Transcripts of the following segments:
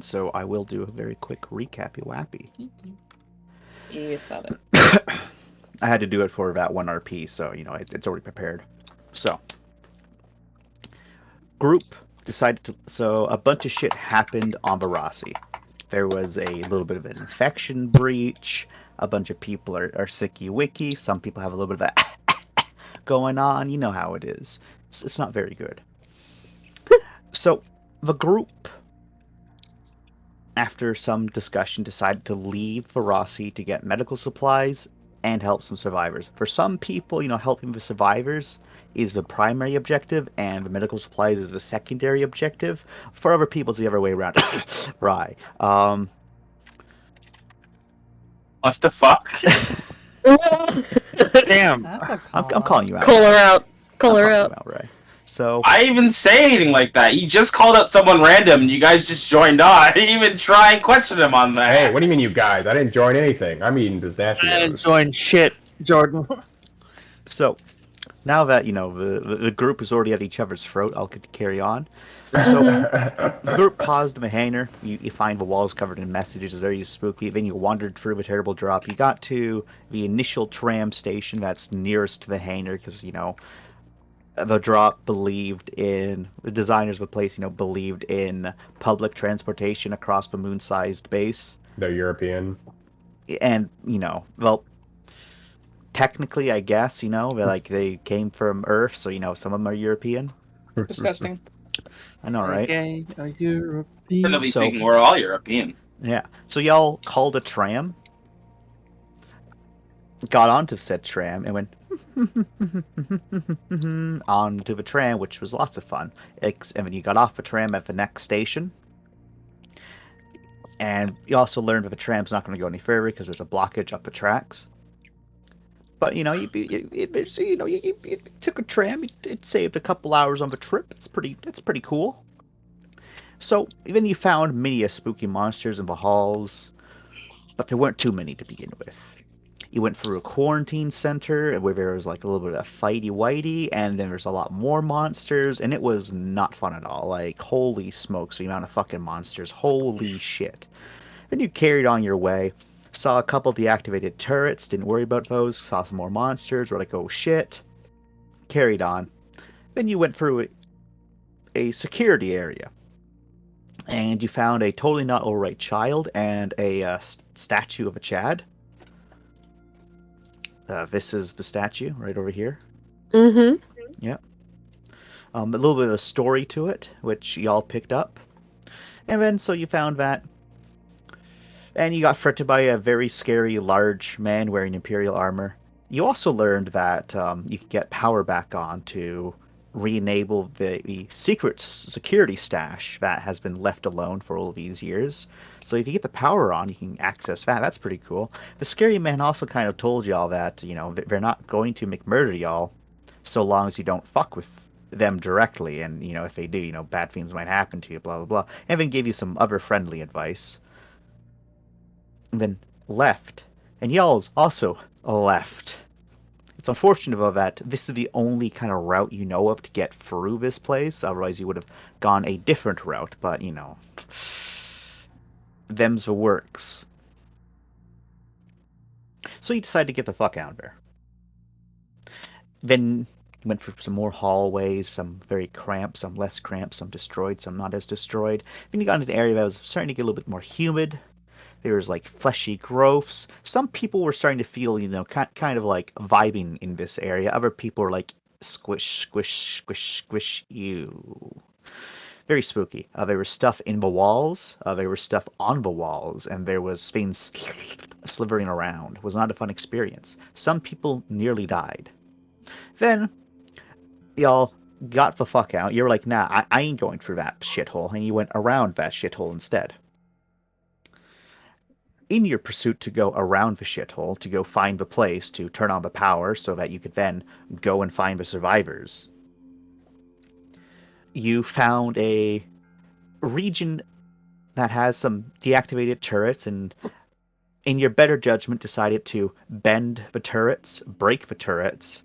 So I will do a very quick recappy wappy. Yes, father. I had to do it for that 1 RP, so it's already prepared. So group decided to. So a bunch of shit happened on Varasi. There was a little bit of an infection breach. A bunch of people are sicky wicky. Some people have a little bit of that going on. You know how it is. It's not very good. So the group, after some discussion, decided to leave Varasi to get medical supplies and help some survivors. For some people, helping the survivors is the primary objective, and the medical supplies is the secondary objective. For other people, it's the other way around. Right. What the fuck? Damn. That's a I'm call calling out. you out, Call her Rai. out. Call I'm her calling you out. out, Rai. So, I didn't even say anything like that. You just called out someone random and you guys just joined on. I didn't even try and question him on that. Hey, what do you mean, you guys? I didn't join anything. I'm eating I didn't pistachios. join shit, Jordan. so now that the group is already at each other's throat, I'll get to carry on. So the group paused in the hangar. You find the walls covered in messages, very spooky. Then you wandered through the terrible drop. You got to the initial tram station that's nearest to the hangar because, the drop believed in, the designers of the place, believed in public transportation across the moon-sized base. They're European. And, well, technically, I guess, they came from Earth, so, some of them are European. Disgusting. I know, right? Okay, a European. Relatively So, speaking, we're all European. yeah. So y'all called a tram, got onto said tram, and went onto the tram, which was lots of fun. And then you got off the tram at the next station, and you also learned that the tram's not going to go any further because there's a blockage up the tracks. But you took a tram. It saved a couple hours on the trip. It's pretty cool. So then you found many spooky monsters in the halls, but there weren't too many to begin with. You went through a quarantine center where there was like a little bit of fighty whitey, and then there's a lot more monsters, and it was not fun at all. Like, holy smokes, the amount of fucking monsters. Holy shit. Then you carried on your way, saw a couple deactivated turrets, didn't worry about those, saw some more monsters, were like, oh shit. Carried on. Then you went through a security area, and you found a totally not alright child and a statue of a Chad. This is the statue right over here. Mm-hmm. Yep. A little bit of a story to it, which y'all picked up. And then, so you found that. And you got threatened by a very scary, large man wearing Imperial armor. You also learned that you can get power back on to re-enable the secret security stash that has been left alone for all these years. So if you get the power on, you can access that. That's pretty cool. The scary man also kind of told y'all that, they're not going to McMurder y'all so long as you don't fuck with them directly. And, if they do, bad things might happen to you, blah, blah, blah. And then gave you some other friendly advice. And then left. And y'all's also left. It's unfortunate though that this is the only kind of route you know of to get through this place. Otherwise, you would have gone a different route. But them's the works. So you decide to get the fuck out of there. Then you went through some more hallways, some very cramped, some less cramped, some destroyed, some not as destroyed. Then you got into an area that was starting to get a little bit more humid. There was like fleshy growths. Some people were starting to feel, kind of like vibing in this area. Other people were like squish, squish, squish, squish. Ew. Very spooky. There was stuff in the walls. There was stuff on the walls, and there was things slithering around. It was not a fun experience. Some people nearly died. Then y'all got the fuck out. You were like, nah, I ain't going through that shithole, and you went around that shithole instead. In your pursuit to go around the shithole, to go find the place to turn on the power so that you could then go and find the survivors, you found a region that has some deactivated turrets, and in your better judgment decided to bend the turrets, break the turrets,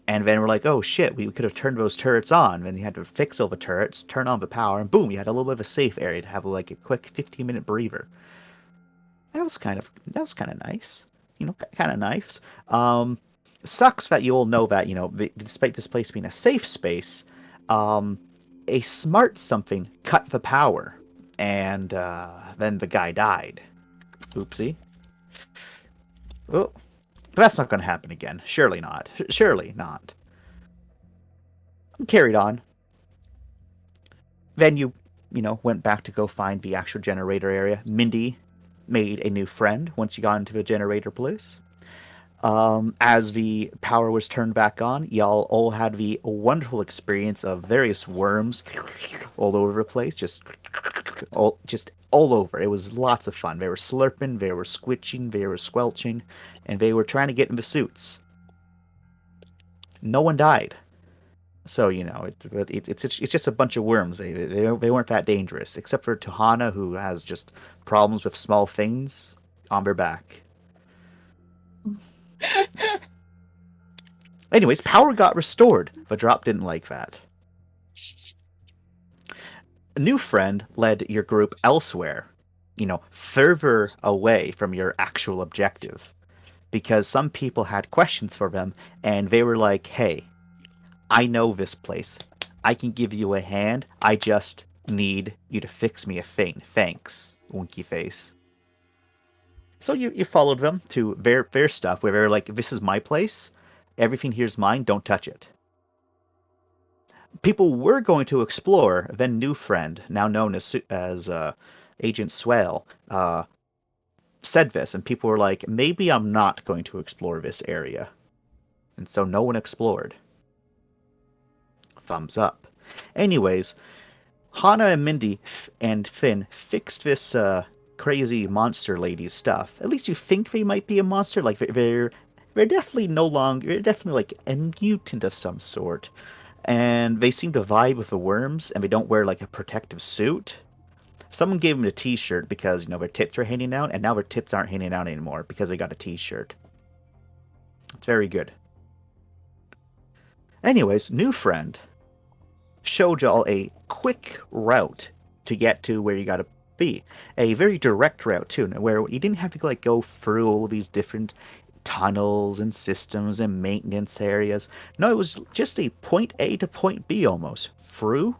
And then we're like, oh shit, we could have turned those turrets on. Then you had to fix all the turrets, turn on the power, and boom, you had a little bit of a safe area to have like a quick 15-minute breather. That was kind of nice. Kind of nice. Sucks that you all know that, despite this place being a safe space, a smart something cut the power, and then the guy died. Oopsie. Oh, but that's not going to happen again. Surely not. Surely not. Carried on. Then you went back to go find the actual generator area. Mindy made a new friend once you got into the generator place. As the power was turned back on, y'all all had the wonderful experience of various worms all over the place, just all over. It was lots of fun. They were slurping, they were squitching, they were squelching, and they were trying to get in the suits. No one died. So it's just a bunch of worms. They weren't that dangerous, except for Tohana, who has just problems with small things on their back. Anyways, power got restored. The drop didn't like that. A new friend led your group elsewhere, further away from your actual objective, because some people had questions for them, and they were like, "Hey, I know this place. I can give you a hand. I just need you to fix me a thing. Thanks, winky face." So you followed them to their stuff, where they're like, "This is my place. Everything here's mine. Don't touch it." People were going to explore. Then new friend, now known as Agent Swale, said this, and people were like, "Maybe I'm not going to explore this area," and so no one explored. Thumbs up. Anyways, Hana and Mindy and Finn fixed this crazy monster lady's stuff. At least you think they might be a monster. Like they're definitely no longer. They're definitely like a mutant of some sort, and they seem to vibe with the worms, and they don't wear like a protective suit. Someone gave them a T-shirt because their tits are hanging out, and now their tits aren't hanging out anymore because they got a T-shirt. It's very good. Anyways, new friend showed y'all a quick route to get to where you gotta be. A very direct route too, where you didn't have to go through all of these different tunnels and systems and maintenance areas. No, it was just a point A to point B almost, through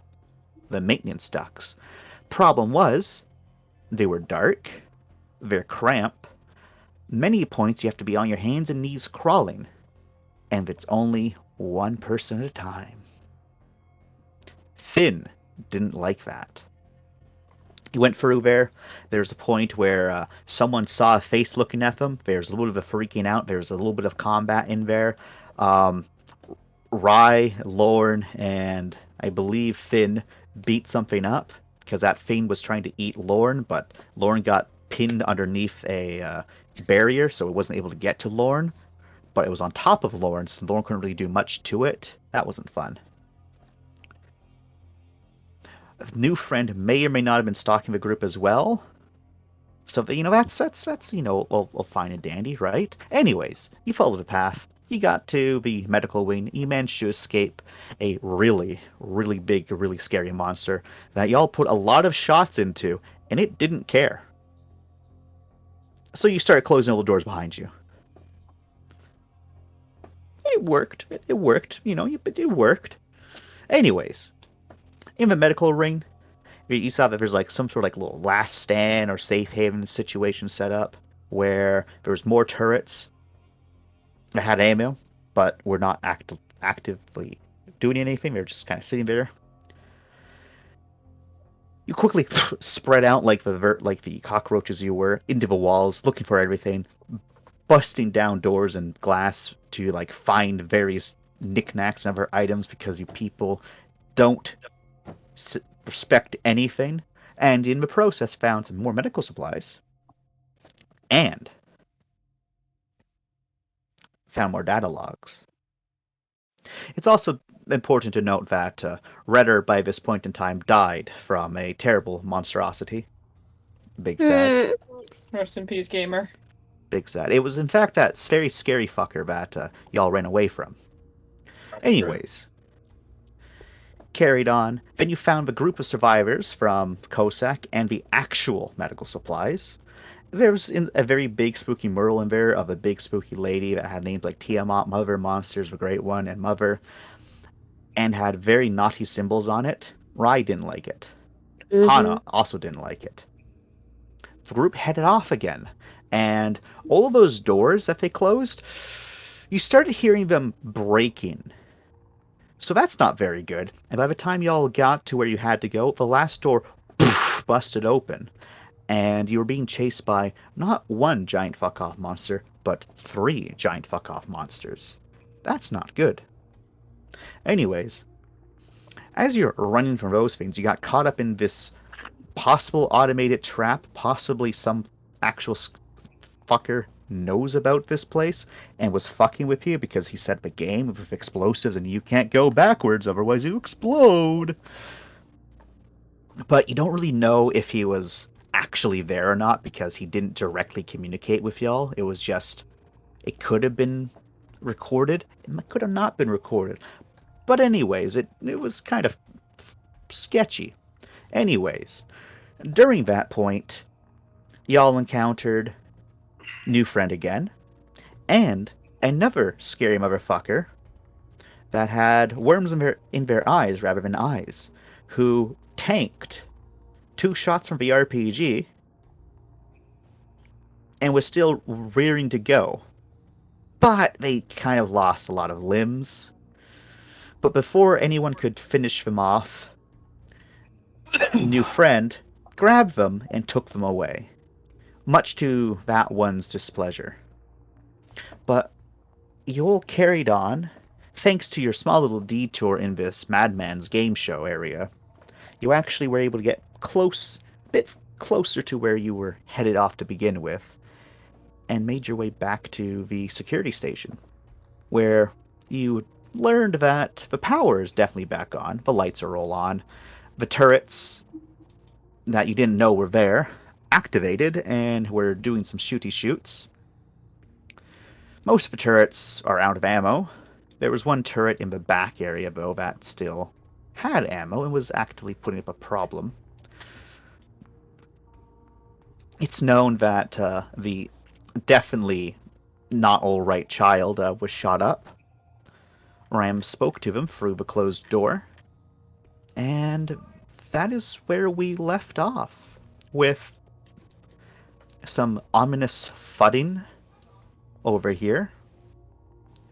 the maintenance ducts. Problem was, they were dark, they're cramped, many points you have to be on your hands and knees crawling, and it's only one person at a time. Finn didn't like that. He went through there. There's a point where someone saw a face looking at them. There's a little bit of freaking out. There's a little bit of combat in there. Rye, Lorne, and I believe Finn beat something up because that thing was trying to eat Lorne, but Lorne got pinned underneath a barrier, so it wasn't able to get to Lorne. But it was on top of Lorne, so Lorne couldn't really do much to it. That wasn't fun. A new friend may or may not have been stalking the group as well. So that's all fine and dandy, right? Anyways, you follow the path. You got to the medical wing. You managed to escape a really, really big, really scary monster that y'all put a lot of shots into, and it didn't care. So you started closing all the doors behind you. It worked. It worked. It worked. Anyways, in the medical ring, you saw that there's like some sort of like little last stand or safe haven situation set up where there was more turrets that had ammo, but were not actively doing anything. They were just kind of sitting there. You quickly spread out like the cockroaches you were into the walls, looking for everything, busting down doors and glass to like find various knickknacks and other items because you people don't respect anything, and in the process found some more medical supplies and found more data logs. It's also important to note that Redder by this point in time died from a terrible monstrosity. Big sad. Rest in peace, gamer. Big sad. It was in fact that very scary fucker that y'all ran away from. Anyways, carried on. Then you found the group of survivors from Cossack and the actual medical supplies. There was a very big spooky mural in there of a big spooky lady that had names like Tiamat, Mother Monsters, the Great One, and Mother, and had very naughty symbols on it. Rai didn't like it. Hana also didn't like it. The group headed off again, and all of those doors that they closed, you started hearing them breaking. So that's not very good. And by the time y'all got to where you had to go, the last door busted open, and you were being chased by not one giant fuck-off monster, but 3 giant fuck-off monsters. That's not good. Anyways, as you're running from those things, you got caught up in this possible automated trap. Possibly some actual fucker knows about this place and was fucking with you because he set up a game with explosives and you can't go backwards, otherwise you explode. But you don't really know if he was actually there or not because he didn't directly communicate with y'all. It was just, it could have been recorded, it could have not been recorded. But anyways, it was kind of sketchy. Anyways, during that point, y'all encountered new friend again, and another scary motherfucker that had worms in their eyes rather than eyes, who tanked 2 shots from the RPG and was still rearing to go. But they kind of lost a lot of limbs. But before anyone could finish them off, new friend grabbed them and took them away, much to that one's displeasure. But you all carried on, thanks to your small little detour in this Madman's game show area. You actually were able to get a bit closer to where you were headed off to begin with, and made your way back to the security station, where you learned that the power is definitely back on, the lights are all on, the turrets that you didn't know were there activated and were doing some shoots. Most of the turrets are out of ammo. There was one turret in the back area, though, that still had ammo and was actively putting up a problem. It's known that the definitely not alright child was shot up. Ram spoke to them through the closed door, and that is where we left off, with some ominous thudding over here.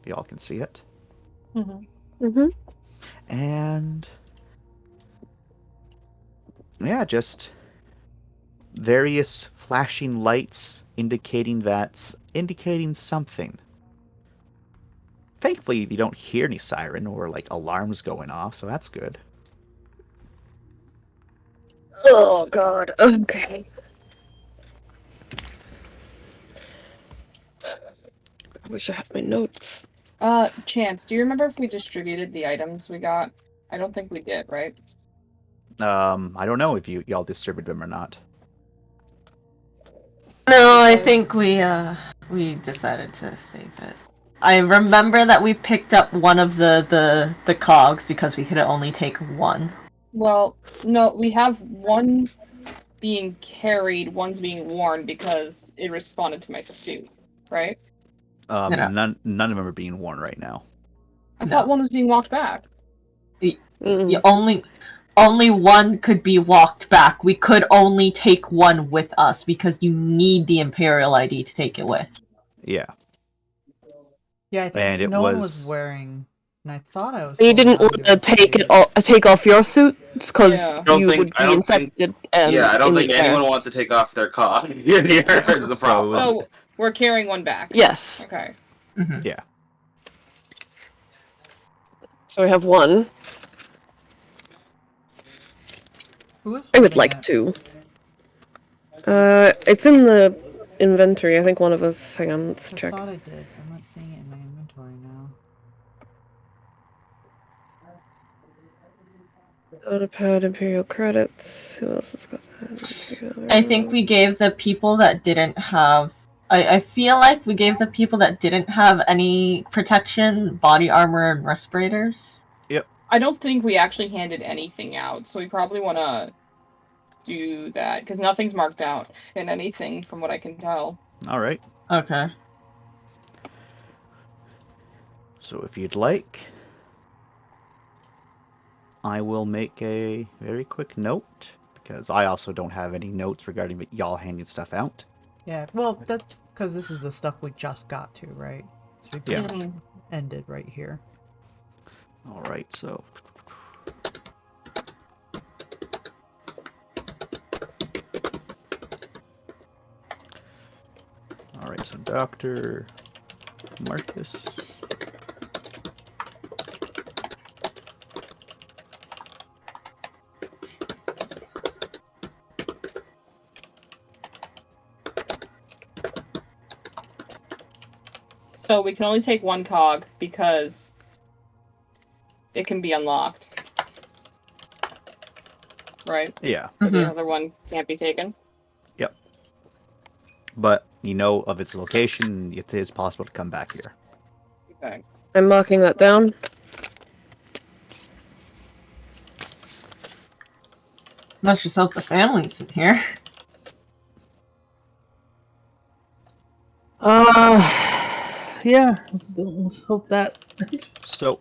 If y'all can see it. And yeah, just various flashing lights indicating something. Thankfully, you don't hear any siren or like alarms going off, so that's good. Oh god, okay. I wish I had my notes. Chance, do you remember if we distributed the items we got? I don't think we did, right? I don't know if y'all distributed them or not. No, I think we decided to save it. I remember that we picked up one of the cogs because we could only take one. Well, no, we have one being carried, one's being worn because it responded to my suit, right? No. None of them are being worn right now. I thought one was being walked back. You only one could be walked back. We could only take one with us because you need the Imperial ID to take it with. Yeah. Yeah, I think And it no one was- was wearing, and I thought I was. You told didn't not want to to take off your suits because Yeah. you would be infected. Yeah, I don't in think the air. anyone wants to take off their cough. Here is the So- problem. So we're carrying one back. Yes. Okay. Mm-hmm. Yeah. So we have one. Who was I would holding like it? two. It's in the inventory. I think one of us. Hang on, let's I check. thought I did. I'm not seeing it in my inventory now. Autopad, Imperial credits. Who else has got that? I think we gave the people that didn't have I feel like we gave the people that didn't have any protection body armor and respirators. I don't think we actually handed anything out, so we probably want to do that because nothing's marked out in anything from what I can tell. All right. Okay. So if you'd like, I will make a very quick note because I also don't have any notes regarding y'all handing stuff out. Yeah, well, that's because this is the stuff we just got to, right? So we Yeah. pretty much ended right here. All right. So. All right. So Dr. Marcus. So we can only take one cog because it can be unlocked. Right? Yeah. But the Mhm. other one can't be taken. But you know of its location. It is possible to come back here. Okay. I'm marking that down. Not yourself, the families in here. Yeah. Let's hope that. So.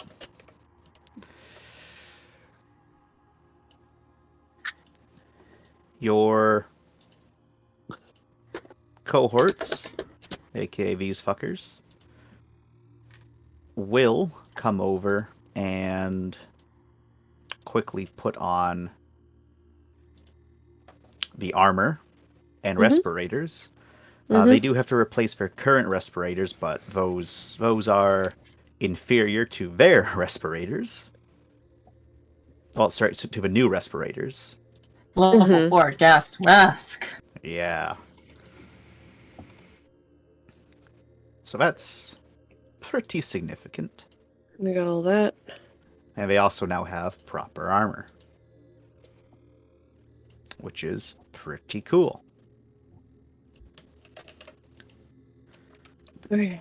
Your cohorts, aka these fuckers, will come over and quickly put on the armor and Mhm. respirators. Mhm. They do have to replace their current respirators, but those are inferior to their respirators. Well, sorry, to the new respirators. Level Mhm. 4 gas mask. Yeah. So that's pretty significant. We got all that. And they also now have proper armor, which is pretty cool. Okay.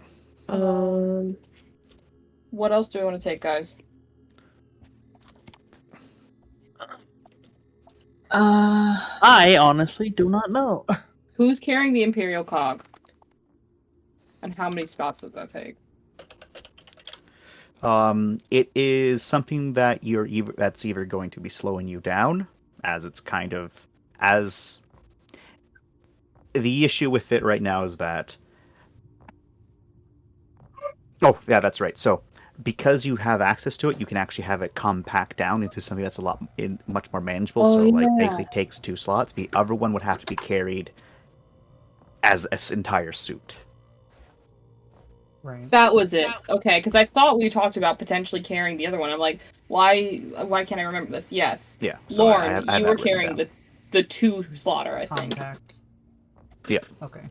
What else do we want to take, guys? I honestly do not know. Who's carrying the Imperial cog? And how many spots does that take? It is something that that's either going to be slowing you down, as it's kind of as the issue with it right now is that. Oh, yeah, that's right. So because you have access to it, you can actually have it compact down into something that's much more manageable. Oh, so like yeah. basically takes 2 slots. The other one would have to be carried as an entire suit. Right. That was it. Okay, because I thought we talked about potentially carrying the other one. I'm like, why can't I remember this? Yes. Yeah. So Lauren, I have you that were written carrying down. the 2 slotter, I think. Compact. Yeah. Okay.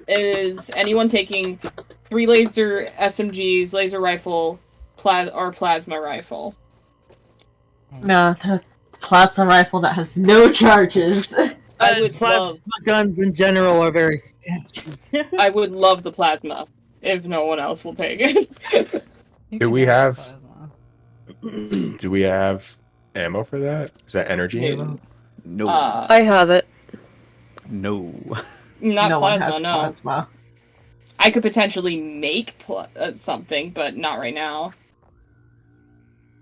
Is anyone taking 3 laser SMGs, laser rifle, plasma rifle? No, the plasma rifle that has no charges. I would Plasma love guns in general are very sketchy. I would love the plasma if no one else will take it. You Do can we have- plasma. Do we have ammo for that? Is that energy ammo? No. I have it. No. Not No plasma, one has no. plasma. I could potentially make something, but not right now.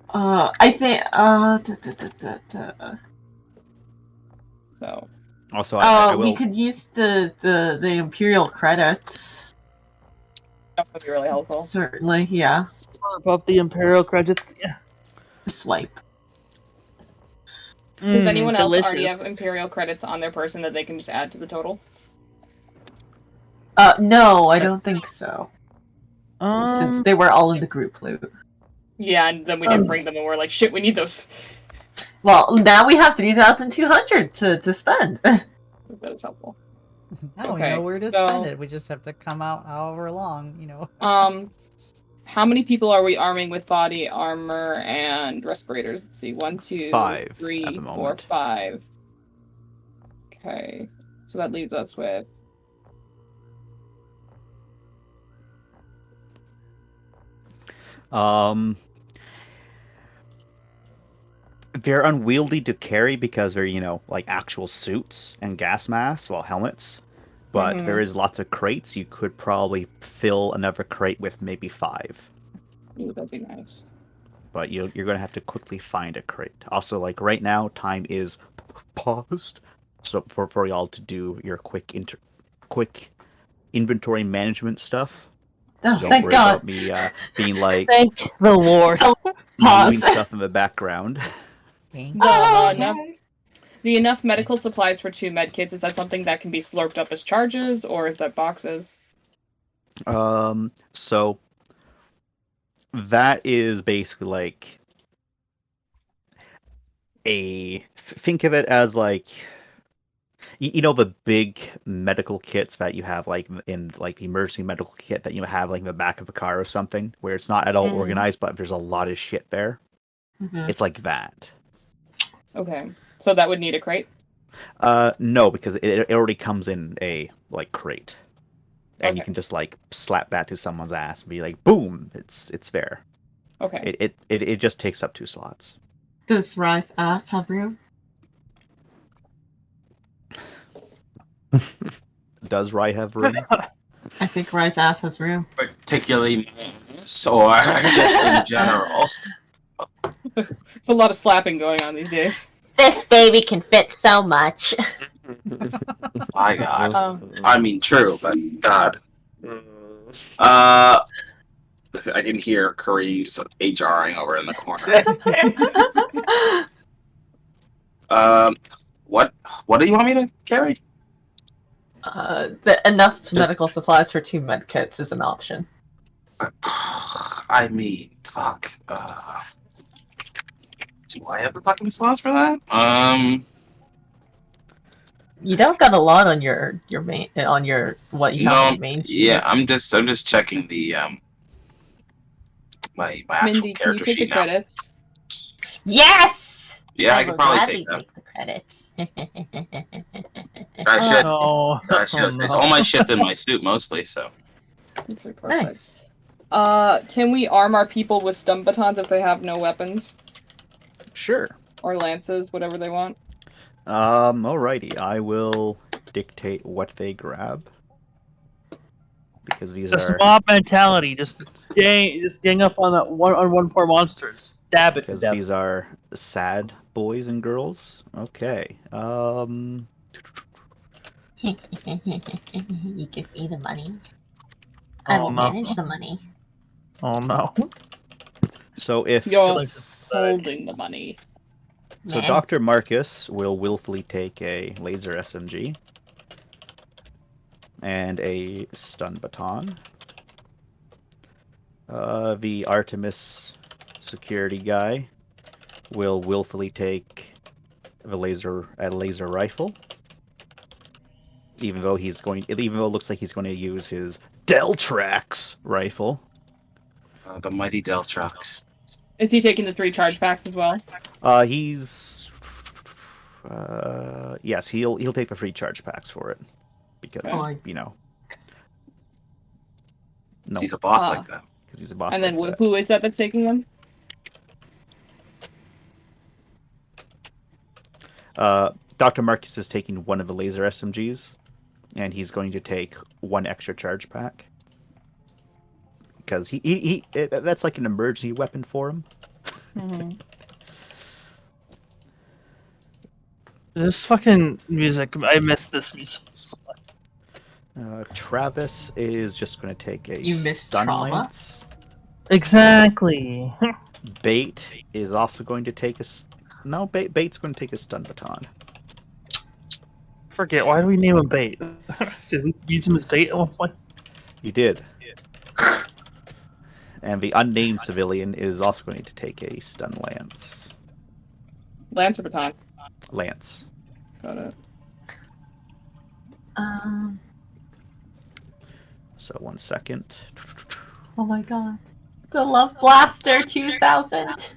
I think. So Also, I will. We could use the Imperial credits. that would be really helpful. Certainly, yeah. Above the Imperial credits. Yeah. Swipe. Does anyone else already delicious. have Imperial credits on their person that they can just add to the total? No, I don't think so. Since they were all in the group loot. Yeah, and then we didn't bring them, and we're like, shit, we need those. Well, now we have 3,200 to spend. That was helpful. Now we Okay, know where to so- spend it. We just have to come out however long, you know. How many people are we arming with body armor and respirators? Let's see, 1, 2, 5 3, at the 4, moment. 5. Okay. So that leaves us with. They're unwieldy to carry because they're, like actual suits and gas masks, well, helmets. But there is lots of crates. You could probably fill another crate with maybe 5. Ooh, that'd be nice. But you're going to have to quickly find a crate. Also, like right now, time is paused. So for y'all to do your quick inventory management stuff. Oh, So don't thank worry God. about me being like Thank the Lord. So, moving pause. stuff in the background. The enough medical supplies for 2 medkits, is that something that can be slurped up as charges, or is that boxes? So that is basically like think of it as like the big medical kits that you have like in like the emergency medical kit that you have like in the back of a car or something where it's not at all organized but there's a lot of shit there. It's like that. Okay. So that would need a crate? No, because it already comes in a like crate. And you Okay. can just like slap that to someone's ass and be like, boom, it's there. Okay. It just takes up 2 slots. Does Rice ass have room? Does Rye have room? I think Rice ass has room. Particularly mass or just in general? There's a lot of slapping going on these days. This baby can fit so much. My God. Um, I mean, true, but God. I didn't hear Kareem's HRing over in the corner. What do you want me to carry? Enough medical supplies for 2 medkits is an option. I mean, fuck. Do I have the fucking slots for that? You don't got a lot on your main on your what you have on your main sheet. Yeah, I'm just checking the my actual Mindy, can you character take the sheet now. credits? Yes. Yeah, I will can probably gladly take that. take the credits. I should. Oh, It's all my shit's in my suit mostly, so. Okay, perfect. Nice. Can we arm our people with stun batons if they have no weapons? Sure. Or lances, whatever they want? Alrighty. I will dictate what they grab. Because these Just are mob mentality. Just gang up on that one poor monster and stab it to because death. these are sad boys and girls. Okay. You give me the money. I will manage the money. Oh no. So if You're holding the money. so, Dr. Marcus will willfully take a laser SMG and a stun baton. The Artemis security guy will willfully take a laser rifle, even though it looks like he's going to use his Deltrax rifle. The mighty Deltrax. Is he taking the 3 charge packs as well? Yes, he'll take the free charge packs for it because no, He's a boss like that. because he's a boss. And like then that. who is that that's taking them? Dr. Marcus is taking one of the laser SMGs, and he's going to take 1 extra charge pack because that's like an emergency weapon for him. This fucking music. I miss this music so much. Travis is just going to take a You missed stun trauma? lance. Exactly. Bait is also going to take Bait's going to take a stun baton. Forget. Why do we name him Bait? Did we use him as bait at one point? You did. And the unnamed civilian is also going to take a stun lance. Lance or baton? Lance. Got it. So 1 second. Oh my god. The Love Blaster 2000.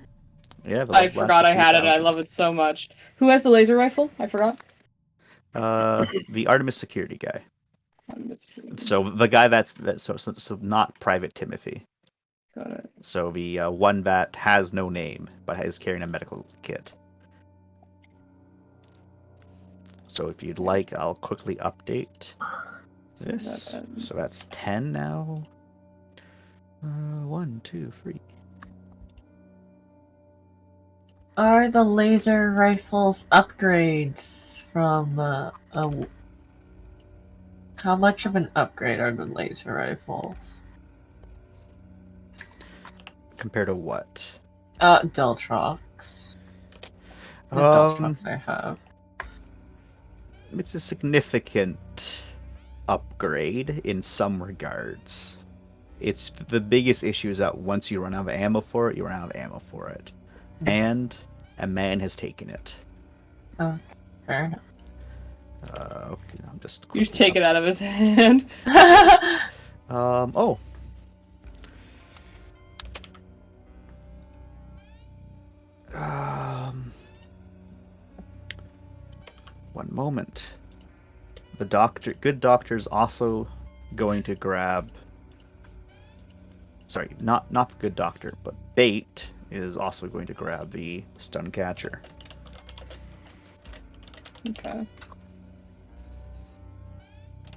Yeah, the I Love forgot I Blaster had it. I 2000. love it so much. Who has the laser rifle? I forgot. The Artemis security guy. So the guy so not Private Timothy. Got it. So the one that has no name but is carrying a medical kit. So if you'd like, I'll quickly update this. So that's 10 now. 1, 2, 3. Are the laser rifles upgrades from how much of an upgrade are the laser rifles? Compared to what? Deltrox. The Deltrox I have. It's a significant upgrade in some regards. It's the biggest issue is that once you run out of ammo for it, you run out of ammo for it. And a man has taken it. Oh, fair enough. Okay, I'm just. You just take it out of his hand. Oh. One moment. The good doctor's also going to grab. Sorry, not the good doctor, but Bait is also going to grab the stun catcher. Okay.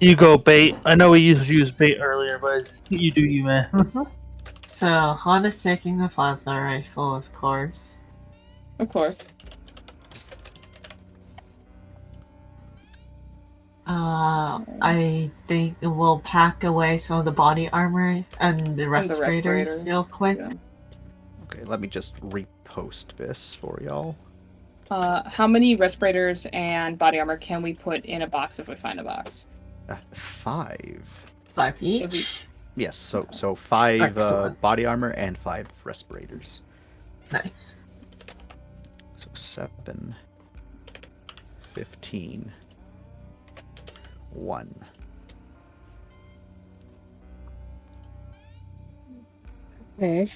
You go, Bait. I know we used Bait earlier, but you do you, man. So, Honda's taking the plasma rifle, of course. Of course. I think we'll pack away some of the body armor and the respirators real quick. Yeah. Okay, let me just repost this for y'all. How many respirators and body armor can we put in a box if we find a box? 5. 5 each? Yes, so 5 Excellent. body armor and 5 respirators. Nice. So 7, 15, 1. Okay.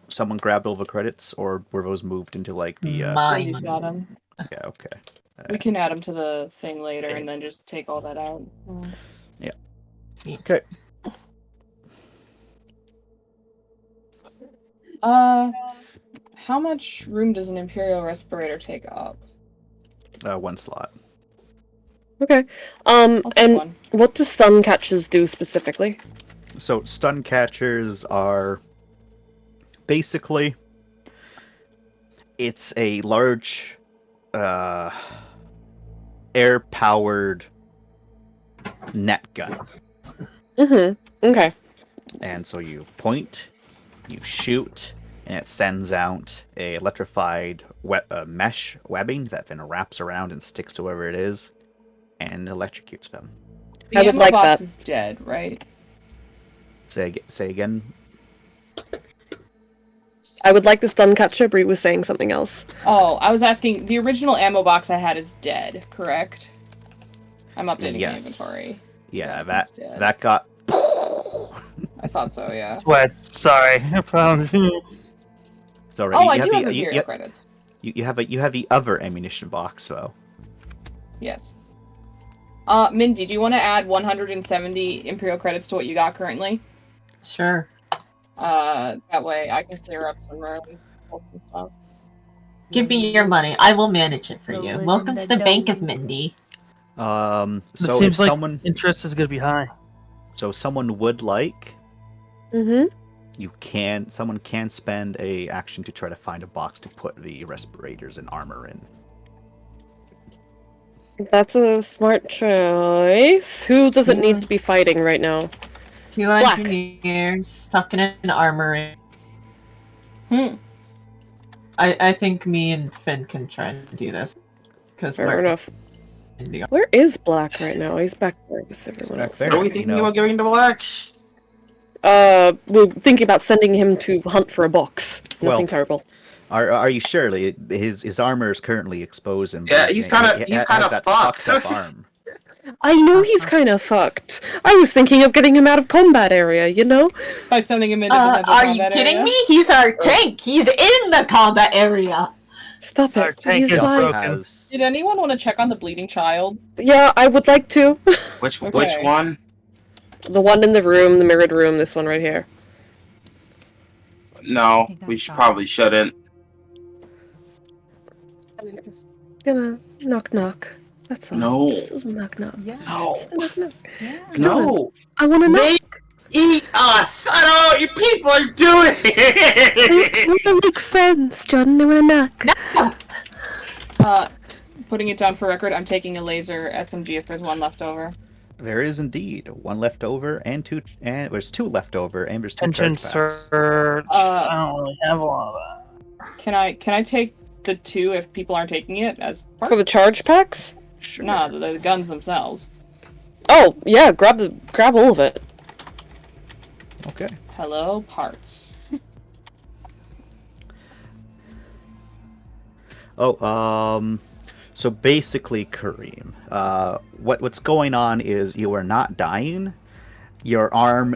Someone grabbed all the credits, or were those moved into like the? Mine. Mindy's got them. Yeah, okay. We can add them to the thing later and then just take all that out. Yeah. Okay. How much room does an Imperial respirator take up? 1 slot. Okay. I'll take And one. what do stun catches do specifically? So stun catchers are basically it's a large air-powered net gun. Mm-hmm. Okay. And so you point, you shoot, and it sends out a electrified mesh webbing that then wraps around and sticks to wherever it is and electrocutes them. The I would ammo like box that. is dead, right? Say again. I would like the stun catcher. Bree was saying something else. Oh, I was asking, the original ammo box I had is dead, correct? I'm updating my inventory. Yeah, it's dead. that got. I thought so, yeah. Sweat. Sorry. It's alright. Oh, I do have Imperial credits. You have the other ammunition box though. Yes. Mindy, do you want to add 170 Imperial credits to what you got currently? Sure. That way I can clear up some room and stuff. Give me your money. I will manage it for you. Welcome to the Bank of Mindy. So it seems if like someone interest is gonna be high. So someone would like. Mm-hmm. Someone can spend a action to try to find a box to put the respirators and armor in. That's a smart choice. Who doesn't need to be fighting right now? 2 Black. engineers stuck in an armory. Hmm. I think me and Finn can try and do this. Because Fair enough. Where is Black right now? He's back there with everyone back else. there. What are we you thinking know. about giving to Black? We're thinking about sending him to hunt for a box. Well, Nothing terrible. Are you sure? His armor is currently exposed and Yeah, bleeding. he's He kind of has that fucked. fucked up arm. I know he's kind of fucked. I was thinking of getting him out of combat area, you know? By sending him into potential Are you combat kidding area. me? He's our tank. He's in the combat area. Stop Our it. tank He's is He also like... broken. has. Did anyone want to check on the bleeding child? Yeah, I would like to. Which Okay. one? The one in the room, the mirrored room, this one right here. No, He got we shot. probably shouldn't. Gonna knock knock. That's all. No. Just a little knock knock. Yeah. No. Just a knock knock. Yeah. No. I wanna knock. They eat us. I don't know what you people are doing. I wanna make friends, John. I wanna knock. Putting it down for record, I'm taking a laser SMG if there's one left over. There is indeed one left over, and there's two left over, and there's two Engine charge packs. search. I don't really have a lot of that. Can I take the two if people aren't taking it as part? For the charge packs? Sure. No, the guns themselves. Oh, yeah, grab all of it. Okay. Hello, parts. Oh, so basically, Kareem, what's going on is you are not dying. Your arm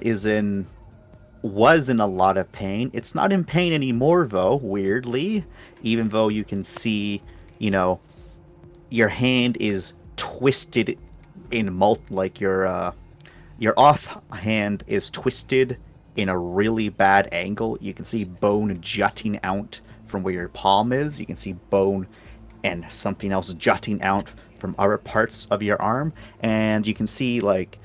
was in a lot of pain. It's not in pain anymore, though, weirdly, even though you can see, your hand is twisted in like your off hand is twisted in a really bad angle. You can see bone jutting out from where your palm is. You can see bone and something else jutting out from other parts of your arm, and you can see like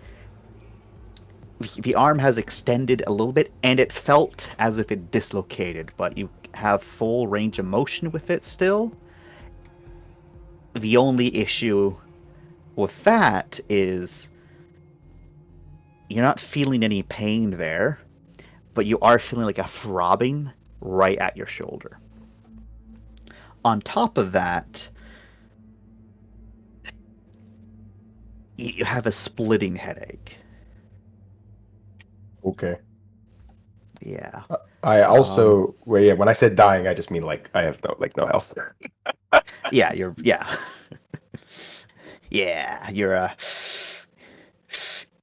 the arm has extended a little bit, and it felt as if it dislocated, but you have full range of motion with it still. The only issue with that is you're not feeling any pain there, but you are feeling like a throbbing right at your shoulder. On top of that, you have a splitting headache. Okay. Yeah. I also when I said dying, I just mean like I have no health. Yeah, you're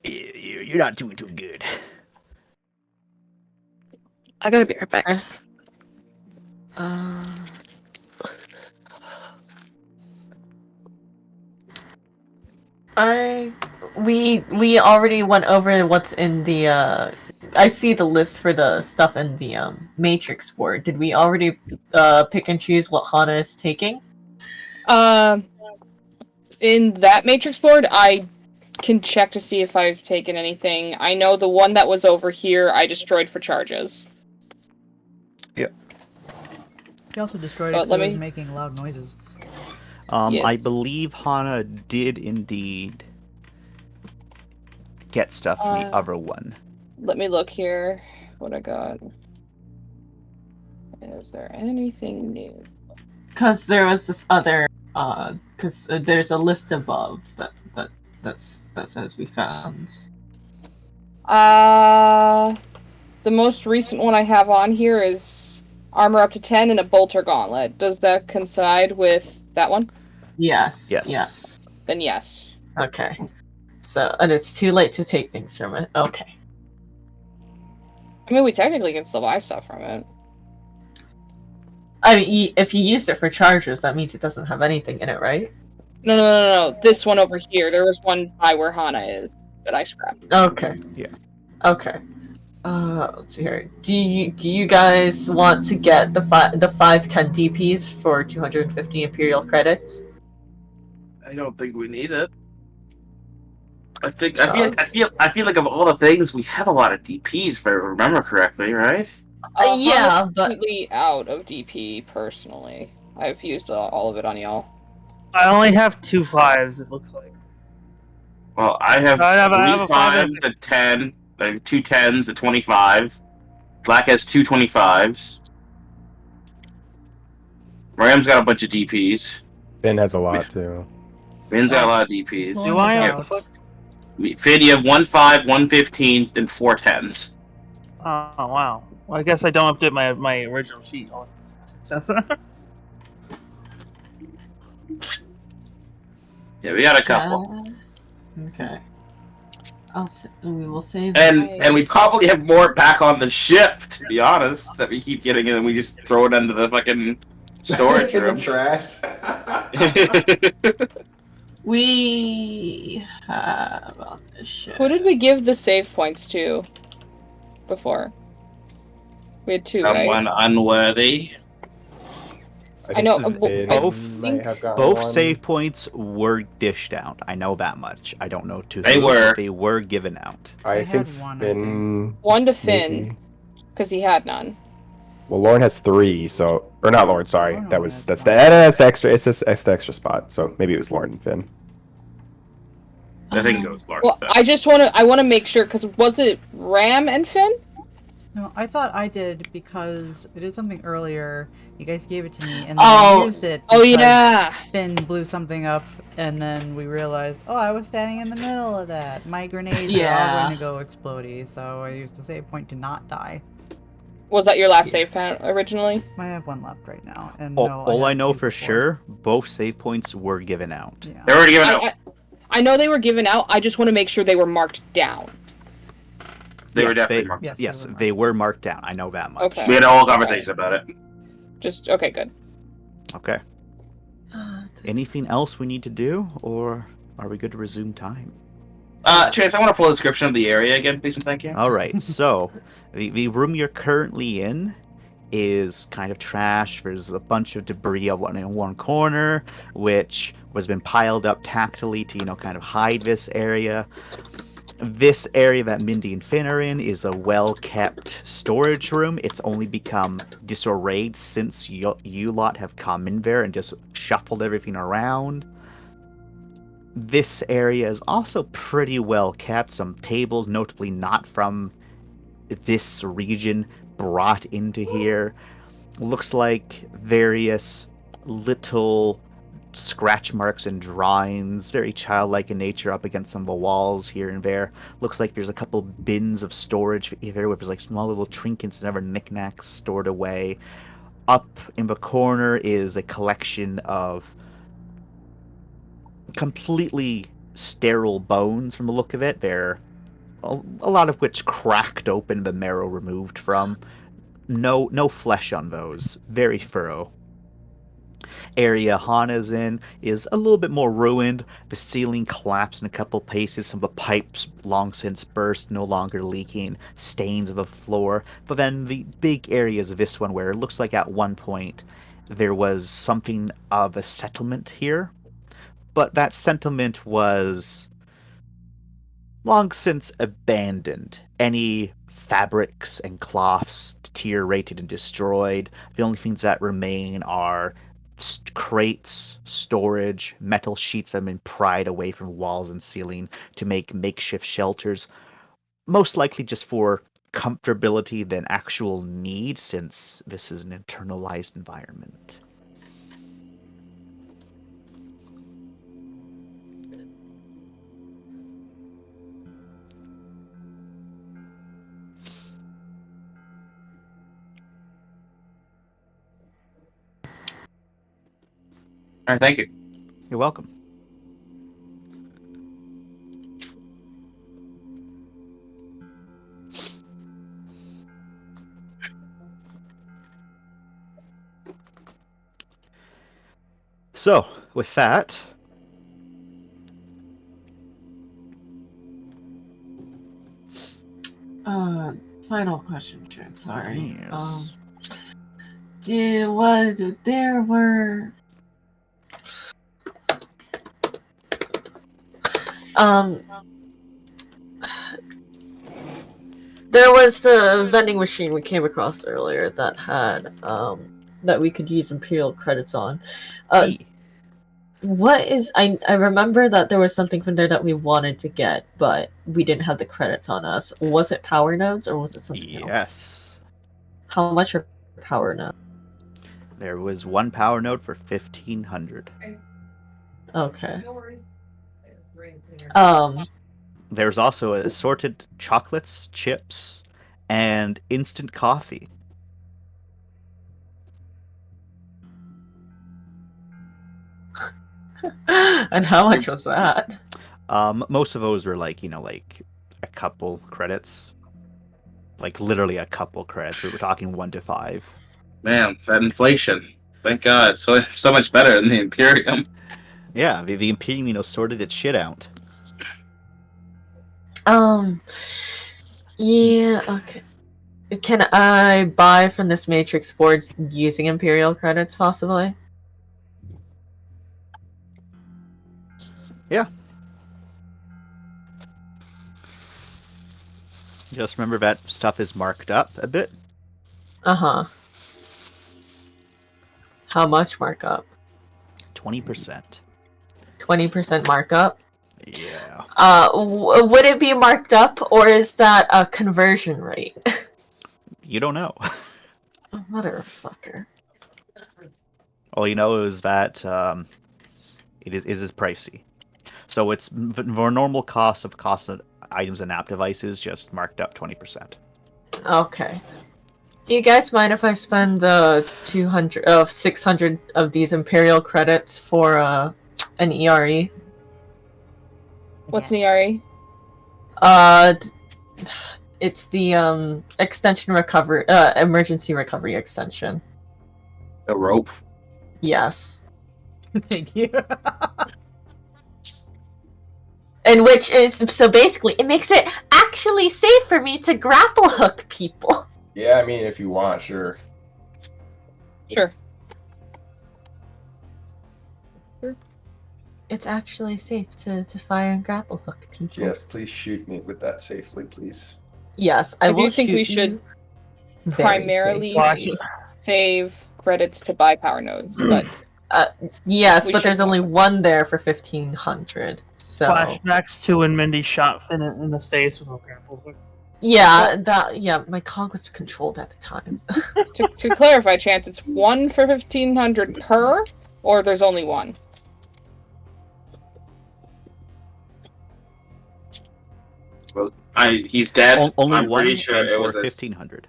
you're not doing too good. I gotta be right back. We already went over what's in the I see the list for the stuff in the Matrix board. Did we already pick and choose what Hana is taking? In that matrix board, I can check to see if I've taken anything. I know the one that was over here I destroyed for charges. He also destroyed So it because let it was me- making loud noises. Yes. I believe Hana did indeed get stuff from the other one. Let me look here. What I got. Is there anything new? Because there was this other because there's a list above that says we found. The most recent one I have on here is armor up to 10 and a bolter gauntlet. Does that coincide with that one? Yes. Yes. Yes. Then yes. Okay. So, and it's too late to take things from it. Okay. I mean, we technically can still buy stuff from it. I mean, if you used it for charges, that means it doesn't have anything in it, right? No. This one over here. There was one by where Hana is that I scrapped. Okay. Yeah. Okay. Let's see here. Do you guys want to get the 510 DPs for 250 Imperial credits? I don't think we need it. I feel like of all the things, we have a lot of DPs, if I remember correctly, right? Yeah, I'm but completely out of DP personally. I've used all of it on y'all. I only have 2 5s, it looks like. Well, I have I have a 3 five and 5s, a 10, I have 2 10s, a 25. Black has 2 25s. Ram's got a bunch of DPs. Finn has a lot too. Finn's got a lot of DPs. Lauren Do I? is What out. the fuck? Finn, you have 1 5, 1 15, and 4 10s. Oh wow. Well, I guess I don't update my original sheet. Oh, that's Yeah, we got a couple. Okay. We will save. And we probably have more back on the ship, to be honest, that we keep getting and we just throw it into the fucking storage In the room. trash. We have on this ship. Who did we give the save points to before? We had 2, Someone right? unworthy. I know, Finn both- might have gotten Both one. save points were dished out. I know that much. I don't know to They who, were. but they were given out. I I think had one, I Finn. 1 to Finn, maybe. because he had none. Well, Lauren has 3, so or not Lauren. Sorry, Lauren that only was has that's one. the extra. It's just the extra spot. So maybe it was Lauren and Finn. I think it was Lauren. Well, I want to make sure, because was it Ram and Finn? No, I thought I did because I did something earlier. You guys gave it to me, and then Oh. I used it. Oh, because yeah. Finn blew something up, and then we realized, oh, I was standing in the middle of that. My grenades are all Yeah. going to go explodey, so I used a save point to not die. Was that your last save point originally? I have one left right now, and All, no, all I had know 2 for before. sure, both save points were given out. Yeah. They were already given out. I know they were given out. I just want to make sure they were marked down. They were Yes, definitely they- marked. Yes, Yes, they were they were marked down. I know that much. Okay. We had a whole conversation about it. Just, okay, good. Okay. Anything else we need to do, or are we good to resume time? Chance, I want a full description of the area again, please and thank you. All right. So, the room you're currently in is kind of trash. There's a bunch of debris in one corner, which has been piled up tactily to, kind of hide this area. This area that Mindy and Finn are in is a well-kept storage room. It's only become disarrayed since you lot have come in there and just shuffled everything around. This area is also pretty well kept. Some tables, notably not from this region, brought into here. Looks like various little scratch marks and drawings, very childlike in nature, up against some of the walls here and there. Looks like there's a couple bins of storage here where there's like small little trinkets and other knickknacks stored away. Up in the corner is a collection of completely sterile bones from the look of it. They're a lot of which cracked open, the marrow removed from. No flesh on those. Very thorough. Area Hana's in is a little bit more ruined. The ceiling collapsed in a couple places. Some of the pipes long since burst, no longer leaking. Stains of the floor. But then the big areas of this one where it looks like at one point there was something of a settlement here. But that settlement was long since abandoned. Any fabrics and cloths deteriorated and destroyed. The only things that remain are crates, storage, metal sheets that have been pried away from walls and ceiling to make makeshift shelters. Most likely just for comfortability than actual need, since this is an internalized environment. All right, thank you. You're welcome. So, with that, Final question, Jared. Sorry. yes. There were there was a vending machine we came across earlier that had that we could use Imperial credits on. What is I remember that there was something from there that we wanted to get, but we didn't have the credits on us. Was it power nodes or was it something else? Yes. How much are power nodes? There was one power node for 1,500. Okay. There's also assorted chocolates, chips, and instant coffee. And how much was that? Most of those were like, like a couple credits. Like literally a couple credits. We were talking 1 to 5. Man, that inflation. Thank God. So much better than the Imperium. Yeah, the Imperium, sorted its shit out. Yeah, okay. Can I buy from this Matrix board using Imperial credits, possibly? Yeah. Just remember that stuff is marked up a bit. Uh-huh. How much markup? 20%. 20% markup? Yeah. Would it be marked up, or is that a conversion rate? You don't know. Motherfucker. All you know is that it is pricey. So it's for normal cost of items and app devices, just marked up 20%. Okay. Do you guys mind if I spend 600 of these Imperial credits for an ERE? What's an ERE? It's the extension recovery, emergency recovery extension. A rope. Yes. Thank you. And which is, so basically, it makes it actually safe for me to grapple hook people. Yeah, I mean, if you want, sure. Sure. It's actually safe to fire and grapple hook people. Yes, please shoot me with that safely, please. Yes, I I will do think shoot we should you very primarily safely. save credits to buy power nodes, but Yes, we but there's should- only one there for 1,500. So Flashbacks to when Mindy shot Finn in the face with a grapple hook. yeah, my cog was controlled at the time. to clarify, Chance, it's 1 for 1,500 per, or there's only one? Well, he's dead. Only I'm one pretty sure and it for was a 1,500.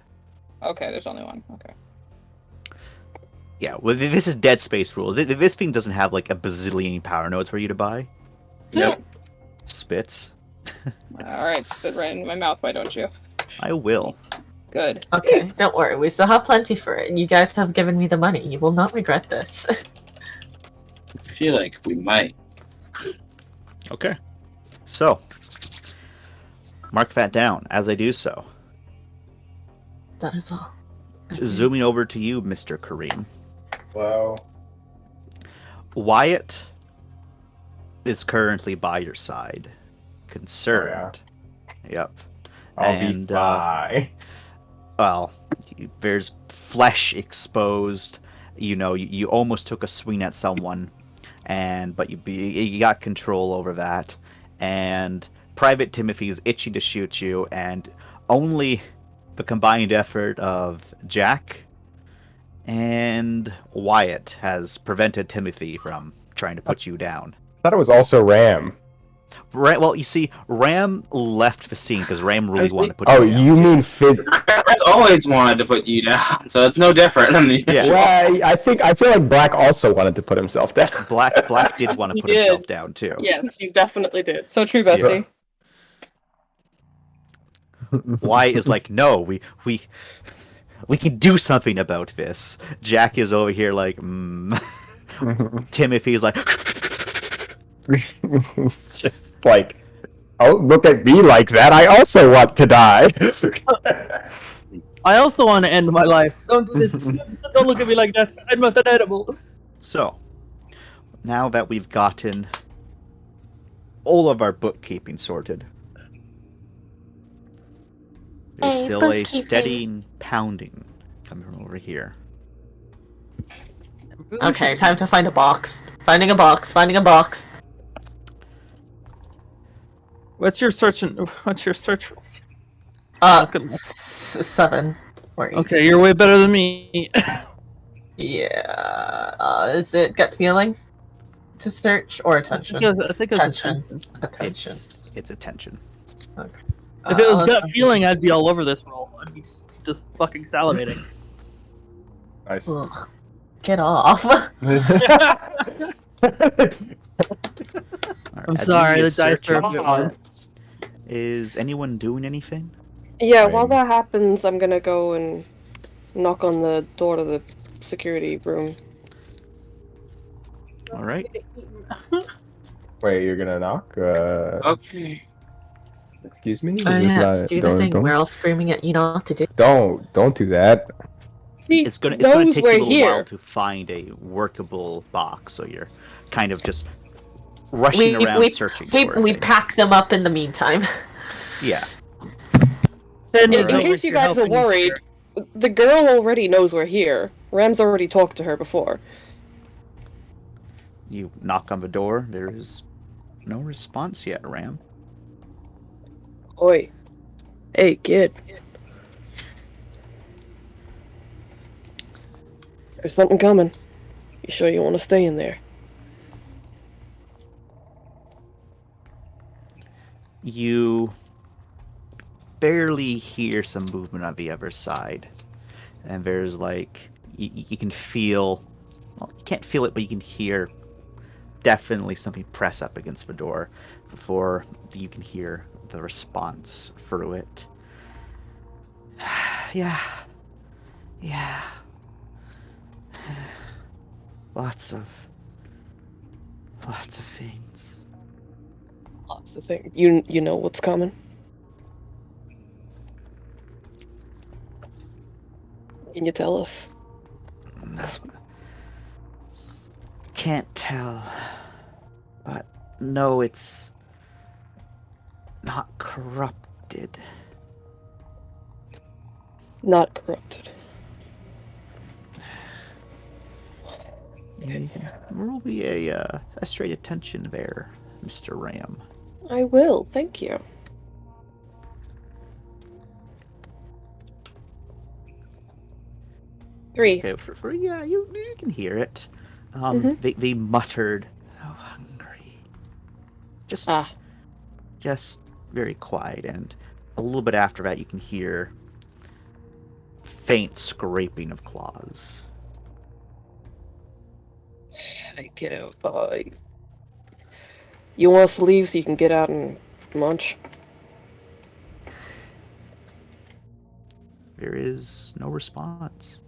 Okay, there's only one. Okay. Yeah, well, this is Dead Space rule. This thing doesn't have like a bazillion power nodes for you to buy. Yep. Spits. Alright, spit right in my mouth, why don't you? I will. Good. Okay, don't worry, we still have plenty for it. You guys have given me the money. You will not regret this. I feel like we might. Okay. So, mark that down as I do so. That is all. Zooming over to you, Mr. Kareem. Hello. Wyatt is currently by your side. Concerned. Yep. I'll And, be fine. Well, there's flesh exposed. You almost took a swing at someone, but you got control over that. And Private Timothy is itching to shoot you, and only the combined effort of Jack and Wyatt has prevented Timothy from trying to put you down. I thought it was also Ram. Well, you see, Ram left the scene because Ram really wanted to put Oh, you down. you mean Fizz? I've always wanted to put you down, so it's no different than the Yeah. Well, I feel like Black also wanted to put himself down. Black did want to He put himself did. down too. Yes, you definitely did. So true, bestie. Wyatt is like, no, we can do something about this. Jack is over here like, Timothy's like, It's just like, oh, look at me like that. I also want to die. I also want to end my life. Don't do this. Don't look at me like that. I'm not an animal. so, now that we've gotten all of our bookkeeping sorted, there's Hey, still a bookkeeping. steady pounding coming from over here. Okay, time to find a box. Finding a box. What's your search rules? 7 or 8. Okay, you're way better than me. Yeah. Is it gut feeling? to search or attention? I think it was Attention. attention. Attention. It's attention. If it was let's gut go. feeling, I'd be all over this roll. I'd be just fucking salivating. Nice. Ugh. Get off. All right, I'm as sorry, Mindy the is dice searching, are a bit weird. is anyone doing anything? Yeah, while I'm- that happens, I'm gonna go and knock on the door to the security room. All right. Wait, you're gonna knock? Okay. Excuse me? Oh Is this yes, not- do the don't- thing don't- we're all screaming at you not to do. Don't do that. He It's gonna knows take we're you a little here. while to find a workable box, so you're kind of just rushing around searching for it. We pack them up in the meantime. Yeah. Finn In is over case you here guys are helping you worried, here. the girl already knows we're here. Ram's already talked to her before. You knock on the door. There is no response yet, Ram. Oi. Hey, kid. There's something coming. You sure you want to stay in there? You barely hear some movement on the other side, and there's like you can feel. Well, you can't feel it, but you can hear definitely something press up against the door before you can hear the response through it. Yeah. Lots of things. Lots of things. You know what's coming? Can you tell us? No. Can't tell. But no, it's not corrupted. Not corrupted. Yeah, roll me a straight attention there, Mr. Ram. I will, thank you. Three. Okay, for yeah, you can hear it. They muttered, "Oh, hungry." Just very quiet, and a little bit after that, you can hear faint scraping of claws. I get out. You want us to leave so you can get out and munch? There is no response.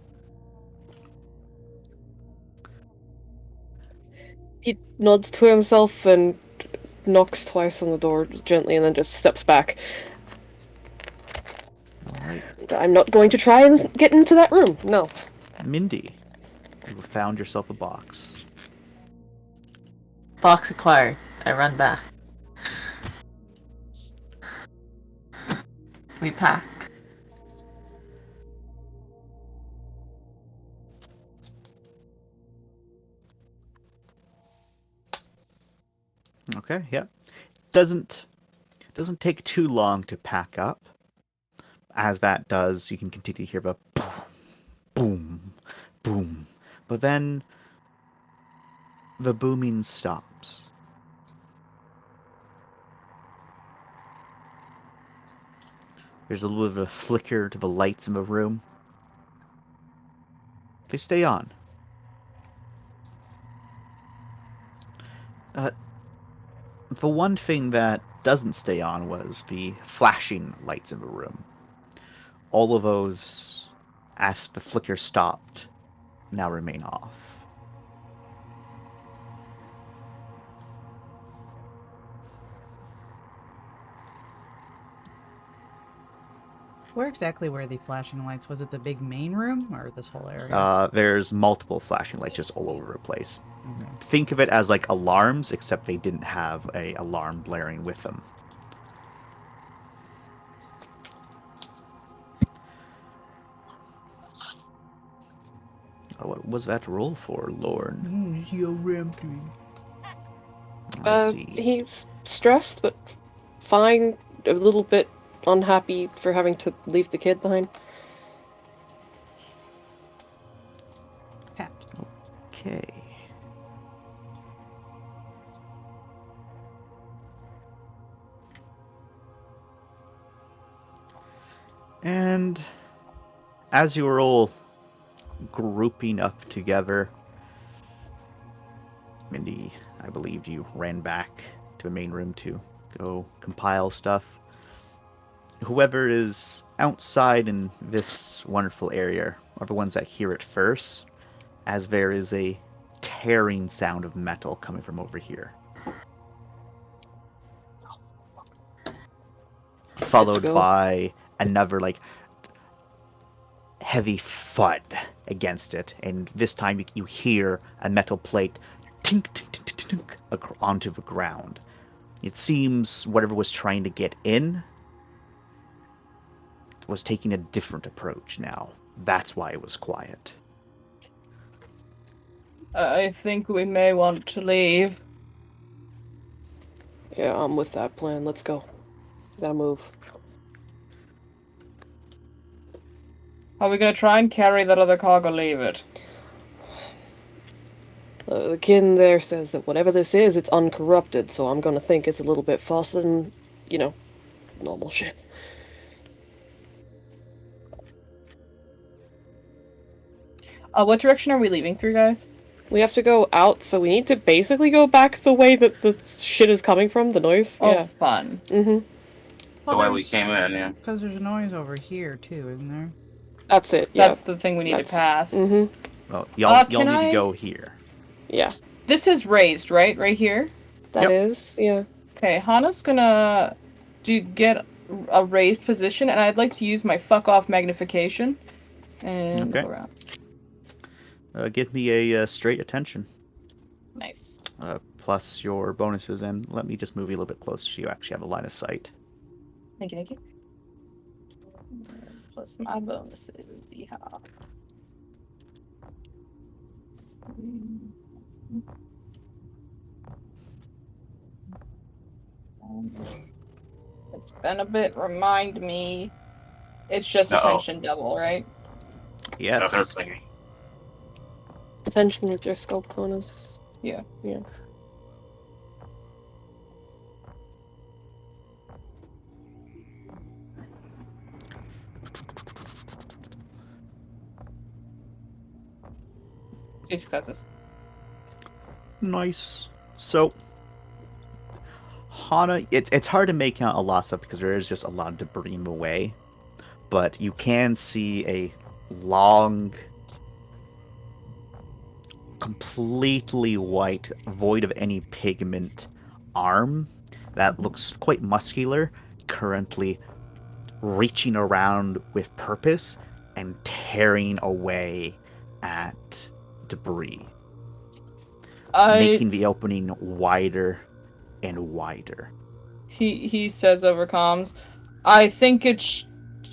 He nods to himself and knocks twice on the door gently and then just steps back. All right, I'm not going to try and get into that room, no. Mindy, you found yourself a box. Box acquired. I run back. We pack. Okay, yeah. Doesn't take too long to pack up. As that does, you can continue to hear the boom, boom, boom. But then the booming stops. There's a little bit of a flicker to the lights in the room. They stay on. The one thing that doesn't stay on was the flashing lights in the room. All of those, as the flicker stopped, now remain off. Where exactly were the flashing lights? Was it the big main room or this whole area? There's multiple flashing lights just all over the place. Okay. Think of it as like alarms, except they didn't have a alarm blaring with them. What was that roll for, Lorne? I see. He's stressed, but fine. A little bit unhappy for having to leave the kid behind. Pat. Okay. And as you were all grouping up together, Mindy, I believe you ran back to the main room to go compile stuff. Whoever is outside in this wonderful area are the ones that hear it first, as there is a tearing sound of metal coming from over here. Followed go. by another, like, heavy thud against it, and this time you hear a metal plate tink, tink, tink, tink, tink, onto the ground. It seems whatever was trying to get in was taking a different approach now. That's why it was quiet. I think we may want to leave. Yeah, I'm with that plan. Let's go. Gotta move. Are we gonna try and carry that other cog or leave it? The kid in there says that whatever this is, it's uncorrupted, so I'm gonna think it's a little bit faster than, normal shit. What direction are we leaving through, guys? We have to go out, so we need to basically go back the way that the shit is coming from, the noise. Oh, Yeah. fun. Mm-hmm. That's why we came in, yeah. Because there's noise over here too, isn't there? That's it, yeah. That's the thing we need to pass. Mm-hmm. Well, y'all can need I- to go here. Yeah. This is raised, right? Right here? That Yep. is, yeah. Okay, Hana's gonna get a raised position, and I'd like to use my fuck off magnification. And Okay. go around. Give me a straight attention, Nice. plus your bonuses, and let me just move you a little bit closer so you actually have a line of sight. Thank you, thank you. Plus my bonuses. Yeah. It's been a bit. Remind me. It's just Uh-oh. attention double, right? Yes. That's what I was thinking. Attention with your scope bonus. Yeah. Yeah. Two successes. Nice. So, Hana, it's hard to make out a lot of stuff because there is just a lot of debris in the way, but you can see a long, completely white, void of any pigment arm that looks quite muscular, currently reaching around with purpose and tearing away at debris, making the opening wider and wider. He says over comms, I think it's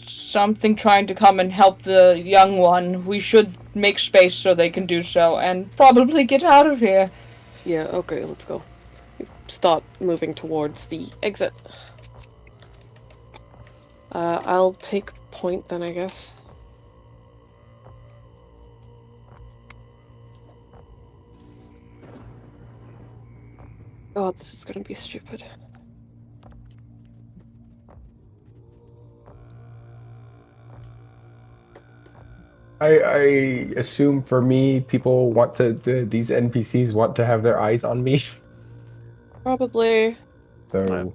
something trying to come and help the young one. We should make space so they can do so, and probably get out of here. Yeah, okay, let's go. Start moving towards the exit. I'll take point then, I guess. God, this is gonna be stupid. I assume for me, people want these NPCs want to have their eyes on me. Probably. So,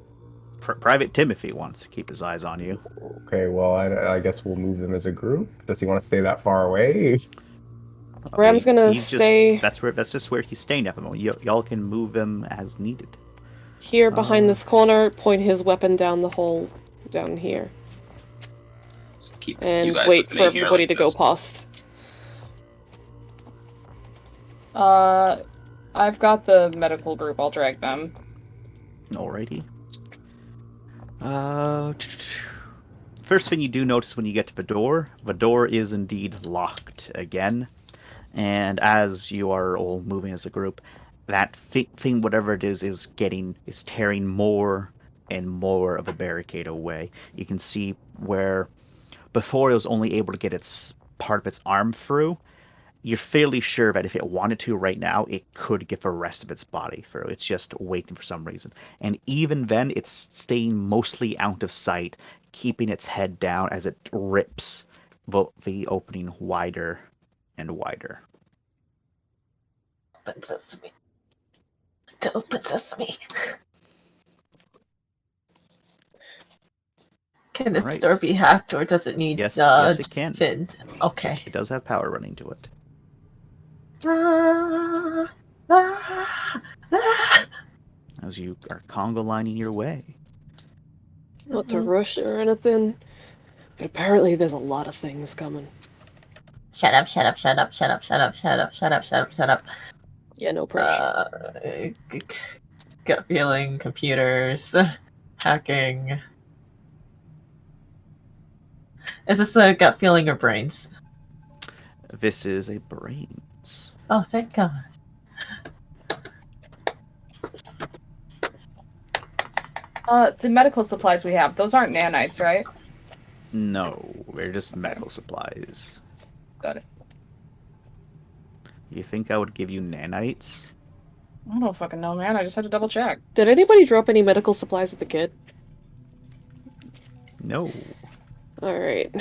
Private Timothy wants to keep his eyes on you. okay, well, I guess we'll move them as a group. Does he want to stay that far away? Ram's gonna He's stay that's just where he's staying at the moment. Y'all can move him as needed. here behind this corner, point his weapon down the hole down here, So keep and you guys wait with for me here everybody like to go this. past. I've got the medical group. I'll drag them. Alrighty. First thing you do notice when you get to the door is indeed locked again. And as you are all moving as a group, that thing, whatever it is tearing more and more of a barricade away. You can see where before it was only able to get its part of its arm through. You're fairly sure that if it wanted to right now, it could get the rest of its body through. It's just waiting for some reason. And even then, it's staying mostly out of sight, keeping its head down as it rips the opening wider and wider. Open sesame. To open sesame. Can this Alright. door be hacked, or does it need Yes, it can. finned? Okay. It does have power running to it. Ah, ah, ah. As you are Congo lining your way. Not to rush or anything, but apparently there's a lot of things coming. Shut up, shut up, shut up, shut up, shut up, shut up, shut up, shut up, shut up. Yeah, no pressure. Gut feeling, computers, hacking. Is this a gut feeling or brains? This is a brains. Oh, thank God. The medical supplies we have, those aren't nanites, right? No, they're just medical supplies. Got it. You think I would give you nanites? I don't fucking know, man. I just had to double check. Did anybody drop any medical supplies as a kid? No. Alright.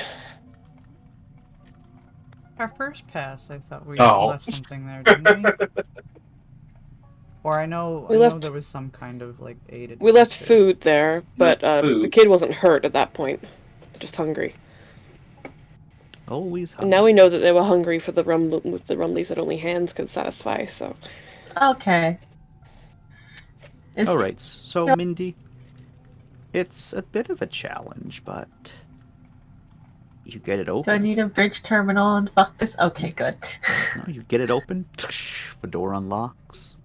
Our first pass, I thought we Oh. left something there, didn't we? Or I know there was some kind of like aid. We left administered. food there, but food. the kid wasn't hurt at that point. Just hungry. Always And now we know that they were hungry for the with the rumblies that only hands could satisfy, so... Okay. Alright, so Mindy, it's a bit of a challenge, but you get it Do I open. need a bridge terminal and fuck this? Okay, good. No, you get it open, the door unlocks.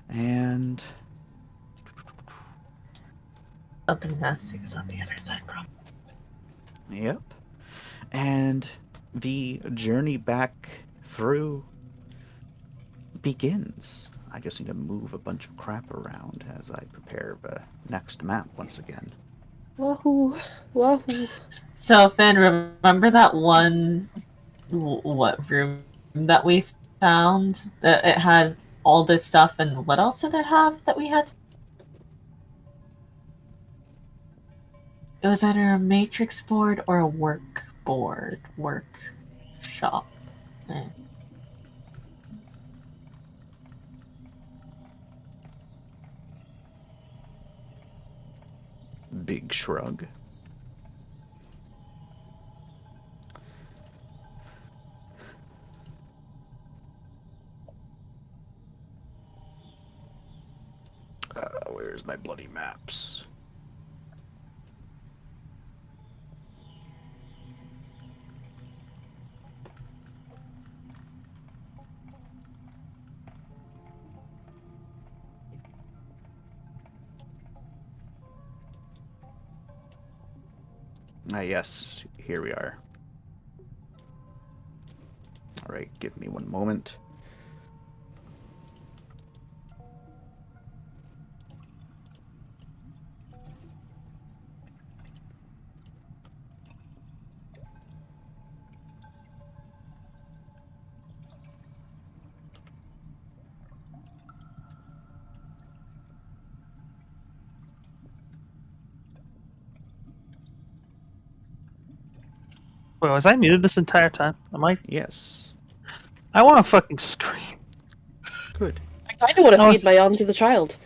And Something nasty is on the other side, bro. yep. And the journey back through begins. I just need to move a bunch of crap around as I prepare the next map once again. Wahoo! Wahoo! So, Finn, remember that one what room that we found? That it had all this stuff, and what else did it have that we had? It was either a matrix board or a work board, workshop thing. Big shrug. Where's my bloody maps? Ah, yes, here we are. Alright, give me one moment. Wait, was I muted this entire time? Am I? Yes. I want to fucking scream. Good. I kinda wanna Oh, feed my arm to the child.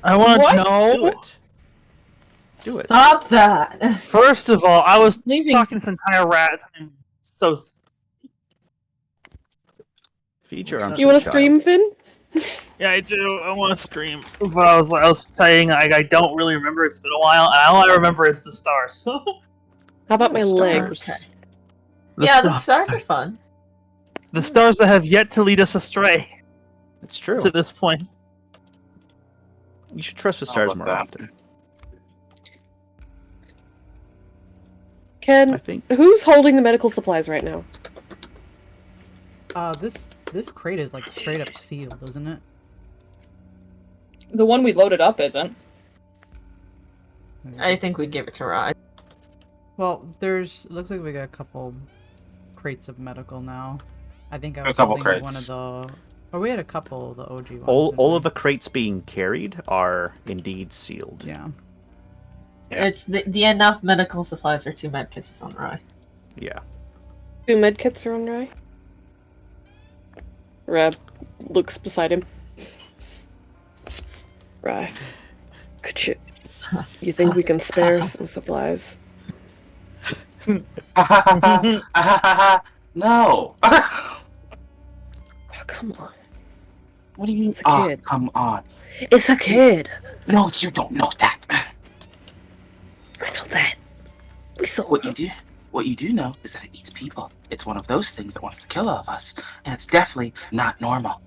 I want What? to know. Do it. Do it. Stop that! First of all, I was Leaving. talking this entire rat and so. Feed your arm to You the wanna child. scream, Finn? Yeah, I do. I want to scream. But I was saying I don't really remember. It's been a while, and all I remember is the stars. How about my The legs? stars. Okay. The Yeah, the stars. stars are fun. The stars that have yet to lead us astray It's true. to this point. You should trust the How stars about more that? often. I Ken, think. who's holding the medical supplies right now? This crate is like straight up sealed, isn't it? The one we loaded up isn't. I think we'd give it to Rod. Well, it looks like we got a couple crates of medical now. I think I A was couple holding crates. one of Oh, we had a couple of the OG ones. All didn't we? of the crates being carried are indeed sealed. Yeah. Yeah. It's the enough medical supplies or 2 medkits is on Rye. Yeah. 2 medkits are on Rye. Rab looks beside him. Rye, could you think we can spare some supplies? No. Oh, come on. What do you mean? It's a kid. Come on. It's a kid. No, you don't know that. I know that. We saw What it. you do know is that it eats people. It's one of those things that wants to kill all of us, and it's definitely not normal.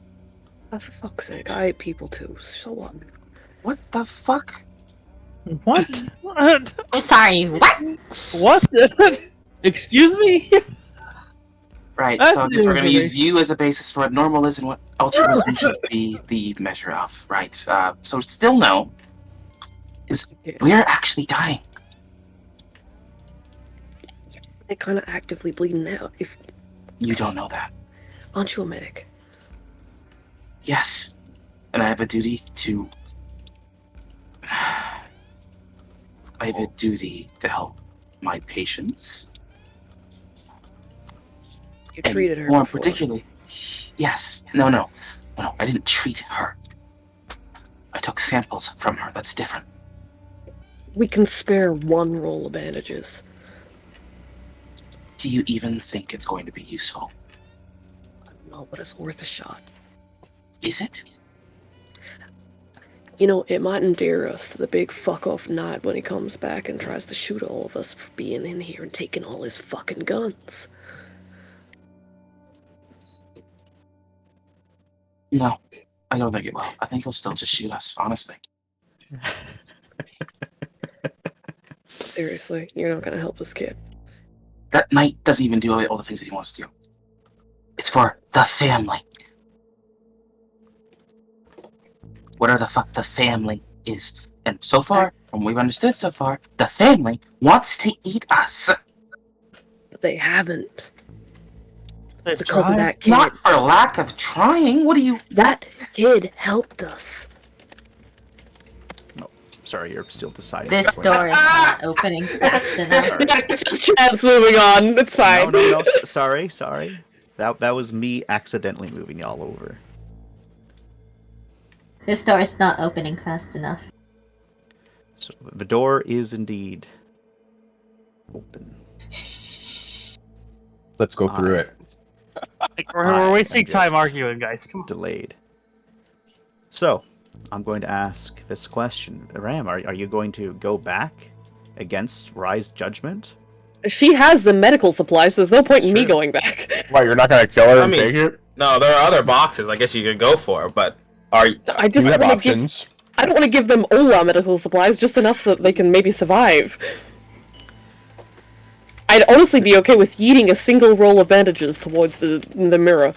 Oh, for fuck's sake, I ate people too. So what? What the fuck? What? What? I'm sorry, what? What? Excuse me? Right, That's so I guess we're going to new use you as a basis for what normal is and what altruism should be the measure of, right? So still no, is we're actually dying. They're kind of actively bleeding out. If You don't know that. aren't you a medic? Yes, and I have a duty to... I have a duty to help my patients. You And treated her more before. particularly, yes. No, I didn't treat her. I took samples from her. That's different. We can spare 1 roll of bandages. Do you even think it's going to be useful? I don't know, but it's worth a shot. Is it? You know, it might endear us to the big fuck-off knight when he comes back and tries to shoot all of us for being in here and taking all his fucking guns. No, I don't think it will. I think he'll still just shoot us, honestly. Seriously, you're not gonna help this kid. That knight doesn't even do all the things that he wants to do. It's for the family. Whatever the fuck the family is. And so far, from what we've understood so far, the family wants to eat us. But they haven't. They've Because of tried. that kid. Not for lack of trying. What do you... That kid helped us. Sorry, you're still deciding. This between- door is not opening fast enough. Chad's moving on. It's fine. No. Sorry. That was me accidentally moving y'all over. This door is not opening fast enough. So the door is indeed open. Let's go through it. Like, we're wasting just- time arguing, guys. Come on. Delayed. So, I'm going to ask this question. Ram, are you going to go back against Rye's judgment? She has the medical supplies, so there's no point in me Sure. going back. Why, you're not gonna kill her I and mean- take it? No, there are other boxes I guess you could go for, but are you... I just We have want to give. options. I don't want to give them all our medical supplies, just enough so that they can maybe survive. I'd honestly be okay with yeeting a single roll of bandages towards the mirror.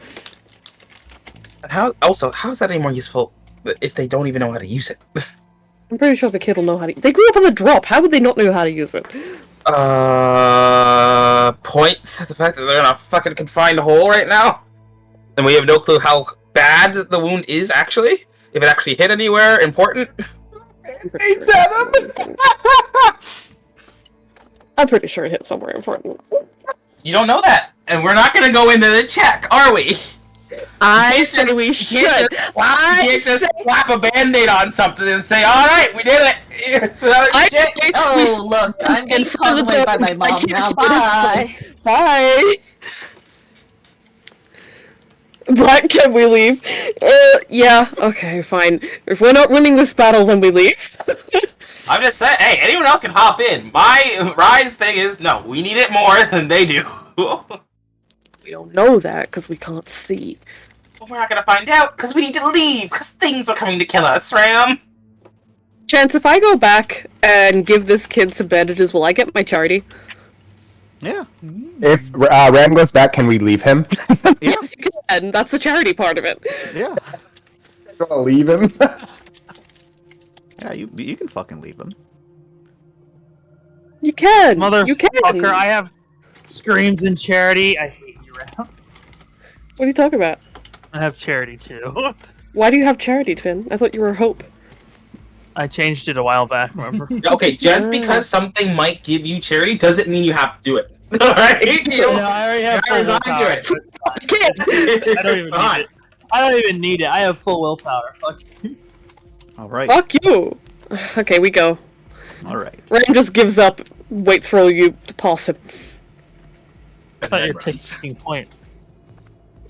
How's that any more useful if they don't even know how to use it? I'm pretty sure the kid will know how to. They grew up on the drop. How would they not know how to use it? Points at the fact that they're in a fucking confined hole right now? And we have no clue how bad the wound is, actually? If it actually hit anywhere important? I'm pretty sure it hit somewhere important. You don't know that. And we're not gonna go into the check, are we? I can't say just- we you should. can't You can't just slap a band-aid on something and say, alright, we did it! Oh, look, I'm getting called away by my mom now. Bye. Bye. Black, can we leave? Yeah, okay, fine. If we're not winning this battle, then we leave. I'm just saying, hey, anyone else can hop in. My Rise thing is, no, we need it more than they do. We don't know that, because we can't see. But we're not gonna find out, because we need to leave, because things are coming to kill us, Ram. Chance, if I go back and give this kid some bandages, will I get my charity? Yeah. If Ram goes back, can we leave him? Yes, you can. That's the charity part of it. Yeah. You wanna leave him? Yeah, you can fucking leave him. You can. You can. Motherfucker, I have screams in charity. I hate you, Ram. What are you talking about? I have charity too. Why do you have charity, Twin? I thought you were hope. I changed it a while back. Remember? Okay, just because something might give you charity doesn't mean you have to do it. Alright? You No, know, I already have full resign to willpower. it. so it's fine. I don't even need it. I don't even need it. I have full willpower. Fuck you. All right. Fuck you! Okay, we go. All right. Ram just gives up, waits for you to pass him. I thought you were taking points.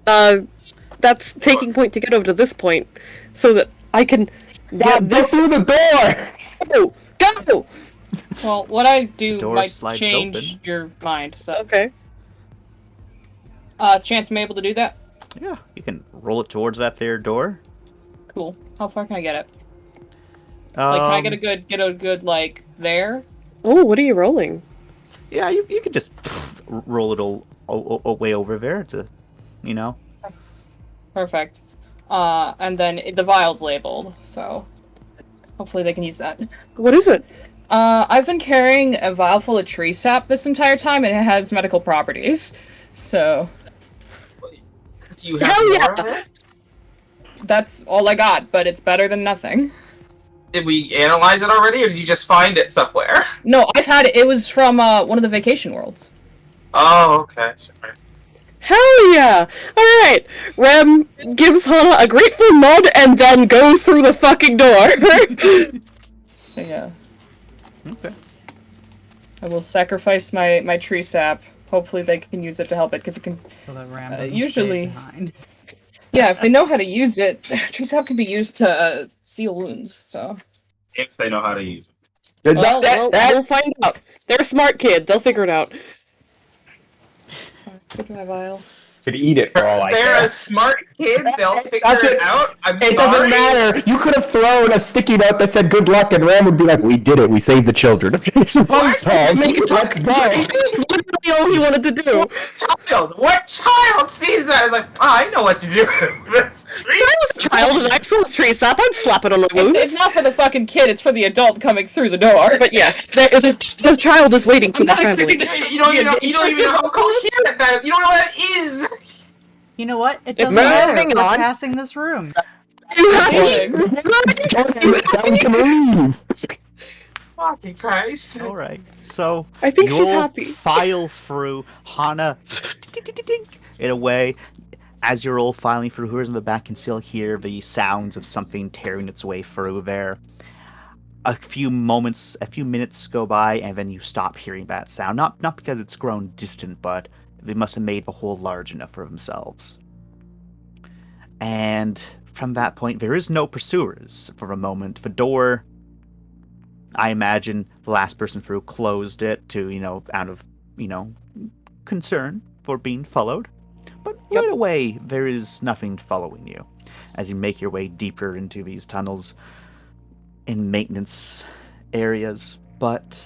That's taking point to get over to this point, so that I can get Go this. through the door! Go! Well, what I do Door might slides change open. your mind. So, Okay. Chance, am I able to do that? Yeah, you can roll it towards that there door. Cool. How far can I get it? Like, can I get a good like there? Oh, what are you rolling? Yeah, you can just roll it all way over there. It's a, you know. Perfect. And then the vial's labeled, so hopefully they can use that. What is it? I've been carrying a vial full of tree sap this entire time, and it has medical properties. So Do you have Hell more yeah! of it? that's all I got, but it's better than nothing. Did we analyze it already, or did you just find it somewhere? No, I've had it. It was from one of the vacation worlds. Oh, okay. Sure. Hell yeah! Alright, Rem gives Hana a grateful nod and then goes through the fucking door. So yeah, Okay. I will sacrifice my tree sap. Hopefully they can use it to help it, because it can. So that Ram doesn't usually- stay behind. Yeah, if they know how to use it, tree sap can be used to seal wounds. So. If they know how to use it. Well, we'll find out. They're a smart kid. They'll figure it out. Go to my vial. Could eat it for all I They're care. a smart kid. They'll figure That's it it. out. I'm It sorry. doesn't matter. You could have thrown a sticky note that said "Good luck," and Ram would be like, "We did it. We saved the children." It's one solved. Let's go. That's literally all he wanted to do. What child sees that? Is like, I know what to do with this. If I was a child and I saw a tree sap, I'd slap it on the wounds. It's not for the fucking kid. It's for the adult coming through the door. But yes, the child is waiting for I'm the not family. expecting this. You don't even know how coherent that is. You don't know what that is. You know what? It If doesn't we're matter. moving We're on- passing this room. You have Now we can leave. Fucking Christ. All right. So I think she's you'll happy. file through Hana in a way. As you're all filing through, whoever's in the back can still hear the sounds of something tearing its way through there. A few minutes go by, and then you stop hearing that sound. Not because it's grown distant, but they must have made the hole large enough for themselves. And from that point, there is no pursuers for a moment. The door, I imagine the last person through closed it to, out of, concern for being followed. But right away, there is nothing following you as you make your way deeper into these tunnels in maintenance areas. But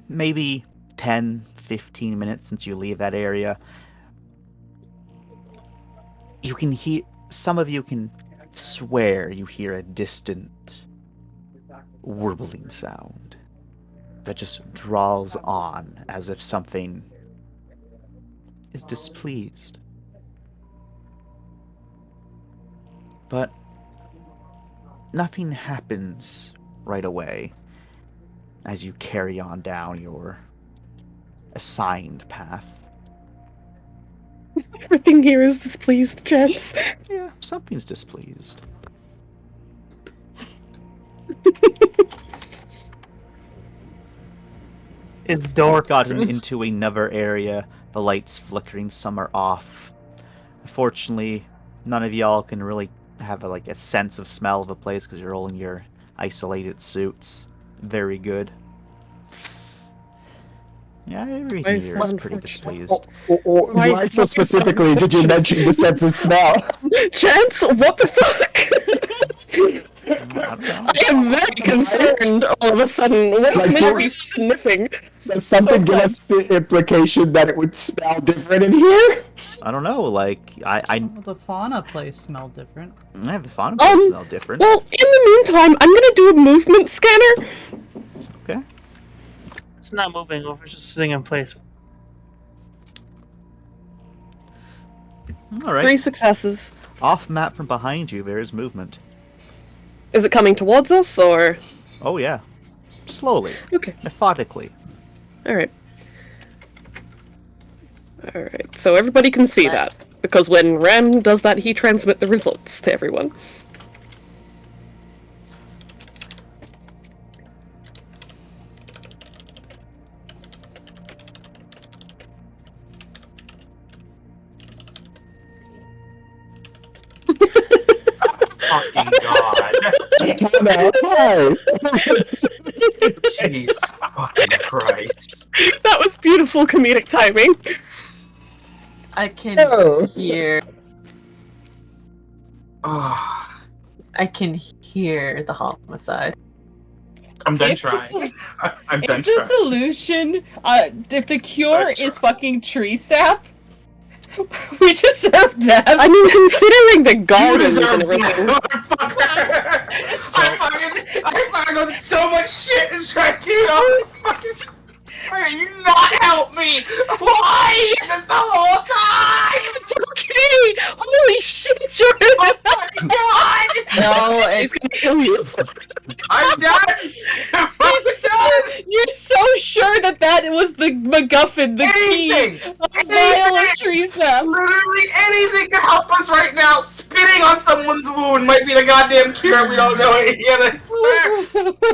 maybe 10, 15 minutes since you leave that area, you can hear, some of you can swear you hear a distant warbling sound that just draws on as if something is displeased. But nothing happens right away as you carry on down your assigned path. Everything here is displeased, gents. Yeah, something's displeased. Is the door Gotten closed? into another area, the lights flickering, some are off. Unfortunately, none of y'all can really have a sense of smell of the place because you're all in your isolated suits. Very good. Yeah, everything here is pretty displeased. Why so specifically did you mention the sense of smell? Gents, what the fuck? I don't know. I am very concerned all of a sudden. What Like, may you're- be sniffing? Does something give us the implication that it would smell different in here? I don't know. I Well, the fauna place smelled different. have the fauna place smell different. Well, in the meantime, I'm gonna do a movement scanner. Okay. It's not moving. We're just sitting in place. All right. 3 successes. Off map from behind you, there is movement. Is it coming towards us, or...? Oh yeah. Slowly. Okay. Methodically. Alright. Alright, so everybody can see that. Because when Ram does that, he transmits the results to everyone. Fucking god. Jeez fucking Christ. That was beautiful comedic timing. I can hear. Oh, I can hear the homicide. I'm done If the trying. I'm done If the trying. solution, if the cure That's is right. fucking tree sap, we deserve death. I mean, considering the You gardens deserve and death, everything... motherfucker! I fucking did so much shit and tried to get off. Why did you not help me? Why? This the whole time! It's okay! Holy shit, Jordan! Oh my god! No, It's it's gonna kill you. I'm done! I'm done! You're so sure that that was the MacGuffin, the Anything! key, a vial of tree sap. Literally anything could help us right now! Spitting on someone's wound might be the goddamn cure, we don't know it yet, I swear!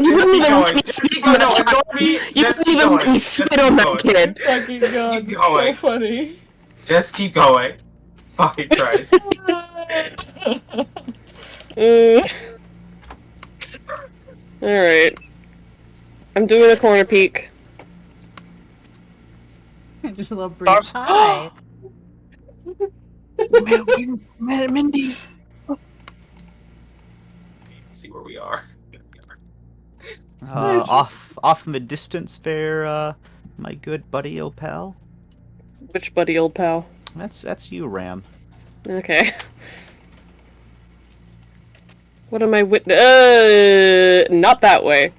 You Just wouldn't keep even going. let me Just spit keep on going. No, that ignore me. You Just wouldn't keep even let going. me Just spit keep on that going. kid. Fucking god, Keep going. so funny. Just keep going. Fucking Christ. Alright. I'm doing a corner peek. Just a little breeze. Hi. Mindy. Let's see where we are. Off in the distance there, my good buddy Opal. Which buddy, old pal? That's you, Ram. Okay. What am I not that way.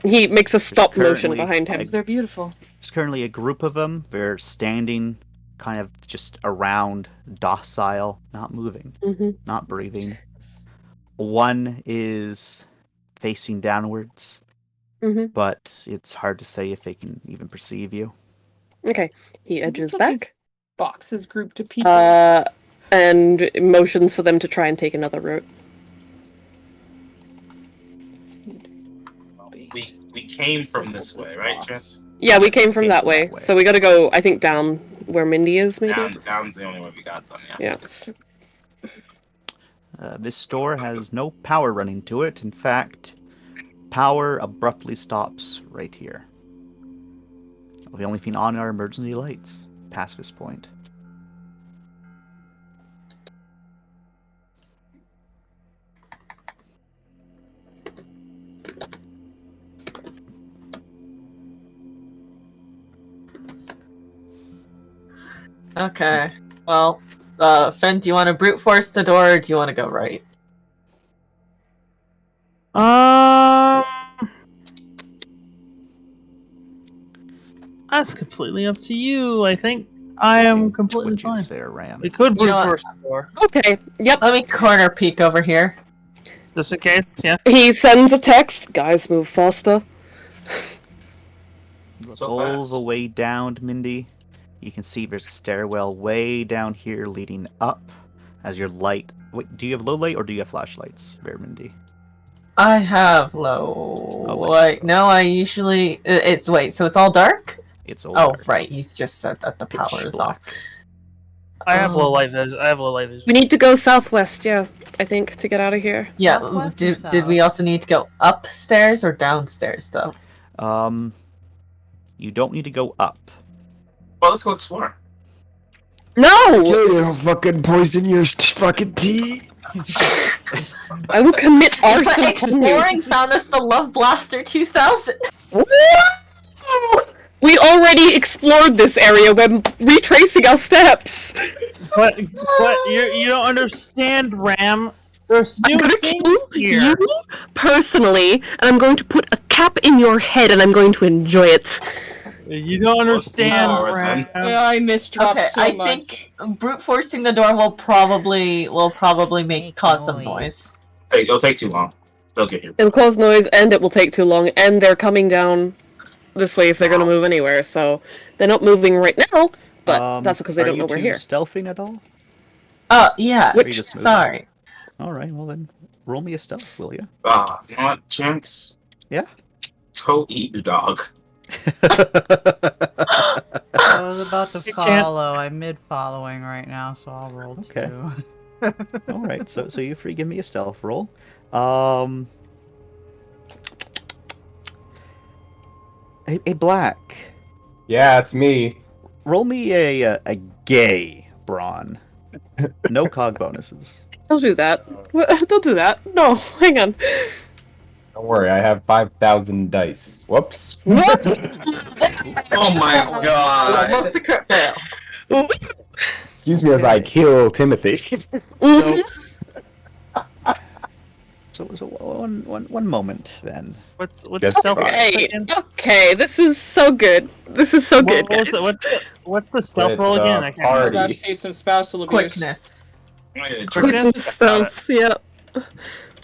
He makes a stop motion currently behind him. They're beautiful. There's currently a group of them. They're standing kind of just around, docile, not moving, not breathing. One is facing downwards, but it's hard to say if they can even perceive you. Okay. He edges Look at back. Boxes grouped to people. And motions for them to try and take another route. We came from this way, right, Chance? Yeah, we came from Came that from way. that way. So we gotta go, I think, down where Mindy is, maybe? Down's the only way we got them, yeah. This store has no power running to it. In fact, power abruptly stops right here. The only thing on are emergency lights past this point. okay. Well, Fen, do you want to brute force the door, or do you want to go right? That's completely up to you. I think I am completely fine. There, Ram. We could brute know what? force the door, Okay, yep. Let me corner peek over here. just in case. Yeah. He sends a text. Guys, move faster. So All fast. the way down, Mindy. You can see there's a stairwell way down here leading up as your light... Wait, do you have low light or do you have flashlights there, Mindy? I have low Oh, light. No, I usually... It's... Wait, so it's all dark? It's all Oh, dark. right. You just said that the Pitch power is off. black. I have low light vision. I have low light vision. We need to go southwest, yeah, I think, to get out of here. Yeah, Southwest or did we south? also need to go upstairs or downstairs, though? You don't need to go up. Well, let's go explore. No! You'll fucking poison your fucking tea. I will commit But arson upon you. exploring found us the Love Blaster 2000. We already explored this area when retracing our steps. But you don't understand, Ram. There's I'm new gonna things kill here. you personally, and I'm going to put a cap in your head, and I'm going to enjoy it. You don't understand, Lord, then. Ram. I misdropped Okay, so I much. think brute forcing the door will probably Make cause some noise. noise. It'll take too long. They'll get here. It'll cause noise, and it will take too long, and they're coming down this way if they're going to move anywhere, so they're not moving right now, but that's because they don't know we're here. Are you two stealthing at all? Yeah, Or are you just moving? sorry. Alright, well then, roll me a stealth, will you? You know what, Chance? Yeah? Go eat your dog. I was about to Hey, Chance. follow. I'm mid-following right now, so I'll roll Okay. 2. Alright, so you free give me a stealth roll. Hey, Black. Yeah, it's me. Roll me a gay brawn. No cog bonuses. Don't do that. Don't do that. No, hang on. Don't worry, I have 5,000 dice. Whoops. What? Oh my god. Almost a crit fail. Excuse me as I kill Timothy. So one moment then. What's Yes, stealth fine. Okay, again? okay, this is so good. This is so good. What's the stealth With roll the again? I can't party. remember. About to see some spousal abuse. Quickness. Quickness? Stuff, yeah.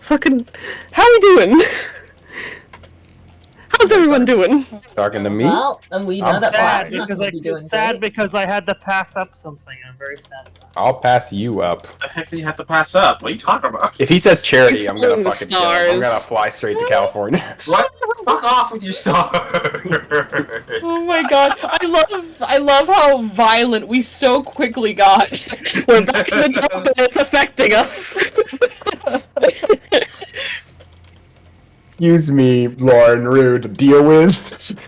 Fucking, how we doing? How's everyone doing? Talking to me? Well, and we know I'm that Sad Black's not because going to be doing great. because I had to pass up something. I'm very sad. I'll pass you up. What the heck did you have to pass up? What are you talking about? If he says charity, He's I'm gonna pulling the fucking kill him. I'm stars. gonna fly straight to California. What? Fuck off with your star. Oh my god, I love how violent we so quickly got. We're back in the dump and it's affecting us. Excuse me, Lauren Rude, to deal with.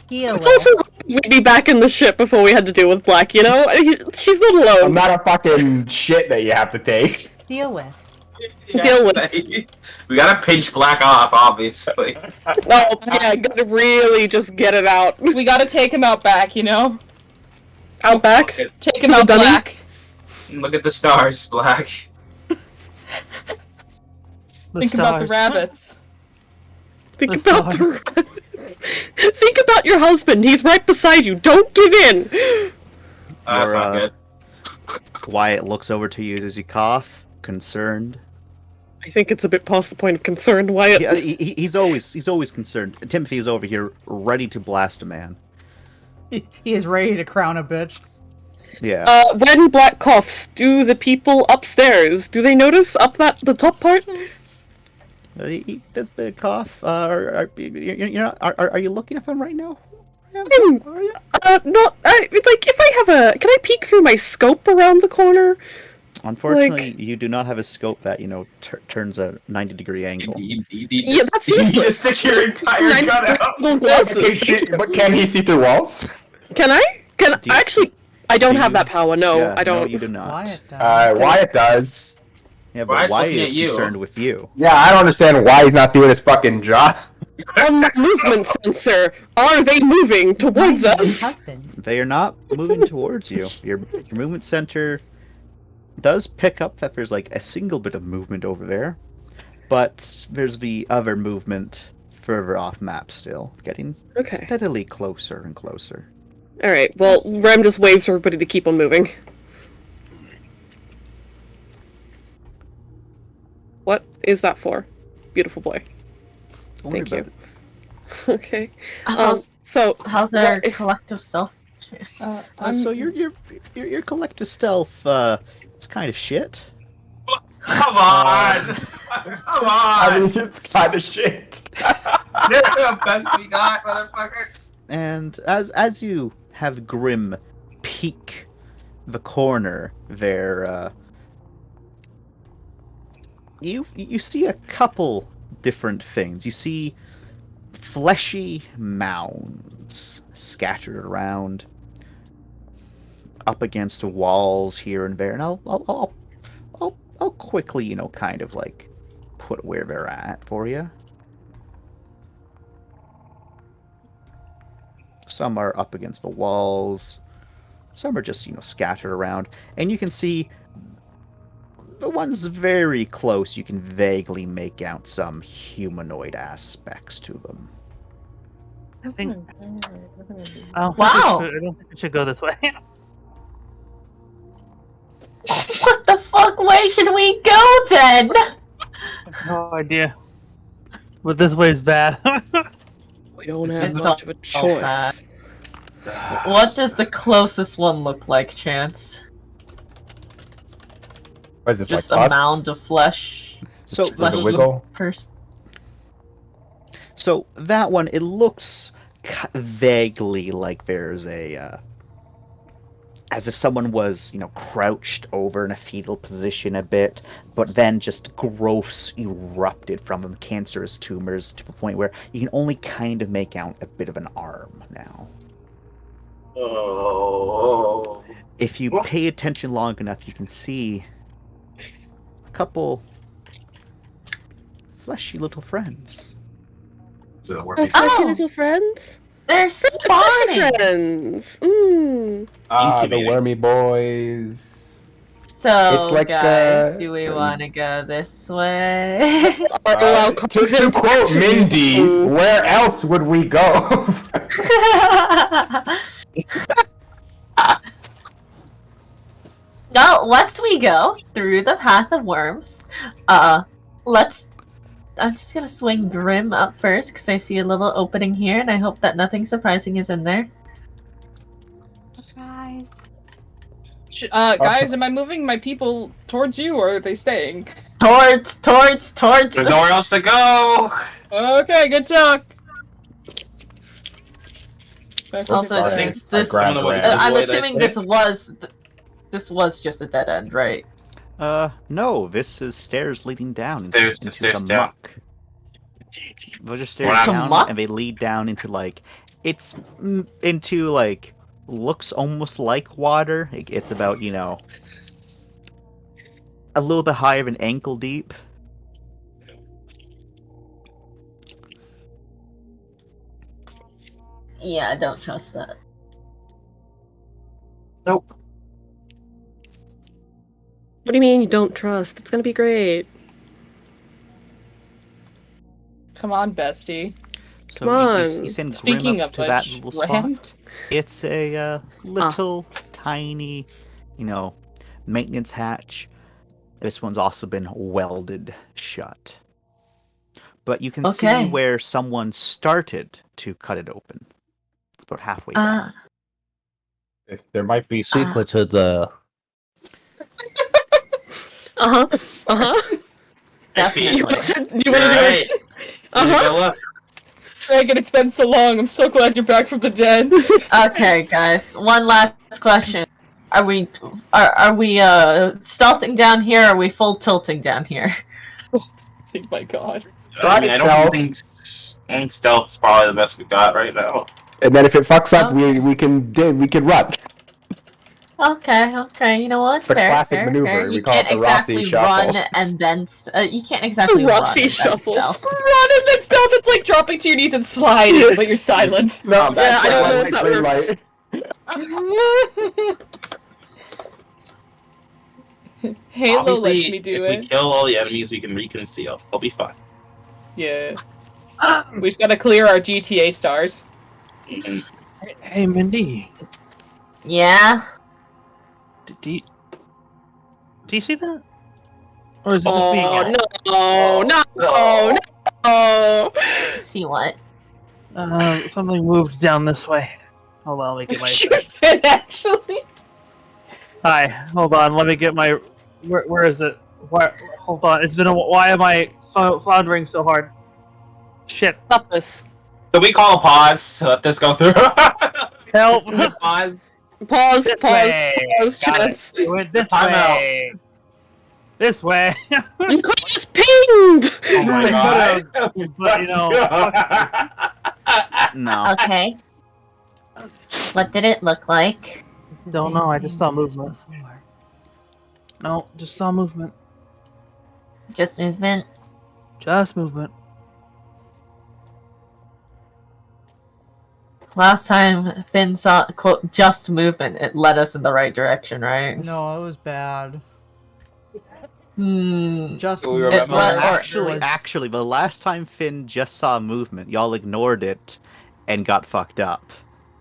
Heal It's it. also we'd be back in the ship before we had to deal with Black, you know? She's not I'm alone. not a fucking shit that you have to take. Deal with. Deal with. We gotta pinch Black off, obviously. Oh, yeah, gotta really just get it out. We gotta take him out back, you know? Out back? Take him out Dummy. black. Look at the stars, Black. Think about the rabbits. Think The about stars. Think about your husband. He's right beside you. Don't give in. That's not good. Wyatt looks over to you as you cough, concerned. I think it's a bit past the point of concern, Wyatt. Yeah, he's always concerned. Timothy is over here, ready to blast a man. He is ready to crown a bitch. Yeah. When Black coughs, do the people upstairs, do they notice up the top part? He does a bit of cough. Are you looking at him right now? Not, like, if I have can I peek through my scope around the corner? Unfortunately, you do not have a scope that, turns a 90-degree angle. Yeah, that's You need to useless. stick your entire gun out. But can he see through walls? Can I? Do you- Actually, I don't do have you- that power, no, Yeah, I don't. No, you do not. Wyatt does. Wyatt does. Yeah, but Wyatt's Wyatt looking is at you. concerned with you. Yeah, I don't understand why he's not doing his fucking job. On the movement sensor, are they moving towards My us? husband. They are not moving towards you. Your movement center does pick up that there's like a single bit of movement over there, but there's the other movement further off map still, getting Okay. steadily closer and closer. Alright, well, Rem just waves for everybody to keep on moving. What is that for? Beautiful boy. Don't worry Thank you. about it. Okay. How's So, our what- collective self? So your collective stealth it's kind of shit. Come on! Come I on! mean, it's kind of shit. They're the best we got, motherfucker. And as you have Grim peek the corner there, you see a couple different things. You see fleshy mounds scattered around, up against walls here and there, and I'll quickly, kind of like put where they're at for you. Some are up against the walls. Some are just, scattered around. And you can see the ones very close, you can vaguely make out some humanoid aspects to them. I think. I don't Wow. think we should go this way. What the fuck way should we go then? No idea. But this way is bad. We don't This have is much of a bad. choice. What does the closest one look like, Chance? What is this, Just like a us? mound of flesh. So Does it Flesh wiggle? person. So that one, it looks vaguely like there's a, as if someone was, crouched over in a fetal position a bit, but then just growths erupted from them, cancerous tumors, to the point where you can only kind of make out a bit of an arm now. Oh. If you pay attention long enough, you can see a couple fleshy little friends. So Oh, we're fleshy little friends? They're Fleshy spawning! friends! Mmm. Ah, the Incubating. wormy boys. So, It's like, guys, do we want to go this way? To quote Mindy, where else would we go? No, west we go, through the path of worms. I'm just gonna swing Grim up first, because I see a little opening here, and I hope that nothing surprising is in there. Guys. Guys, am I moving my people towards you, or are they staying? Towards! There's nowhere else to go! Okay, good talk. Also, Sorry, Chance, I this. grabbed Someone Red. that I'm Avoid, I assuming this was just a dead end, right? No, this is stairs leading down Stairs to into stairs some down. muck. Those are stairs Wow. down, Muck? and they lead down into looks almost like water. It's about, a little bit higher than ankle deep. Yeah, I don't trust that. Nope. What do you mean you don't trust? It's gonna be great. Come on, bestie. So Come on. you send Speaking Grim up of to that which, little Ram? spot. It's a little tiny, maintenance hatch. This one's also been welded shut. But you can see Okay. where someone started to cut it open. It's about halfway down. There might be secret to the. Uh-huh. Uh-huh. Definitely. You wanna do You're right. it? Uh-huh. Look. Dragon, it's been so long. I'm so glad you're back from the dead. Okay, guys. One last question: Are we stealthing down here? Or are we full tilting down here? Oh my god. I mean, I don't think stealth's probably the best we got right now. And then if it fucks up, Okay. we can run. Okay. You know what? It's the Fair, classic fair, maneuver. fair. We You call it can't the Rossi exactly shuffle. run and then you can't exactly run Rossi and then shuffle. stealth. Run and then stealth, it's like dropping to your knees and sliding, but you're silent. No, that's I don't know red if light, that green works. light. Halo Obviously, lets me do if it. we kill all the enemies, we can reconceal. I'll be fine. Yeah. We just gotta clear our GTA stars. Mhm. Hey, Mindy. Yeah. Do you see that? Or is it just me? Oh, no. See what? Something moved down this way. Hold on, let me get my. Shoot it, actually. Hi, hold on, let me get my. Where is it? Hold on, it's been a. Why am I floundering so hard? Shit. Stop this. So we call a pause to let this go through. Help! Pause. Pause, This pause, way. pause, Got it. Chance. We went this Time out. way. This way. You could just pinged! Oh my god. But, No. Okay. What did it look like? Don't know. I just saw movement. No, just saw movement. Just movement. Just movement. Last time Finn saw quote just movement, it led us in the right direction, right? No, it was bad. Just Do we remember? Or- Actually, the last time Finn just saw movement, y'all ignored it, and got fucked up.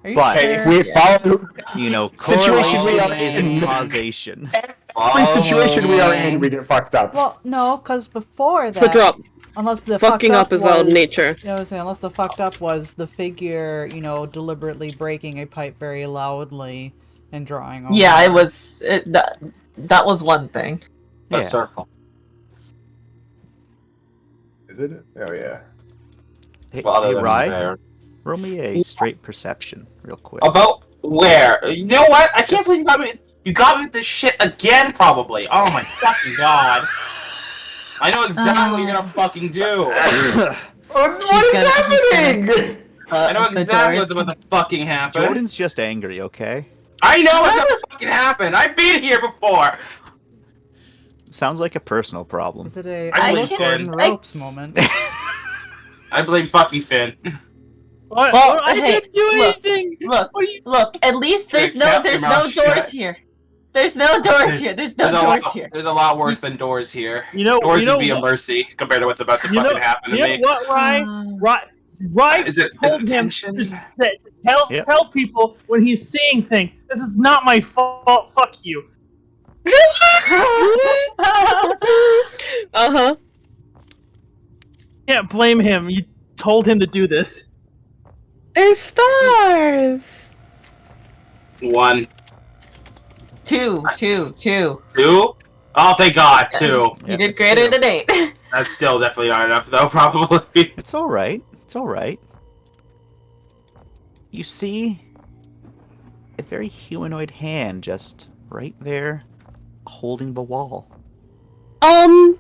Are you But sure? If we follow you know, situation we correlation are isn't in, causation. every situation we are in, we get fucked up. Well, no, because before It's a that, drop. unless the Fucking fucked up is out of nature. You know what I'm saying? Unless the fucked up was the figure, deliberately breaking a pipe very loudly and drawing over. Yeah, it was that was one thing. A Yeah. circle. Is it? Oh yeah. Hey, Well, other hey than Rye, there. roll me a straight perception, real quick. About where? You know what? I can't believe you got me. You got me with this shit again, probably. Oh my fucking god. I know exactly what you're gonna fucking do. What is happening? I know The exactly doors. what's about to fucking happen. Jordan's just angry, okay? I know what's about to fucking happen. I've been here before. Sounds like a personal problem. Is it a I look can't- Gordon ropes moment? I blame fucking Finn. What? Well, I hey, didn't do look. anything. Look, What are you- look. At least there's Keep no your mouth doors shut. here. There's no doors here. There's no doors here. There's a lot worse than doors here. You know- doors you know would be a what- mercy compared to what's about to You know, fucking happen to you know me. what, Ryan? Ryan Is it told him tension? to tell Yep. tell people when he's seeing things. This is not my fault. Fuck you. Uh-huh. Can't blame him. You told him to do this. There's stars! One, Two. two. Oh, thank God, two. You Yep, did it's greater two. than 8. That's still definitely not enough, though. Probably. It's alright. It's alright. You see a very humanoid hand just right there holding the wall. Hmm.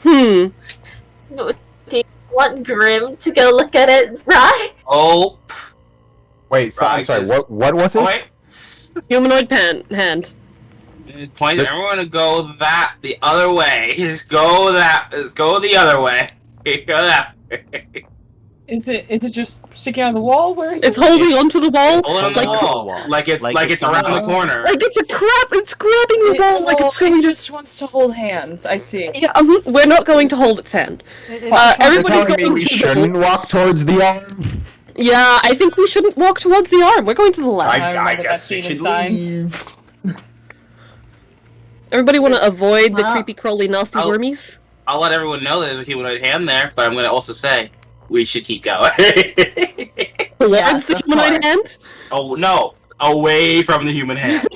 Hmm. Do you want Grim to go look at it, right? Oh. Wait, so, I'm Right, sorry. just- What was it? Wait. Humanoid hand. Point. This- Everyone to go the other way. Just go the other way. Go that way. Is it just sticking out of the wall? Where is It's it? holding onto the wall. Hold on Like- the wall. Like it's Like it's around the on- corner. Like it's it's grabbing the ball like it's going it to. just wants to hold hands. I see. Yeah, we're not going to hold its hand. It's Everybody- You're everybody's telling me going we to the- shouldn't walk towards the arm? Yeah, I think we shouldn't walk towards the arm. We're going to the left. I remember guess that we scene in should Signs. leave. Everybody want to avoid the Well, creepy, crawly, nasty I'll- wormies? I'll let everyone know there's a humanoid hand there, but I'm going to also say we should keep going. Towards Yes, the of humanoid course. hand? Oh no, away from the human hand.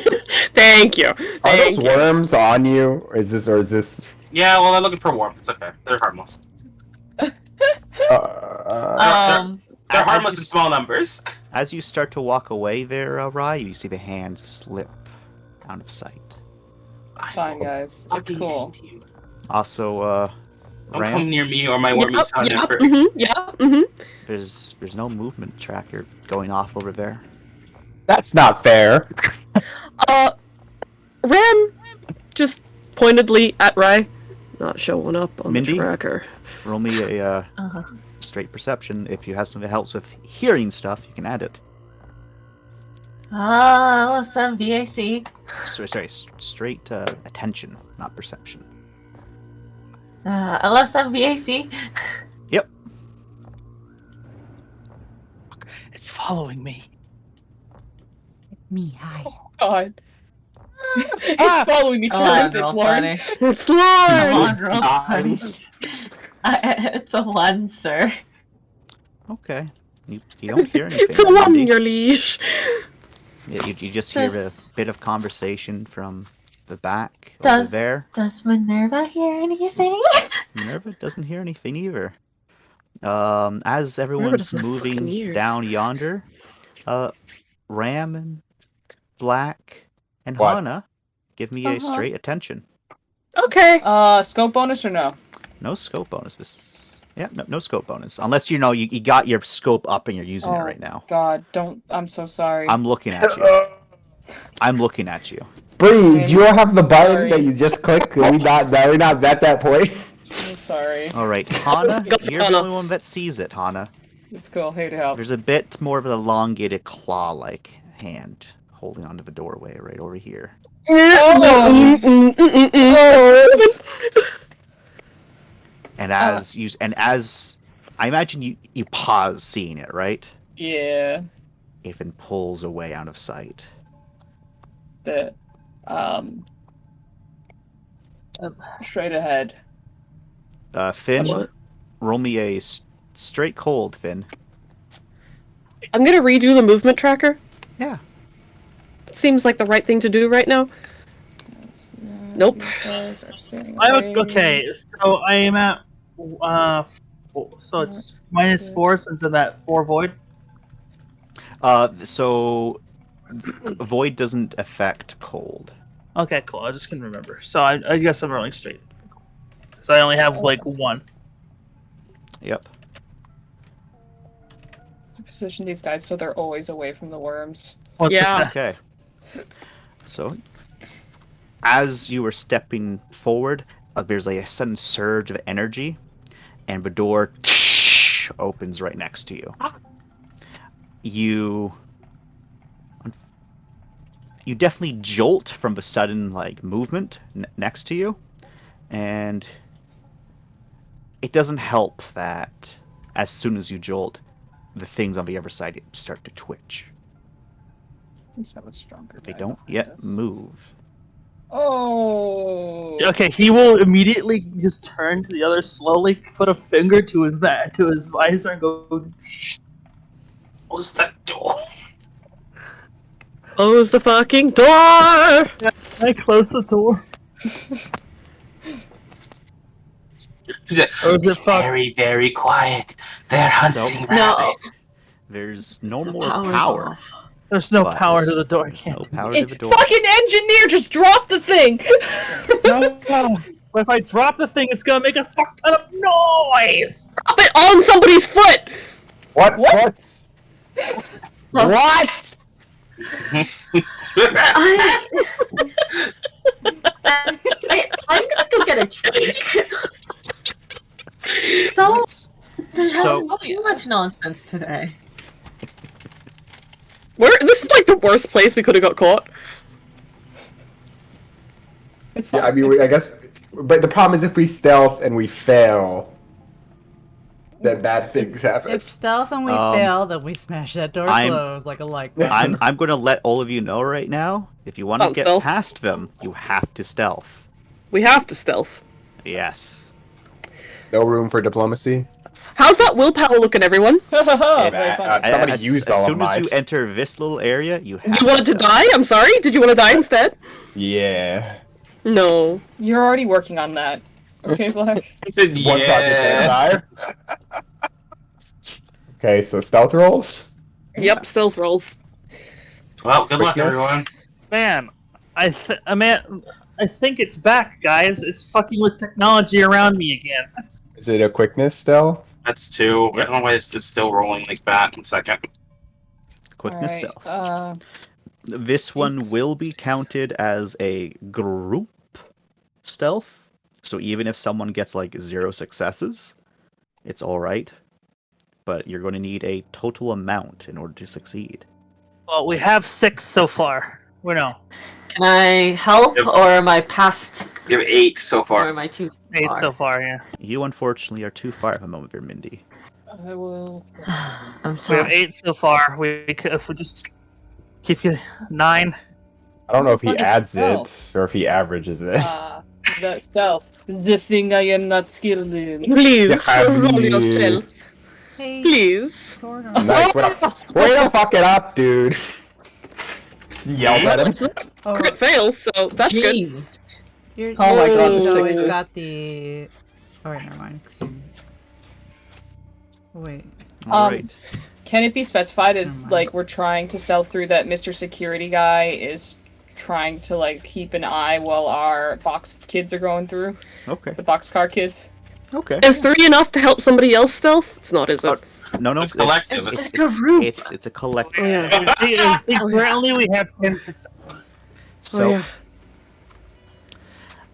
Thank you. Are Thank those you. worms on you? Or is this? Yeah, well, they're looking for warmth. It's okay. They're harmless. Uh, They're As harmless you- in small numbers. As you start to walk away there, Rye, you see the hand slip out of sight. It's fine, guys. It's Fucking cool. end you. Also, Don't Ram, come near me or my wormy son ever. there's no movement tracker going off over there. that's not fair. Ram, just pointedly at Rye, not showing up on Mindy? the tracker. Roll me a straight perception. If you have something that helps with hearing stuff, you can add it. LSM VAC. Sorry, straight attention, not perception. LSM VAC. Yep. It's following me. me. Hi. God. It's following me Come on, towards it, roll Lauren. 20. It's Come Lauren! on, roll 20. Nice. It's a 1, sir. Okay. You don't hear anything. It's a one Mindy. in your leash. Yeah, you just hear a Does- bit of conversation from the back over Does there. Does Minerva hear anything? Minerva doesn't hear anything either. As everyone's doesn't have fucking moving ears. down yonder, Ram and Black and What? Hana, give me a straight attention. Okay. Scope bonus or no? No scope bonus. No scope bonus. Unless you got your scope up and you're using it Oh. right now. God, don't. I'm so sorry. I'm looking at you. I'm looking at you. Bree, do you have the button Sorry. that you just click? Are we not at that point? I'm sorry. All right, Hana, Go, you're the Hana. only one that sees it, Hana. It's cool. Here to help. There's a bit more of an elongated claw-like hand holding onto the doorway right over here. And as I imagine you pause seeing it, right? Yeah. Even pulls away out of sight. The straight ahead. Finn, What? roll me a straight cold, Finn. I'm gonna redo the movement tracker. Yeah. Seems like the right thing to do right now. Nope. These guys are staying I away. okay, so I am at so it's -4 since I'm at 4 void. So void doesn't affect cold. Okay, cool. I just can remember. So I guess I'm rolling straight. So I only have like 1. Yep. Position these guys so they're always away from the worms. One Yeah. success. Okay. So, as you were stepping forward, there's like a sudden surge of energy, and the door opens right next to you. You definitely jolt from the sudden like movement next to you, and it doesn't help that as soon as you jolt, the things on the other side start to twitch. Let's have a stronger They guy don't behind yet us. move. Oh. Okay, he will immediately just turn to the other, slowly put a finger to his visor, and go. Close that door. Close the fucking door! I close the door. Or is it fucked? Very, very quiet. They're hunting rabbit. There's no The more power's power. off. There's no But power there's to the door. I no can't. power to the door. Fucking engineer just dropped the thing! No. But if I drop the thing, it's gonna make a fuck ton of noise. Drop it on somebody's foot! What? What? What? I'm gonna go get a drink. So there So- hasn't too much nonsense today. This is like the worst place we could have got caught. It's Yeah, fine. I mean, I guess. But the problem is if we stealth and we fail, then bad things happen. If stealth and we Um, fail, then we smash that door I'm- closed like a light bulb. I'm going to let all of you know right now. If you want to Don't get stealth. past them, you have to stealth. We have to stealth. Yes. No room for diplomacy. How's that willpower looking, everyone? Very That- funny. Somebody as, used as all of soon as mine. you enter this little area, you have You wanted to stealth. die? I'm sorry. Did you want to die instead? Yeah. No. You're already working on that. Okay, Black? He said, One project at a yeah. time. Okay, so stealth rolls. Yep, stealth rolls. Well, good luck, Quickness. everyone. Man, I think it's back, guys. It's fucking with technology around me again. Is it a quickness stealth? That's 2. I don't know why this is still rolling like that. 1 second. Quickness Alright, stealth. This one will be counted as a group stealth. So even if someone gets like 0 successes, it's alright. But you're going to need a total amount in order to succeed. Well, we have 6 so far. We know. Can I help, Yep. or am I past, You have 8 so or far. am I too 8 far? so far, yeah. You unfortunately are too far at the moment, there, Mindy. I will. I'm We have sorry. 8 so far. We could, if we just keep it 9. I don't know if he What is adds stealth? it or if he averages it. That stealth. The thing I am not skilled in. Please, Yeah, roll yeah. yourself. Hey, Please. Gordon. Nice. Way to fuck it up, dude. Just yells at him. Oh, Crit fail, so that's good. Jeez. you're, Oh my god, the you always sixes. got the. Oh wait, never mind. 'cause you- Wait. Alright. Can it be specified as Never mind. like we're trying to stealth through that Mr. Security guy is trying to like keep an eye while our box kids are going through? Okay. The boxcar kids? Okay. Is 3 enough to help somebody else stealth? It's not, is it? No, It's collective. It's a group. It's a collective. Oh, yeah. Currently, we have 10 successes. So, Oh, yeah.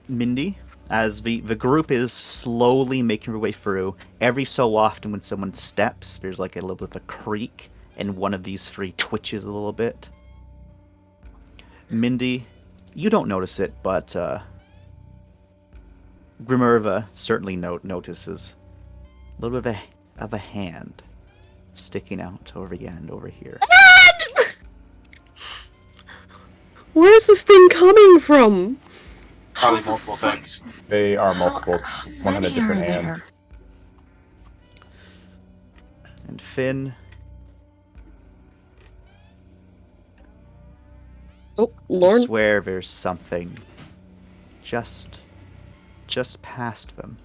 Mindy, as the group is slowly making their way through, every so often when someone steps, there's like a little bit of a creak, and one of these 3 twitches a little bit. Mindy, you don't notice it, but Grimmerva certainly notices a little bit of of a hand sticking out over the end over here. Where's this thing coming from? Probably multiple things. They are multiple. How One on a many different are hand. there? And Finn, Oh, you Lorne. swear there's something just past them.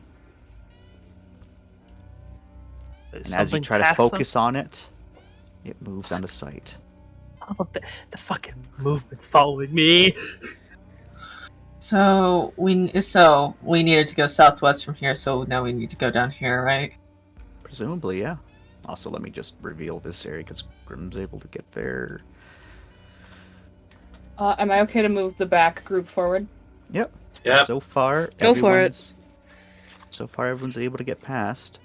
And as you try to focus on it, it moves out of sight. Oh, the fucking movement's following me. So we needed to go southwest from here. So now we need to go down here, right? Presumably, yeah. Also, let me just reveal this area because Grim's able to get there. Am I okay to move the back group forward? Yep. Yep. So far, Go for it. everyone's able to get past.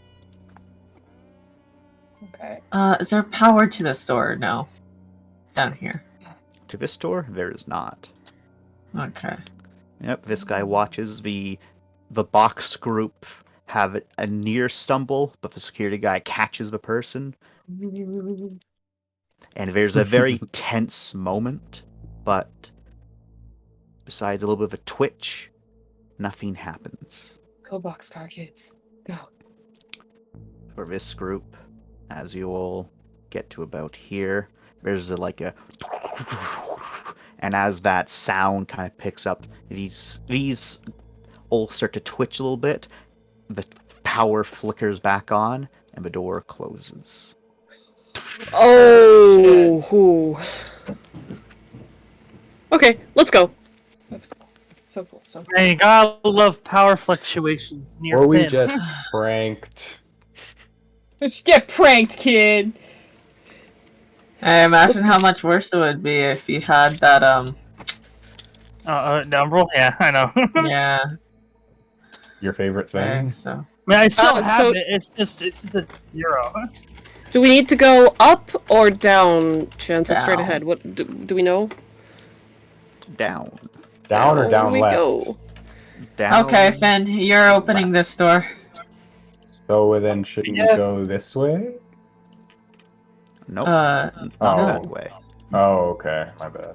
Okay. Is there power to this door? No. Down here. To this door, there is not. Okay. Yep, this guy watches the box group have a near stumble, but the security guy catches the person. And there's a very tense moment, but besides a little bit of a twitch, nothing happens. Go boxcar kids. Go. For this group, as you all get to about here, there's like a and as that sound kind of picks up, these all start to twitch a little bit. The power flickers back on, and the door closes. Oh. Okay, let's go. That's cool. So cool. So cool. Man, you gotta love power fluctuations near Or we Finn. just pranked. Let's get pranked, kid. I imagine how much worse it would be if you had that Down roll? Yeah, I know. yeah. Your favorite Okay, thing? so I mean, I still have so- it. It's just a 0. Do we need to go up or down? Chances straight Down. ahead. What do we know? Down. Down or down we left? go. Down. okay, Finn, you're opening this door. So then shouldn't we Yeah. go this way? Nope. Not Not Oh. that way. Oh, okay. My bad.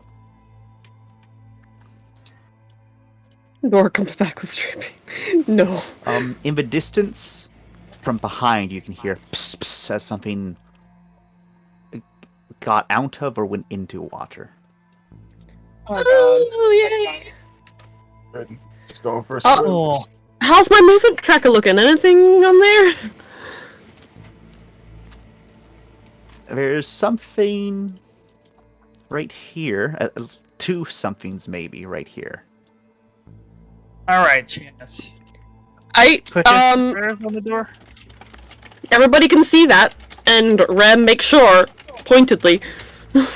Door comes back with stripping. No. In the distance, from behind, you can hear pss, pss, as something got out of or went into water. Oh my god. Oh, yay. Good. Let's go for a Oh. swim. Oh, How's my movement tracker looking? Anything on there? There's something right here. Two somethings maybe right here. all right, Chance. I Quick repairs on the door. everybody can see that, and Rem make sure pointedly But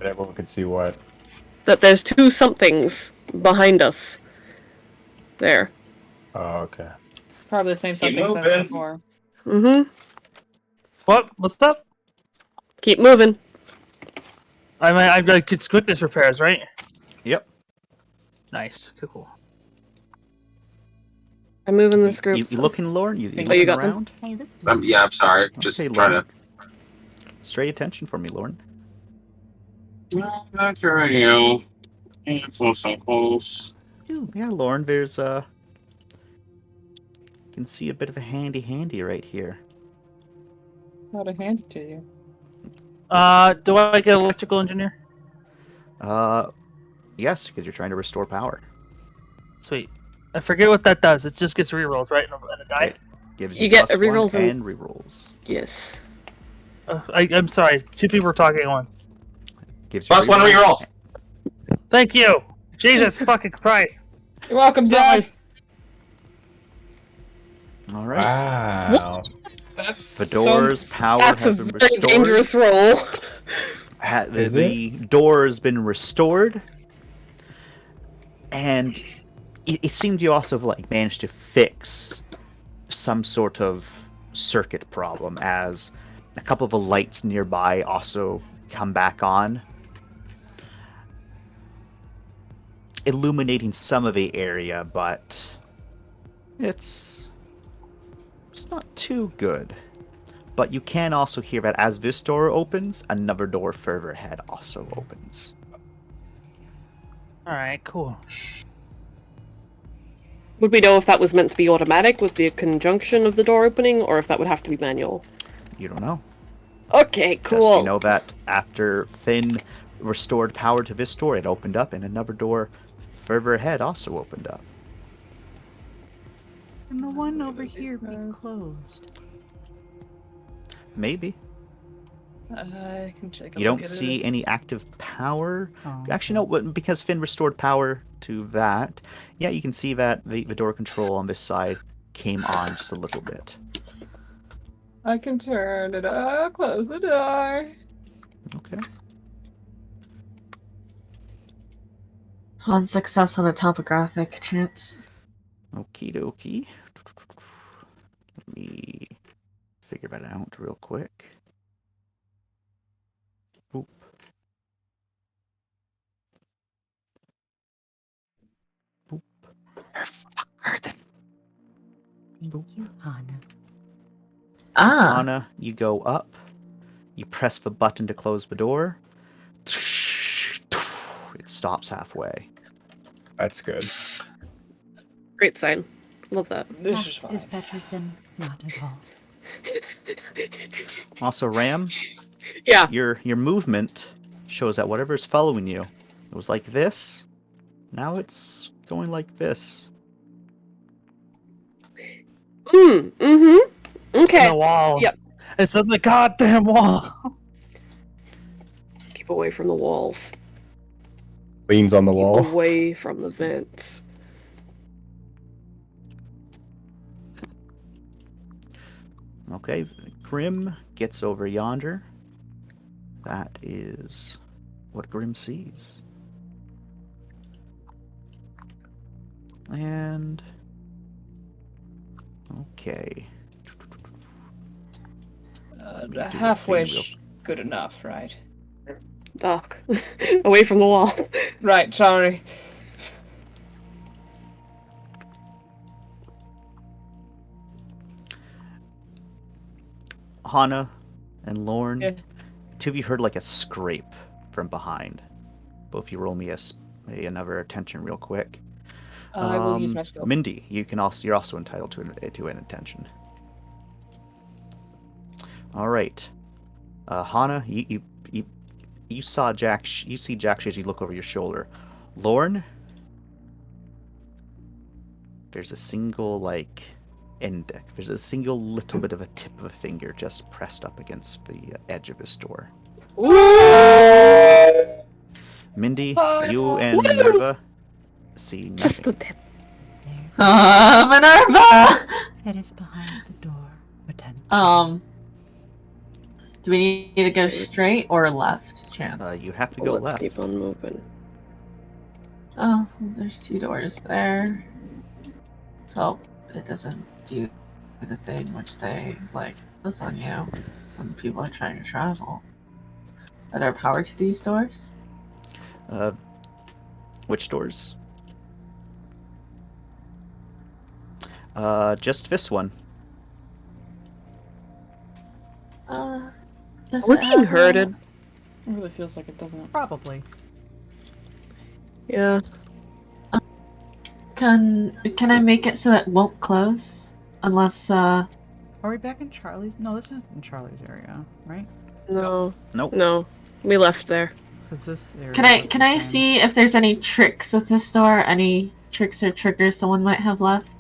everyone could see what. that there's two somethings behind us. There. Oh, okay. Probably the same Keep something as moving. before. Mm-hmm. What? What's up? Keep moving. I mean, I've got good quickness repairs, right? Yep. Nice. Cool. I'm moving this group. You looking, Lauren? You Oh, you looking got them? around? Yeah, I'm sorry. Just Okay, trying Lauren. to. Straight attention for me, Lauren. Not sure I am. Yeah, so close. Yeah, Lauren, there's you can see a bit of a handy right here. How to hand it to you. Do I get electrical engineer? Yes, because you're trying to restore power. Sweet. I forget what that does. It just gets rerolls, right? And a die. It gives You get plus rerolls one and- and rerolls. Yes. I'm sorry. Two people were talking at once. Gives you Plus one rerolls. Thank you. Jesus fucking Christ. You're welcome, Sorry. Dad. All right. Wow. That's The door's power That's a has been very restored. dangerous roll. Is The door has been restored, and it seemed you also like managed to fix some sort of circuit problem, as a couple of the lights nearby also come back on, illuminating some of the area, but it's It's not too good. But you can also hear that as this door opens, another door further ahead also opens. All right, cool. Would we know if that was meant to be automatic with the conjunction of the door opening, or if that would have to be manual? You don't know. Okay, Just you cool. know that after Finn restored power to this door, it opened up, and another door further ahead also opened up. And the one over here be closed. Maybe. I can take a You look don't at see it. any active power. Oh, Actually, no, because Finn restored power to that. Yeah, you can see that the door control on this side came on just a little bit. I can turn it up, close the door. Okay. On success on a topographic chance. Okie dokie. Let me figure that out real quick. Oop. Oop. thank you, Hannah. Ah. Hana, you go up. You press the button to close the door. It stops halfway. That's good. Great sign. Love that. This That is fine. is better than not at all. Also, Ram, Yeah. your movement shows that whatever's following you, it was like this. Now it's going like this. Mm-hmm. It's in Okay. the walls. Yep. It's in the goddamn wall. Keep away from the walls. Leans on the Keep wall. away from the vents. Okay, Grim gets over yonder. That is what Grim sees. And okay. Let me do a thing real. Halfway's good enough, right? Doc. Away from the wall. Right, sorry. Hana and Lorne, Yeah. two of you heard like a scrape from behind. Both of you roll me another attention real quick. I will use my skill. Mindy, you're also entitled to an attention. All right, Hana, you saw Jack. You see Jack as you look over your shoulder. Lorne, there's a single index. There's a single little bit of a tip of a finger just pressed up against the edge of his door. Mindy, you and Minerva see nothing. Just the tip. Minerva! It is behind the door, potentially. Do we need to go straight or left, Chance? You have to go Let's left. keep on moving. Oh, there's 2 doors there. So it doesn't do the thing which they this on you when people are trying to travel. Are there power to these doors? Which doors? Just this one. Does We're it being have herded. It really feels like it doesn't. Probably. Yeah. Can I make it so that it won't close unless Are we back in Charlie's? No, this is in Charlie's area, right? No. Nope. No. We left there. Because this area. Can I see if there's any tricks with this door? Any tricks or triggers someone might have left?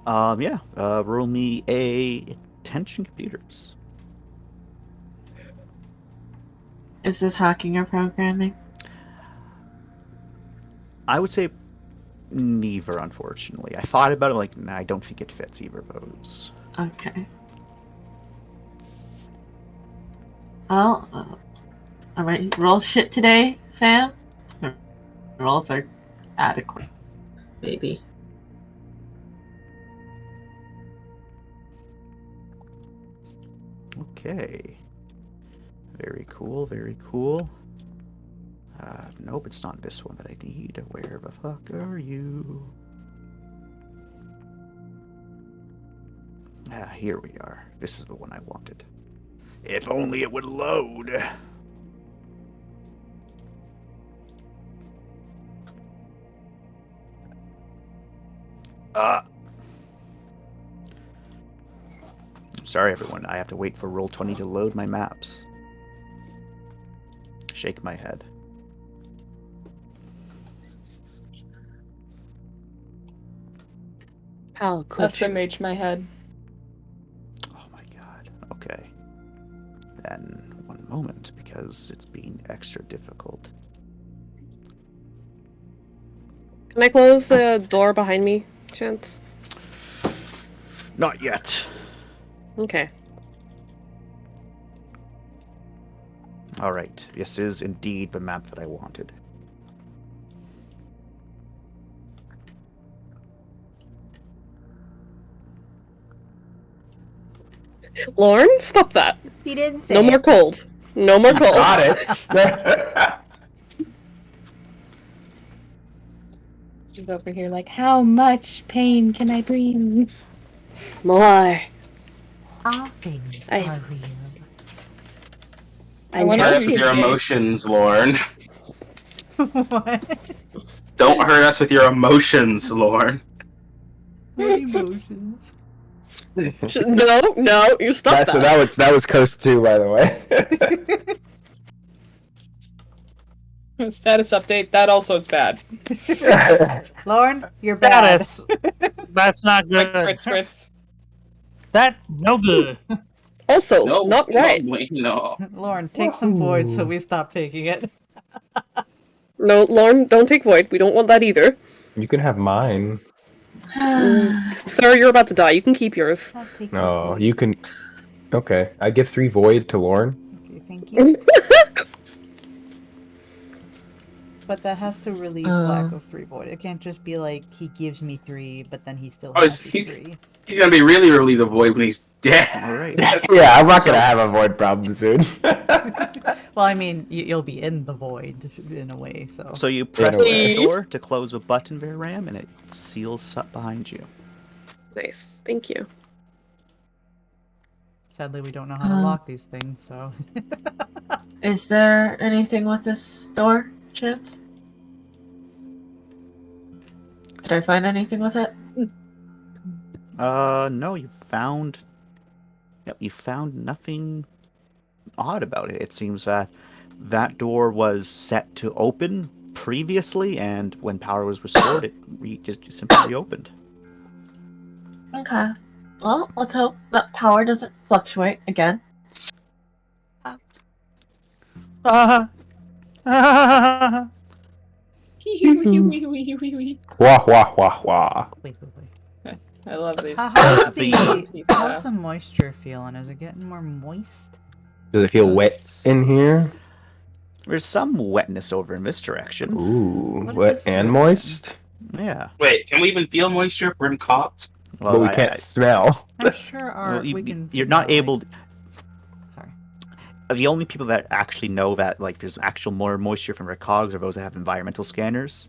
Yeah. Roll me a attention computers. Is this hacking or programming? I would say neither, unfortunately. I thought about it, like, nah, I don't think it fits either of those. Okay. Well, alright, roll shit today, fam. Rolls are adequate, maybe. Okay. Very cool, very cool. Nope, it's not this one that I need. Where the fuck are you? Ah, here we are. This is the one I wanted. If only it would load. I'm sorry, everyone. I have to wait for Roll20 to load my maps. Shake my head. Pal, could you? SMH my head. Oh my god. Okay. Then one moment, because it's being extra difficult. Can I close the door behind me, Chance? Not yet. Okay. Alright, this is indeed the map that I wanted. Lauren, stop that. He didn't say No more it. cold. No more cold. Got it. She's over here like, how much pain can I breathe? My. All things I- are real. I wonder Hurt if us with he's your gay. emotions, Lorne. What? Don't hurt us with your emotions, Lorne. What emotions? No, you stop So that. that was Coast 2, by the way. Status update, that also is bad. Lauren, you're bad. Status. That's not Like good. Fritz Fritz. That's no good. Also, No, not right. No. Lauren, take some void so we stop taking it. No, Lauren, don't take void. We don't want that either. You can have mine. Sir, you're about to die. You can keep yours. I'll take No, your void. you can. Okay, I give 3 void to Lauren. Okay, thank you. But that has to relieve lack of free void. It can't just be like he gives me 3, but then he still Oh, has his he's- 3. He's gonna be really relieved the void when he's dead. Alright. Yeah, I'm not gonna have a void problem soon. Well, I mean, you'll be in the void in a way, so. So you press a the way. door to close the button, Ram, and it seals up behind you. Nice. Thank you. Sadly, we don't know how to lock these things, so. Is there anything with this door, Chance? Did I find anything with it? No, you found nothing odd about it. It seems that door was set to open previously, and when power was restored, it just simply reopened. Okay. Well, let's hope that power doesn't fluctuate again. Wah wah wah wah. Wait. I love these. How's The- how's the moisture feeling? Is it getting more moist? Does it feel wet It's- in here? There's some wetness over in this direction. Ooh, What is wet this and direction? moist. Yeah. Wait, can we even feel moisture if we're in cops? Well, But we can't smell. I'm sure our well, we can. you're figure not out, able. Like... Sorry. The only people that actually know that there's actual more moisture from their cogs are those that have environmental scanners.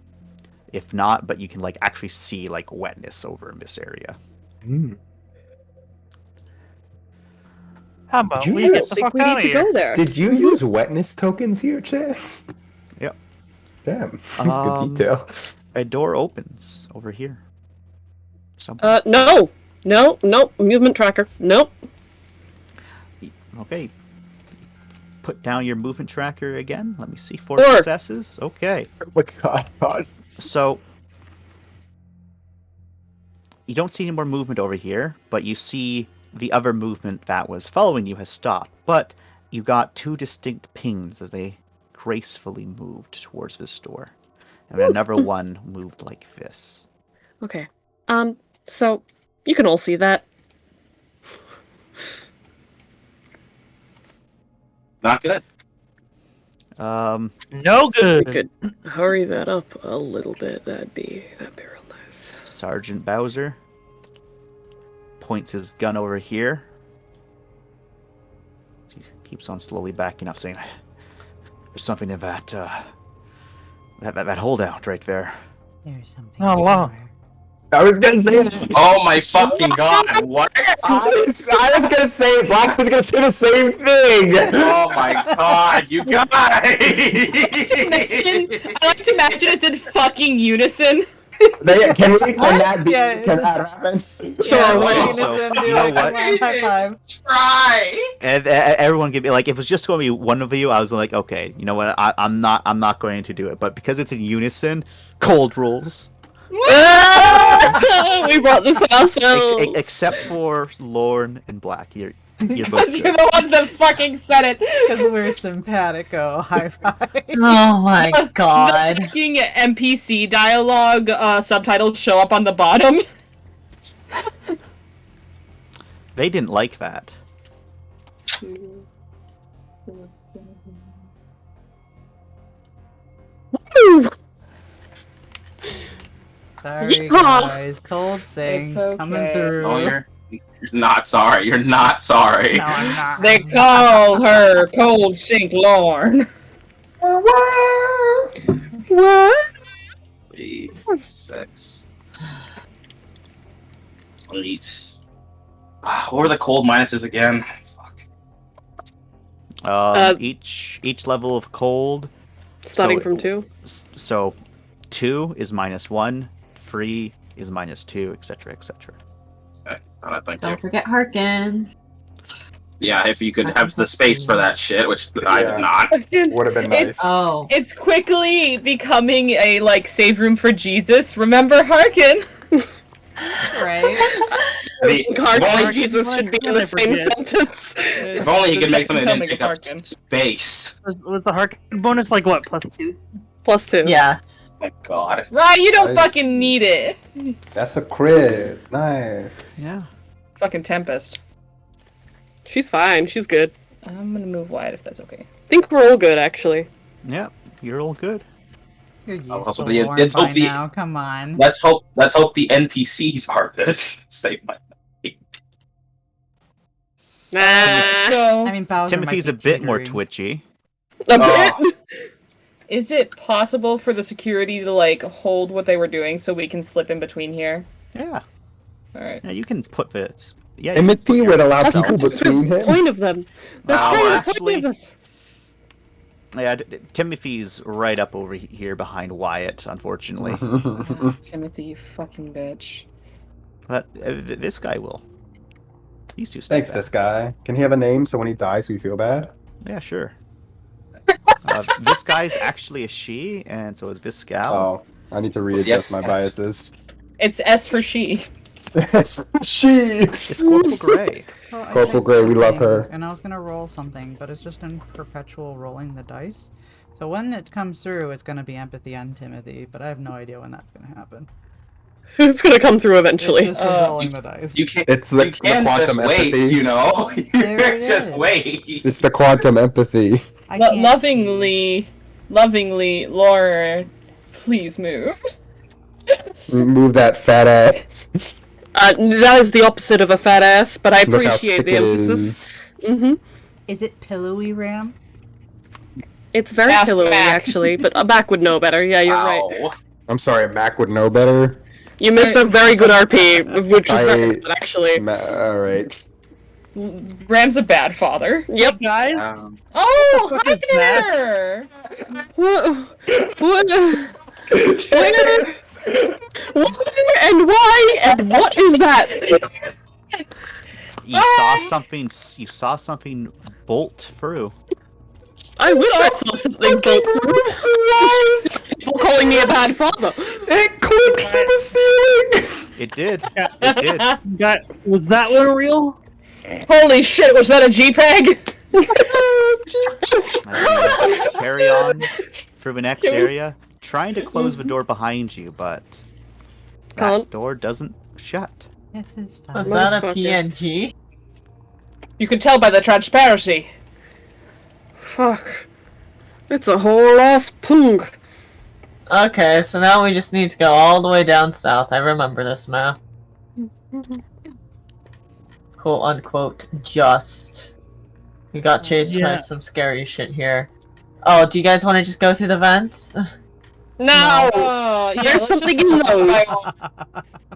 If not, but you can actually see wetness over in this area. How about You we I get don't the think fuck we out need of to here? go there. Did you use wetness tokens here, Chance? Yep. Damn, that's good detail. A door opens over here. No, movement tracker. Nope. Okay. Put down your movement tracker again. Let me see. 4 4. successes. Okay. Oh my god. So you don't see any more movement over here, but you see the other movement that was following you has stopped. But you got 2 distinct pings as they gracefully moved towards this door. And another one moved like this. Okay. So you can all see that. Not good. No We good. could hurry that up a little bit. That'd be real nice. Sergeant Bowser points his gun over here. He keeps on slowly backing up, saying, "There's something in that holdout right there." There's something. Oh, wow. I was gonna say that. Oh my fucking god! What? I was gonna say Black was gonna say the same thing. Oh my god, you guys! I like to imagine it's in fucking unison. Can that Yeah, can that happen? Sure, Yeah, what are you also, gonna do? you know Come what? on, high five. Try. And everyone give me like, if it was just going to be one of you, I was like, okay, you know what? I'm not going to do it. But because it's in unison, cold rules. We brought this on ourselves. Except for Lorne and Black. You're both Because you're good. the ones that fucking said it. Because we're simpatico. High five. Oh my god. The fucking NPC dialogue subtitles show up on the bottom. They didn't like that. Sorry, Yeehaw! guys. Cold sing It's okay. coming through. Oh, you're not sorry. You're not sorry. No, I'm not. They call her Cold Sink Lorne. What? 3, 6, 8. What were the cold minuses again? Fuck. Each level of cold. Starting So- from 2? So 2 is -1, 3 is -2, etc., etc. Okay, thank you. Don't forget Harkin. Yeah, if you could have the space for that shit, which I Yeah. did not. Would have been nice. Oh. It's quickly becoming a save room for Jesus. Remember Harkin? Right? Harkin Only- and Jesus should be in the same sentence. If only he could make something that didn't Becoming take up Harkin. space. Was the Harkin bonus like what? +2? +2. Yes. Oh my god. Right, you don't Nice. fucking need it. That's a crit. Nice. Yeah. Fucking Tempest. She's fine. She's good. I'm gonna move wide if that's okay. I think we're all good, actually. Yeah, you're all good. You're used also to the- Lorne it's by hope the- now. Come on. Let's hope the NPCs are good. Save my Nah. So, I mean, Bowser Timothy's might a be bit more teetering. twitchy. A Oh. bit. is it possible for the security to hold what they were doing so we can slip in between here? Yeah. Alright. Yeah, you can put bits. Yeah. you can Timothy put your would allow yourself. people between him. Point of them. That's Wow, kind of the actually- point of us. Yeah, Timothy's right up over here behind Wyatt, unfortunately. Timothy, you fucking bitch. But this guy will. These two stay Thanks, back. this guy. Can he have a name so when he dies we feel bad? Yeah, sure. This guy's actually a she, and so is Viscal. Oh, I need to readjust Yes, my that's- biases. It's S for she. It's she. It's Corporal Gray. So I Corporal checked Gray, we love something, her. And I was gonna roll something, but it's just in perpetual rolling the dice. So when it comes through, it's gonna be empathy and Timothy, but I have no idea when that's gonna happen. It's gonna come through eventually. It's just rolling the dice. You can't. It's the, You can't just quantum wait. empathy. You know. You There can't it just is. wait. It's the quantum empathy. I can't Lovingly, Laura, please move. Move that fat ass. That is the opposite of a fat ass, but I Look how appreciate thick the it emphasis. is. Mm-hmm. Is it pillowy, Ram? It's very Ask pillowy, Mac. actually, but Mac would know better. Yeah, you're right. Ow. I'm sorry, Mac would know better. You missed a very good RP, which is very I- good, actually. Alright. Ram's a bad father. Yep. Guys? Oh, fuck hi is that? there! What? What? Where? Where and why? And what is that? You saw something. You saw something bolt through. I wish I saw something bolt through. People calling me a bad father. It clicked to the ceiling! It did. It did. Was that one real? Holy shit, was that a JPEG? I see carry on through the next area, trying to close the door behind you, but that Can't. door doesn't shut. This is fine. Was that a Motherfucker. PNG? You can tell by the transparency. Fuck. It's a whole ass punk. Okay, so now we just need to go all the way down south. I remember this map. Quote unquote, just. We got chased by Yeah. some scary shit here. Oh, do you guys want to just go through the vents? No! Oh, yeah, There's let's something just- in those.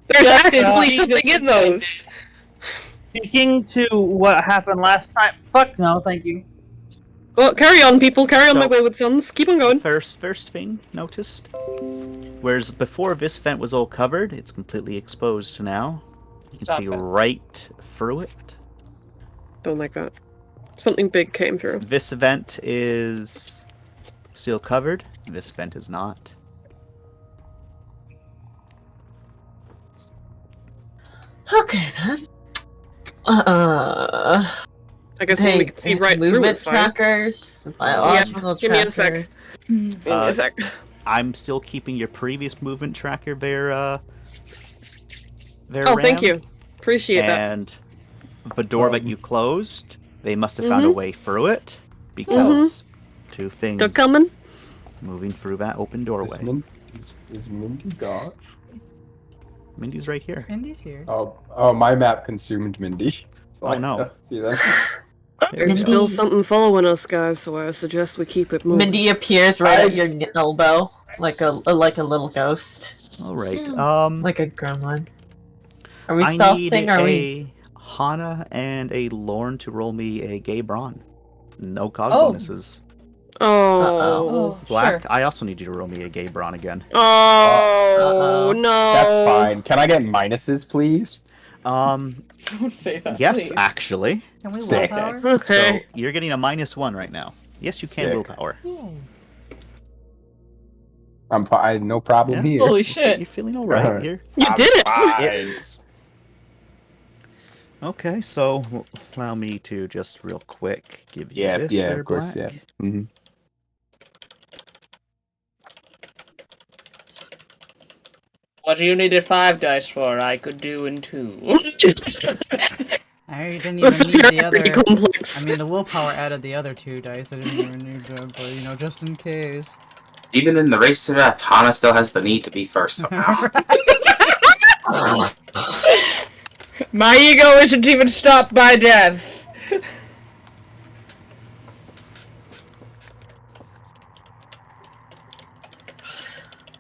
There's Just actually in something in those. Speaking to what happened last time. Fuck no, thank you. Well, carry on, people. Carry on, my So- wayward sons. Keep on going. First thing noticed. Whereas before this vent was all covered, it's completely exposed now. You can Stop see it. right through it. Don't like that. Something big came through. This vent is still covered. This vent is not. Okay then. I guess we can see right through movement is fine. trackers, biological give me a sec. trackers. Give me a sec. I'm still keeping your previous movement tracker there. Oh, thank you. Appreciate that. And the door that you closed, they must have found a way through it because two things They're coming. moving through that open doorway. Is Mindy gone? Mindy's right here. Mindy's here. Oh, my map consumed Mindy. So Oh, no. See that? There we There's go. still something following us, guys, so I suggest we keep it moving. Mindy appears right at your elbow, like a little ghost, All right. like a gremlin. Are we I stealthing? need Are a we? Hana and a Lorne to roll me a gay brawn. No cog Oh. bonuses. Oh. Black, Sure. I also need you to roll me a gay brawn again. Oh, no. That's fine. Can I get minuses, please? Don't say that. Yes, please. actually. Can we Sick. willpower? So Okay. you're getting a -1 right now. Yes, you can Sick. willpower. Yay. No problem Yeah. here. Holy shit. You're feeling all right Alright. here. You did it! It's okay. So allow me to just real quick give you Yeah, this. yeah, there, of course, Black. yeah. Mm-hmm. What you needed 5 dice for, I could do in 2. I didn't This even need the is pretty other. complex. I mean, the willpower added the other 2 dice. I didn't even need that, but you know, just in case. Even in the race to death, Hana still has the need to be first somehow. My ego isn't even stopped by death.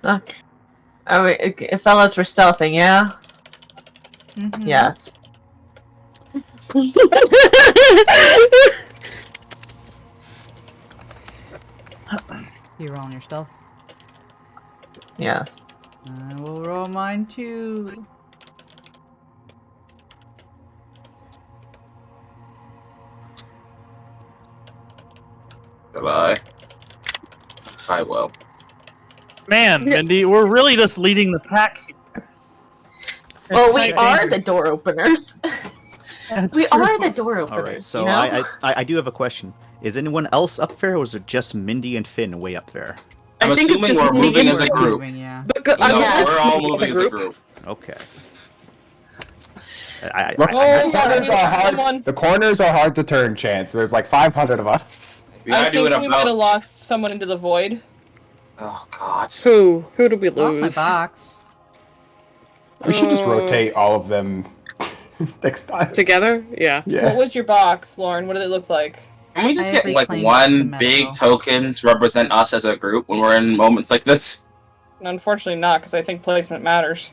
Okay. Are we, fellas, we're stealthing, yeah? Mhm. Yes. You roll on your stealth. Yes. I will roll mine too. Goodbye. I will. Man, Mindy, we're really just leading the pack here. Well, we It's are the dangerous. door openers. That's We true. are the door openers. All right. So you know? I do have a question. Is anyone else up there, or is it just Mindy and Finn way up there? I'm I think it's assuming just we're moving moving as a inward. group. Moving, yeah. But, No, I'm we're all moving moving as a group. Okay. Look, Oh, the corners are hard. someone- The corners are hard to turn, Chance. There's like 500 of us. We I gotta do think it we might have about. lost someone into the void. Oh god. Who? Who did we Lost my lose? box. We should just Oh. rotate all of them next time. Together? Yeah. What Yeah. was your box, Lauren? What did it look like? Can we just I get have like reclaimed one the big medical. token to represent us as a group when we're in moments like this? And unfortunately not, because I think placement matters.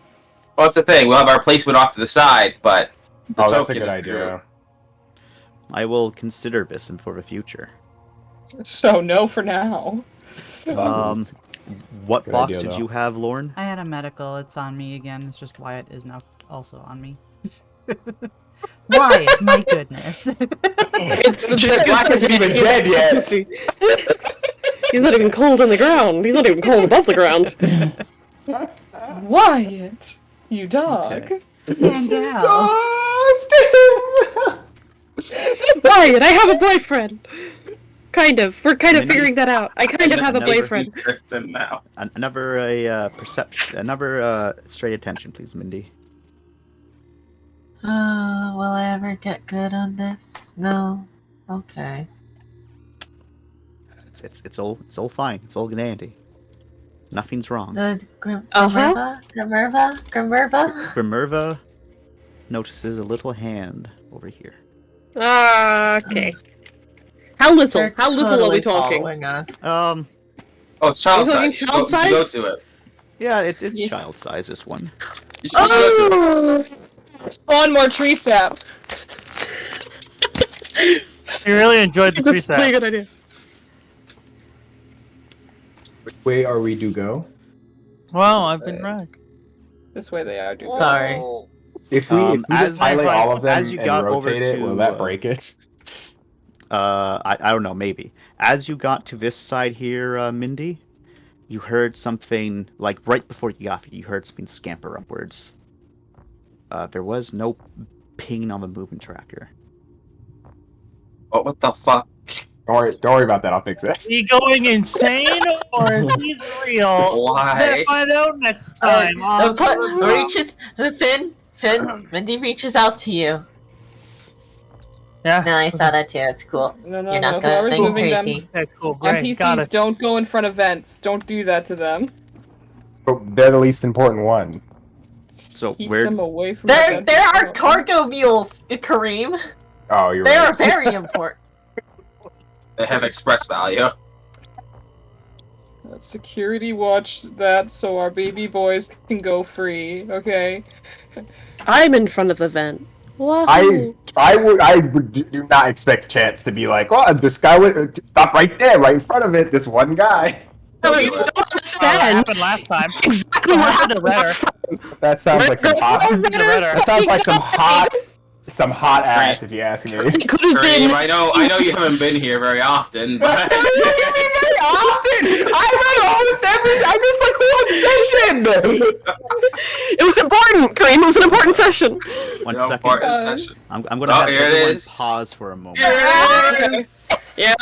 Well, that's the thing. We'll have our placement off to the side, but the Oh, that's a token good is the idea. group. I will consider this for the future. So no for now. What Good box idea, did though. you have, Lauren? I had a medical. It's on me again. It's just Wyatt is now also on me. Wyatt, my goodness. It's the Shit, Black isn't even dead yet. He's not even cold on the ground. He's not even cold above the ground. Wyatt, you dog. Okay. And down. Wyatt, I have a boyfriend. Kind of. We're kind of Mindy? figuring that out. I kind of have a Never. boyfriend. Kristen now. Another perception. Another straight attention, please, Mindy. Will I ever get good on this? No. Okay. It's all fine. It's all dandy. Nothing's wrong. Uh-huh. Grimmerva? Grimmerva notices a little hand over here. Okay. How little? They're How little are we totally talking? following us. Oh, it's child Are you size. talking You should go to it. Yeah, it's Yeah. child size, this one. You should go to it. Spawn more tree sap. You really enjoyed the tree That's a pretty sap. good idea. Which way are we to go? Well, I've been right. This way they are, dude. Sorry. If we As- just highlight all of them as you and got over rotate it, will to, that break it? I don't know, maybe. As you got to this side here, Mindy, you heard something, like right before you got here, you heard something scamper upwards. There was no ping on the movement tracker. Oh, what the fuck? Don't worry about that. I'll fix it. Is he going insane or is he real? Why? We'll find out next time. Reaches Finn, Mindy reaches out to you. Yeah. No, I saw that too. It's cool. No, You're not gonna whoever's think moving crazy. them. That's cool. Great. Got NPCs it. don't go in front of vents. Don't do that to them. But they're the least important one. So Keep where them away from There the vents. are cargo mules, Kareem. Oh, you're They right. are very important. They have express value. Security watch that so our baby boys can go free, okay? I'm in front of the vent. Wahoo. I would do not expect Chance to be like, oh, this guy would stop right there, right in front of it. This one guy. No, you don't That understand. happened last time. Exactly what happened last time. That sounds like some hot. Redder. That sounds like some hot ass, if you ask me. It could have Kareem, been. I know you haven't been here very often, but Very often. I'm at almost every. I missed like one session. It was important, Kareem. It was an important session. one no second. part of this session. I'm gonna Oh, have here it everyone is. pause for a moment. Yep.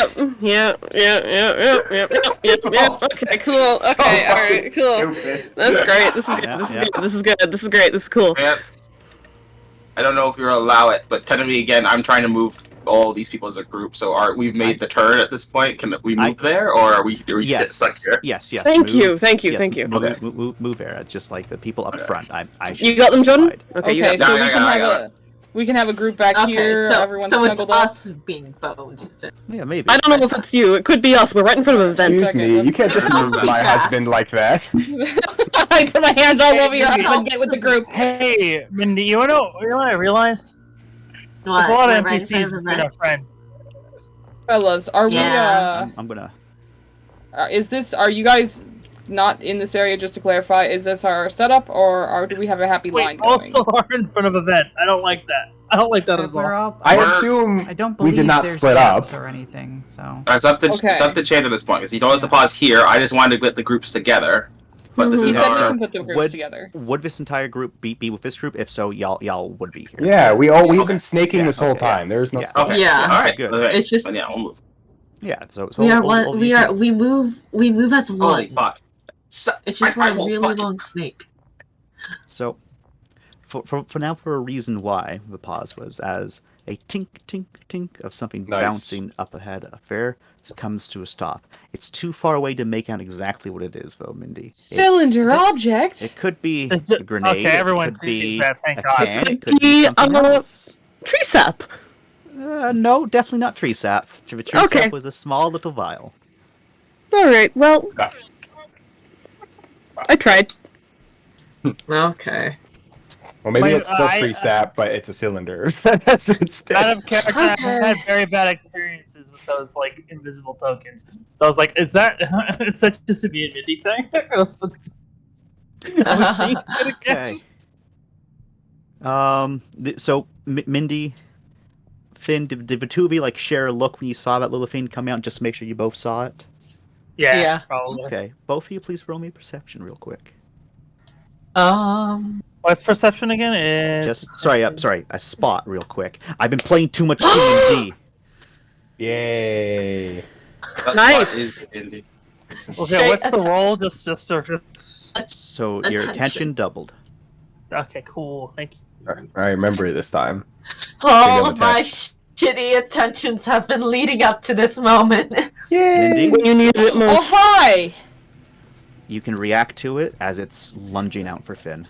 Okay, cool. Okay, all right, cool. Stupid. That's great. This is good. Yeah, This is yeah. good. This is good. This is great. This is cool. Yep. I don't know if you'll allow it, but technically, again, I'm trying to move all these people as a group. So, we've made the turn at this point? Can we move there, or are we sit Yes. stuck here? Yes. Thank move- you. Thank you. yes, Thank you. Move, Okay. move there. It's just like the people up front. I should You got them, Jordan? slide. Okay, you Okay, got so Yeah, we can have a group back Okay, here, so everyone's it's snuggled up. us being boned. Yeah, maybe. I don't know if it's you. It could be us. We're right in front of a vent. Excuse me. You can't just It could also move be my Jack. husband like that. I put my hands all over your Mindy. husband, get with the group. Hey, Mindy, you know what I realized? There's a lot of NPCs between our friends. Fellas, are Yeah. I'm gonna. are you guys not in this area, just to clarify? Is this our setup, or do we have a happy line Wait, going? also are in front of a vent. I don't like that. I don't like that at We're all. all. I We're- assume I don't we believe did not there's split up. gaps or anything. So It's up to Okay. Chance at this point because he told us to pause here. I just wanted to get the groups together, but this You is said we our. can put the groups Would- together. Would this entire group be with this group? If so, y'all would be here. Yeah, we've Okay. been snaking Yeah, this whole okay, yeah. time. There's no. Yeah. Okay. Yeah. All right. Good. Okay. It's just- Yeah, we'll move. Yeah. So We are all- all one. of We you are. two- We move as one. Holy fuck! It's just I one will really fucking- long snake. So, for now, for a reason why the pause was as a tink, tink, tink of something Nice. bouncing up ahead. A fair comes to a stop. It's too far away to make out exactly what it is, though, Mindy. Cylinder object. It could be a grenade. Okay, everyone it could sees be that. Thank a God. can. It Could could be be, something else. Tree sap. No, definitely not tree sap. The tree Okay. sap was a small little vial. All right. Well, I tried. Okay. Well, maybe Wait, it's still I- tree sap, but it's a cylinder. That's instead. Out of character, I've had very bad experiences with those like invisible tokens. So I was like, "Is that is that just a me and Mindy thing?" Let's put I was seeing it again. Okay. So Mindy, Finn, did the two of you like share a look when you saw that little thing come out? Just to make sure you both saw it. Yeah, Yeah. probably. Okay. Both of you, please roll me a perception real quick. What's perception again? It's... Just sorry, a spot real quick. I've been playing too much D&D. Yay! That Nice. spot is indie. Okay, what's the roll? Just So your attention doubled. Okay, cool. Thank you. I remember it this time. All Give of him a my test. shitty attentions have been leading up to this moment. Mindy, When you needed it Oh most. hi! you can react to it as it's lunging out for Finn.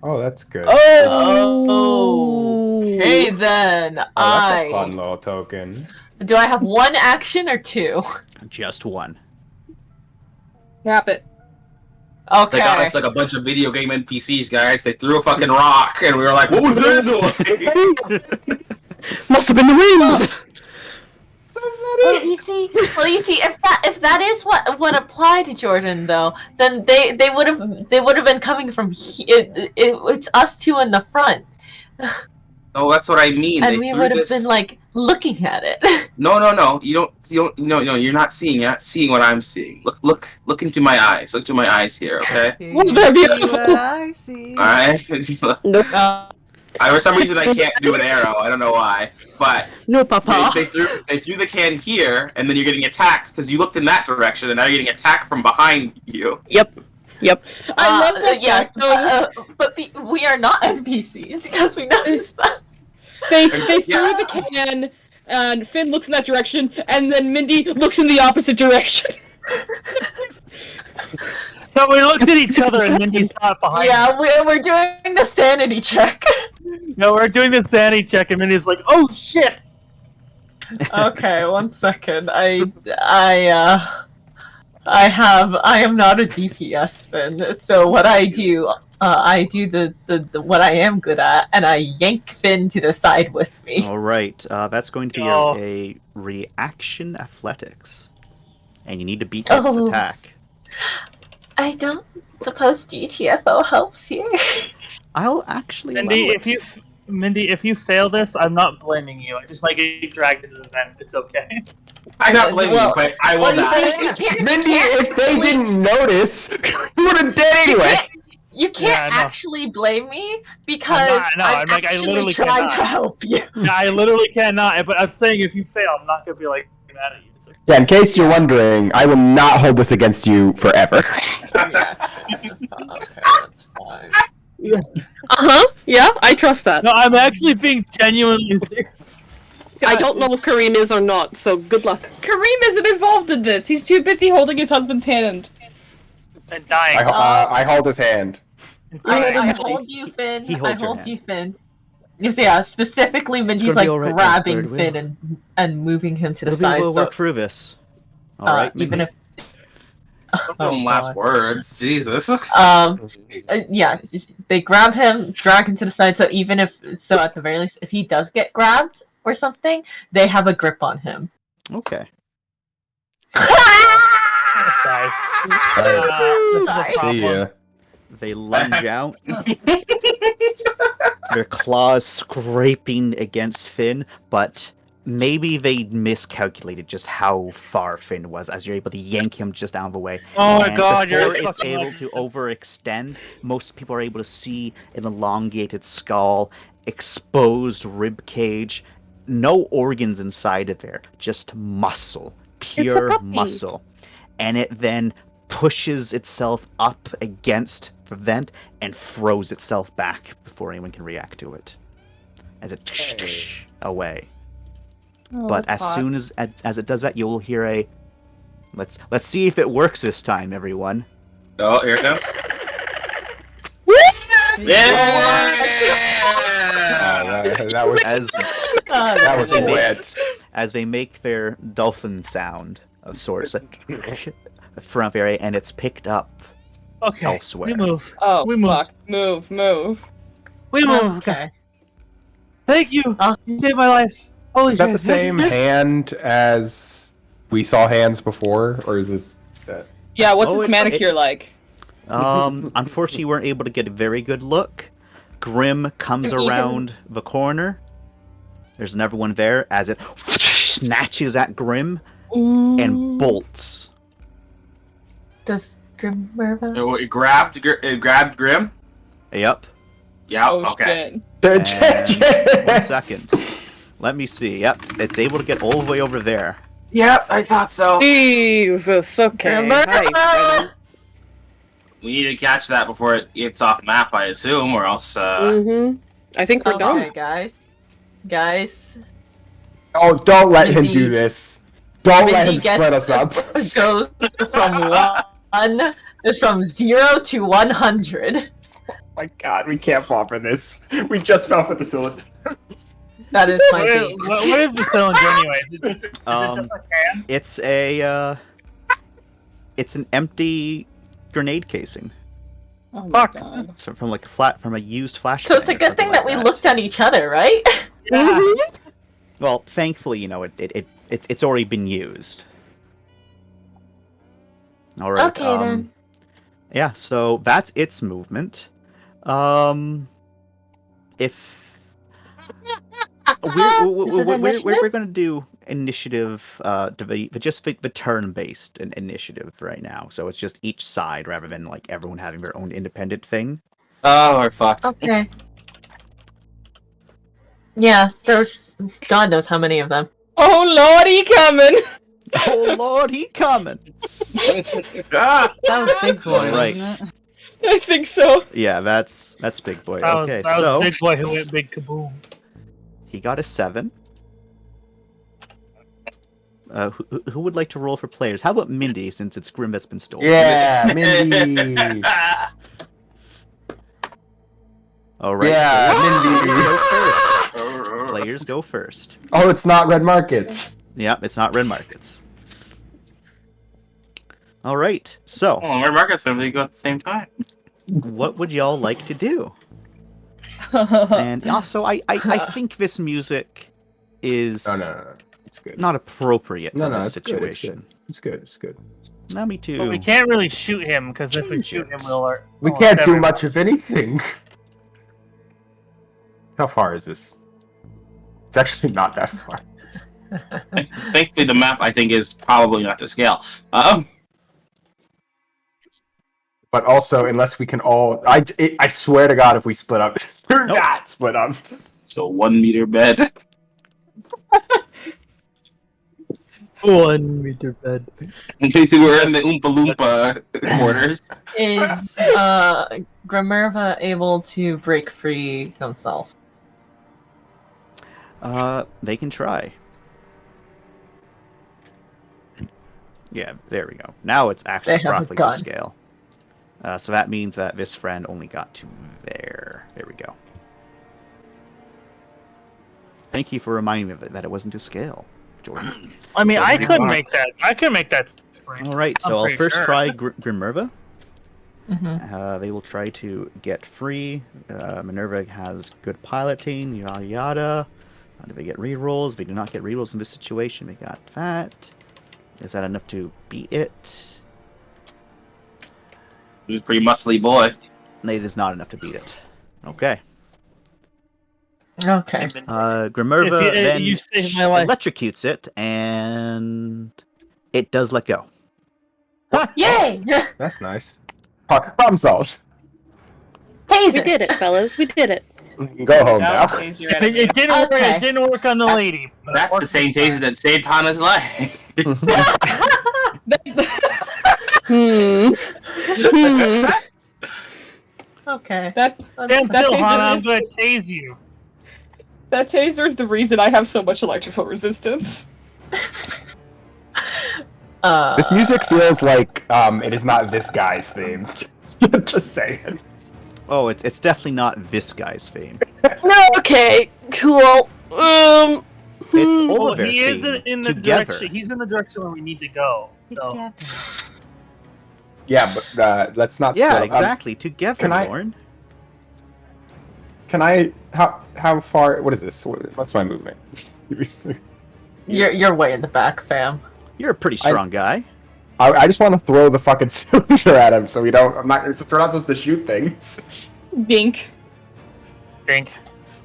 Oh, that's good. Oh. Okay then. Oh, that's a fun little token. Do I have one action or two? Just one. Cap it. Okay. They got us like a bunch of video game NPCs, guys. They threw a fucking rock, and we were like, "What was that noise?" Must have been the wind. Well, you see, if that is what applied to Jordan, though, then they would have been coming from it's us two in the front, No, that's what I mean. and They we threw would have this... been like looking at it. No. You don't. No. You're not seeing. You're not seeing what I'm seeing. Look into my eyes. Look into my eyes here, okay? Well, they're beautiful. I see. All right. Nope. For some reason, I can't do an arrow. I don't know why, but No, Papa. they threw the can here, and then you're getting attacked because you looked in that direction, and now you're getting attacked from behind you. Yep. I love that. Yes, fact. but we are not NPCs because we noticed that. They threw the can, and Finn looks in that direction, and then Mindy looks in the opposite direction. So we looked at each other and Mindy's not behind. Yeah, we're doing the sanity check. No, we're doing the sanity check and Mindy's like, "Oh shit!" Okay, 1 second. I am not a DPS, Finn. So what I do the what I am good at, and I yank Finn to the side with me. All right, that's going to be a reaction athletics, and you need to beat its attack. I don't suppose GTFO helps here. I'll actually. Mindy, if you fail this, I'm not blaming you. I just might get you dragged into the event. It's okay. I'm not blaming you, but I will not. Mindy, if they didn't notice, you would have dead anyway. You can't actually blame me because I'm actually trying to help you. Yeah, I literally cannot. But I'm saying if you fail, I'm not gonna be like mad at you. It's okay. Yeah, in case you're wondering, I will not hold this against you forever. Okay, that's fine. Yeah, I trust that. No, I'm actually being genuinely serious. I don't know if Kareem is or not, so good luck. Kareem isn't involved in this. He's too busy holding his husband's hand. And dying. I hold his hand. I hold you, Finn. He holds your hand. you, Finn. Yeah, specifically Mindy's like right, grabbing Third Finn and moving him to the side. We'll So work through this. All right, even if Last words, Jesus. Yeah, they grab him, drag him to the side. So even if at the very least, if he does get grabbed or something, they have a grip on him. Okay. Guys. Sorry. See ya. They lunge out, their claws scraping against Finn, but maybe they miscalculated just how far Finn was, as you're able to yank him just out of the way. Oh my god, before you're it's able to overextend, most people are able to see an elongated skull, exposed rib cage, no organs inside of there, just muscle, pure muscle. And it then pushes itself up against the vent and throws itself back before anyone can react to it, as it away. Oh, But as soon as it does that, you'll hear a let's see if it works this time, everyone. Oh, here it comes. That was that was wet. As they make their dolphin sound of sorts from area, and it's picked up elsewhere. We move. Oh, we move. fuck. Move. We move. Okay. Thank you. You saved my life. Holy Is that shit. the same hand as we saw hands before, or is this that? Yeah, what's Oh, his it's- manicure like? Unfortunately, you weren't able to get a very good look. Grim comes around the corner. There's another one there as it snatches at Grim and bolts. Does Grim wear that? It grabbed Grim? Yep. Yeah, Oh, okay. shit. 1 second. Let me see. Yep, it's able to get all the way over there. Yep, I thought so. Jesus, okay. Hi. We need to catch that before it gets off map, I assume, or else, I think we're Okay, done. guys. Oh, don't let him Mindy- do this. Don't let Mindy him split us up. Goes from 0 to 100. Oh my god, we can't fall for this. We just fell for the cylinder. That is my baby. What is the cylinder, anyways? Is it just a can? It's a It's an empty grenade casing. Oh my Fuck. god. So from from a used flashbang. So it's a good thing that we looked at each other, right? Yeah. Well, thankfully, it's already been used. All right. Okay, then. Yeah. So that's its movement. If we're going to do initiative, just the turn-based initiative right now. So it's just each side rather than like everyone having their own independent thing. Oh, we're fucked. Okay. Yeah, there's God knows how many of them. Oh lord, he coming! Oh Lord, he coming! Ah! That was Big Boy, Right. wasn't it? I think so. Yeah, that's Big Boy. That Okay, was so Big Boy who went big kaboom. he got a 7. Who would like to roll for players? How about Mindy, since it's Grim that's been stolen? Yeah, Mindy. All right. Yeah, players Mindy. go first. Players go first. Oh, it's not red markets. Yep, it's not red markets. All right. So, Oh, red markets and they go at the same time. what would y'all like to do? And also, I think this music is No. It's good. not appropriate No, for no, this it's good, it's situation. It's good. It's good. Now, me too. But we can't really shoot him because if we shoot him, We we'll can't do everyone. much of anything. How far is this? It's actually not that far. Thankfully, the map I think is probably not to scale. But also, unless we can all, I swear to God, if we split up, we're Nope. not split up. So 1 meter bed. 1 meter bed. In case we were in the Oompa Loompa quarters. Is Grimmerva able to break free himself? They can try. Yeah, there we go. Now it's actually They have a properly to gun. scale. So that means that this friend only got to there. There we go. Thank you for reminding me that it wasn't to scale, Jordan. I mean, So I we could are- make that. I could make that spring. All right, so I'm I'll pretty first sure. try Grimmerva. Mm-hmm. They will try to get free. Minerva has good piloting, yada yada. Do they get rerolls? They do not get rerolls in this situation. We got that. Is that enough to beat it? He's a pretty muscly boy. It is not enough to beat it. Okay. Okay. Grimmerva If you- then you saved my life. electrocutes it, and it does let go. Yay! That's nice. Problem solved. We Taser. did it, fellas. We did it. We can go home That now. was easier It, enemy. it didn't work. Okay. It didn't work on the lady. But it That's the worked same this taser that saved Hana's life. Okay. That Stand That still, taser Hana. I'm is- gonna tase you. that taser is the reason I have so much electrical resistance. This music feels like it is not this guy's theme. Just saying. Oh, it's definitely not this guy's theme. Okay, cool. It's all Well, of their he is theme in the together. direction. He's in the direction where we need to go. So Yeah, but let's not. Yeah, split. exactly. Together, can I- Lauren. Can I? How far? What is this? What's my movement? You're way in the back, fam. You're a pretty strong guy. I just want to throw the fucking cylinder at him, so we don't. We're not supposed to shoot things. Dink. think.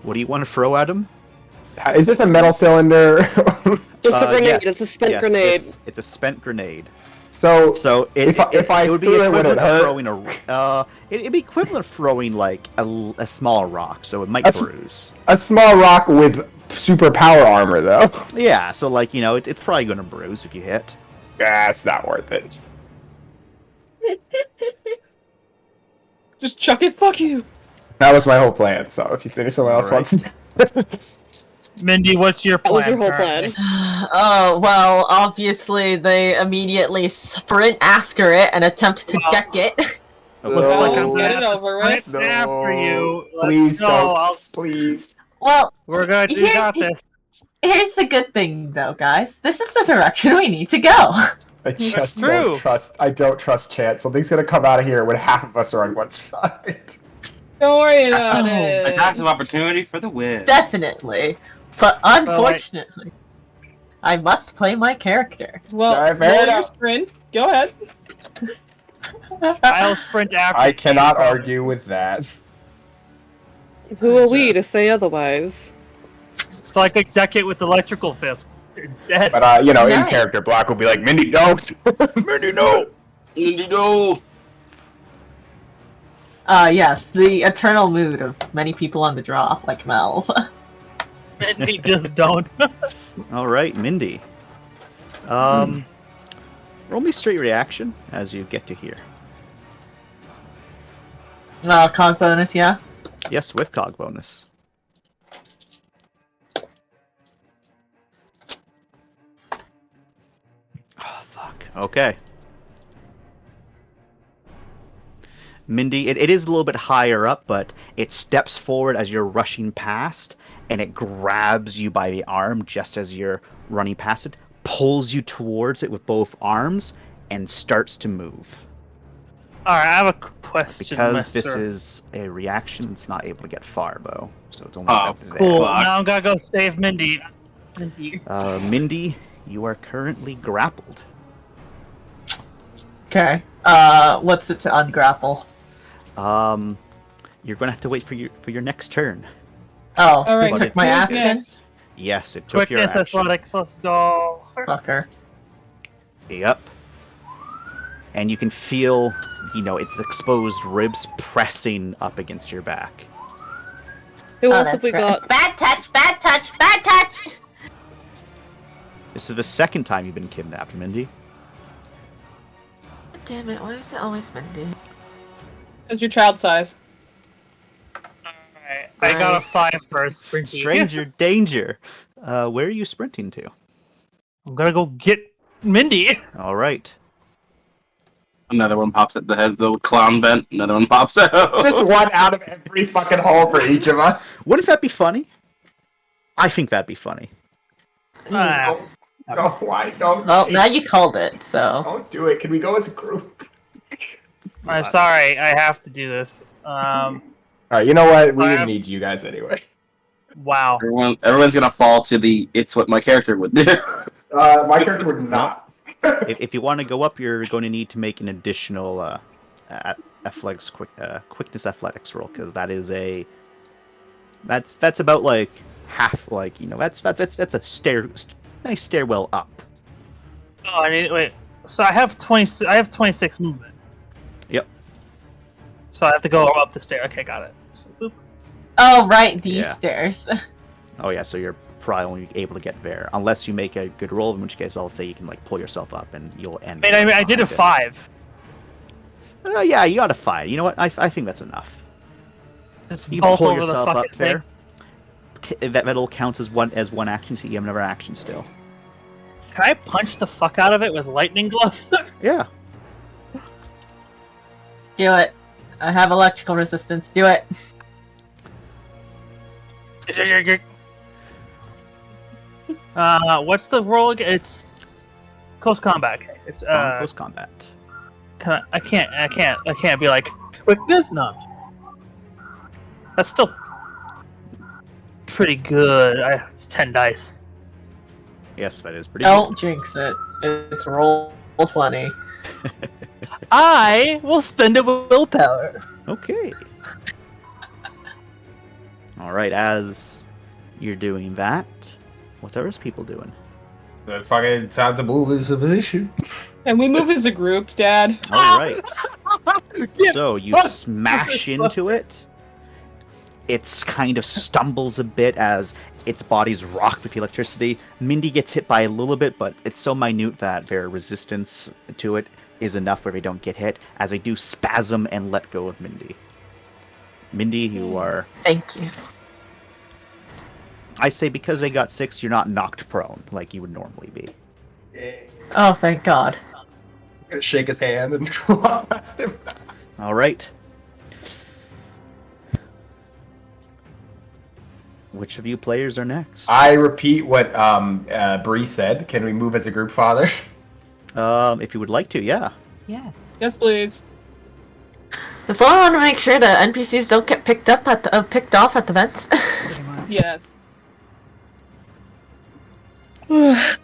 What do you want to throw at him? Is this a metal cylinder? It's a grenade. Yes, It's a spent yes, grenade. It's a spent grenade. so So If I it would be threw it, would it equivalent of hurt? throwing it'd be equivalent of throwing like a small rock, so it might A s- bruise. a small rock with super power armor, though. Yeah, so like it's probably going to bruise if you hit. Yeah, it's not worth it. Just chuck it. Fuck you. That was my whole plan. So if you think someone else Alright. wants, Mindy, what's your That plan? was your whole currently? plan. Oh, well, obviously they immediately sprint after it and attempt to Well- deck it. Looks like I'm No. gonna Get have it to over with. sprint after you. Let's please go. don't. Please. Well, We're going Here's- got this. here's the good thing, though, guys. This is the direction we need to go. I just true. don't trust Chance. Something's gonna come out of here when half of us are on one side. Don't worry about Oh. it. Attacks of opportunity for the win. Definitely. But unfortunately, I must play my character. Well, Alright, fair roll your enough. sprint. Go ahead. I'll sprint after. I you, cannot promise. argue with that. Who are we to Just- say otherwise? So I could deck it with electrical fist instead. But in Nice. character, Black will be like, Mindy, don't! Mindy, no! Mindy, no! Yes, the eternal mood of many people on the draw, like Mel. Mindy, just don't. All right, Mindy. Roll me straight reaction as you get to here. Cog bonus, yeah? Yes, with cog bonus. Oh, fuck. Okay. Mindy, it is a little bit higher up, but it steps forward as you're rushing past, and it grabs you by the arm just as you're running past it, pulls you towards it with both arms, and starts to move. Alright, I have a question, Because this mister. is a reaction, it's not able to get far, Bo. So it's only Oh, up there. Cool, Fuck. now I'm gonna go save Mindy. Sprinty. Mindy, you are currently grappled. Okay. What's it to ungrapple? You're gonna have to wait for your next turn. Oh, All right, it But took it's- my it's- action? Yes, it took your Quickness, action. athletics, let's go. Fucker. Yep. And you can feel, its exposed ribs pressing up against your back. Who Oh, else have that's we great. got? Bad touch, bad touch, bad touch! This is the second time you've been kidnapped, Mindy. Damn it, why is it always Mindy? It's your child size. Alright, I got a 5 for a sprinty. Stranger danger. Where are you sprinting to? I'm gonna go get Mindy. All right. Another one pops up that has the clown vent. Another one pops out. Just one out of every fucking hole for each of us. Wouldn't that be funny? I think that'd be funny. Ah, No, why? Don't. Well, now you called it, so... Don't do it. Can we go as a group? I'm sorry, I have to do this. Alright, you know what? We I didn't have- need you guys anyway. Wow. Everyone's gonna fall to the "it's what my character would do." My character would not. If you want to go up, you're going to need to make an additional athletics quickness athletics roll, because that is that's about like half, like, that's a nice stairwell up. Oh, I need wait. So I have 26 movement. Yep. So I have to go up the stair. Okay, got it. So, boop. Oh, right, these Yeah. stairs. Oh yeah, so you're probably only able to get there unless you make a good roll, in which case I'll say you can like pull yourself up and you'll end. I did a 5. Yeah, you got a 5. You know what? I think that's enough. Just You bolt pull over the yourself fucking up there. That'll count as one action, so you have another action still. thing. Can I punch the fuck out of it with lightning gloves? Yeah. Do it. I have electrical resistance, do it. What's the roll again? It's close combat. Okay. It's Close combat. I can't be like quickness. No. That's still pretty good. It's 10 dice. Yes, that is pretty Don't jinx it. It's roll 20. I will spend it with willpower. good. Okay. All right, as you're doing that, what's others people doing? The fucking time to move is a position. And we move as a group, Dad. All right. So you smash into it. It's kind of stumbles a bit as its body's rocked with the electricity. Mindy gets hit by a little bit, but it's so minute that their resistance to it is enough where they don't get hit, as they do spasm and let go of Mindy. Mindy, you are... Thank you. I say because they got 6, you're not knocked prone like you would normally be. Oh, thank God. I'm gonna shake his hand and walk past him. All right. Which of you players are next? I repeat what Bree said. Can we move as a group, Father? If you would like to, yeah. Yes. Yes, please. Just I want to make sure the NPCs don't get picked off at the vents. Pretty much. Yes.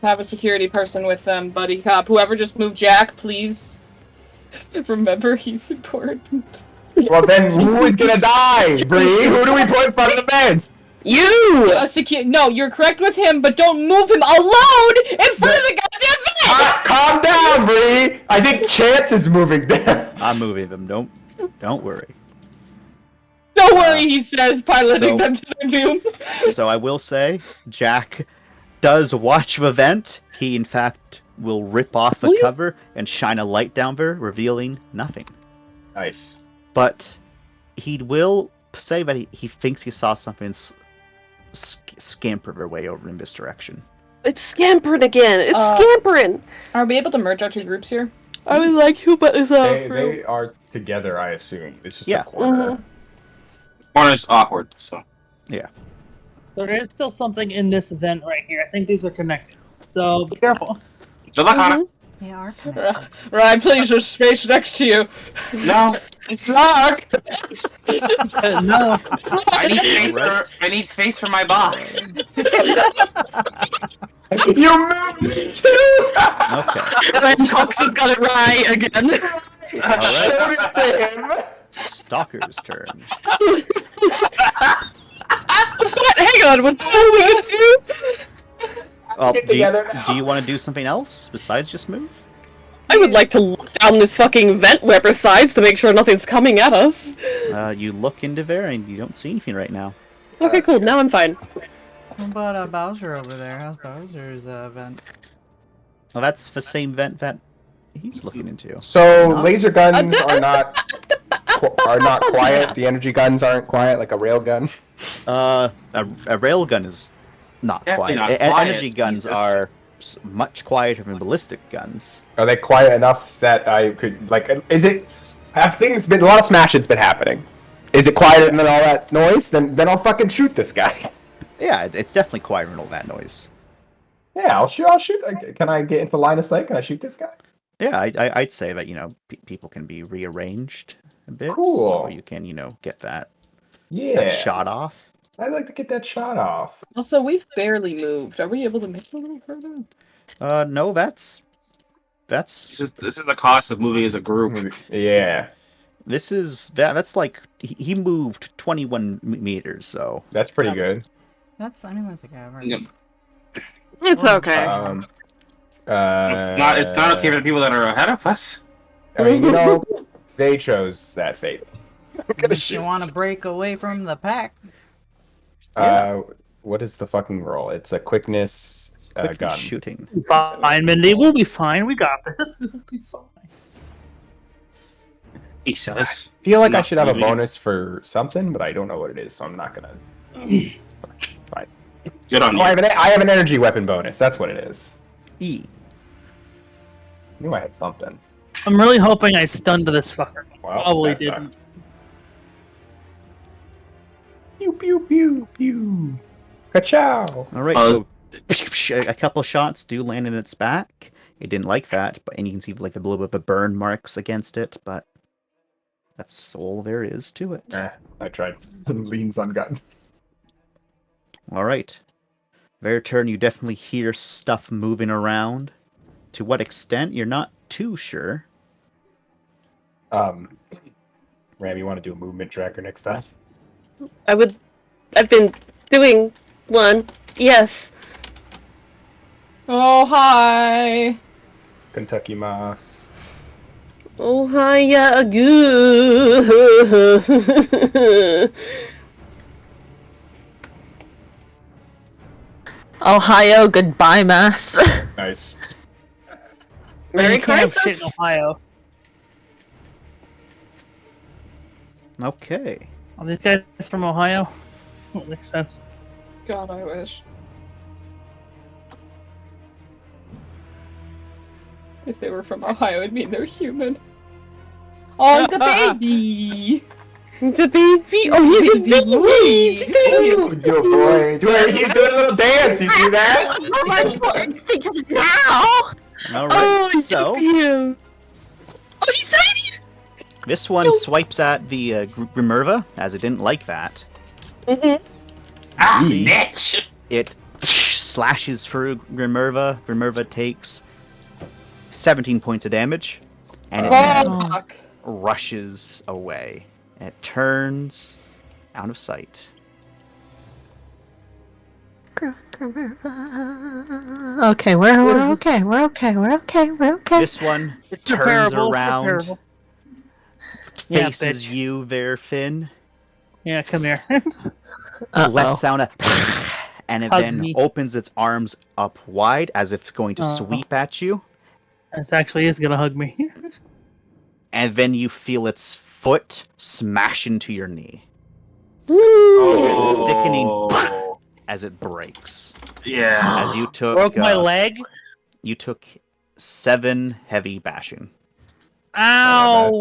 Have a security person with them, buddy cop. Whoever just moved Jack, please. Remember, he's important. Well, then who is gonna die, Bree? Who do we put in front of the bed? You! No, you're correct with him, but don't move him alone in front of the goddamn bed! Calm down, Bree! I think Chance is moving them. I'm moving them. Don't worry. Don't worry, he says, piloting them to their doom. So I will say, Jack does watch the vent. He, in fact, will rip off the cover and shine a light down there, revealing nothing. Nice. But he will say that he thinks he saw something scamper their way over in this direction. It's scampering again. It's scampering. Are we able to merge our two groups here? I would like who but is They are together, I assume. It's just a corner. Corner's awkward, so. Yeah. So there's still something in this vent right here. I think these are connected. So be careful. Good luck, Hannah. They are connected. Ryan, please, there's space next to you. No. It's luck! No. I need space for my box. You moved me too! Okay. And Cox has got it right again. Showed it to him. Stalker's turn. Hang on, what's going to Well, get do together now. you want to do something else besides just move? I would like to look down this fucking vent webber sides to make sure nothing's coming at us. You look into there and you don't see anything right now. Okay, cool. Now I'm fine. What about Bowser over there? How's Bowser's vent? Well, that's the same vent that he's looking into. So laser guns are not quiet. The energy guns aren't quiet, like a rail gun. A railgun is not Definitely quiet. not quiet. Energy guns are much quieter than ballistic guns. Are they quiet enough that I could Is it? Have things been a lot of smashing's been happening? Is it quieter than all that noise? Then I'll fucking shoot this guy. Yeah, it's definitely quieter than all that noise. Yeah, I'll shoot. Can I get into line of sight? Can I shoot this guy? Yeah, I'd say that people can be rearranged a bit. Cool. So you can get that shot off. I'd like to get that shot off. Also, we've barely moved. Are we able to make it a little further? No, that's This is the cost of moving as a group. Yeah. This is that's like he moved 21 meters, so that's pretty good. That's okay. Yeah. It's okay. It's not okay for the people that are ahead of us. I mean, they chose that fate. I'm gonna shoot. You want to break away from the pack? What is the fucking roll? It's a quickness gun. shooting. Fine, Mindy. We'll be fine. We got this. We'll be fine. He says. I feel like I should have a bonus for something, but I don't know what it is, so I'm not gonna. It's fine. Good on you. I have an energy weapon bonus. That's what it is. E. I knew I had something. I'm really hoping I stunned this fucker. Well, Probably that didn't. Pew pew pew pew. Ka-chow. All right, so a couple shots do land in its back. It didn't like that, and you can see like a little bit of the burn marks against it, but that's all there is to it. I tried. Leans on gun. All right. Their turn, you definitely hear stuff moving around. To what extent, you're not too sure. Ram, you want to do a movement tracker next time? I've been doing one. Yes. Oh, hi. Kentucky Moss. Oh, hi, yeah, good. Ohio, goodbye, mass. Nice. Merry You can't have shit Christmas. in Ohio. Okay. Are these guys from Ohio? That makes sense. God, I wish. If they were from Ohio, it'd mean they're human. Oh, it's a baby! It's a baby. Oh, he's a baby. Oh, good boy. He's doing a little dance. You see that? Oh my instincts now! All right. Oh, So him. Oh, he's tiny. this one swipes at the Grimerva, as it didn't like that. Mm-hmm. Ah, See? bitch! It slashes through Grimerva. Grimerva takes 17 points of damage, and it then Oh, fuck. rushes away. And it turns out of sight. Okay, we're okay. We're okay. We're okay. We're okay. This one It's turns repairable, it's around, repairable. Yeah, faces bitch. you there, Finn, Yeah, come here. lets out a and it Hug then me. opens its arms up wide as if going to Uh-huh. sweep at you. This actually is gonna hug me. And then you feel its foot smash into your knee. Oh. Sickening as it breaks. Yeah. As you took Broke my leg. you took 7 heavy bashing. Ow!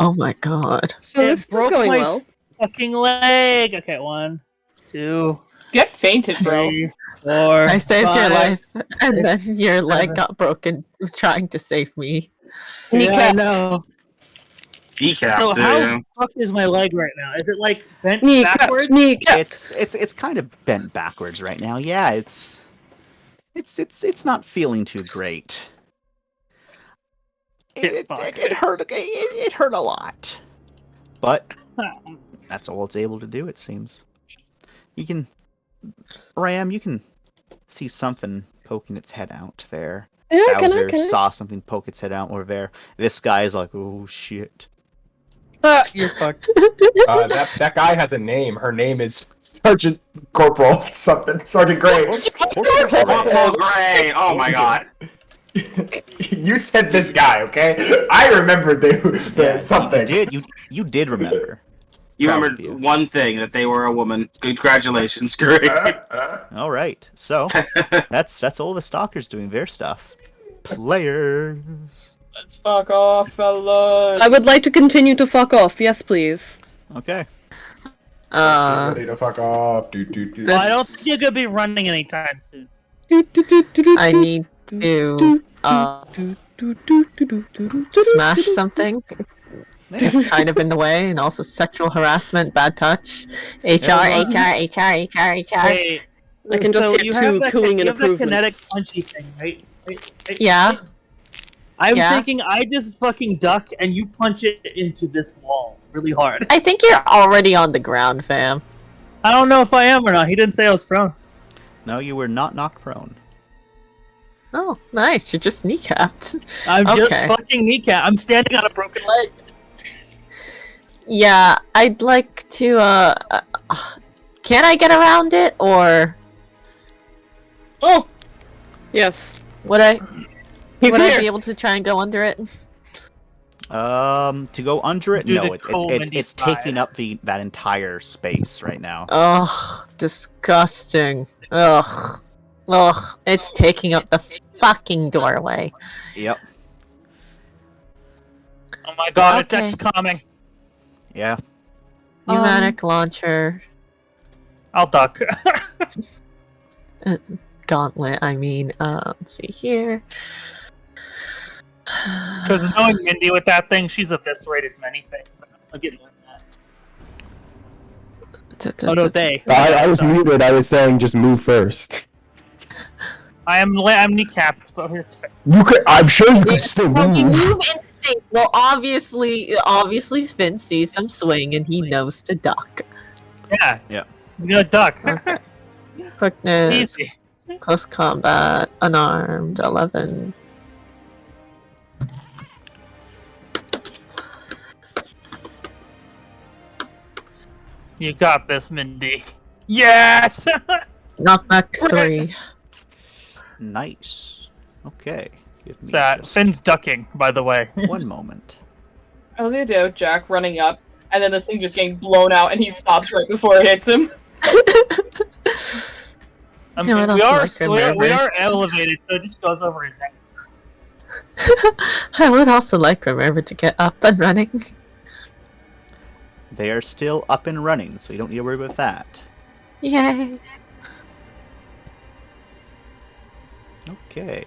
Oh my god. So It this is broke going my well. fucking leg. Okay, 1, 2, Get fainted, bro. 3, 4. I saved your 5. life, and then your leg got broken trying to save me. Yeah, I Kneecap. know. Kneecap, So too. how fucked is my leg right now? Is it like bent Kneecap. backwards? Kneecap. It's kind of bent backwards right now. Yeah, it's not feeling too great. It hurt a lot. But that's all it's able to do, it seems. You can Ram, you can see something poking its head out there. Yeah, can I? Bowser Can I? saw something poke its head out over there. This guy's like, oh shit. You're fucked. That guy has a name. Her name is Sergeant Corporal something. Sergeant Gray. Oh, great! Oh my god. You said this guy, okay? I remember the something. You did remember. You Proud remembered of you. one thing, that they were a woman. Congratulations, great. All right, so that's all the stalkers doing their stuff. Players. Let's fuck off, fellas. I would like to continue to fuck off. Yes, please. Okay. Ready to fuck off. Well, I don't think you're gonna be running anytime soon. I need to smash something. It's kind of in the way, and also sexual harassment, bad touch. HR. Hey, I can just so hear you two have that, cooing you in have that improvement. kinetic punchy thing, right? Yeah. I'm Yeah. thinking I just fucking duck and you punch it into this wall really hard. I think you're already on the ground, fam. I don't know if I am or not. He didn't say I was prone. No, you were not knocked prone. Oh, nice. You're just kneecapped. I'm just Okay. fucking kneecap. I'm standing on a broken leg. Yeah, I'd like to, can I get around it, or Oh, Yes. would I Here. be able to try and go under it? To go under it, Do no, the it's Mindy it's slide. taking up that entire space right now. Ugh, disgusting. Ugh. Ugh, it's taking up the fucking doorway. Yep. Oh my god, Okay. it's coming. Yeah. Pneumatic launcher. I'll duck. Gauntlet, I mean, let's see here. Because knowing Mindy with that thing, she's eviscerated many things. I'll get like that. Oh no, they. I was muted. I was saying just move first. I'm kneecapped, but it's fair. You could. I'm sure you could still Well, you move. move instinct. Well, obviously, Finn sees some swing and he knows to duck. Yeah. Yeah. He's gonna duck. Okay. Quickness, Easy. close combat, unarmed, 11. You got this, Mindy. Yes! Knockback 3. Nice. Okay. Give me that just Finn's ducking, by the way. one moment. I love the idea of Jack running up, and then this thing just getting blown out, and he stops right before it hits him. I You know mean, what we else are I like we Remember? are elevated, so it just goes over his head. I would also like Remember to get up and running. They are still up and running, so you don't need to worry about that. Yay. Okay.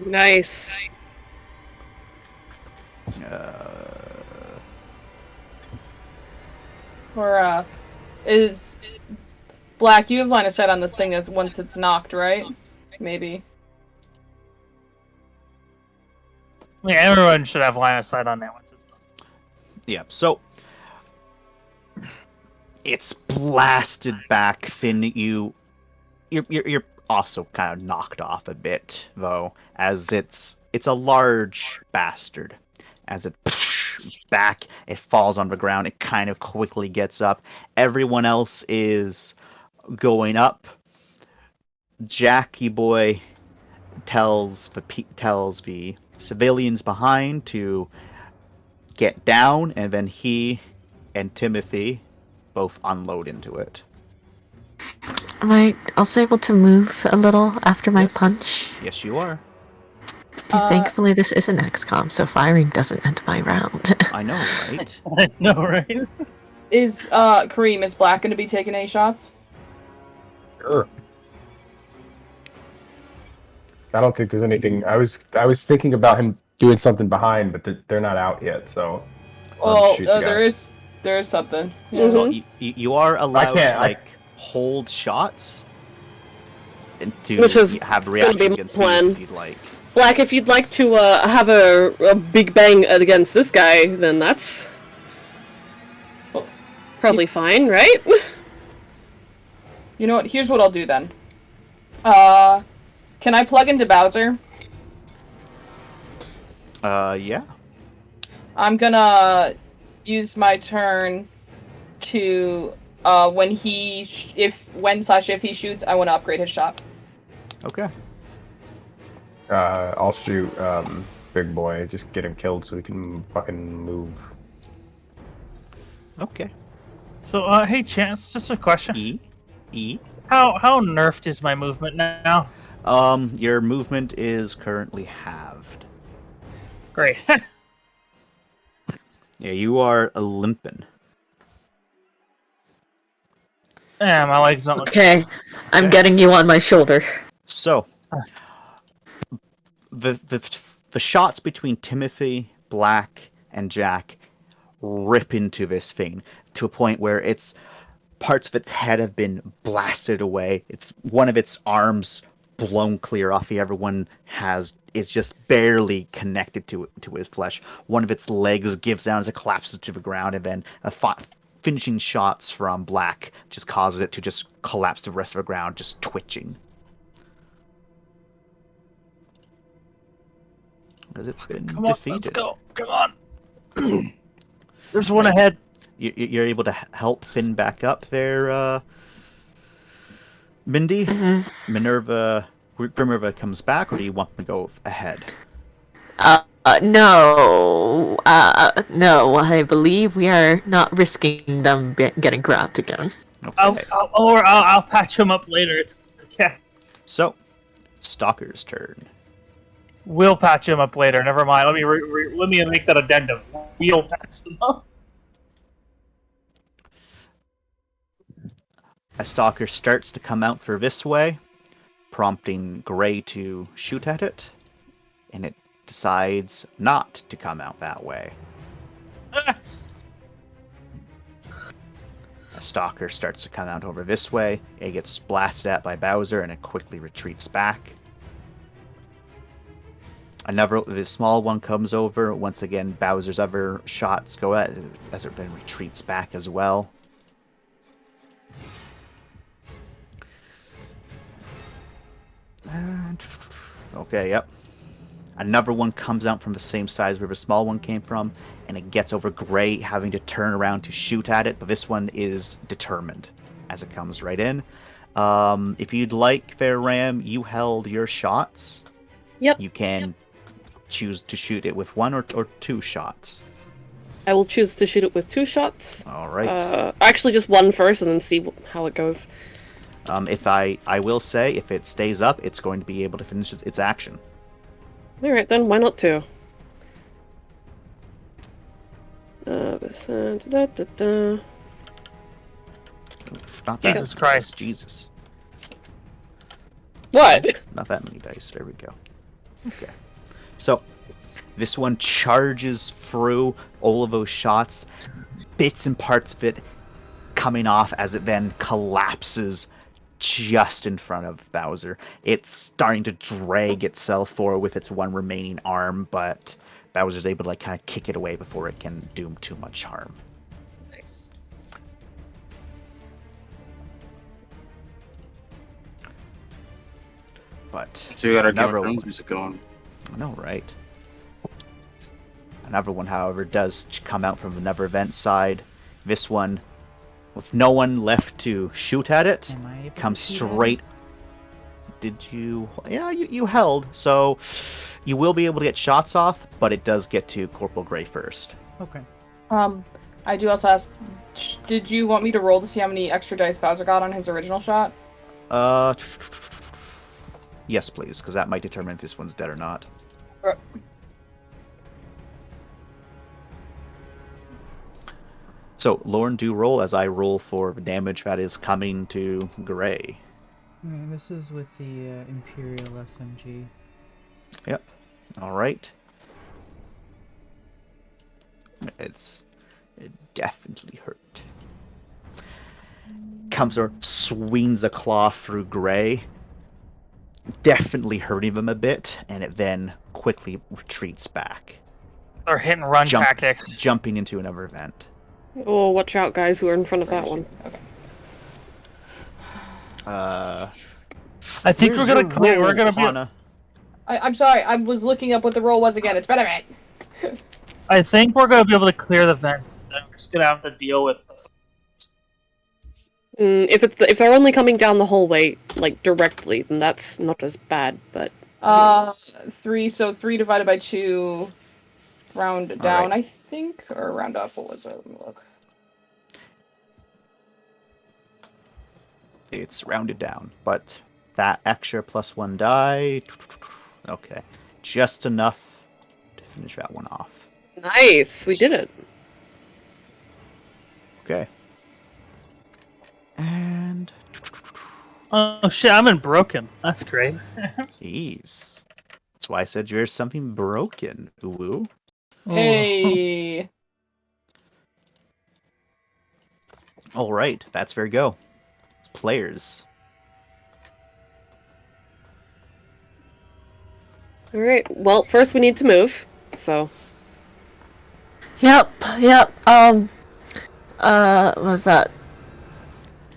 Nice. Or is Black? You have line of sight on this thing as once it's knocked, right? Maybe. I mean, everyone should have line of sight on that once it's done. Yeah, so it's blasted back, Finn. You're also kind of knocked off a bit, though, as it's a large bastard. As it back, it falls on the ground. It kind of quickly gets up. Everyone else is going up. Jackie Boy tells the civilians behind to get down, and then he and Timothy both unload into it. Am I also able to move a little after my Yes. punch? Yes, you are. Thankfully, this is an XCOM, so firing doesn't end my round. I know, right? I know, right? Is Kareem, is Black going to be taking any shots? Sure. I don't think there's anything. I was thinking about him doing something behind, but they're not out yet. So. Well, shoot the guy. there is something. Yeah. Mhm. Well, you are allowed can't- to hold shots and to Which is have gonna reaction be my against plan. these if you'd like. Black, if you'd like to have a big bang against this guy, then that's probably fine, right? You know what? Here's what I'll do then. Can I plug into Bowser? Yeah. I'm gonna use my turn to when if he shoots, I want to upgrade his shot. Okay. I'll shoot Big Boy. Just get him killed so he can fucking move. Okay. So, hey, Chance, just a question. E. How nerfed is my movement now? Your movement is currently halved. Great. Yeah, you are a limping. Yeah, my leg's not looking. Okay, I'm getting you on my shoulder. So, the shots between Timothy, Black, and Jack rip into this thing to a point where parts of its head have been blasted away. It's one of its arms blown clear off. The other one is just barely connected to his flesh. One of its legs gives down as it collapses to the ground, and then finishing shots from Black just causes it to just collapse to the rest of the ground, just twitching. Because it's been Come on, defeated. let's go. Come on. There's one ahead. You're able to help Finn back up there, Mindy. Minerva comes back, or do you want them to go ahead? No. No, I believe we are not risking them getting grabbed again. Okay. I'll patch him up later. It's okay. So, Stalker's turn. We'll patch him up later. Never mind. Let me make that addendum. We'll patch them up. A Stalker starts to come out for this way, prompting Gray to shoot at it, and it decides not to come out that way. A Stalker starts to come out over this way. It gets blasted at by Bowser, and it quickly retreats back. The small one comes over. Once again, Bowser's other shots go at it as it then retreats back as well. Okay, yep. Another one comes out from the same size where the small one came from, and it gets over Gray, having to turn around to shoot at it, but this one is determined as it comes right in. If you'd like, Fair Ram, you held your shots. Yep. You can choose to shoot it with one or two shots. I will choose to shoot it with 2 shots. All right. Actually, just one first, and then see how it goes. If I will say, if it stays up, it's going to be able to finish its action. Alright then, why not 2? Not bad. Jesus Christ. Jesus. What? Not that many dice. There we go. Okay. So, this one charges through all of those shots, bits and parts of it coming off as it then collapses just in front of Bowser. It's starting to drag itself forward with its one remaining arm, but Bowser's able to like kind of kick it away before it can do too much harm. Nice. But So you got our Game another of Thrones one- music going. I know, right? Another one, however, does come out from the Never Event side. This one, with no one left to shoot at it, Am I able to comes shoot at it? straight. Did you? Yeah, you held. So you will be able to get shots off, but it does get to Corporal Gray first. Okay. I do also ask, did you want me to roll to see how many extra dice Bowser got on his original shot? Yes, please, because that might determine if this one's dead or not. So, Lauren, do roll as I roll for the damage that is coming to Gray. Okay, this is with the Imperial SMG. Yep. All right. It definitely hurt. Comes or swings a claw through Gray, definitely hurting him a bit, and it then quickly retreats back, Or hit and run tactics. jumping into another event. Oh, watch out, guys who are in front of that one. Okay. I think we're where's gonna your clear. roll, We're gonna be. Hana? I'm sorry, I was looking up what the roll was again. It's better, man. I think we're gonna be able to clear the vents. And we're just gonna have to deal with. If they're only coming down the hallway, like, directly, then that's not as bad, but... 3, so 3 divided by 2, round down, right. I think, or round up, what was it? Let me look. It's rounded down, but that extra +1 die. Okay, just enough to finish that one off. Nice! We did it. Okay. And Oh shit! I'm in broken. That's great. ease. That's why I said there's something broken. Ooh. Hey! All right, that's where we go. Players. Alright, well, first we need to move, so... Yep. What was that?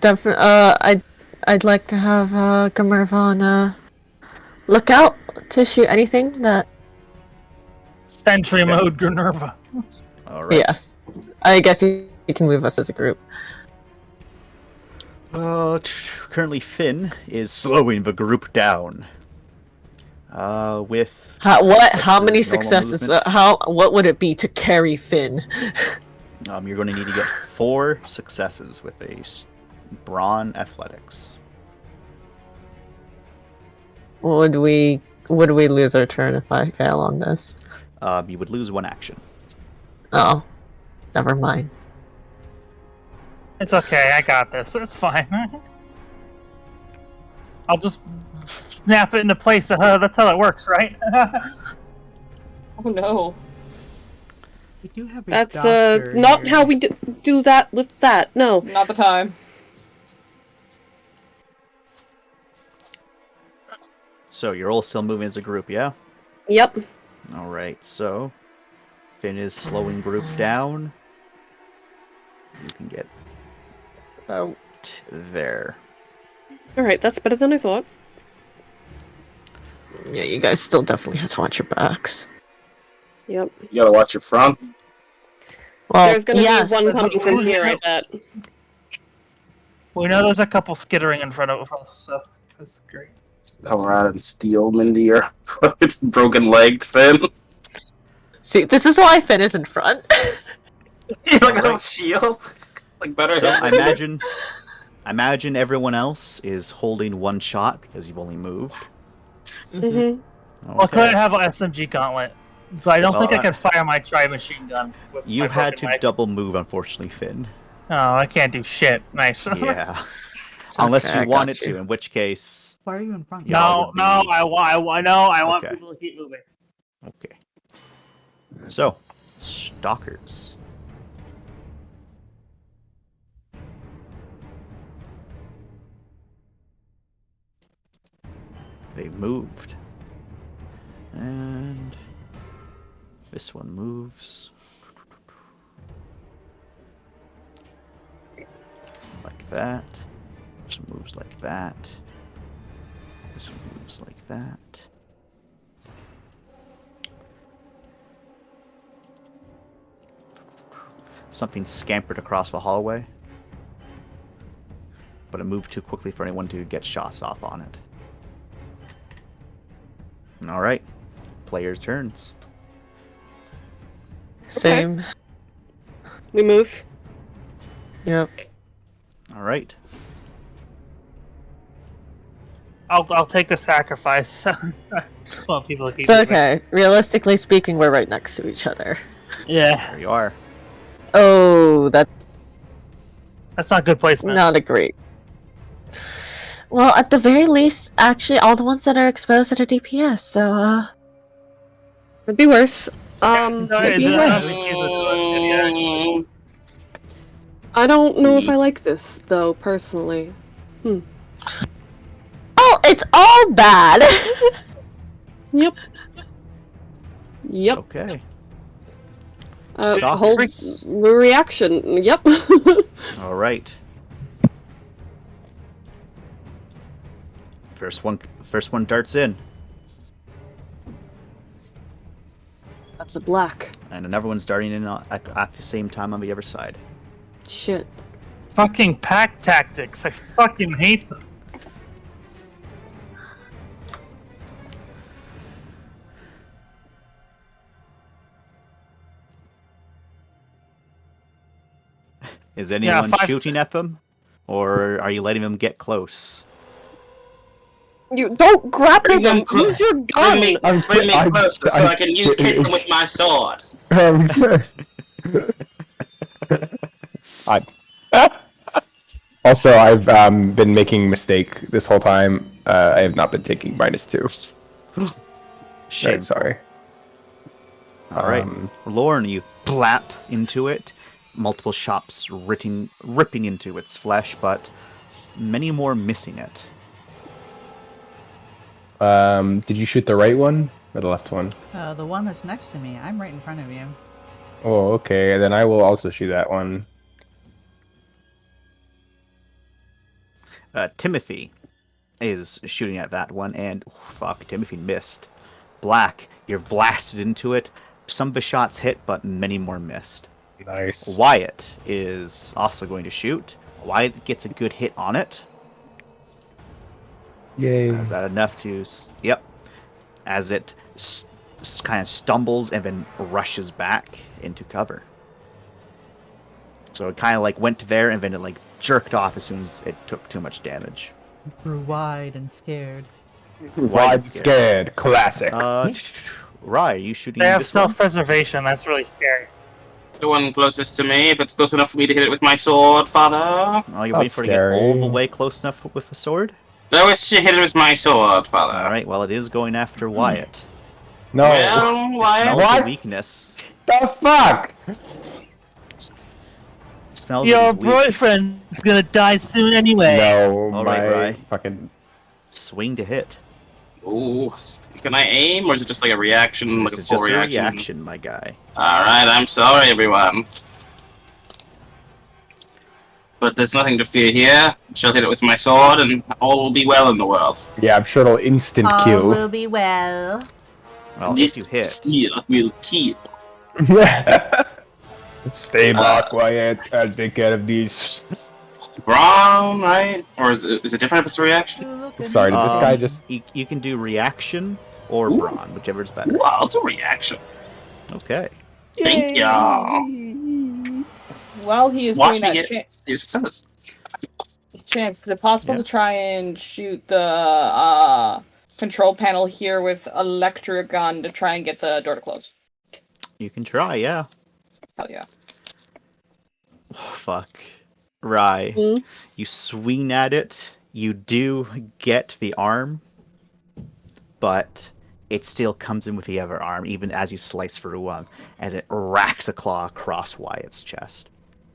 Definitely. I'd like to have Grimmerv on look out to shoot anything that. Sentry mode, Grenerva. All right. Yes. I guess you can move us as a group. Currently Finn is slowing the group down. With How many normal successes? movement. What would it be to carry Finn? You're going to need to get 4 successes with a brawn athletics. Would we lose our turn if I fail on this? You would lose 1 action. Oh, never mind. It's okay. I got this. It's fine. I'll just snap it into place. That's how it works, right? Oh no. We do have a That's, doctor not here. how we do that with that, no. Not the time. So you're all still moving as a group, yeah? Yep. All right. So Finn is slowing group down. You can get about there. Alright, that's better than I thought. Yeah, you guys still definitely have to watch your backs. Yep. You gotta watch your front. Well, There's gonna yes. be one coming from here, I bet. We know there's a couple skittering in front of us, so that's great. Come around and steal Mindy or broken leg Finn. See, this is why Finn is in front. He's like a little Alright. shield. Like better So him. I imagine everyone else is holding 1 shot because you've only moved. Mm-hmm. Well, could I have an SMG gauntlet? But I don't think I Well, could fire my tri-machine gun. With You my had broken to leg. double move, unfortunately, Finn. Oh, I can't do shit. Nice. Yeah. It's Unless okay, I you got wanted you. to, in which case, Why are you in front? Y'all No, would be- I want Okay. people to keep moving. Okay. So, stalkers. They moved. And this one moves. Like that. This one moves like that. This one moves like that. Something scampered across the hallway, but it moved too quickly for anyone to get shots off on it. Alright, players' turns. Same. We move. Yep. Alright. I'll take the sacrifice. I just want people to keep It's moving. okay. Realistically speaking, we're right next to each other. Yeah, There you are. Oh, that's that's not good placement. not a great. Well, at the very least, actually, all the ones that are exposed are DPS, so it'd be worse. No, It'd be I worse. don't think she's that's good, yeah, actually. I don't know if I like this though, personally. Oh, it's all bad. Yep. Yep. Okay. Whole Stalkers. reaction. Yep. Alright. First one darts in. That's a black. And another one's darting in at the same time on the other side. Shit. Fucking pack tactics. I fucking hate them. Is anyone five- shooting at them? Or are you letting them get close? You don't grapple Bring them them. clo- Use your gun. Bring me closer so I can hit them with my sword. Also, I've been making mistake this whole time. I have not been taking -2. Shit. Right, sorry. Alright. Lorne, you blap into it. Multiple shots ripping into its flesh, but many more missing it. Did you shoot the right one or the left one? The one that's next to me. I'm right in front of you. Oh, okay. Then I will also shoot that one. Timothy is shooting at that one, and fuck, Timothy missed. Black, you're blasted into it. Some of the shots hit, but many more missed. Nice. Wyatt is also going to shoot. Wyatt gets a good hit on it. Yay. Is that enough to... Yep. As it kind of stumbles and then rushes back into cover. So it kind of like went there and then it like jerked off as soon as it took too much damage. Grew wide and scared. Wide scared. Classic. Rye, are you shooting They have this one? self-preservation. That's really scary. The one closest to me, if it's close enough for me to hit it with my sword, father. Oh, you're waiting for it to get all the way close enough with the sword? I wish you hit it with my sword, father. Alright, well it is going after Wyatt. No. Well, Wyatt. Smells What? the weakness. The fuck? Smells Your it is weak. boyfriend's gonna die soon anyway. No, All my right, Rye. fucking. Swing to hit. Ooh. Can I aim, or is it just like a reaction, like This a is full just a reaction? reaction, my guy. Alright, I'm sorry, everyone. But there's nothing to fear here. I shall hit it with my sword, and all will be well in the world. Yeah, I'm sure it'll instant kill. be well. Well, This if you hit. steel will kill. Stay back, Wyatt. I'll take care of these. Wrong, right? Or is it different if it's a reaction? Sorry, did this guy just. You can do reaction or Ooh. brawn, whichever is better. Ooh, I'll do reaction. Okay. Thank y'all. While he is Watch doing me that, get your successes. Chance, is it possible Yeah. to try and shoot the control panel here with electric gun to try and get the door to close? You can try, yeah. Hell yeah. Oh, fuck. Rye. Hmm? You swing at it, You do get the arm, but it still comes in with the other arm, even as you slice through one, as it racks a claw across Wyatt's chest.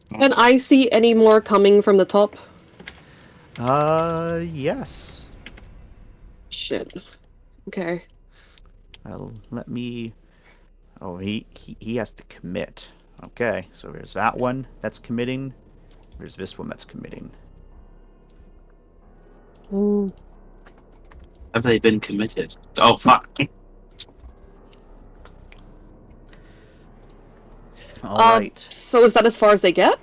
Can I see any more coming from the top? Yes. Shit. Okay. Let me... Oh, he has to commit. Okay, so there's that one that's committing. There's this one that's committing. Have they been committed? Oh fuck! All right. So is that as far as they get?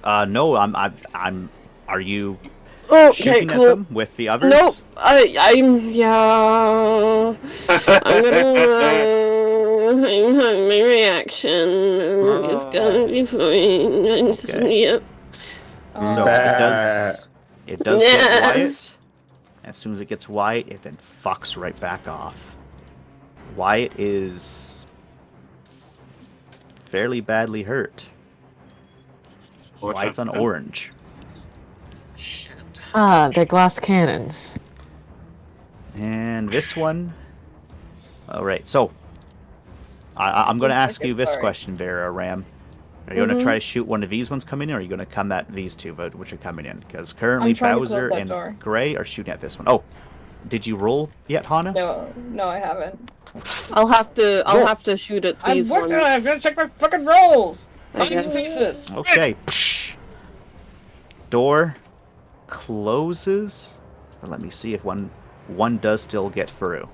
No, I'm. Are you Okay, shooting cool. at them with the others? Nope. I'm. Yeah. I'm gonna. My reaction. It's gonna be fine. Okay. Yep. So it does get Wyatt. As soon as it gets Wyatt, it then fucks right back off. Wyatt is fairly badly hurt. Wyatt's on orange. They're glass cannons. And this one... Alright, so... I'm going to ask you this question, Vera Ram. Are you going to try to shoot one of these ones coming in, or are you going to come at these two, which are coming in? Because currently Bowser and Gray are shooting at this one. Oh, did you roll yet, Hana? No, I haven't. I'll have to shoot at these ones. I'm gonna check my fucking rolls. I guess. Jesus. Okay. Door closes. But let me see if one does still get through.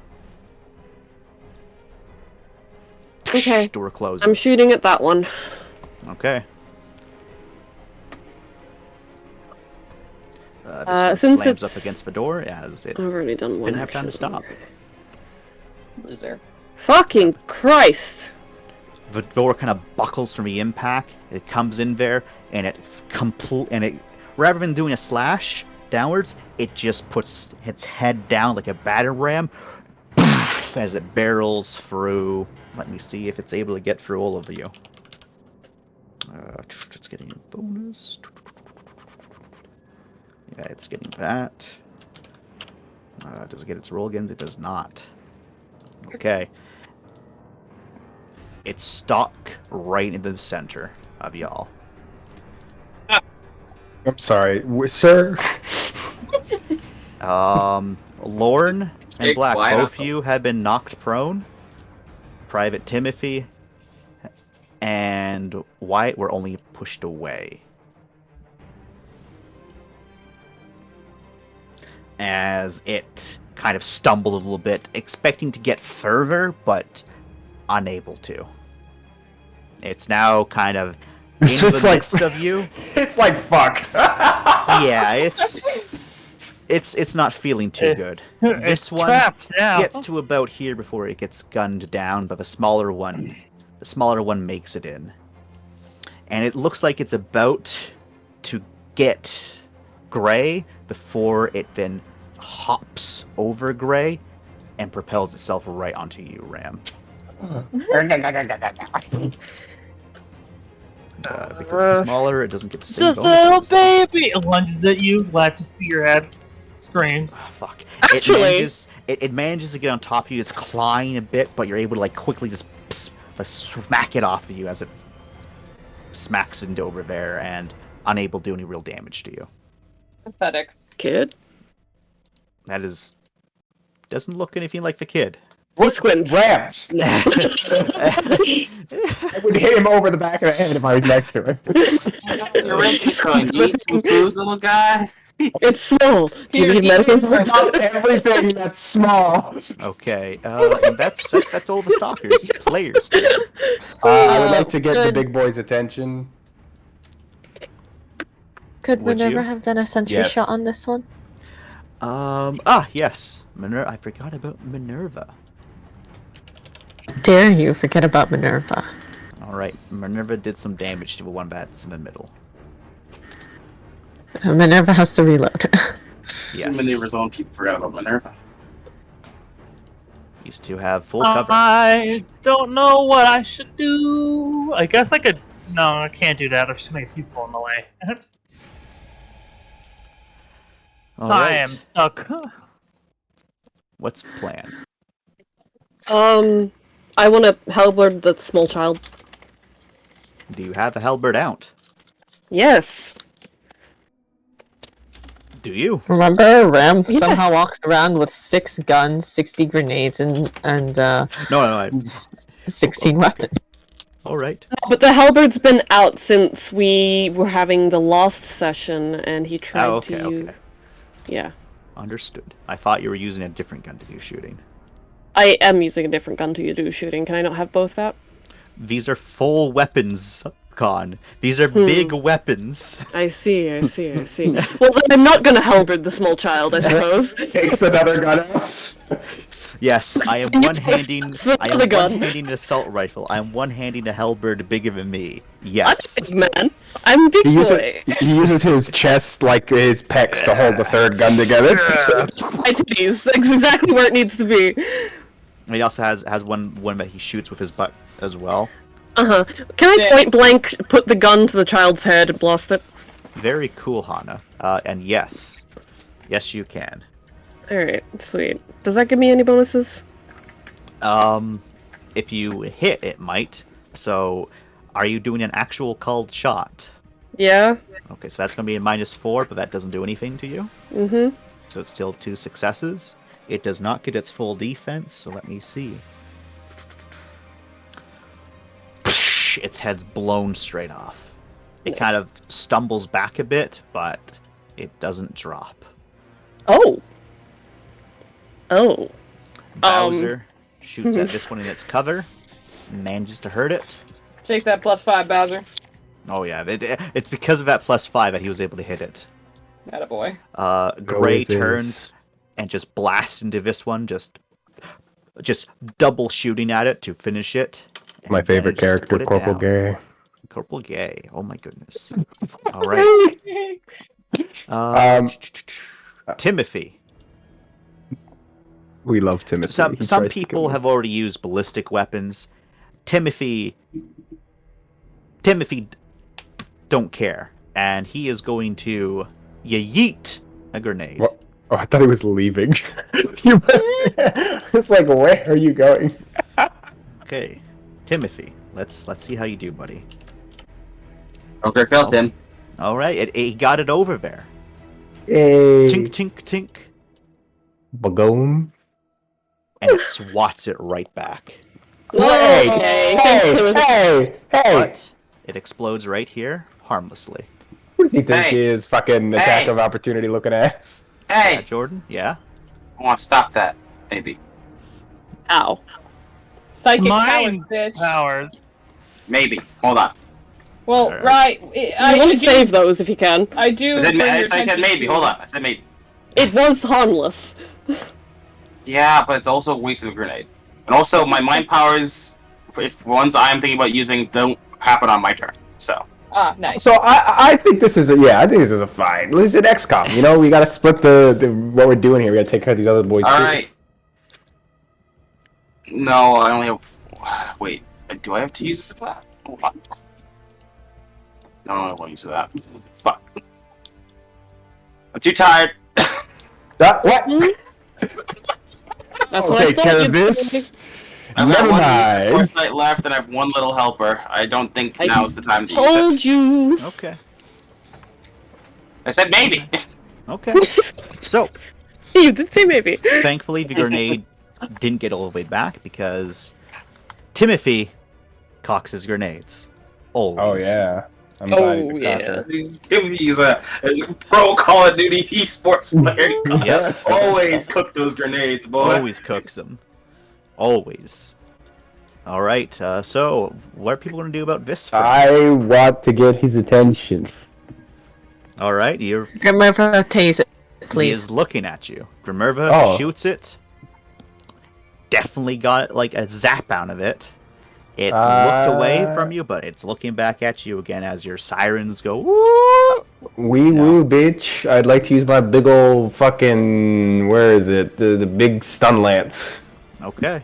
Okay. Door closes. I'm shooting at that one. Okay. This one since slams it's... up against the door as it I've already done one. didn't have time to stop. Loser. Fucking Christ! The door kind of buckles from the impact. It comes in there, and it rather than doing a slash downwards, it just puts its head down like a batter ram as it barrels through. Let me see if it's able to get through all of you. It's getting a bonus. Yeah, it's getting that. Does it get its roll again? It does not. Okay. It's stuck right in the center of y'all. I'm sorry, sir. Lorne and Take Black, Wyatt both out. you have been knocked prone. Private Timothy and Wyatt were only pushed away. As it kind of stumbled a little bit, expecting to get further, but unable to. It's now kind of in the midst of you. It's like fuck. Yeah, it's not feeling too good. This one gets to about here before it gets gunned down, but the smaller one makes it in. And it looks like it's about to get Gray before it then hops over Gray and propels itself right onto you, Ram. Because it's smaller, it doesn't get the same Just a little bonuses. baby! It lunges at you, latches to your head, screams. Oh, fuck. Actually, it manages to get on top of you. It's clawing a bit, but you're able to like quickly just smack it off of you as it smacks into over there and unable to do any real damage to you. Pathetic. Kid. That is doesn't look anything like the kid. Squint. Rams. I would hit him over the back of the head if I was next to him. Your ranky's going. Do you eat some food, little guy? It's small. Do you need medical attention? Everything that's small. Okay, and that's all the stalkers. Players. I would like to get the big boy's attention. Could Would Minerva you? have done a sentry Yes. shot on this one? Yes. I forgot about Minerva. Dare you forget about Minerva? Alright, Minerva did some damage to the one that's in the middle. Minerva has to reload. Yes. Minerva's own people forgot about Minerva. These two have full cover. I don't know what I should do. I guess I could. No, I can't do that. There's too many people in the way. All I right. am stuck. What's the plan? I want to halberd the small child. Do you have a halberd out? Yes. Do you? Remember, Ram Yes. somehow walks around with 6 guns, 60 grenades, and No. I... 16 weapons. All right. But the halberd's been out since we were having the last session, and he tried okay. to use... Okay. Yeah. Understood. I thought you were using a different gun to do shooting. I am using a different gun to do shooting. Can I not have both out? These are full weapons, Con. These are big weapons. I see. Well, then I'm not gonna halberd the small child, I suppose. Takes another gun out. Yes, I am And you one-handing. take I am the gun. one-handing an assault rifle. I am one-handing a halberd bigger than me. I'm Yes. a big man. I'm a big boy. He uses his chest like his pecs to hold the third gun together. My titties. That's exactly where it needs to be. And he also has one that he shoots with his butt as well. Uh-huh. Can I point blank put the gun to the child's head and blast it? Very cool, Hana. And yes, you can. Alright, sweet. Does that give me any bonuses? If you hit, it might. So, are you doing an actual called shot? Yeah. Okay, so that's going to be a -4, but that doesn't do anything to you. Mm-hmm. So it's still 2 successes. It does not get its full defense, so let me see. Its head's blown straight off. It kind of stumbles back a bit, but it doesn't drop. Oh. Bowser shoots at this one in its cover, manages to hurt it. Take that +5, Bowser. Oh yeah, it's because of that +5 that he was able to hit it. Attaboy. Gray turns and just blasts into this one, just double shooting at it to finish it. My favorite character, Corporal Gay. Corporal Gay. Oh my goodness. All right. Timothy. We love Timothy. Some people have already used ballistic weapons. Timothy don't care, and he is going to yeet a grenade. What? Oh, I thought he was leaving. It's like, where are you going? Okay, Timothy, let's see how you do, buddy. Okay, felt him. All right, he got it over there. Hey. Tink, tink, tink. Bagone. And it swats it right back. Hey! But it explodes right here, harmlessly. What does he think he is? Fucking attack of opportunity looking ass. Hey! Jordan? Yeah? I want to stop that, maybe. Ow. Psychic Mind powers, bitch. powers. Maybe. Hold on. Well, Alright. right. I want to save those if you can. I do. I said, bring your I said attention maybe. to- Hold on. I said maybe. It was harmless. Yeah, but it's also a waste of a grenade. And also, my mind powers, if ones I'm thinking about using, don't happen on my turn. So. Ah, nice. So I think this is I think this is a fine. This is an XCOM. You know, we gotta split the what we're doing here. We gotta take care of these other boys. All too. right. No, I only have. Wait, do I have to use this for that? Hold on. No, I won't use that. Fuck. I'm too tired. What? That's I'll what I take thought care you'd of this. I've Never got one mind. Foresight left, and I have one little helper. I don't think I now is the time to use told it. you. Okay. I said maybe. Okay. So, You did say maybe. thankfully, the grenade didn't get all the way back because Timothy cocks his grenades. Always. Oh yeah. I'm Oh, glad he's a yeah. cocker. He's a pro Call of Duty esports player. Yep. Always cook those grenades, boy. Always cooks them. Always. All right. So, what are people going to do about this? I want to get his attention. All right. Grimmerva, tase it, He please. is looking at you. Grimmerva Oh. shoots it. Definitely got like a zap out of it. It looked away from you, but it's looking back at you again as your sirens go. Woo! Wee woo, bitch. I'd like to use my big old fucking. Where is it? The big stun lance. Okay.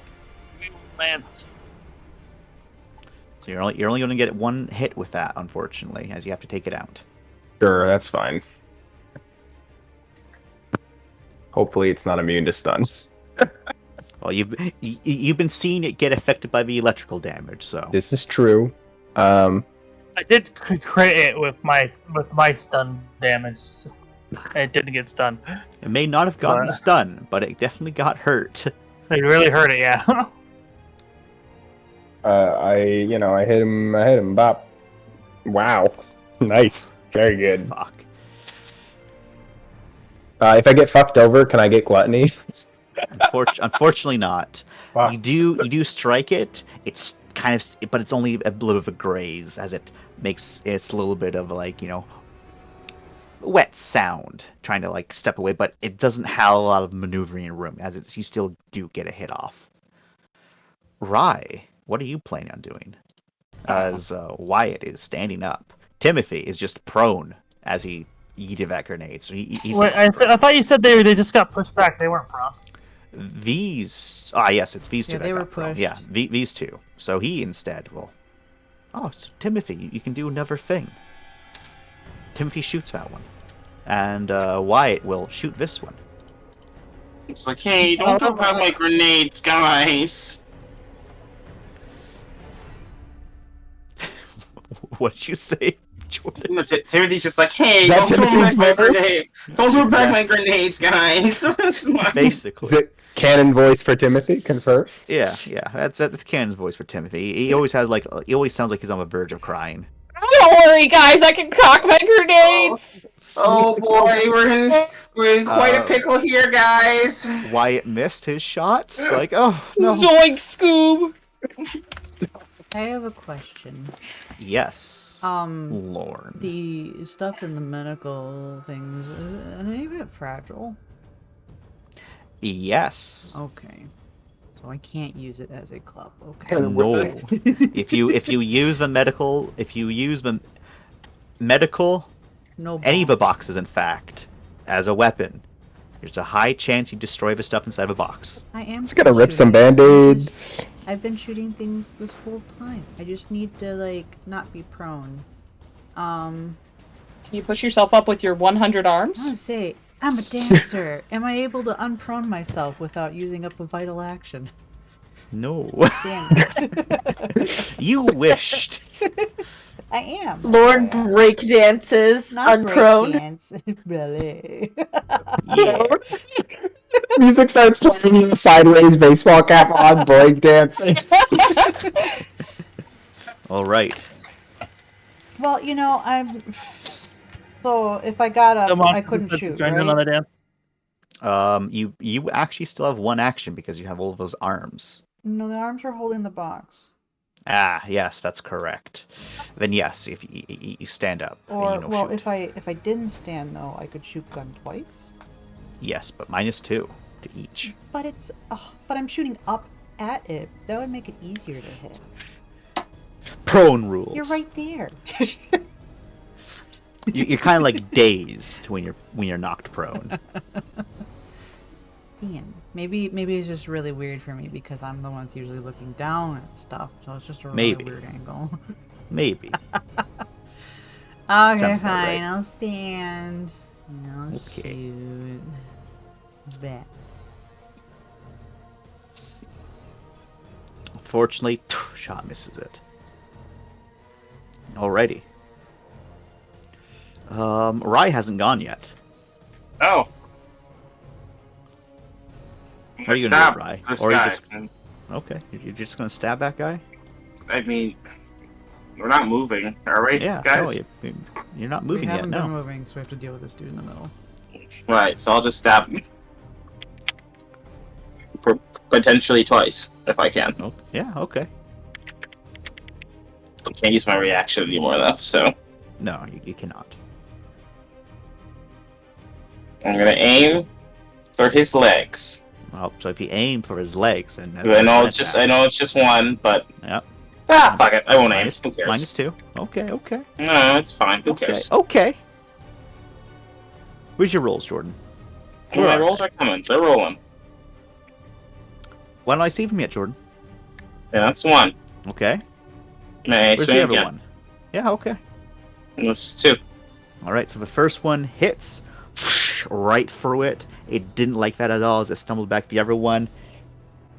Lance. So you're only going to get one hit with that, unfortunately, as you have to take it out. Sure, that's fine. Hopefully, it's not immune to stuns. Well, you've been seeing it get affected by the electrical damage, so This is true. I did crit it with my stun damage. So it didn't get stunned. it may not have gotten But- stunned, but it definitely got hurt. It really hurt it, yeah. I hit him. Bop. Wow. Nice. Very good. Fuck. If I get fucked over, can I get gluttony? Unfortunately not. Wow. You do strike it. It's kind of, but it's only a little bit of a graze as it makes it's a little bit of like wet sound trying to like step away, but it doesn't have a lot of maneuvering room as you still do get a hit off. Rye, what are you planning on doing? As Wyatt is standing up, Timothy is just prone as he evac grenades. So he's Wait, I thought you said they just got pushed back. They weren't prone. Yes, it's these two. Yeah, that they got were prone. pushed. Yeah, these two. So he instead will. Oh, so Timothy, you can do another thing. Timothy shoots that one, and Wyatt will shoot this one. It's like, hey, don't throw back my grenades, guys. What did you say, Jordan? You know, Timothy's just like, hey, Is that don't throw back Timothy's my voice? grenades. Don't throw back my grenades, guys. That's my- Basically. Is it canon voice for Timothy? Confirmed. Yeah. That's Cannon's voice for Timothy. He always sounds like he's on the verge of crying. Don't worry, guys. I can cock my grenades. Oh boy, we're in quite a pickle here, guys. Wyatt missed his shots. Like, oh no. Zoink, Scoob. I have a question. Yes. Lorne. The stuff in the medical things, is any of it fragile? Yes. Okay. So I can't use it as a club. Okay. No. if you use the medical, No. any of ball. the boxes, in fact, as a weapon, there's a high chance you destroy the stuff inside of a box. I am. Just gotta rip some shooting. band-aids. I've been shooting things this whole time. I just need to like not be prone. Can you push yourself up with your 100 I arms? want to say I'm a dancer. Am I able to unprone myself without using up a vital action? No. Damn it. You wished. I am. Lord break dances Not unprone. breakdance. Ballet. Yeah. Music starts playing, sideways baseball cap on, break dancing. All right. Well, I'm. So if I got up, Come on, I couldn't let's shoot, join in on right? the dance. You actually still have one action because you have all of those arms. No, the arms are holding the box. Ah, yes, that's correct. Then yes, if you stand up, then Or you know well, shoot. if I didn't stand though, I could shoot gun twice. Yes, but -2 to each. But but I'm shooting up at it. That would make it easier to hit. Prone rules. You're right there. You're kind of like dazed when you're knocked prone. Ian, maybe it's just really weird for me because I'm the one that's usually looking down at stuff, so it's just a really Maybe. weird angle. Maybe. Okay, Sounds about fine. right. I'll stand. I'll Okay. shoot. Bet. Unfortunately, shot misses it. Alrighty. Rye hasn't gone yet. Oh. What are you gonna Stab do, Rye? this Or you guy. just okay? You're just gonna stab that guy? I mean, we're not moving, are we, Yeah. guys? No, you're not We moving yet. haven't been No. moving, so we have to deal with this dude in the middle. Right, so I'll just stab him. Potentially twice, if I can. Oh, yeah. Okay. I can't use my reaction anymore, though, so No, you cannot. I'm gonna aim for his legs. Well, so if you aim for his legs, and I know it's just one, but Yep. fuck it, I won't aim. Minus, Who cares? -2. Okay. Okay. No, it's fine. Who Okay. cares? Okay. Where's your rolls, Jordan? My rolls are coming. They're rolling. Why don't I see them yet, Jordan? Yeah, that's one. Okay. May I Where's swing the other again? one? Yeah. Okay. That's two. All right. So the first one hits right through it. It didn't like that at all as it stumbled back. The other one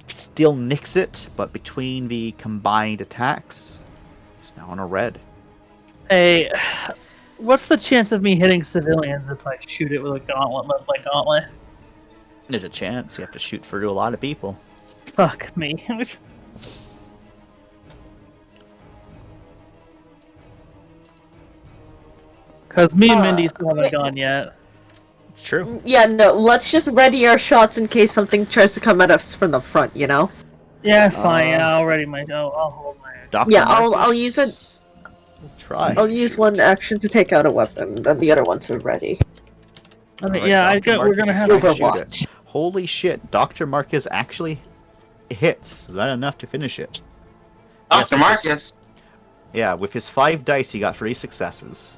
still nicks it, but between the combined attacks, it's now on a red. Hey, what's the chance of me hitting civilians if I shoot it with a gauntlet like gauntlet? There's a chance. You have to shoot through a lot of people. Fuck me. Because me and Mindy still haven't gone yet. It's true. Yeah, no, let's just ready our shots in case something tries to come at us from the front, you know? Yeah, fine. Yeah, I'll ready my. I'll hold my. Dr. Yeah, Marcus I'll use it. will try. I'll use one action to take out a weapon, then the other ones are ready. I mean, Alright, yeah, I Dr. got. We're Marcus gonna is have trying to to shoot Overwatch. it. Holy shit! Dr. Marcus actually hits. Is that enough to finish it? Yes, Dr. with his- Marcus. Yeah, with his 5 dice, he got 3 successes.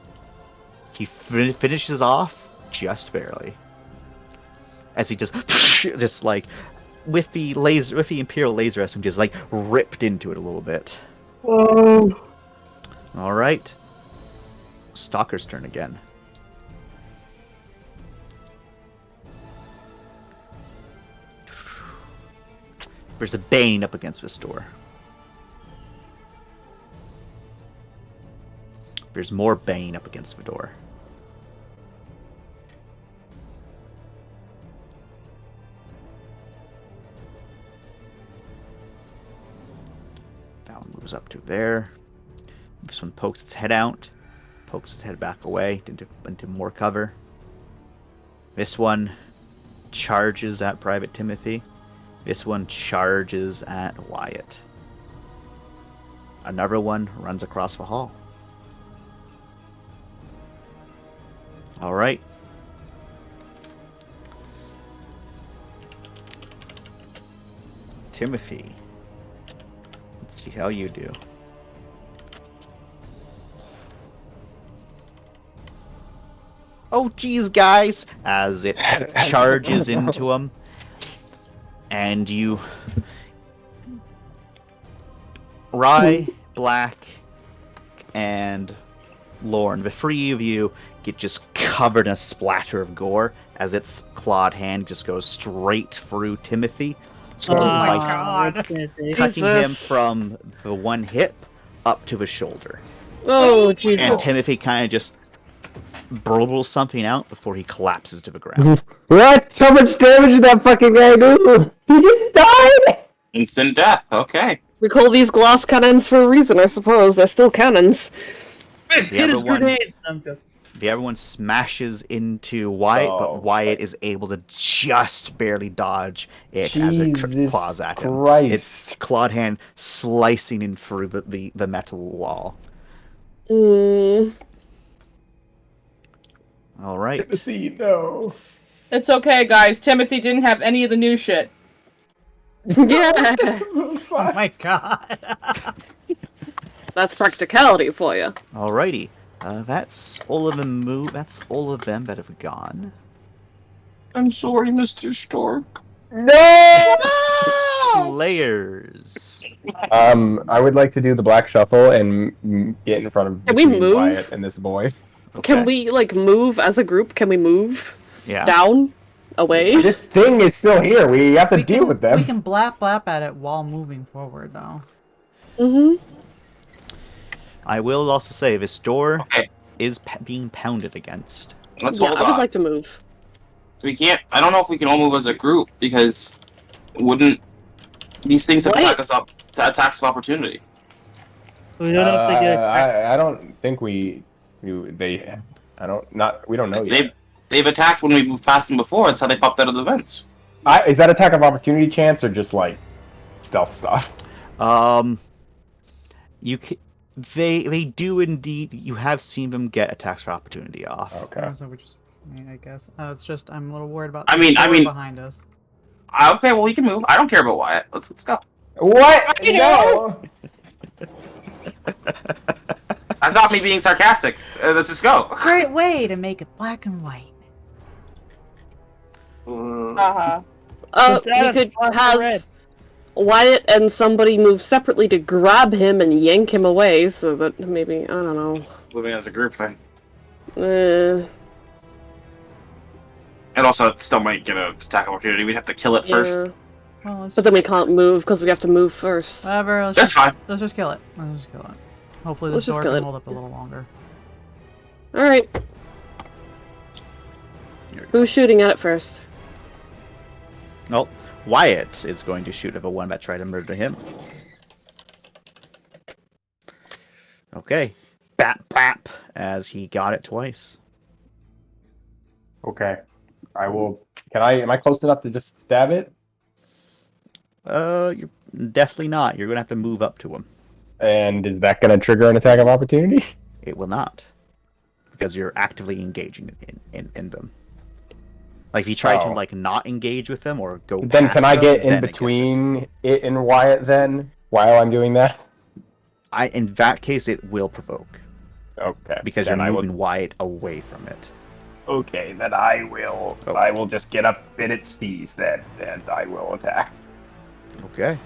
He finishes off just barely, as he just like with the Imperial laser SMG, just like ripped into it a little bit. Whoa. All right, Stalker's turn again. There's a Bane up against this door. There's more Bane up against the door. That one moves up to there. This one pokes its head out, pokes its head back away into more cover. This one charges at Private Timothy. This one charges at Wyatt. Another one runs across the hall. All right. Timothy. Let's see how you do. Oh, geez, guys! As it charges into him, and you, Rye, Black, and Lorne, the 3 of you get just covered in a splatter of gore as its clawed hand just goes straight through Timothy. Oh my Like, god. cutting Jesus. him from the one hip up to the shoulder. Oh, Jesus. And Timothy kind of just burbles something out before he collapses to the ground. What? How much damage did that fucking guy do? He just died! Instant death. Okay. We call these glass cannons for a reason, I suppose. They're still cannons. Hit other his one- grenades. I'm joking. The other one smashes into Wyatt, Oh, but Wyatt is able to just barely dodge it as it Jesus claws at him. Christ. Its clawed hand slicing in through the metal wall. Mm. All right. Timothy, no. It's okay, guys. Timothy didn't have any of the new shit. Yeah. Oh my god. That's practicality for you. Alrighty. That's all of them That's all of them that have gone. I'm sorry, Mr. Stork. No! Players. I would like to do the black shuffle and get in front of Can we between move? Wyatt and this boy. Okay. Can we, like, move as a group? Can we move Yeah. down? Away? This thing is still here. We have to We deal can, with them. we can blap at it while moving forward, though. Mm-hmm. I will also say this door Okay. is being pounded against. Let's Yeah, hold I would on. like to move. We can't. I don't know if we can all move as a group because wouldn't these things have Wait. attacks of opportunity? We don't have to get. I don't think we don't know yet. They've attacked when we moved past them before. That's how they popped out of the vents. Is that attack of opportunity chance or just like stealth stuff? You can, they do indeed. You have seen them get attacks for opportunity off. Okay. So we just, I guess. It's just I'm a little worried about. I the mean- door behind us. Okay, well we can move. I don't care about Wyatt. Let's go. What? No. That's not me being sarcastic. Let's just go. Great way to make it black and white. Uh-huh. Just We add a could flash of have red. Wyatt and somebody move separately to grab him and yank him away so that maybe, I don't know. Moving as a group thing. And also, it still might get an attack opportunity. We'd have to kill it first. Yeah. Well, let's But then we just- can't move because we have to move first. Whatever. Let's That's just, fine. Let's just kill it. Let's just kill it. Hopefully Let's this just door kill can it. hold up a little longer. Alright. Who's shooting at it first? Well, Wyatt is going to shoot at the one that tried to murder him. Okay. Bap, bap, as he got it twice. Okay. I will. Am I close enough to just stab it? You're definitely not. You're going to have to move up to him. And is that going to trigger an attack of opportunity? It will not. Because you're actively engaging in them. Like, if you try to, Oh. like, not engage with them or go Then past can I them, get in then it gets it. between it and Wyatt then, while I'm doing that? In that case, it will provoke. Okay. Because then you're moving Wyatt away from it. Okay, then I will. Oh. I will just get up in its knees then, and I will attack. Okay.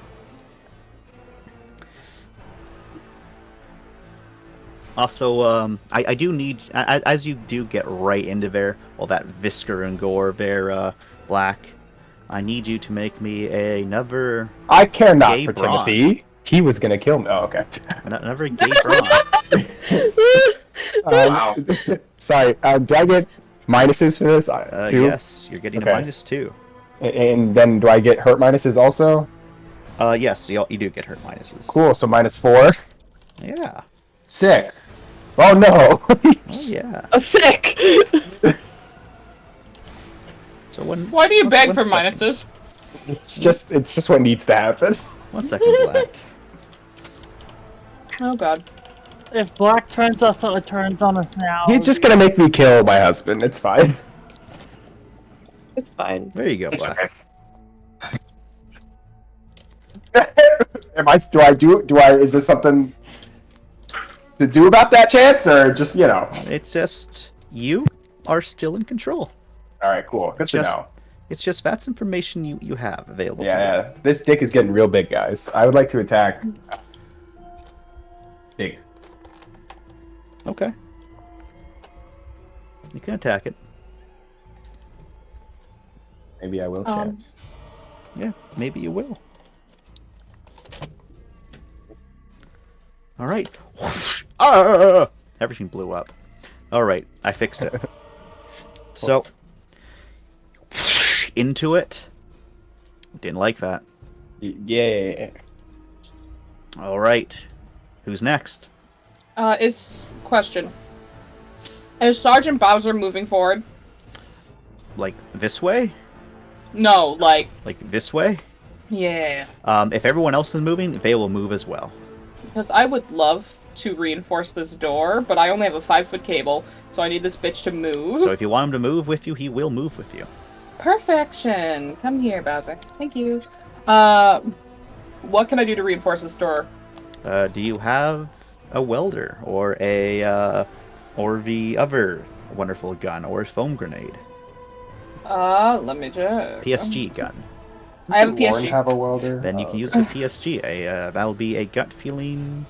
Also, I do need, as you do get right into there, all that viscera and gore there, Black, I need you to make me another I care not gay for brawn. Timothy. He was gonna kill me. Oh, okay. Another gay brawn. Wow. Sorry. Do I get minuses for this? Two? Yes, you're getting Okay. a -2. And then do I get hurt minuses also? Yes, you do get hurt minuses. Cool. So -4. Yeah. Sick. Oh no. Oh yeah. A sick! So when? Why do you beg one for second. minuses? it's just what needs to happen. 1 second, Black. Oh god. If Black turns us on, turns on us now. He's just gonna make me kill my husband. It's fine. It's fine. There you go, It's Black. okay. Is there something to do about that chance, or just, It's just you are still in control. Alright, cool. Good to Just- know. It's just that's information you have available to Yeah. This dick is getting real big, guys. I would like to attack big. you. Okay. You can attack it. Maybe I will Um, chance. Yeah, maybe you will. All right. Ah! Everything blew up. All right, I fixed it. So, into it. Didn't like that. Yeah. All right. Who's next? Question. Is Sergeant Bowser moving forward? Like this way? No, like, Like this way? yeah. If everyone else is moving, they will move as well. Because I would love to reinforce this door, but I only have a 5-foot cable, so I need this bitch to move. So if you want him to move with you, he will move with you. Perfection! Come here, Bowser. Thank you. What can I do to reinforce this door? Do you have a welder or or the other wonderful gun or a foam grenade? Let me check. PSG gun. I have a Does Lauren PSG. have a welder? Then you can use a PSG. That'll be a gut feeling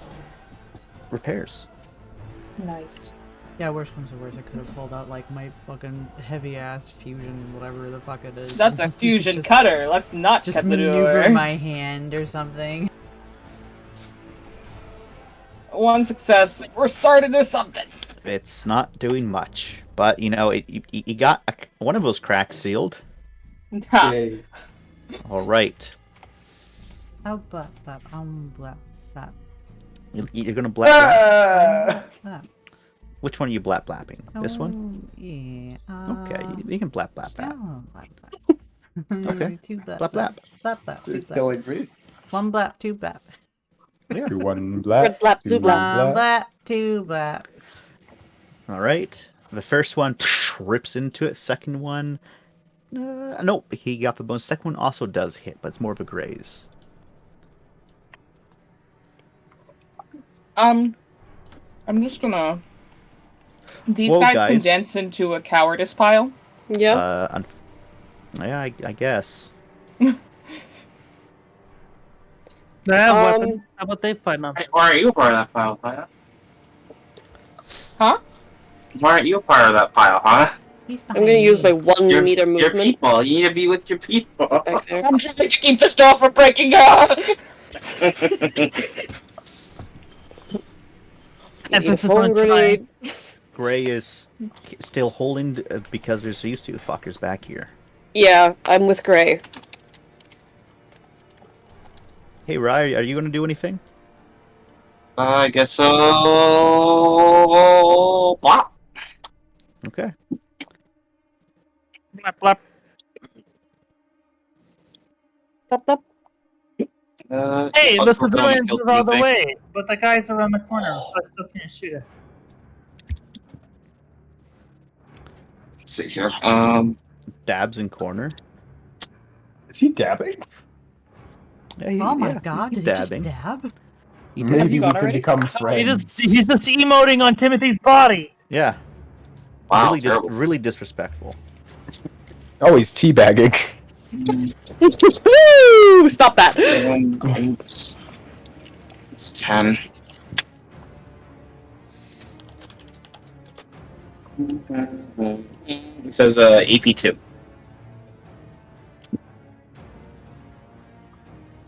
repairs. Nice. Yeah, worst comes to worst, I could have pulled out like my fucking heavy ass fusion, whatever the fuck it is. That's a fusion Just- cutter. Let's not Just cut the maneuver door. my hand or something. One success. We're starting to something. It's not doing much, but you know, you got one of those cracks sealed. Ha. Yay. All right, Oh, blap, blap, blap, blap, you're gonna blap. Blap? blap. Which one are you blap blapping? This one? Oh, yeah. Okay, you can blap blap that. Oh, blap, blap. Okay. Two blap, Blap blap. Blap, blap, two blap. Killing me. One blap, two blap. Yeah. Do one black. Blap, two two blap. One blap, two blap. All right. The first one rips into it. Second one, nope, he got the bonus. Second one also does hit, but it's more of a graze. I'm just gonna. These Whoa, guys guys. condense into a cowardice pile. Yeah. Yeah, I guess. They have Um, weapons. How about they fight them? Hey, why aren't you a part of that pile, huh? Huh? Why aren't you a part of that pile, huh? He's I'm gonna use my 1 Your meter movement. people. You need to be with your people. Back there. I'm trying to keep the door from breaking out. Emphasis Use a foam on grenade. Gray is still holding because there's these two fuckers back here. Yeah, I'm with Gray. Hey, Rye, are you going to do anything? I guess so. Blah. Okay. Blap, blap. Up, up. Hey, oh, the so we're going civilians to move out of the anything? way, but the guys around the corner, so I still can't shoot it. Let's see here. Dabs in corner. Is he dabbing? Yeah, Oh my yeah, god, he's did he dabbing. just dab? He did. Maybe you we gone could already? become friends. He's just emoting on Timothy's body. Yeah. Wow, really, terrible. really disrespectful. Oh, he's teabagging. Woo! Stop that! 8. It's 10. It says AP2.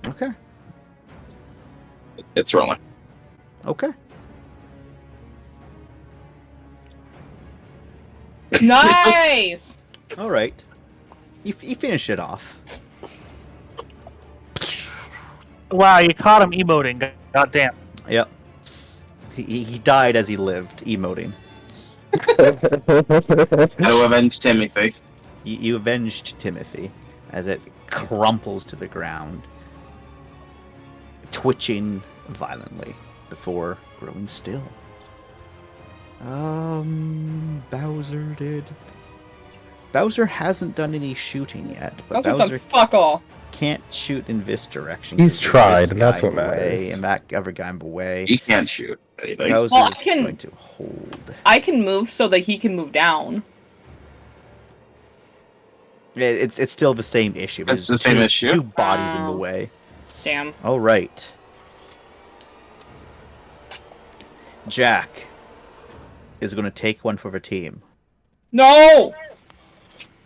Okay. It's rolling. Okay. Nice. All right. You finish it off. Wow, you caught him emoting. God damn. Yep. He died as he lived, emoting. How avenge Timothy? You avenged Timothy as it crumples to the ground, twitching violently before growing still. Bowser did. Bowser hasn't done any shooting yet, but Bowser's Bowser done fuck all. can't shoot in this direction. He's 'cause there's tried, this and that's guy what in the way, matters. and that other guy in the way. He can't shoot anything. Bowser's Well, I can- going to hold. I can move so that he can move down. It's still the same issue. It's There's the same two- issue? Two bodies in the Oh. way. Damn. All right. Jack is going to take one for the team. No.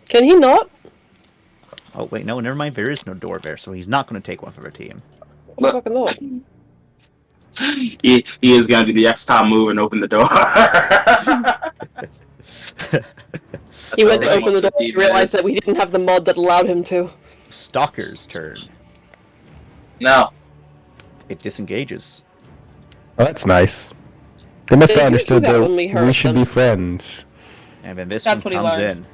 Can he not? Oh wait, no, never mind. There is no door there, so he's not going to take one for the team. What fucking not? He is gonna do the XCOM move and open the door. He went to Alright. open the door and realized that we didn't have the mod that allowed him to. Stalker's turn. No. It disengages. Oh, that's nice. They must Did have you do understood that that when we heard we should them? be friends. And then this That's one what he comes learned.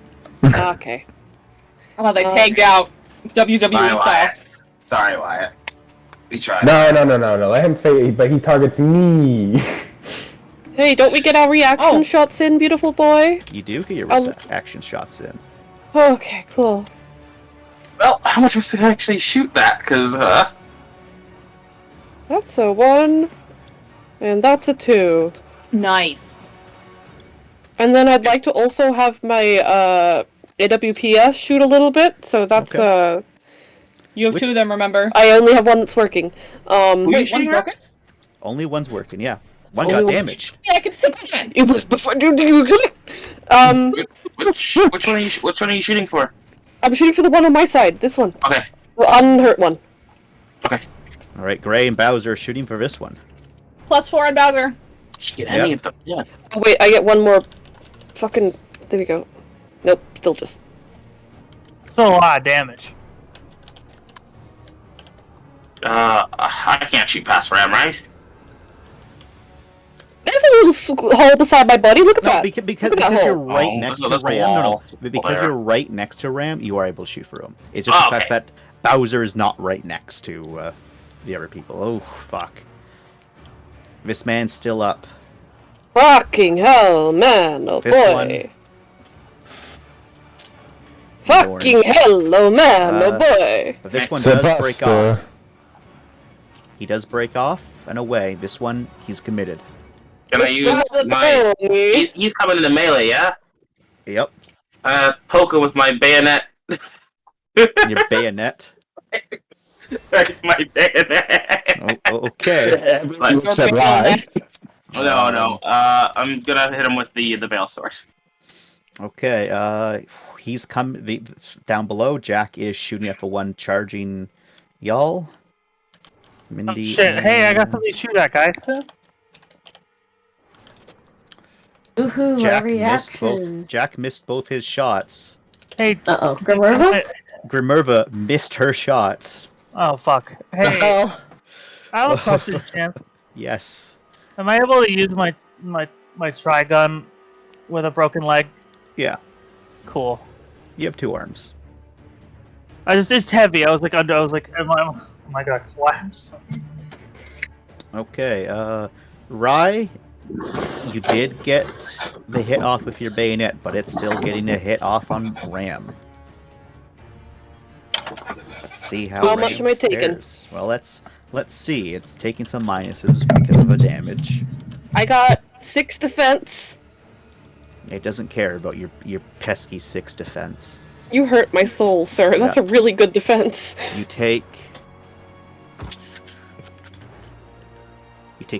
in. Ah, okay. Oh, they tagged out WWE Bye, style. Wyatt. Sorry, Wyatt. We tried. No. Let him say, but he targets me. Hey, don't we get our reaction Oh. shots in, beautiful boy? You do get your action shots in. Okay, cool. Well, how much was to actually shoot that? Because, That's a 1. And that's a 2. Nice. And then I'd like to also have my AWPS shoot a little bit, so that's Okay. You have two of them, remember? I only have one that's working. Wait, one's broken? Only one's working, yeah. One Only got one- damaged. Yeah, I can fix it. It was before you which one are you shooting for? I'm shooting for the one on my side, this one. Okay. The unhurt one. Okay. All right, Gray and Bowser are shooting for this one. +4 on Bowser. Get any of them. Yeah. Oh wait, I get one more fucking there we go. Nope, still just Still a lot of damage. I can't shoot past Ram, right? there's a little hole beside my body, look at No, that. because Look at that you're hole. right Oh, next that's to a Ram. No, wall. because There. you're right next to Ram, you are able to shoot for him. It's just Oh, the fact okay. that Bowser is not right next to the other people. Oh, fuck. This man's still up. Fucking hell, man, oh This boy. one. Fucking hell, oh man, oh Uh, boy. But this one does break Sebastian. off. He does break off and away. This one, he's committed. Can I use my... He's coming into melee, yeah? Yep. Poke him with my bayonet. Your bayonet. My bayonet. Okay. Like- You said lie. No. I'm gonna hit him with the veil sword. Okay, he's down below. Jack is shooting at the one charging y'all. Oh, Mindy shit. Hey, I got and something to shoot at, guys. Woohoo, Jack a missed both. reaction. Jack missed both his shots. Hey. Uh-oh. Grimmerva? Grimerva missed her shots. Oh, fuck. Hey, Oh. I have a question, Champ. Yes. Am I able to use my Trigun with a broken leg? Yeah. Cool. You have 2 arms. It's heavy. I was like, am I gonna collapse? Okay, Rye, you did get the hit off with your bayonet, but it's still getting a hit off on Ram. Let's see how much am I taking? fares. Well, let's see. It's taking some minuses because of the damage. I got 6 defense. It doesn't care about your pesky 6 defense. You hurt my soul, sir. That's a really good defense. You take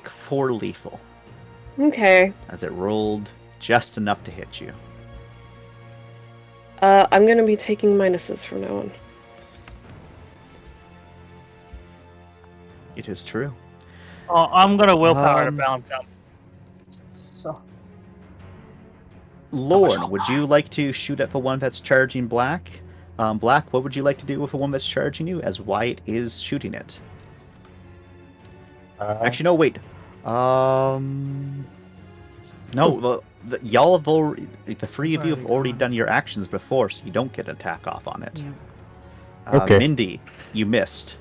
4 lethal. Okay. As it rolled just enough to hit you. I'm gonna be taking minuses from now on. It is true. Oh, I'm gonna willpower to balance out. So. Lorne, would you like to shoot at the one that's charging Black? Black, what would you like to do with the one that's charging you, as Wyatt is shooting it? Actually, no, wait. No, y'all have already, the 3 of you have already done your actions before, so you don't get an attack off on it. Yeah. Okay. Mindy, you missed.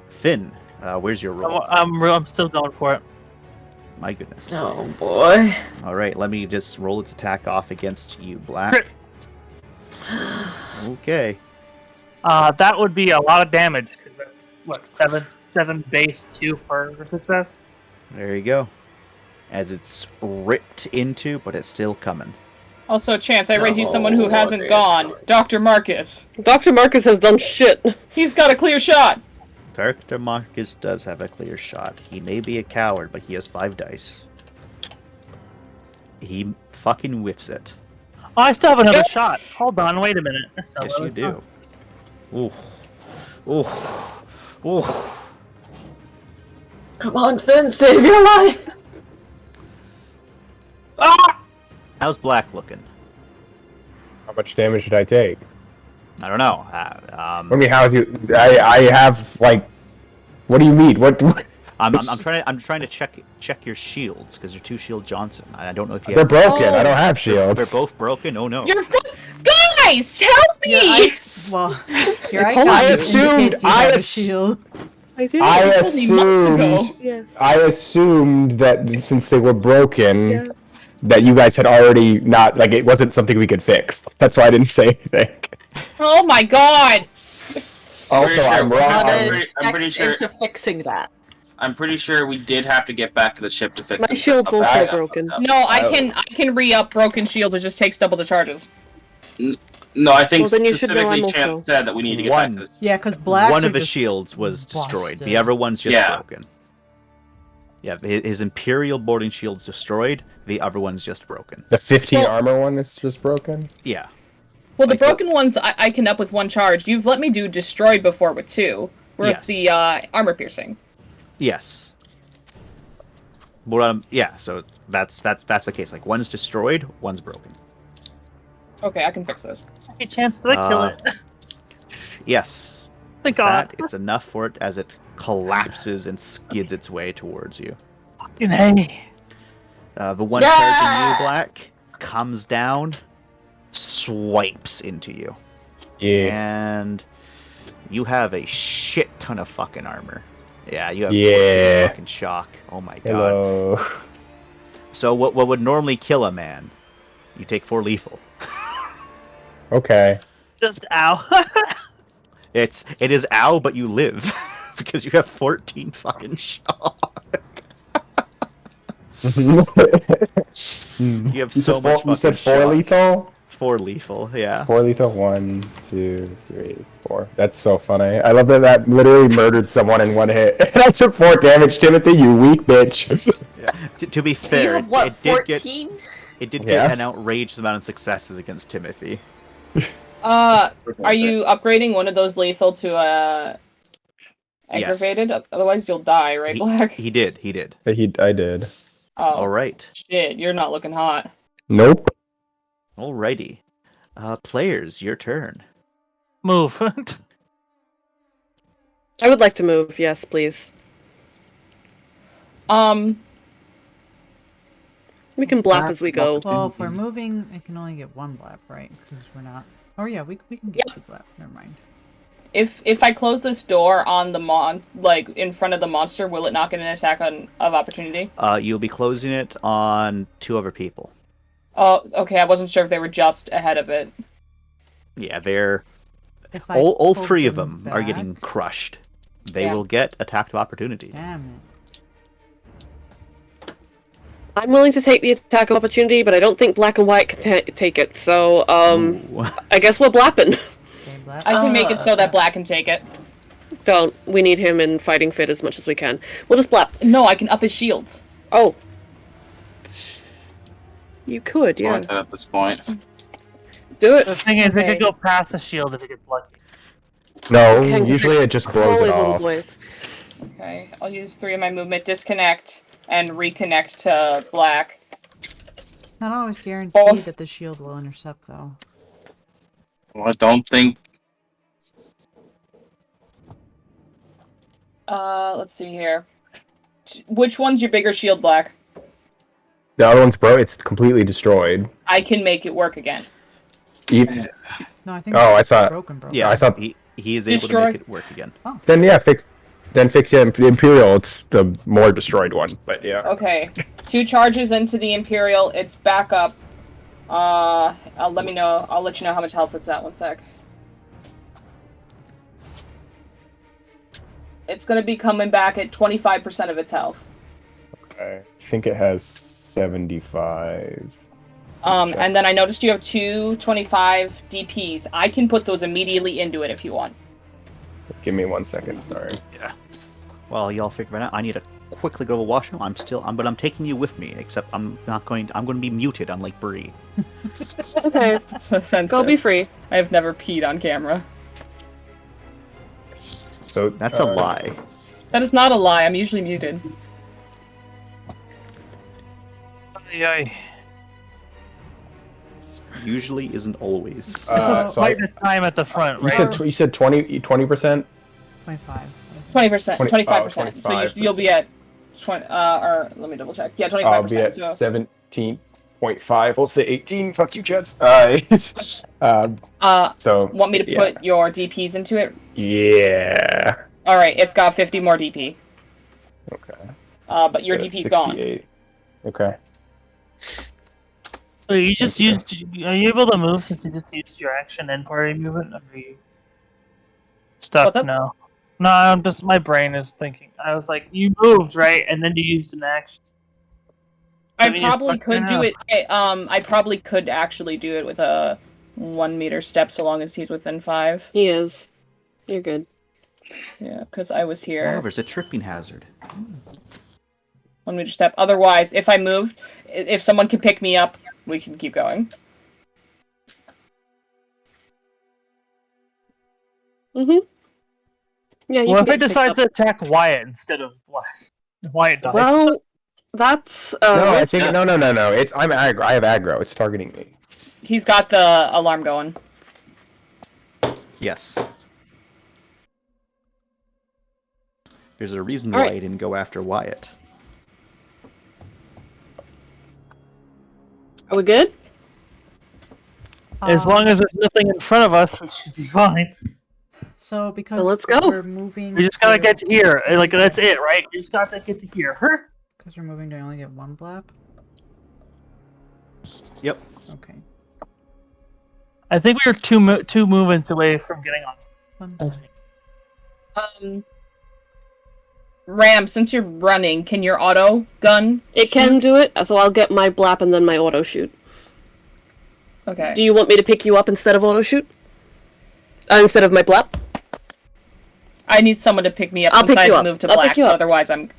Finn, where's your roll? I'm still going for it. My goodness. Oh boy. Alright, let me just roll its attack off against you, Black. Crit. Okay. That would be a lot of damage, because that's, what, 7 base, 2 for success? There you go. As it's ripped into, but it's still coming. Also, Chance, I raise you someone who Oh, hasn't okay. gone. Dr. Marcus. Dr. Marcus has done shit. He's got a clear shot. Dr. Marcus does have a clear shot. He may be a coward, but he has 5 dice. He fucking whiffs it. Oh, I still have another shot. Hold on, wait a minute. Yes, you do. Ooh. Ooh. Ooh. Come on, Finn, save your life! Ah! How's Black looking? How much damage did I take? I don't know. I mean, how is you? I have like. What do you mean? What? I'm trying to check your shields because you're 2 Shield Johnson. I don't know if you. They're have... broken. I don't have shields. They're both broken. Oh no. You're guys, help me! Your I assumed. I a shield. I assumed that since they were broken, that you guys had already not like it wasn't something we could fix. That's why I didn't say anything. Oh my god! Also, I'm wrong. I'm pretty sure into fixing that. I'm pretty sure we did have to get back to the ship to fix My some shield's stuff. also broken. No, I can re-up broken shield. It just takes double the charges. No, I think Well, then you should know specifically I'm Chance also- said that we need to get back to the Yeah, because Black. One of the shields was destroyed. The other one's just broken. Yeah, his Imperial boarding shield's destroyed. The other one's just broken. The 15 armor one is just broken? Yeah. Well, the broken ones I can up with 1 charge. You've let me do destroyed before with 2. With the armor piercing. Yes. But yeah, so that's the case. Like, one's destroyed, one's broken. Okay, I can fix those. Hey, Chance, did I kill it? Yes. Thank God. It's enough for it as it collapses and skids its way towards you. Fucking hey. The one charging you, Black, comes down, swipes into you. Yeah. And you have a shit ton of fucking armor. Yeah, you have 14 fucking shock. Oh my god. Hello. So what would normally kill a man, you take 4 lethal. Okay. Just ow. It is ow, but you live because you have 14 fucking shock. You have so much. You said 4 shock. lethal? 4 lethal, yeah. 4 lethal. 1, 2, 3, 4. That's so funny. I love that literally murdered someone in 1 hit. I took 4 damage, Timothy. You weak bitch. Yeah. To be fair, You have what? it did 14? It did Yeah. get an outrageous amount of successes against Timothy. Are you upgrading one of those lethal to aggravated? Yes. Otherwise you'll die, right, Black? He did. I did. Oh, All right. shit, you're not looking hot. Nope. Alrighty. Players, your turn. Move. I would like to move, yes, please. We can blap as we go. Well, if we're moving, it can only get one blap, right? Because we're not. Oh yeah, we can get 2 blap. Never mind. If I close this door on the like in front of the monster, will it not get an attack of opportunity? You'll be closing it on 2 other people. Oh, okay. I wasn't sure if they were just ahead of it. Yeah, they're If I all pull 3 of them are back- getting crushed. They Yeah. will get attack of opportunity. Damn it. I'm willing to take the attack of opportunity, but I don't think black and white can take it. So, Ooh. I guess we're blapping. Stay blap. I can make it so that Black can take it. Don't. We need him in fighting fit as much as we can. We'll just blap. No, I can up his shields. Oh. You could, yeah. Worth it at this point. Do it. The thing is, it Okay. could go past the shield if it gets lucky. No, Can- usually it just blows Holy it little off. boys. Okay, I'll use 3 of my movement, disconnect, and reconnect to Black. It's not always guaranteed Oh. that the shield will intercept, though. Well, I don't think. Let's see here. Which one's your bigger shield, Black? The other one's it's completely destroyed. I can make it work again. Even, No, I think Oh, it's I thought- broken. Yes, I thought- he is able to Destroy- make it work again. then yeah, fix the Imperial. It's the more destroyed one, but yeah. Okay, 2 charges into the Imperial. It's back up. I'll let you know how much health it's at. 1 sec. It's gonna be coming back at 25% of its health. I think it has 75. And then I noticed you have 225 DPs. I can put those immediately into it if you want. Give me 1 second. Sorry. Yeah. Well, y'all figure it out. I need to quickly go to the washroom. But I'm taking you with me. Except I'm going to be muted, unlike Bree. Okay. It's offensive. Go be free. I have never peed on camera. So That's a lie. That is not a lie. I'm usually muted. Yay. Usually isn't always. This was so quite the time at the front, You right? said 20%. 25. 20%, 20 25%. So 25%. you'll be at 20. Or let me double check. Yeah, 25%. I'll be at so 17.5. We'll say 18. Fuck you, Jets. So want me to yeah. put your DPs into it? Yeah. All right, it's got 50 more DP. Okay. But your So DP's gone. 68. Okay. So you just used. Are you able to move since you just used your action and party movement? Or are you stuck What's up? now? No, I'm just. My brain is thinking. I was like, you moved right, and then you used an action. I mean, you're probably stuck could now. do it. I probably could actually do it with a 1 meter step, so long as he's within 5. He is. You're good. Yeah, because I was here. Oh, there's a tripping hazard. 1 meter step. Otherwise, if I moved, if someone can pick me up, we can keep going. Mm-hmm. Yeah, you Well, if can it get decides picked to attack Wyatt instead of Wyatt dies. up. Well, that's No, I risk. think no. It's I'm aggro. I have aggro. It's targeting me. He's got the alarm going. Yes. There's a reason All why right. I didn't go after Wyatt. Are we good? As long as there's nothing in front of us, we should be fine. So because let's go. we're moving. We just gotta get to here. Like that's it, right? We just gotta get to here. Because we're moving to only get 1 blap. Yep. Okay. I think we were two movements away from getting on. 1 blap. Ram, since you're running, can your auto gun? It can do it, so I'll get my blap and then my auto shoot. Okay. Do you want me to pick you up instead of auto shoot? Instead of my blap? I need someone to pick me up I'll since pick you I've up. moved to I'll black. pick you up. Otherwise, I'm.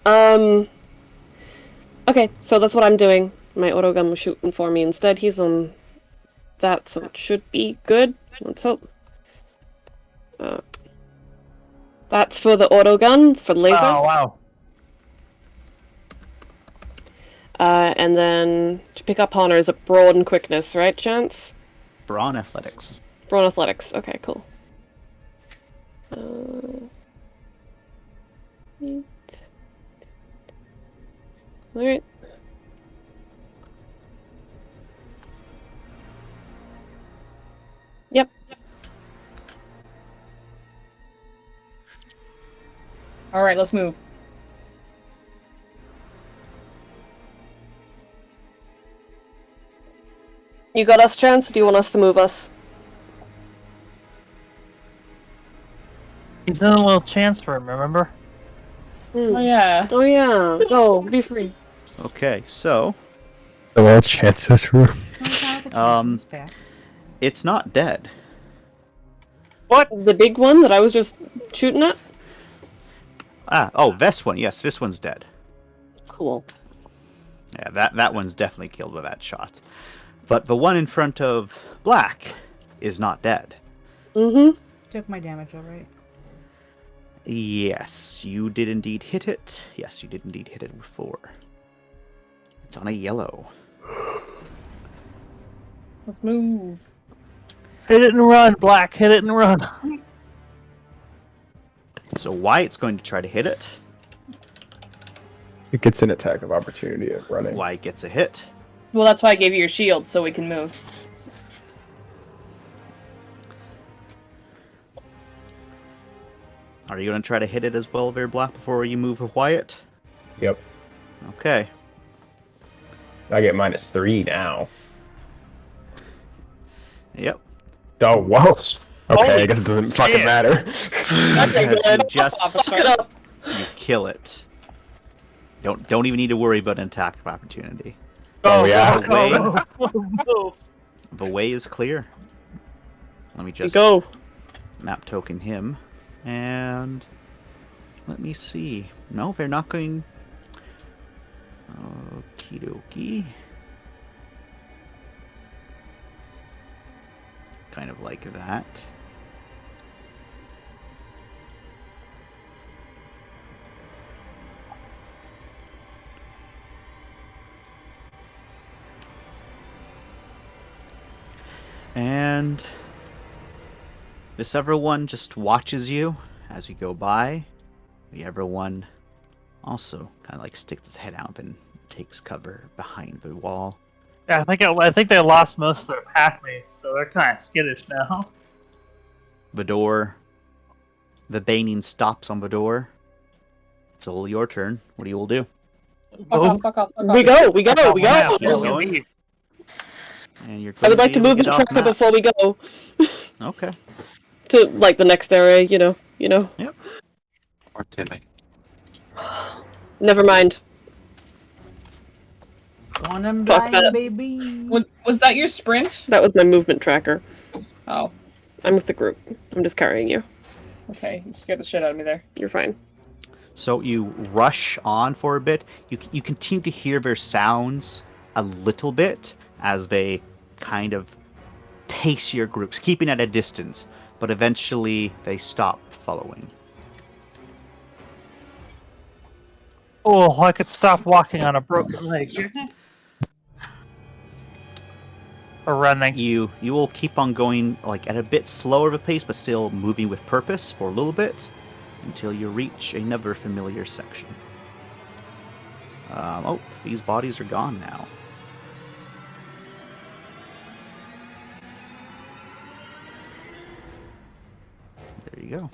Okay, so that's what I'm doing. my autogun was shooting for me. Instead, he's on that, so it should be good. Let's hope. That's for the autogun, for laser. Oh wow. And then to pick up honor is a brawn and quickness, right, Chance? Brawn athletics. Brawn athletics. Okay, cool. Alright. Yep. Alright, let's move. You got us, Chance? Or do you want us to move us? He's in a little chance room, remember? Oh yeah. Oh yeah. Go. Be free. Okay, so The world chances room. it's not dead. What? The big one that I was just shooting at? This one. Yes, this one's dead. Cool. Yeah, that one's definitely killed by that shot. But the one in front of Black is not dead. Mm-hmm. Took my damage, alright. Yes, you did indeed hit it. Yes, you did indeed hit it before. It's on a yellow. Let's move. Hit it and run, Black. Hit it and run. So Wyatt's going to try to hit it. It gets an attack of opportunity at running. Wyatt gets a hit. Well, that's why I gave you your shield, so we can move. Are you going to try to hit it as well, there, Black, before you move with Wyatt? Yep. Okay. I get -3 now. Yep. Oh, whoa. Okay, Holy I guess it doesn't fucking shit. matter. Because you just Fuck it up. you kill it. Don't even need to worry about an attack of opportunity. Oh, yeah. The way is clear. Let me just Go. map token him. And let me see. No, they're not going. Okie dokie. Kind of like that. And this everyone just watches you as you go by. Everyone also kind of like sticks his head out and takes cover behind the wall. Yeah, I think they lost most of their packmates, so they're kind of skittish now. The door, the baning stops on the door. It's all your turn. What do you all do? Fuck off, fuck off, fuck off. We go. We go. We go. Keep going. And you're I would like to move the get off tracker map. before we go Okay. to like the next area. You know. Yep. Or did I? Never mind. Going and Fuck that. blind, baby. Was that your sprint? That was my movement tracker. Oh, I'm with the group. I'm just carrying you. okay. You scared the shit out of me there. You're fine. So you rush on for a bit. You continue to hear their sounds a little bit as they kind of pace your groups, keeping at a distance, but eventually they stop following. Oh, I could stop walking on a broken leg. Or running. You will keep on going like at a bit slower of a pace, but still moving with purpose for a little bit until you reach another familiar section. These bodies are gone now. There you go.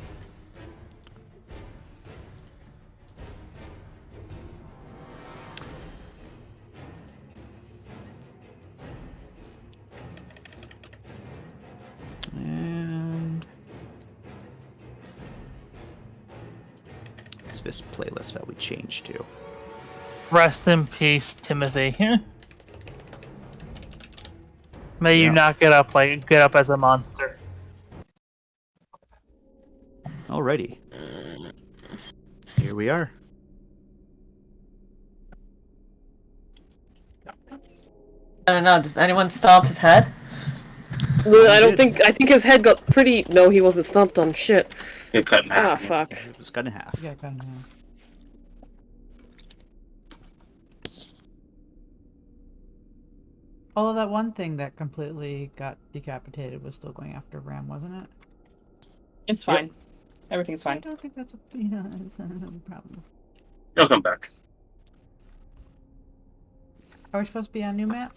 And it's this playlist that we changed to. Rest in peace, Timothy. May you Yeah. not get up as a monster. Alrighty. Here we are. I don't know. Does anyone stomp his head? I don't think. I think his head got pretty. No, he wasn't stomped on. Shit. Get cut in Ah, half. fuck. It was cut in half. Yeah, cut in half. Although that one thing that completely got decapitated was still going after Ram, wasn't it? It's fine. Everything's So I fine. don't think that's a it's a problem. He'll come back. Are we supposed to be on a new map?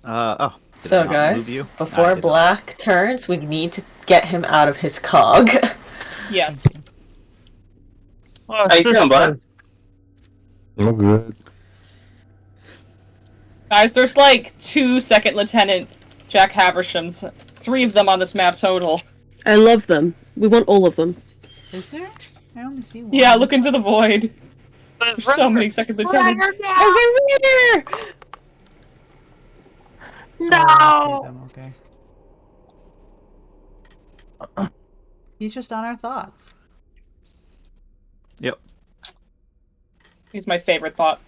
Oh. Did I So, not move guys, you? before I did. Black turns, we need to get him out of his cog. Yes. Well, How you feeling, bud? I'm good. Guys, there's like 2 Second Lieutenant Jack Havershams. 3 of them on this map total. I love them. We want all of them. Is there? I only see one. Yeah, look into the void. There's so many Second Lieutenants. Over here! Oh, I see them, okay. He's just on our thoughts. Yep. He's my favorite thought.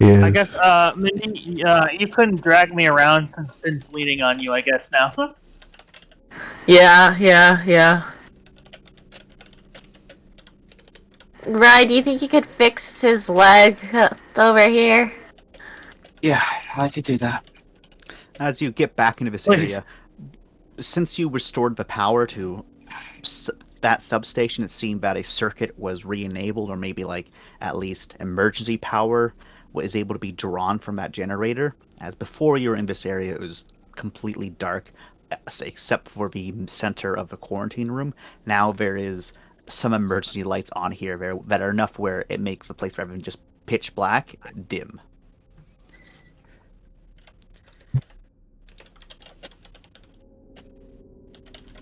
Yes. I guess, maybe, you couldn't drag me around since Finn's leaning on you, I guess, now. Yeah. Rye, do you think you could fix his leg over here? Yeah, I could do that. As you get back into this area, since you restored the power to that substation, it seemed that a circuit was re-enabled, or maybe like at least emergency power was able to be drawn from that generator. As before you were in this area, it was completely dark, except for the center of the quarantine room. Now there is some emergency lights on here that are enough where it makes the place rather than just pitch black, dim.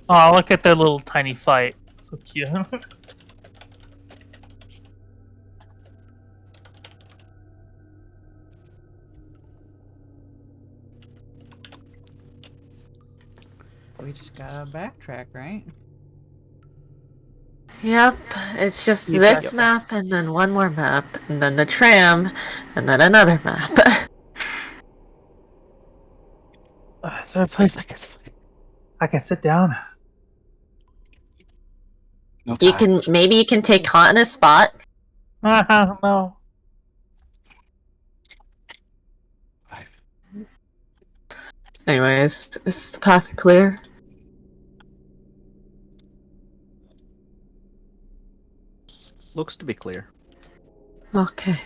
Oh, look at their little tiny fight. So cute. We just gotta backtrack, right? Yep, it's just You this yep. map, and then one more map, and then the tram, and then another map. Is there a place I can sit down? No You time. maybe you can take Haunt in a spot. No. Anyways, is the path clear? Looks to be clear. Okay.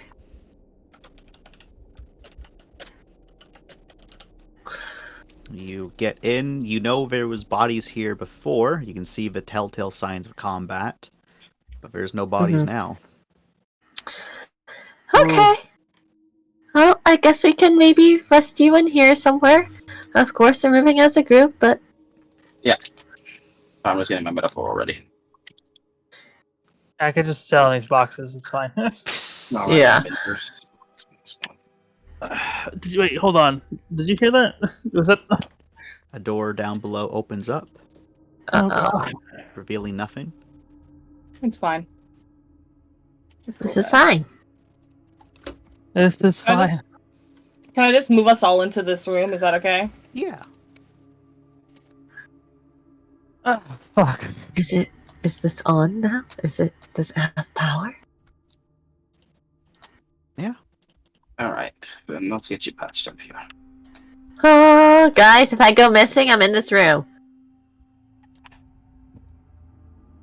You get in, you know there was bodies here before. You can see the telltale signs of combat, but there's no bodies now. Okay. Well, I guess we can maybe rest you in here somewhere. Of course, we're moving as a group, but... Yeah. I'm just getting my medical already. I could just sell these boxes, it's fine. Yeah. Did you wait, hold on. Did you hear that? Was that A door down below opens up, Uh-oh. revealing nothing. It's fine. This is fine. This is Can I fine. Can I just move us all into this room? Is that okay? Yeah. Oh, fuck. Is this on now? Does it have power? Yeah. Alright, then let's get you patched up here. Oh, guys, if I go missing, I'm in this room.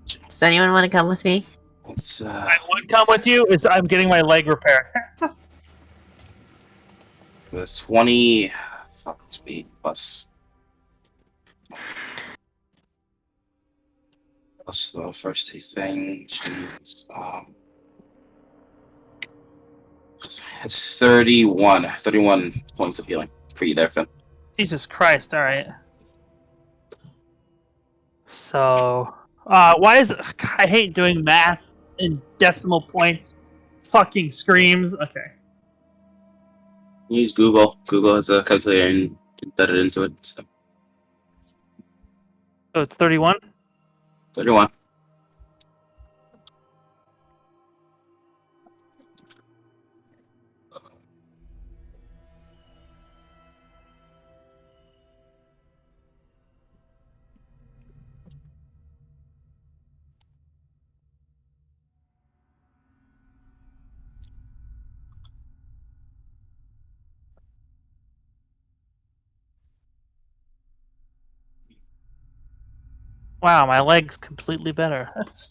Does anyone want to come with me? It's, I would come with you. I'm getting my leg repaired. it's 20 speed plus the first aid thing. Jeez. It's 31 points of healing for you there, Finn. Jesus Christ! All right. So, why is I hate doing math in decimal points? Fucking screams. Okay. Use Google. Google has a calculator and embedded into it. So. So it's 31. 31. Wow, my leg's completely better. It's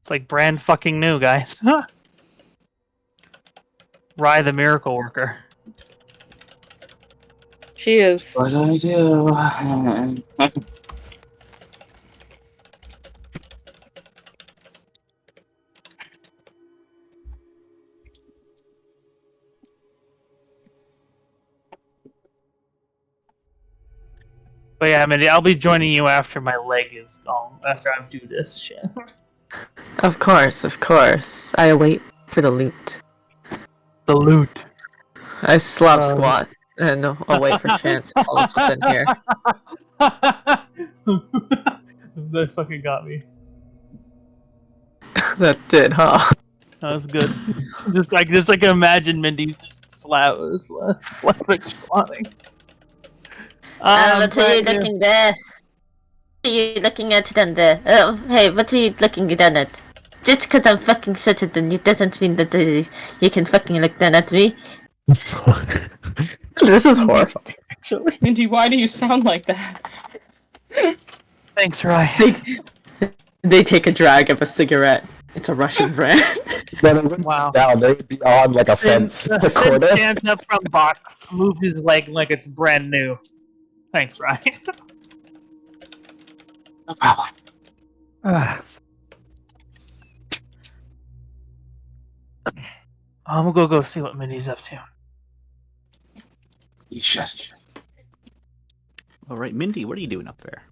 like brand fucking new, guys. Rye the miracle worker. She is. What I do? But yeah, I mean, I'll be joining you after my leg is after I do this shit. Of course, of course. I wait for the loot. The loot. I slop squat and I'll wait for Chance to tell us what's in here. That fucking got me. That did, huh? That was good. just like imagine Mindy just slapping squatting. what are you looking there? What are you looking at down there? Oh, hey, what are you looking down at? Just because I'm fucking shorter than you doesn't mean that you can fucking look down at me. This is horrifying, actually. Mindy, why do you sound like that? Thanks, Ryan. They take a drag of a cigarette. It's a Russian brand. Then it wouldn't Wow. be down. They would be on like a fence. Sin Recorded. stands up from box, moves his leg like it's brand new. Thanks, Ryan. No problem. I'm gonna go see what Minnie's up to. You shut. All right, Mindy, what are you doing up there?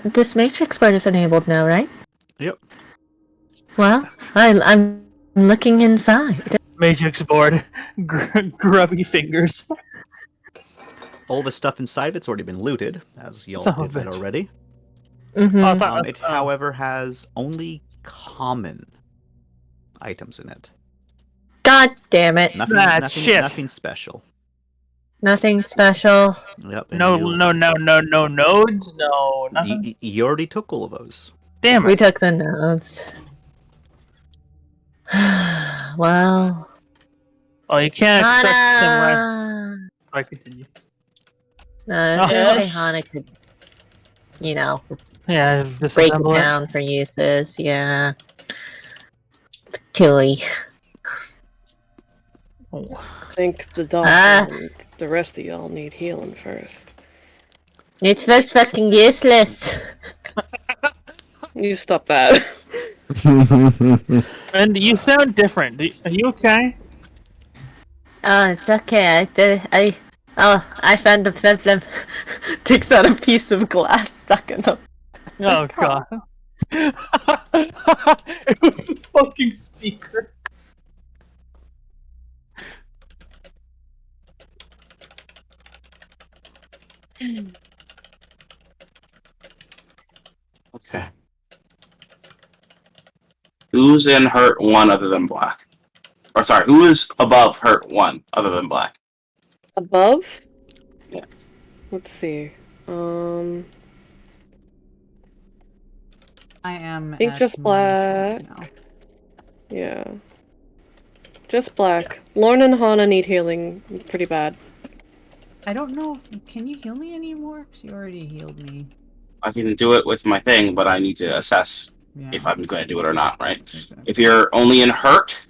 This matrix board is enabled now, right? Yep. Well, I'm looking inside. Matrix board, grubby fingers. All the stuff inside of it's already been looted, as y'all Son of a did bitch. already. Mm-hmm. It, however, has only common items in it. God damn it. Nothing special. Nothing special. Yep. and No you, nodes. No, nothing. You already took all of those. Damn We it. took the notes. Well. Oh, you can't expect them, right? Hana! I continue. No, I was gonna say Hana could, Yeah, break it disassemble it. down for uses, yeah. Tilly. Oh. I think the doctor and the rest of y'all need healing first. It's just fucking useless. You stop that. And you sound different. Are you okay? Oh, it's okay. I found the problem. Takes out a piece of glass stuck in them. Oh god. It was this fucking speaker. Okay. Who's in hurt 1 other than black? Or sorry, who is above hurt 1 other than black? Above? Yeah. Let's see. I am. I think at just -1 black. now. Yeah. Just black. Lorne and Hana need healing pretty bad. I don't know. Can you heal me anymore? Because you already healed me. I can do it with my thing, but I need to assess Yeah. if I'm going to do it or not, right? Okay. If you're only in hurt...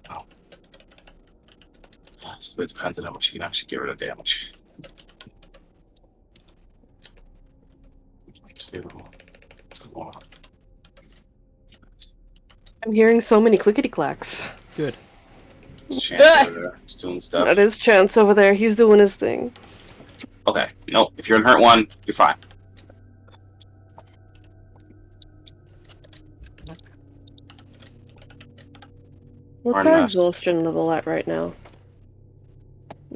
Oh. It depends on how much you can actually get rid of damage. 2, 4. I'm hearing so many clickety clacks. Good. It's Chance over there. He's doing stuff. That is Chance over there. He's doing his thing. Okay. No, if you're in hurt 1, you're fine. What's Arm our mask. exhaustion level at right now?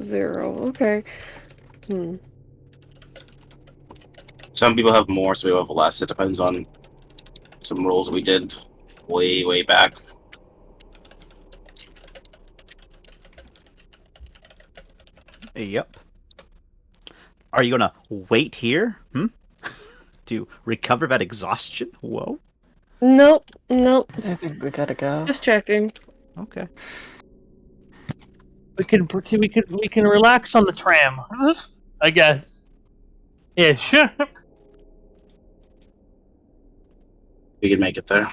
0. Okay. Some people have more, some people have less. It depends on some rolls we did way back. Yep. Are you gonna wait here? To recover that exhaustion? Whoa. Nope. I think we gotta go. Just checking. Okay. We can relax on the tram. I guess. Ish. We can make it there.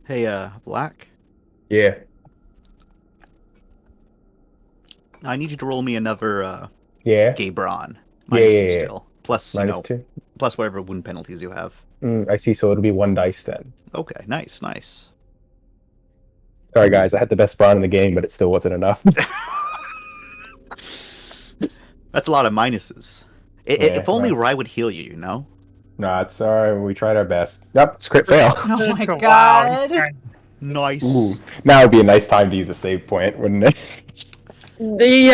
Hey, Black. Yeah. I need you to roll me another Yeah. Gabron. Yeah, Minus yeah, 2 yeah. still. Plus, you know, -2. plus whatever wound penalties you have. I see. So it'll be 1 dice then. Okay, nice, nice. Sorry, guys. I had the best brawn in the game, but it still wasn't enough. That's a lot of minuses. Yeah, If only well. Rye would heal you, you know? Nah, it's alright. We tried our best. Yep, it's crit fail. Oh my Wow. god. Nice. Ooh, now would be a nice time to use a save point, wouldn't it? You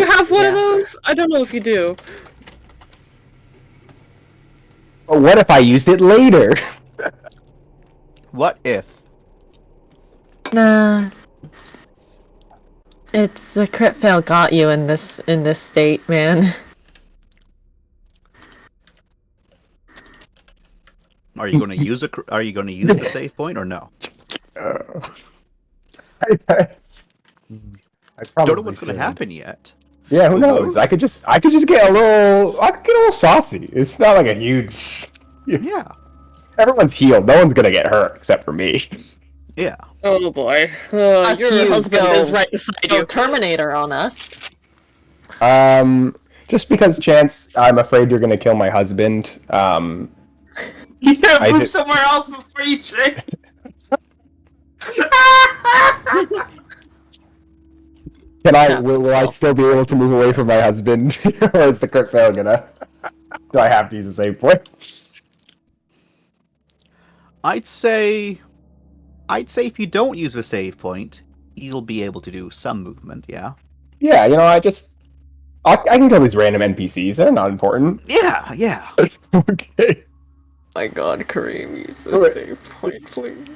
have one of Yeah. those? I don't know if you do. But what if I used it later? What if? Nah. It's a crit fail got you in this state, man. Are you going to use the save point or no? I probably Don't know what's going to should. happen yet. Yeah, who knows? I could just get a little saucy. It's not like a huge. Yeah. Everyone's healed. No one's gonna get hurt except for me. Yeah. Oh boy. Us Your you husband go- is right beside Go you. Terminator on us. Just because chance, I'm afraid you're gonna kill my husband. You gotta I move just- somewhere else before you drink. Will I still be able to move away from my husband, or is the crit fail gonna? Do I have to use the save point? I'd say if you don't use the save point, you'll be able to do some movement, yeah? Yeah, I can kill these random NPCs. They're not important. Yeah, yeah. Okay. My god, Kareem, use the Alright. save point, please.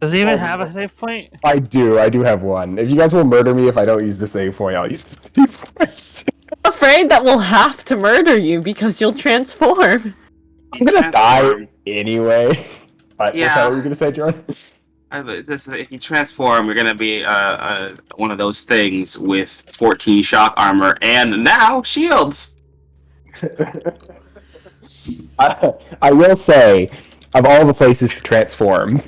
Does he even have a save point? I do have one. If you guys will murder me if I don't use the save point, I'll use the save point. I'm afraid that we'll have to murder you because you'll transform. I'm gonna die anyway. What's Yeah. that what you gonna say, John? If you transform, you're gonna be one of those things with 14 shock armor and now shields. I will say, of all the places to transform,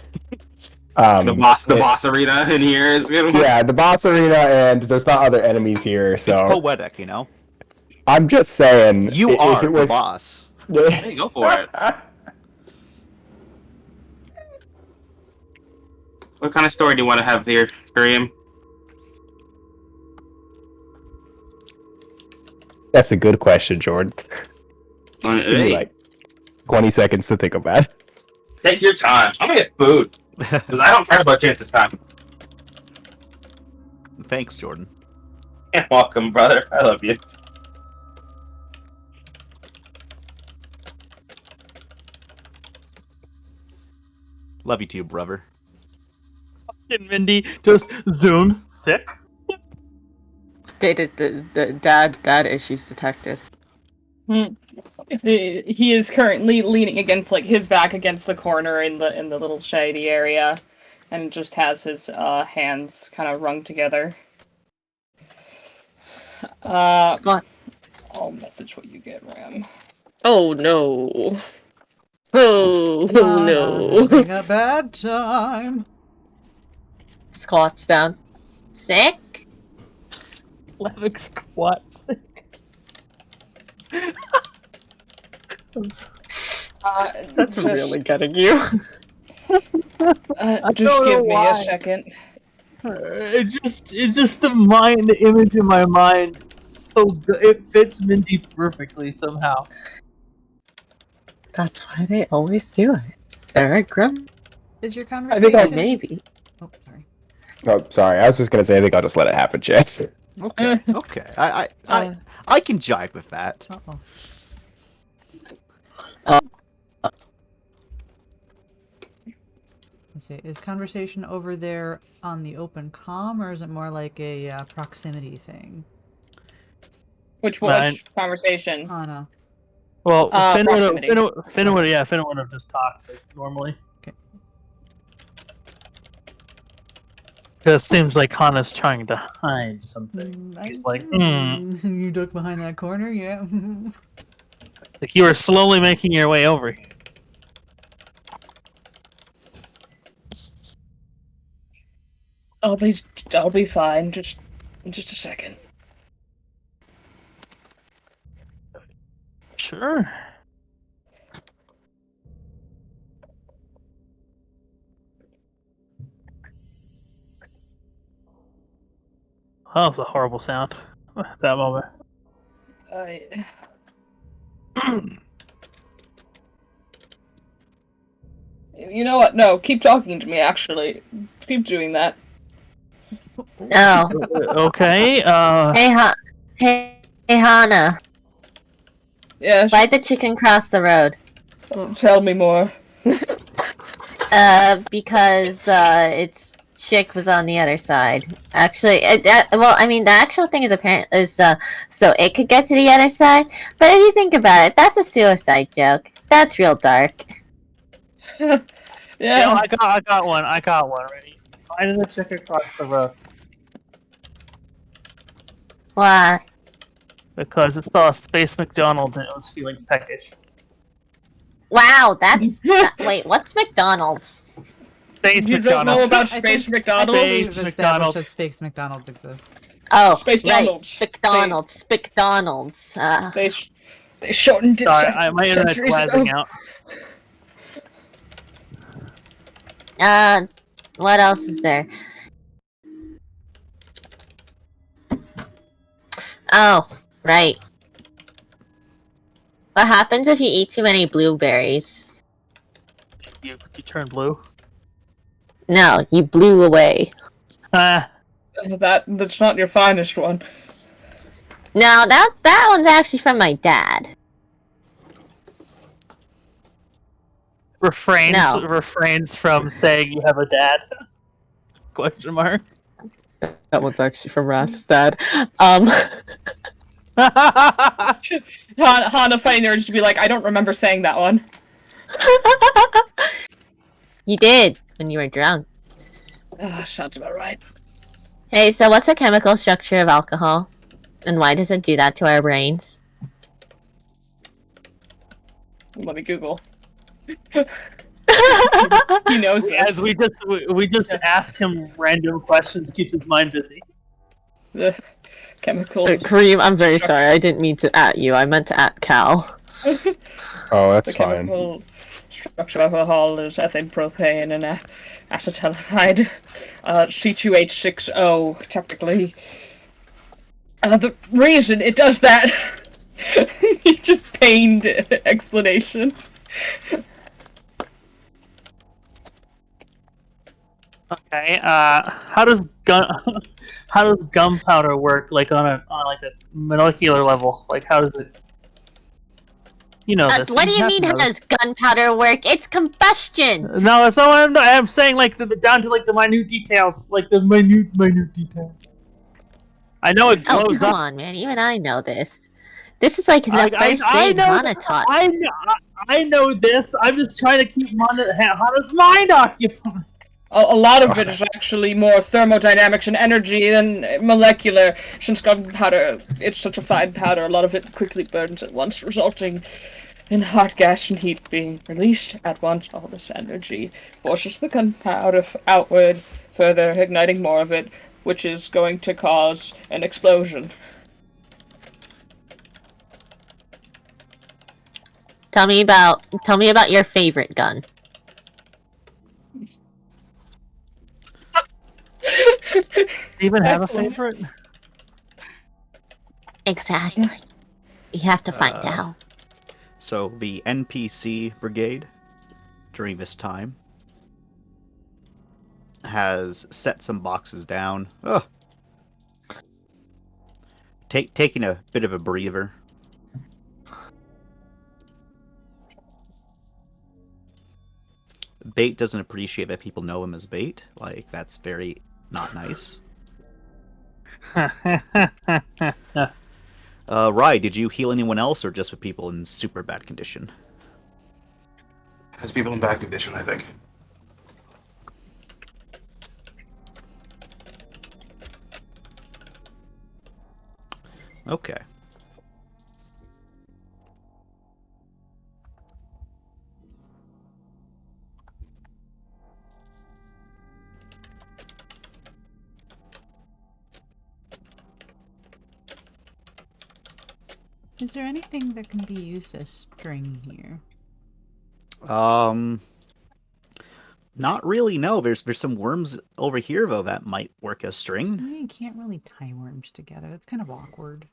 The boss arena in here is good. Yeah, the boss arena, and there's not other enemies here, so It's poetic, you know? I'm just saying. You if are it was... the boss. Hey, go for it. What kind of story do you want to have here, Kareem? That's a good question, Jordan. Give me, Hey, like 20 seconds to think about it. take your time. I'm gonna get food because I don't care about Chance's time. Thanks, Jordan. You're welcome, brother. I love you. Love you too, brother. And Mindy just zooms sick. The dad issues detected. He is currently leaning against his back against the corner in the little shady area, and just has his hands kind of wrung together. Scott. I'll message what you get, Ram. Oh no. Oh I'm no. having a bad time. Squats down. Sick? Levick squats. That's really getting you. Just don't give know me why. a second. It's just the image in my mind. It's so good. It fits Mindy perfectly somehow. That's why they always do it. They're a grump. Is your I think conversation? Maybe. Oh, sorry. Oh, sorry. I was just gonna say I think I'll just let it happen, Chance. Okay, okay. I can jive with that. Uh-oh. Let's see. Is conversation over there on the open comm, or is it more like a proximity thing? Which Mine- conversation? Hana. Well, Finn proximity. would have just talked like, normally. Okay. Because it seems like Hana's trying to hide something. He's like, You duck behind that corner, yeah. Like you were slowly making your way over here. I'll be fine. Just a second. Sure. That was a horrible sound at that moment. You know what? No, keep talking to me. Actually, keep doing that. No. Okay. Hey, Hana. Yes. Why'd the chicken cross the road? Tell me more. Because its chick was on the other side. Actually, the actual thing is so it could get to the other side. But if you think about it, that's a suicide joke. That's real dark. Yeah. I got one. Ready? Why did the chicken cross the road? Why? Because it saw a Space McDonald's and it was feeling peckish. Wow, that's wait. What's McDonald's? Space You don't know McDonald's. about Space McDonald's? We've Space established McDonald's. that Space McDonald's exists. Oh, Space right. Donald's. McDonald's. They shortened it. Sorry, my internet's centuries lagging ago. out. What else is there? Oh, right. What happens if you eat too many blueberries? You turn blue. No, you blew away. That's not your finest one. No, that one's actually from my dad. Refrains from saying you have a dad. Question mark. That one's actually from Wrath's dad. Hana Feiner just be like, I don't remember saying that one. You did when you were drunk. Sounds about right. Hey, so what's the chemical structure of alcohol? And why does it do that to our brains? Let me Google. He knows this. As we just ask him random questions, keeps his mind busy. The chemical. Kareem, I'm very sorry. I didn't mean to at you. I meant to at Cal. Oh, that's The fine. chemical structure of alcohol is ethane, propane, and acetaldehyde. C2H6O, technically. The reason it does that... He just pained explanation. Okay. How does gunpowder work? Like on a molecular level? Like how does it? You know this. What do you have mean to how know this. does gunpowder work? It's combustion! No, that's not what I'm saying. Like down to like the minute details, like the minute details. I know it Oh, glows come up. on, man. Even I know this. This is like the first thing Hana taught. I know this. I'm just trying to keep Hana's mind occupied. A lot of it is actually more thermodynamics and energy than molecular. Since gunpowder, it's such a fine powder, a lot of it quickly burns at once, resulting in hot gas and heat being released at once. All this energy forces the gunpowder outward, further igniting more of it, which is going to cause an explosion. Tell me about your favorite gun. Do you even have a favorite? Exactly. You have to find out. So the NPC brigade, during this time, has set some boxes down. Ugh. Taking a bit of a breather. Bait doesn't appreciate that people know him as Bait. Like, that's very not nice. Rye, did you heal anyone else, or just with people in super bad condition? Has people in bad condition, I think. Okay. Is there anything that can be used as string here? Not really. No. There's some worms over here though that might work as string. You can't really tie worms together. It's kind of awkward.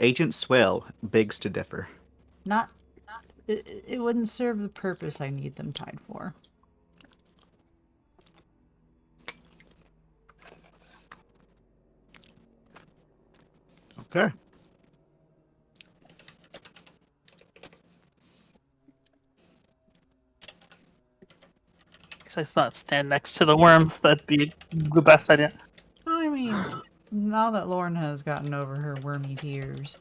Agent Swale begs to differ. Not. It wouldn't serve the purpose I need them tied for. Okay. Let's not stand next to the worms. That'd be the best idea. I mean, now that Lauren has gotten over her wormy tears,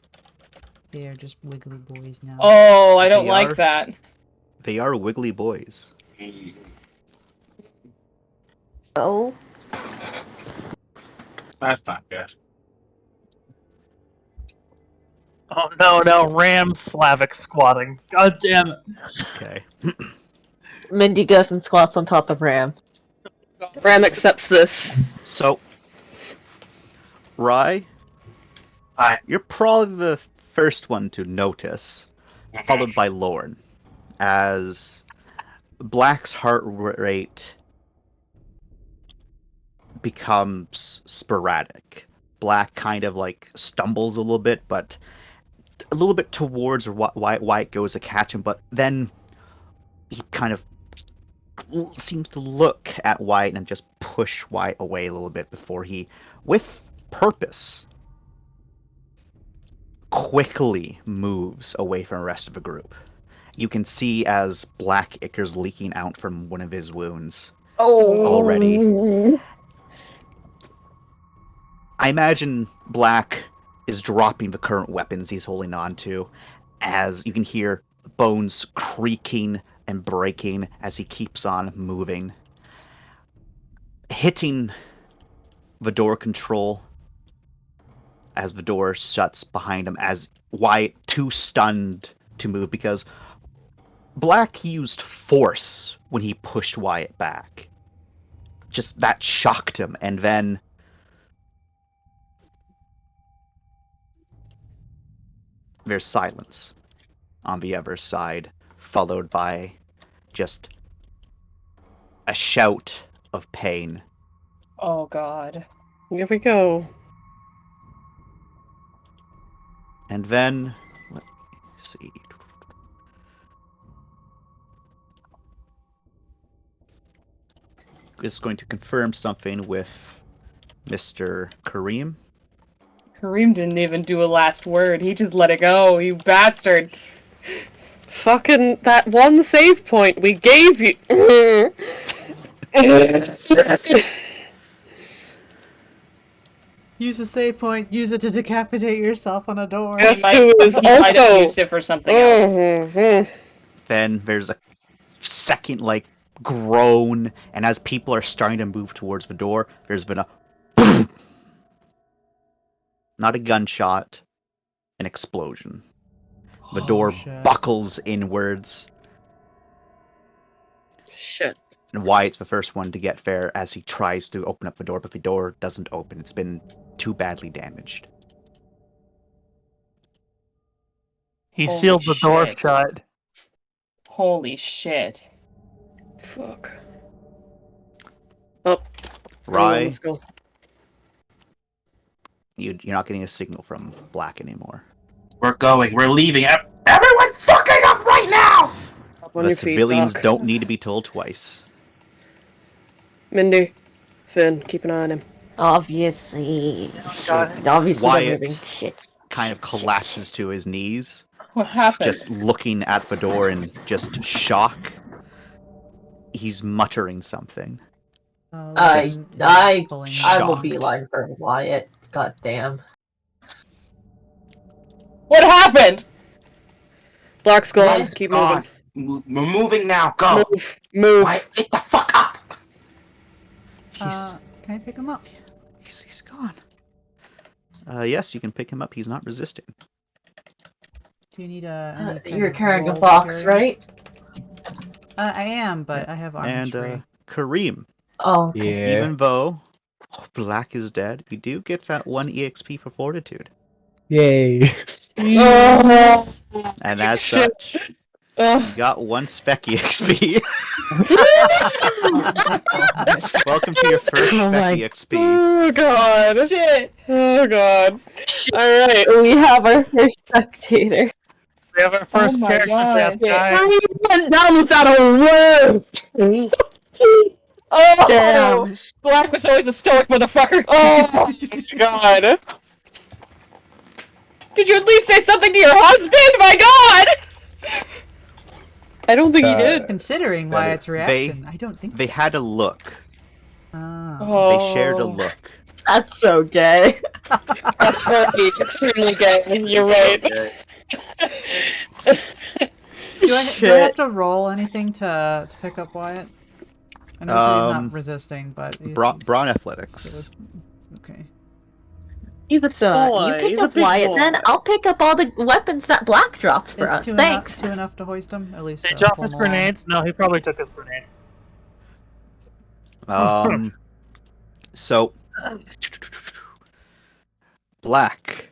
they are just wiggly boys now. Oh, I don't They like are- that. They are wiggly boys. Oh. That's not good. Oh no, Ram Slavic squatting. God damn it. Okay. Mindy goes and squats on top of Ram. Ram accepts this. So, Rye, Hi. you're probably the first one to notice, followed by Lauren, as Black's heart rate becomes sporadic. Black kind of like stumbles a little bit, but a little bit towards why it goes to catch him, but then he kind of seems to look at Wyatt and just push Wyatt away a little bit before he, with purpose, quickly moves away from the rest of the group. You can see as black ichor's leaking out from one of his wounds already. I imagine Black is dropping the current weapons he's holding on to, as you can hear bones creaking and breaking as he keeps on moving. Hitting the door control as the door shuts behind him, as Wyatt too stunned to move, because Black used force when he pushed Wyatt back. Just that shocked him, and then there's silence on the other side, followed by just a shout of pain. Oh god. Here we go. And then, let me see. Just going to confirm something with Mr. Kareem. Kareem didn't even do a last word. He just let it go, you bastard. Fucking that one save point we gave you. Use a save point. Use it to decapitate yourself on a door. Yes, might- who is he might have also. used it for something else. Mhm. Then there's a second, like, groan, and as people are starting to move towards the door, there's been a not a gunshot, an explosion. The door shit. buckles inwards, Shit. and Wyatt's the first one to get there as he tries to open up the door, but the door doesn't open. It's been too badly damaged. He Holy sealed the door shit. shut. Holy shit. Fuck. Oh. Rye, Let's go. you're not getting a signal from Black anymore. We're going. We're leaving. Everyone fucking up right now! Up on The your feet, civilians Doc. don't need to be told twice. Mindy, Finn, keep an eye on him. Obviously. Got Shit. Obviously Wyatt they're moving. Shit. Kind of collapses to his knees, What happened? just looking at the door in just shock. He's muttering something. I Yes. pulling I will Shocked. be lying for Wyatt. God damn. What happened? Black's gone. Yes, Keep Gone. moving. We're moving now. Go. Move. Why? Get the fuck up. He's Can I pick him up? he's gone. Yes, you can pick him up. He's not resisting. Do you need any kind You're of carrying a roll to box, carry him? right? I am, but I have armor And tree. Kareem, Oh, okay. Yeah. even though Black is dead, you do get that 1 EXP for Fortitude. Yay. Oh, And as shit. such, you got 1 spec EXP. Welcome to your first Oh spec my- EXP. Oh god. Shit. Oh god. Alright. We have our first spectator. We have our first my character God. death, guys. How you went down without a word? Oh, Damn. Black was always a stoic motherfucker. Oh my god. Did you at least say something to your husband? My god! I don't think he did. Considering That Wyatt's is- reaction, I don't think They so. had a look. Oh. They shared a look. That's so gay. That's very extremely gay. You're right. Do I have to roll anything to pick up Wyatt? I know he's not resisting, but he's Brawn athletics. Okay. He's a So boy. you pick He's a up big Wyatt, boy. then I'll pick up all the weapons that Black dropped for Is us. two Thanks. enough to hoist him? At least. Did he drop his grenades? No, he probably took his grenades. So Black.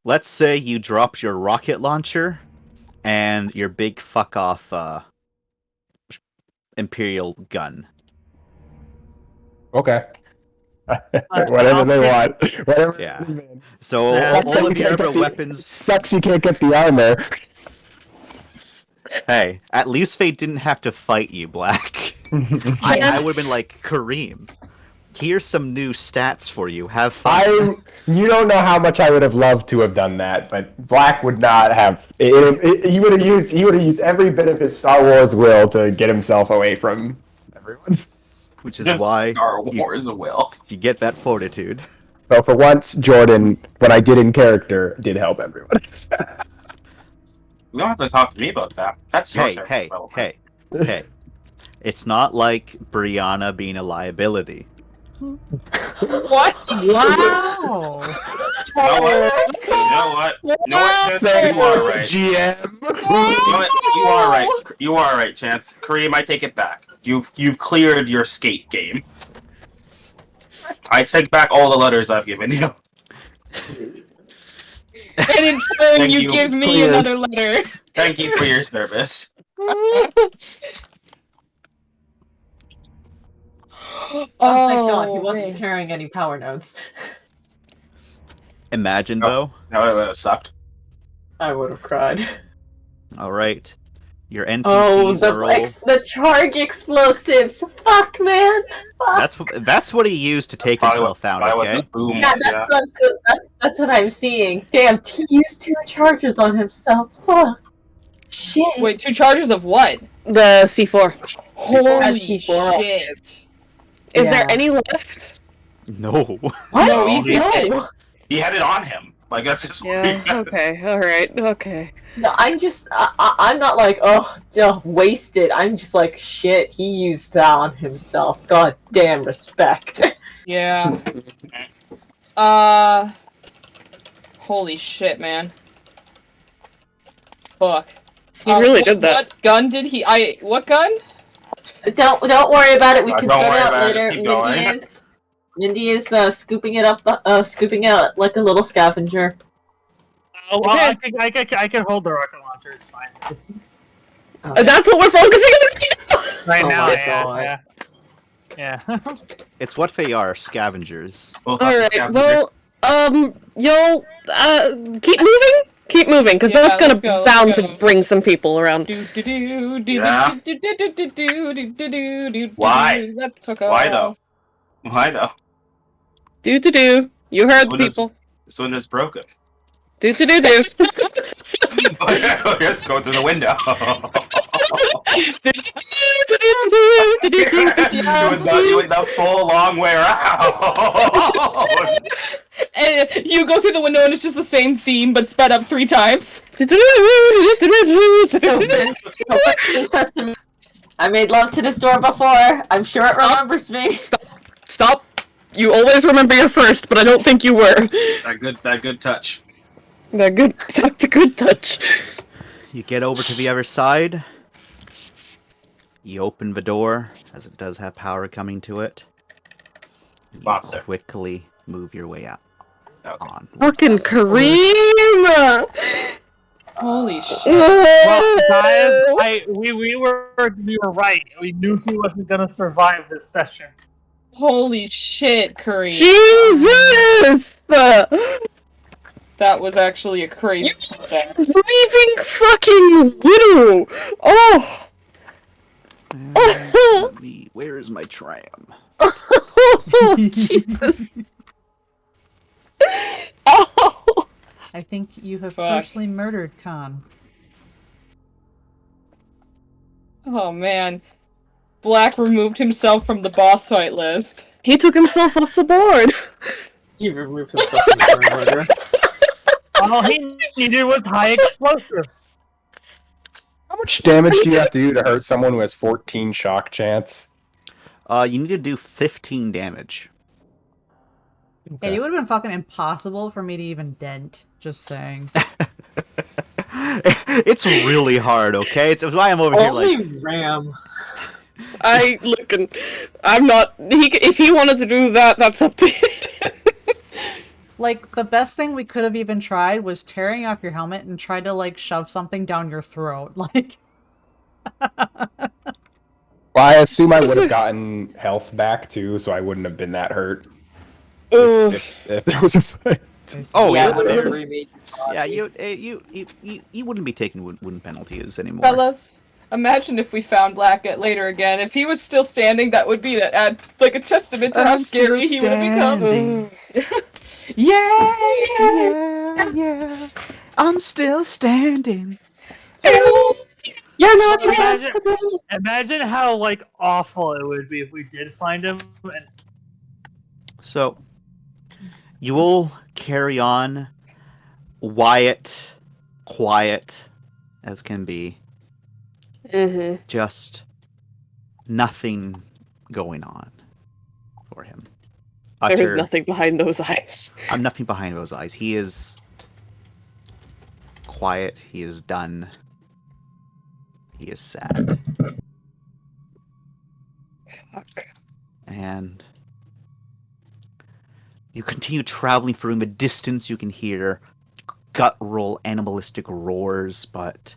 Let's say you dropped your rocket launcher and your big fuck off Imperial gun. Okay. Whatever they want. Whatever. Yeah. So Yeah, all of your other weapons. Sucks you can't get the armor. Hey, at least they didn't have to fight you, Black. I would have been like, Kareem, here's some new stats for you. Have fun. You don't know how much I would have loved to have done that, but Black would not have. He would have used every bit of his Star Wars will to get himself away from everyone. Which is why Star Wars will. you get that fortitude. So for once, Jordan, what I did in character did help everyone. You don't have to talk to me about that. That's your character development. Hey. It's not like Brianna being a liability. What? Wow! You know what? You know what? You know what, Chance? You are right. GM. You know what? You are right. You are right, Chance. Kareem, I take it back. You've cleared your skate game. I take back all the letters I've given you. And in turn, Thank you you. give It's me clear. another letter. Thank you for your service. Oh, thank God, he wasn't man. carrying any power nodes. Imagine, though. That would have sucked. I would have cried. Alright. Your NPCs Oh, are all... the charge explosives. Fuck, man. Fuck. That's what he used to take Probably himself probably out, what okay? the boom Yeah, was, that's what I'm seeing. Damn, he used 2 charges on himself. Fuck. Shit. Wait, 2 charges of what? The C4. Holy C4. shit. Is there any left? No. What? No, easy. No. He had it on him. Like, that's just... Yeah. Okay. All right. Okay. No, I'm just, I'm not like, oh, wasted. I'm just like, shit, he used that on himself. God damn respect. Yeah. Holy shit, man. Fuck. He really did that. What gun did he? What gun? Don't worry about it. We can Don't sort worry it out about it, later. just keep going. Mindy is scooping it up, scooping out like a little scavenger. Oh, well, I can hold the rocket launcher. It's fine. That's what we're focusing on Right Oh now, my yeah, God. yeah. It's what they are, scavengers. Well, All right. Well, y'all keep moving. Keep moving, because Yeah, that's gonna let's go, bound let's to go. bring some people around. Yeah. Why? Let's hook Why up. though? Why though? Do. You heard the This people. This window's broken. Do. Let's go through the window. You went the full long way around. And you go through the window and it's just the same theme but sped up 3 times. Open sesame. I made love to this door before. I'm sure it remembers me. Stop. You always remember your first, but I don't think you were. That good touch. That's a good touch. You get over to the other side. You open the door, as it does have power coming to it. You Monster. quickly move your way out. On. Fucking Kareem! Holy shit. Well, guys, we were right. We knew he wasn't gonna survive this session. Holy shit, Curry. Jesus! That was actually a crazy thing. Leaving fucking Widow! Oh! Where is my tram? Oh, Jesus. Oh! I think you have Fuck. personally murdered Khan. Oh man. Black removed himself from the boss fight list. He took himself off the board. He removed himself from the murder. All he needed was high explosives. How much damage do you have to do to hurt someone who has 14 shock chance? You need to do 15 damage. Yeah, it would have been fucking impossible for me to even dent. Just saying. It's really hard, okay? It's why I'm over here like... Only Ram. I'm not... If he wanted to do that, that's up to him. Like, the best thing we could have even tried was tearing off your helmet and try to, like, shove something down your throat. Like... Well, I assume I would have gotten health back, too, so I wouldn't have been that hurt. If there was a fight. Oh yeah, you wouldn't be taking wooden penalties anymore. Fellas, imagine if we found Black later again. If he was still standing, that would be like a testament to how scary he would have become. Yeah. I'm still standing. You're not Imagine how like awful it would be if we did find him. And... So, you will carry on, quiet as can be. Mm-hmm. Just nothing going on for him. There is nothing behind those eyes. I'm nothing behind those eyes. He is quiet. He is done. He is sad. Fuck. And you continue traveling through the distance. You can hear guttural, animalistic roars, but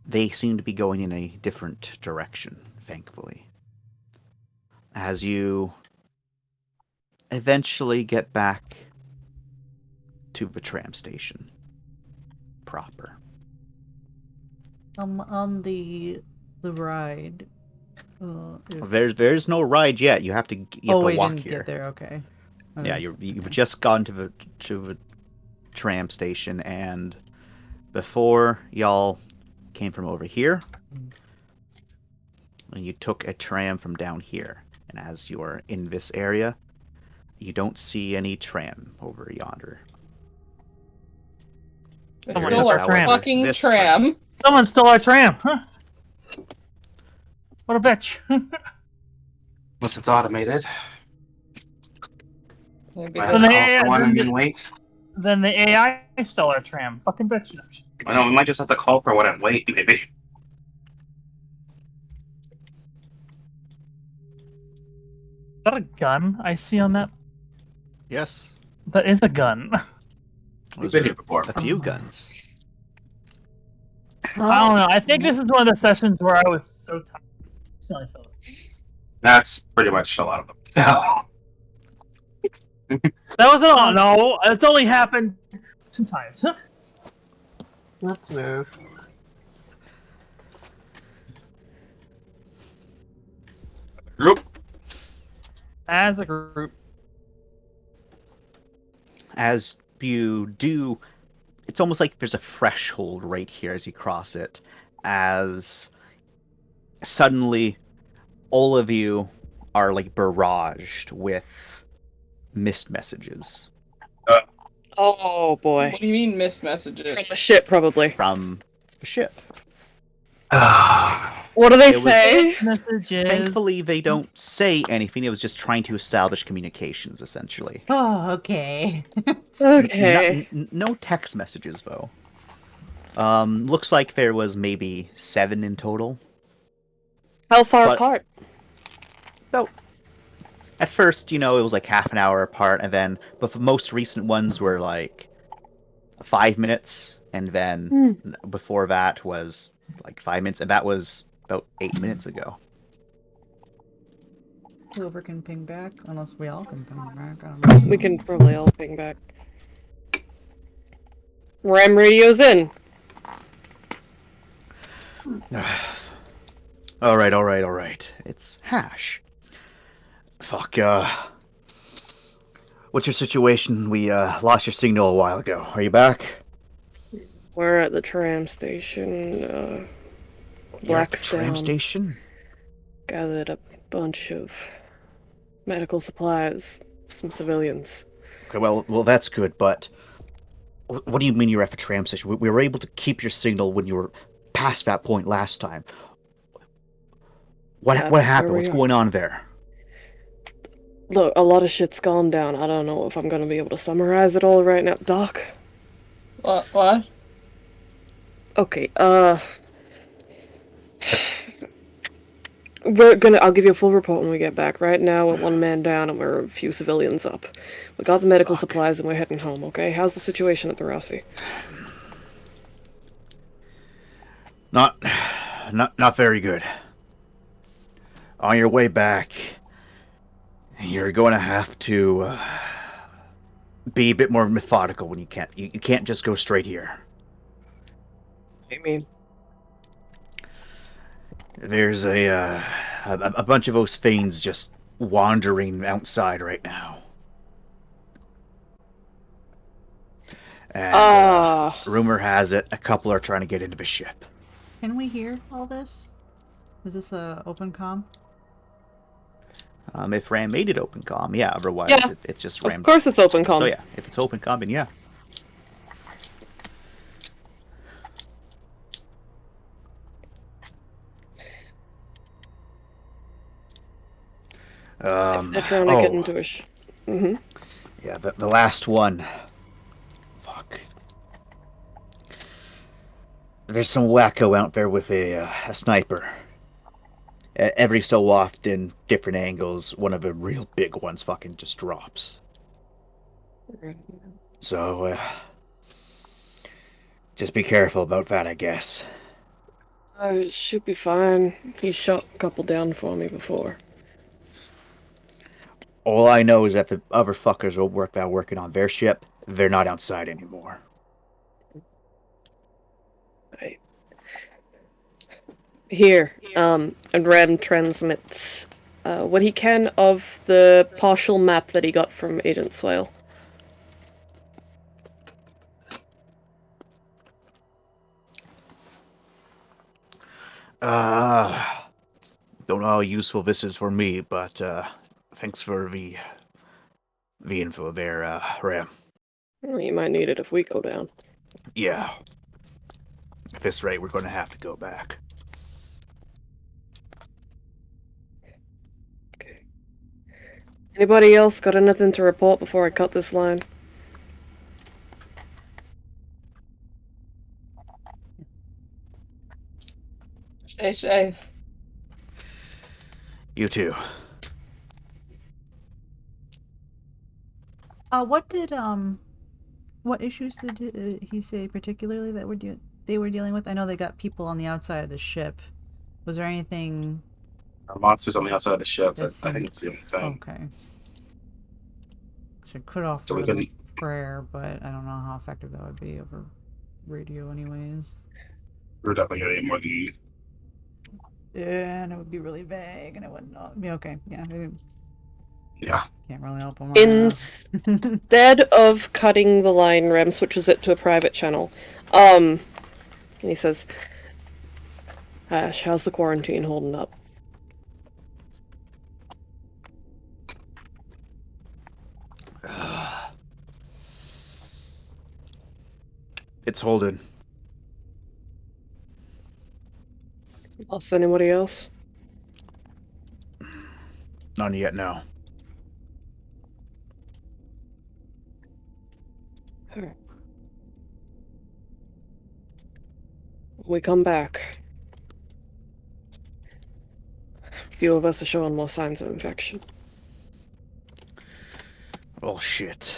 they seem to be going in a different direction, thankfully. As you eventually get back to the tram station proper. On the ride. There's no ride yet. You have to walk didn't here. Get there. Okay. Yeah, you've just gone to the tram station, and before y'all came from over here, and you took a tram from down here. And as you are in this area, you don't see any tram over yonder. Someone stole our fucking tram. Someone stole our tram. Huh? What a bitch. Unless it's automated. Then the AI stole our tram. Fucking bitch. I know, we might just have to call for one and wait, maybe. Is that a gun I see on that? Yes. That is a gun. We've been here before. A few guns. I don't know. I think this is one of the sessions where I was so tired. So I fell asleep. That's pretty much a lot of them. That wasn't all. No, it's only happened 2 times. Let's move. Group. As a group. As you do, it's almost like there's a threshold right here as you cross it, as suddenly all of you are like barraged with missed messages Oh boy. What do you mean missed messages? From the ship, probably. from the ship. What do they It was- say? Messages. Thankfully, they don't say anything. It was just trying to establish communications, essentially. Oh, okay. Okay. No text messages, though. Looks like there was maybe 7 in total. How far But- apart? About at first, it was like half an hour apart, and then but the most recent ones were like 5 minutes, and then before that was like 5 minutes, and that was about 8 minutes ago. Whoever can ping back, unless we all can ping back. I don't know. We can probably all ping back. Ram radio's in. All right. It's Hash. Fuck. What's your situation? We lost your signal a while ago. Are you back? We're at the tram station. You're at the Black's tram down. station. Gathered a bunch of medical supplies, some civilians. Okay, well, that's good. But what do you mean you're at the tram station? We were able to keep your signal when you were past that point last time. What That's happened? where What's we are. going on there? Look, a lot of shit's gone down. I don't know if I'm gonna be able to summarize it all right now. Doc? What? Okay, I'll give you a full report when we get back. Right now, we're 1 man down and we're a few civilians up. We got the medical supplies and we're heading home, okay? How's the situation at the Rossi? Not very good. On your way back, you're going to have to be a bit more methodical when you can't just go straight here. What do you mean? There's a bunch of those fiends just wandering outside right now. And rumor has it, a couple are trying to get into the ship. Can we hear all this? Is this a open comm? If Ram made it open comm, yeah. Otherwise, Yeah. it's just Ram. Of course it's open comm. So yeah, if it's open comm, then yeah. They're trying to get into a Yeah, the last one. Fuck. There's some wacko out there with a sniper. Every so often, different angles, one of the real big ones fucking just drops. So, just be careful about that, I guess. Should be fine. He shot a couple down for me before. All I know is that the other fuckers working on their ship, they're not outside anymore. Right. Here, and Ram transmits what he can of the partial map that he got from Agent Swale. Don't know how useful this is for me, but thanks for the info there, Ram. Well, you might need it if we go down. Yeah. At this rate, we're going to have to go back. Okay. Anybody else got anything to report before I cut this line? Stay safe. You too. What issues did he say particularly that they were dealing with? I know they got people on the outside of the ship. Was there anything? Monsters on the outside of the ship. I That think seemed- it's the only thing. Okay. Should could offer So we them can- prayer, but I don't know how effective that would be over radio, anyways. We're definitely gonna need more than Yeah, and it would be really vague, and it would not be okay. Yeah. Yeah. Can't really help them. Instead of cutting the line, Rem switches it to a private channel. And he says, Ash, how's the quarantine holding up? It's holding. Lost anybody else? None yet, no. When we come back, a few of us are showing more signs of infection. Oh, shit.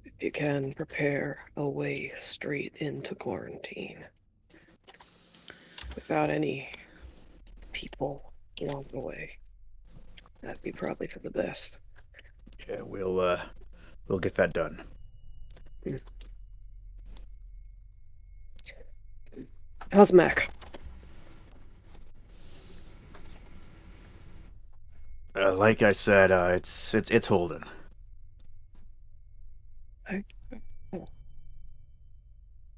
If you can, prepare a way straight into quarantine. Without any people along the way. That'd be probably for the best. Yeah, we'll get that done. How's Mac? Like I said, it's holding.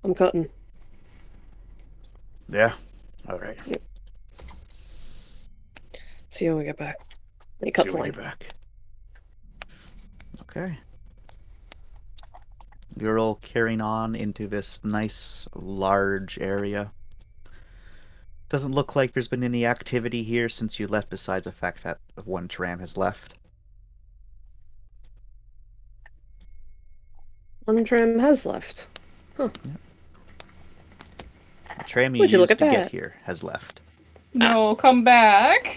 I'm cutting. Yeah? Alright. See you when we get back. He See cuts you when we line. get back. Okay. You're all carrying on into this nice, large area. Doesn't look like there's been any activity here since you left, besides the fact that one tram has left. One tram has left. Huh. Yep. The tram you Would you look used at to get that? here has left. No, come back.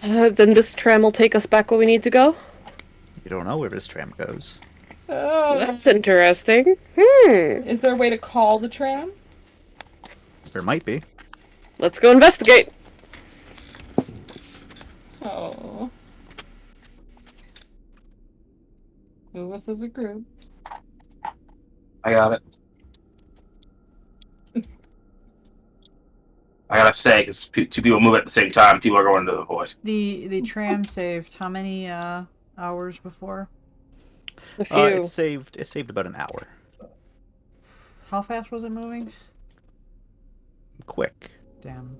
Then this tram will take us back where we need to go? You don't know where this tram goes. That's interesting. Is there a way to call the tram? There might be. Let's go investigate. Oh. Move us as a group. I got it. I gotta say, because two people move at the same time, people are going to the void. The tram saved how many hours before? A few. It saved about an hour. How fast was it moving? Quick. Damn.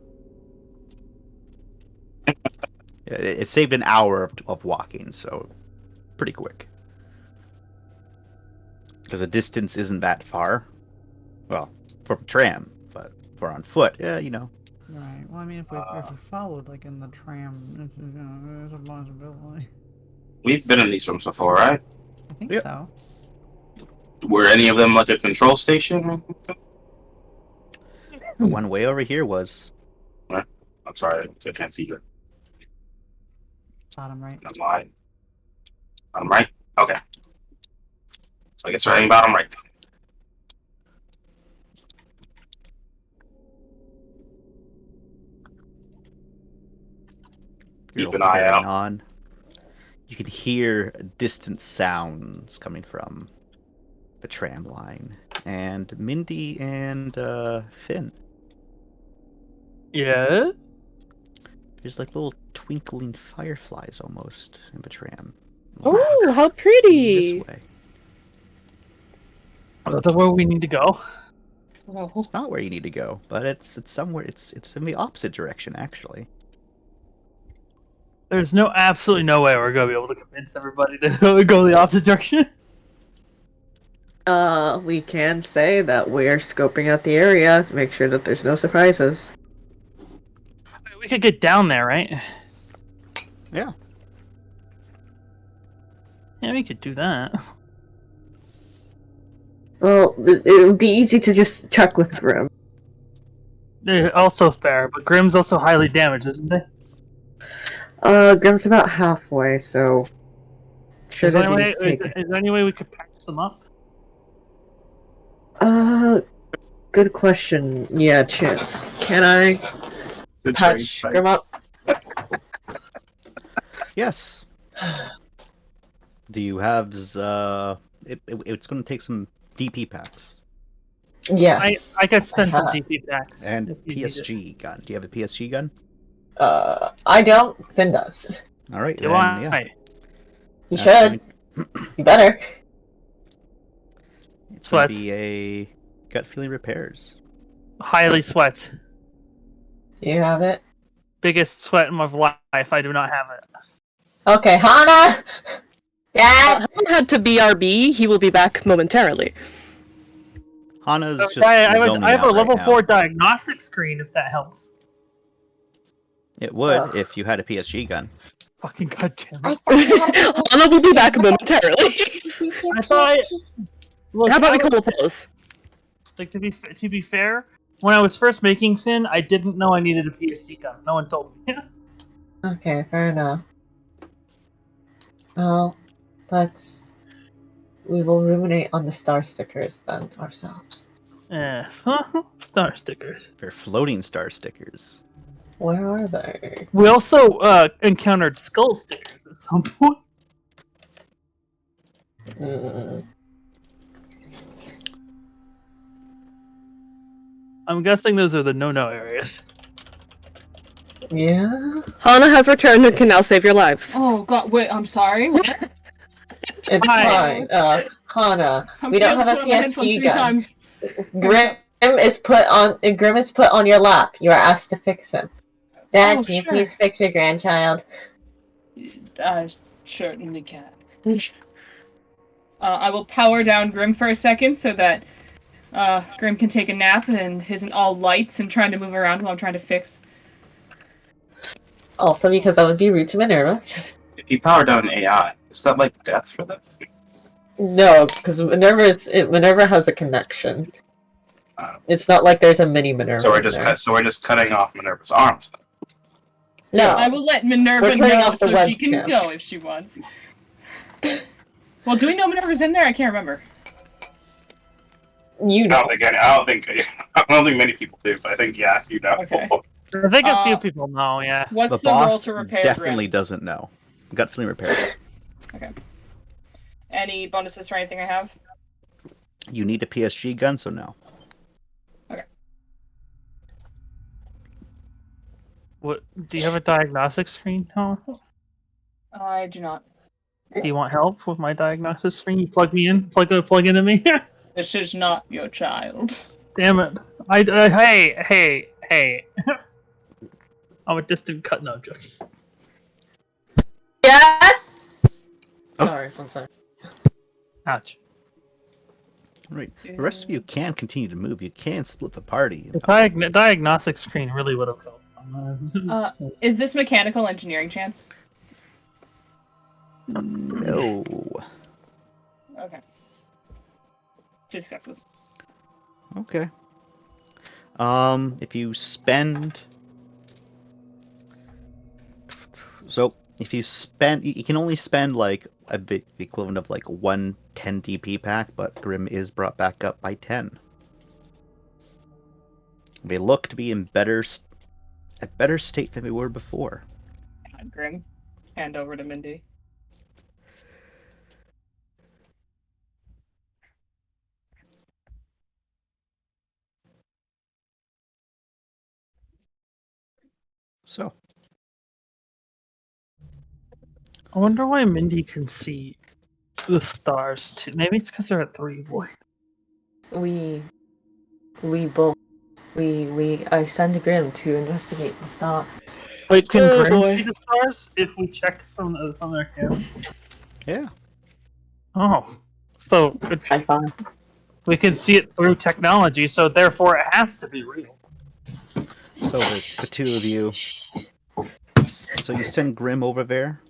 Yeah, it saved an hour of walking, so pretty quick. Because the distance isn't that far. Well, for a tram, but for on foot, yeah, you know. Right. Well, I mean, if we followed like in the tram, there's a possibility. We've been in these rooms before, right? I think Yep. so. Were any of them like a control station? The one way over here was. I'm sorry, I can't see you. Bottom right. I'm lying. Bottom right? Okay. So I guess we're heading bottom right. You're Keep an eye carrying out. on. You can hear distant sounds coming from the tram line. And Mindy and Finn. Yeah? There's like little twinkling fireflies almost in the tram. Oh, how This pretty! way. Is that where we need to go? Oh. It's not where you need to go, but it's somewhere. It's in the opposite direction, actually. There's absolutely no way we're gonna be able to convince everybody to go the opposite direction. We can say that we're scoping out the area to make sure that there's no surprises. We could get down there, right? Yeah. Yeah, we could do that. Well, it would be easy to just check with Grim. Also fair, but Grim's also highly damaged, isn't he? Grim's about halfway, so should at least take it. Is there any way we could patch them up? Good question. Yeah, Chance. Can I patch Grim up? Yes. Do you have it's going to take some DP packs Yes. I could spend some DP packs. and if you need it. PSG gun. Do you have a PSG gun? I don't. Finn does. All right. Do then, I? yeah. You That's should. You better. It's gonna Sweat. be a gut feeling repairs. Highly sweat. You have it? Biggest sweat in my life. I do not have it. Okay, Hana! Dad! Han had to BRB. He will be back momentarily. Hana's just I zoning have a out right level now. 4 diagnostic screen if that helps. It would Ugh. if you had a PSG gun. Fucking goddamn I it. thought you had a Hana will be back momentarily. I thought. Look, How about we I call was- a pause? like to be fair, when I was first making Finn, I didn't know I needed a PSD gun. No one told me. Okay, fair enough. Well, let's... We will ruminate on the star stickers then ourselves. Yes. Star stickers. They're floating star stickers. Where are they? We also encountered skull stickers at some point. Mm, I'm guessing those are the no-no areas. yeah? Hana has returned and can now save your lives. Oh god, wait, I'm sorry. It's Hi. fine. Hana, I'm we don't failed have to a put my hands on PSP 3 gun. times. Grim is put on your lap. You are asked to fix him. Dad, Oh, can you sure. please fix your grandchild? I certainly can. I will power down Grim for a second so that Grim can take a nap and isn't all lights and trying to move around while I'm trying to fix. Also, because that would be rude to Minerva. If you power down AI, is that like death for them? No, because Minerva has a connection. It's not like there's a mini Minerva. So we're in just there. so we're just cutting off Minerva's arms. Then. No. I will let Minerva We're turning know off the so she can webcam. go if she wants. Well, do we know Minerva's in there? I can't remember. You I know. don't think many people do, but I think you know. Okay. I think a few Uh, people know, yeah. What's The the roll boss to repair definitely Grim? doesn't know. Gut feeling repairs. Okay. Any bonuses for anything I have? You need a PSG gun, so no. What? Do you have a diagnostic screen, Helen? I do not. Do you want help with my diagnostic screen? You plug me in? Plug into me? This is not your child. Damn it. Hey. I'm a distant cut. No, jokes. Yes. Sorry, one second. Ouch. Right. The rest of you can continue to move. You can split the party. The diagnostic screen really would have helped. Is this mechanical engineering chance? No. Okay. Just successes. Okay. If you spend... So, if you spend... You can only spend, like, a bit equivalent of, like, 1 10 DP pack, but Grim is brought back up by 10. They look to be in a better state than they were before. Grim, hand over to Mindy. So, I wonder why Mindy can see the stars too. Maybe it's because they're at 3 void. I send Grim to investigate the stars. Wait, can Oh, Grim boy. see the stars if we check from their camera? yeah. Oh, so High five. we can see it through technology, so therefore it has to be real. So, the two of you... So you send Grim over there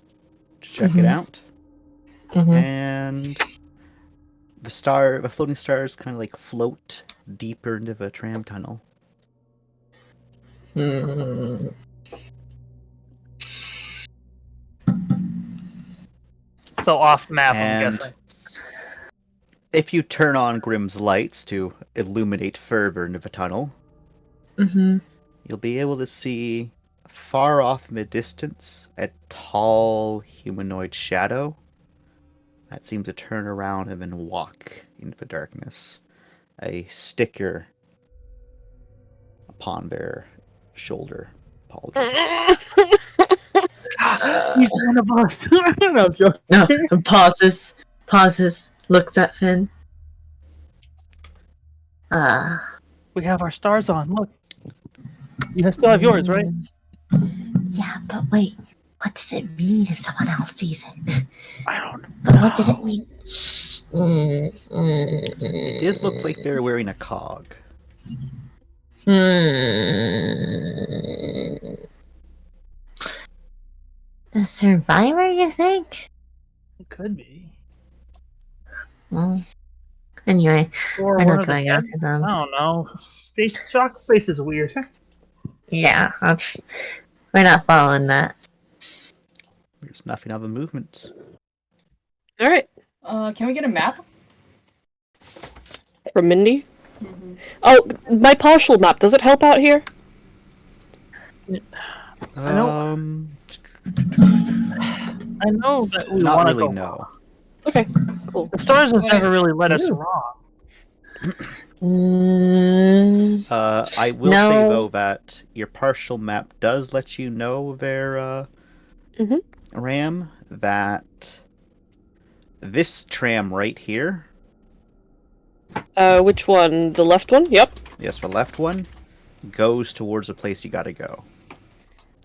to check it out. And the floating stars kind of like float deeper into the tram tunnel. So off map, I'm And guessing. if you turn on Grim's lights to illuminate further into the tunnel, you'll be able to see far off in the distance a tall humanoid shadow that seems to turn around and then walk into the darkness. A sticker upon their shoulder. Apologies. He's one of us. No, I'm joking. No, pauses, looks at Finn. We have our stars on. Look, you still have yours, right? Yeah, but wait. What does it mean if someone else sees it? I don't know. But what does it mean? It did look like they were wearing a cog. The survivor, you think? It could be. Well, anyway, Or we're one not of the going dead. after them. I don't know. Shock face is weird. Yeah, we're not following that. There's nothing of a movement. All right, Can we get a map? from Mindy. Mm-hmm. Oh, my partial map. Does it help out here? I know. I know that we Not want to really, go. no. Okay, cool. The stars have Wait. never really led us wrong. I will No. say though that your partial map does let you know there, Ram, that this tram right here, Which one? The left one? Yep. yes, the left one, goes towards the place you gotta go.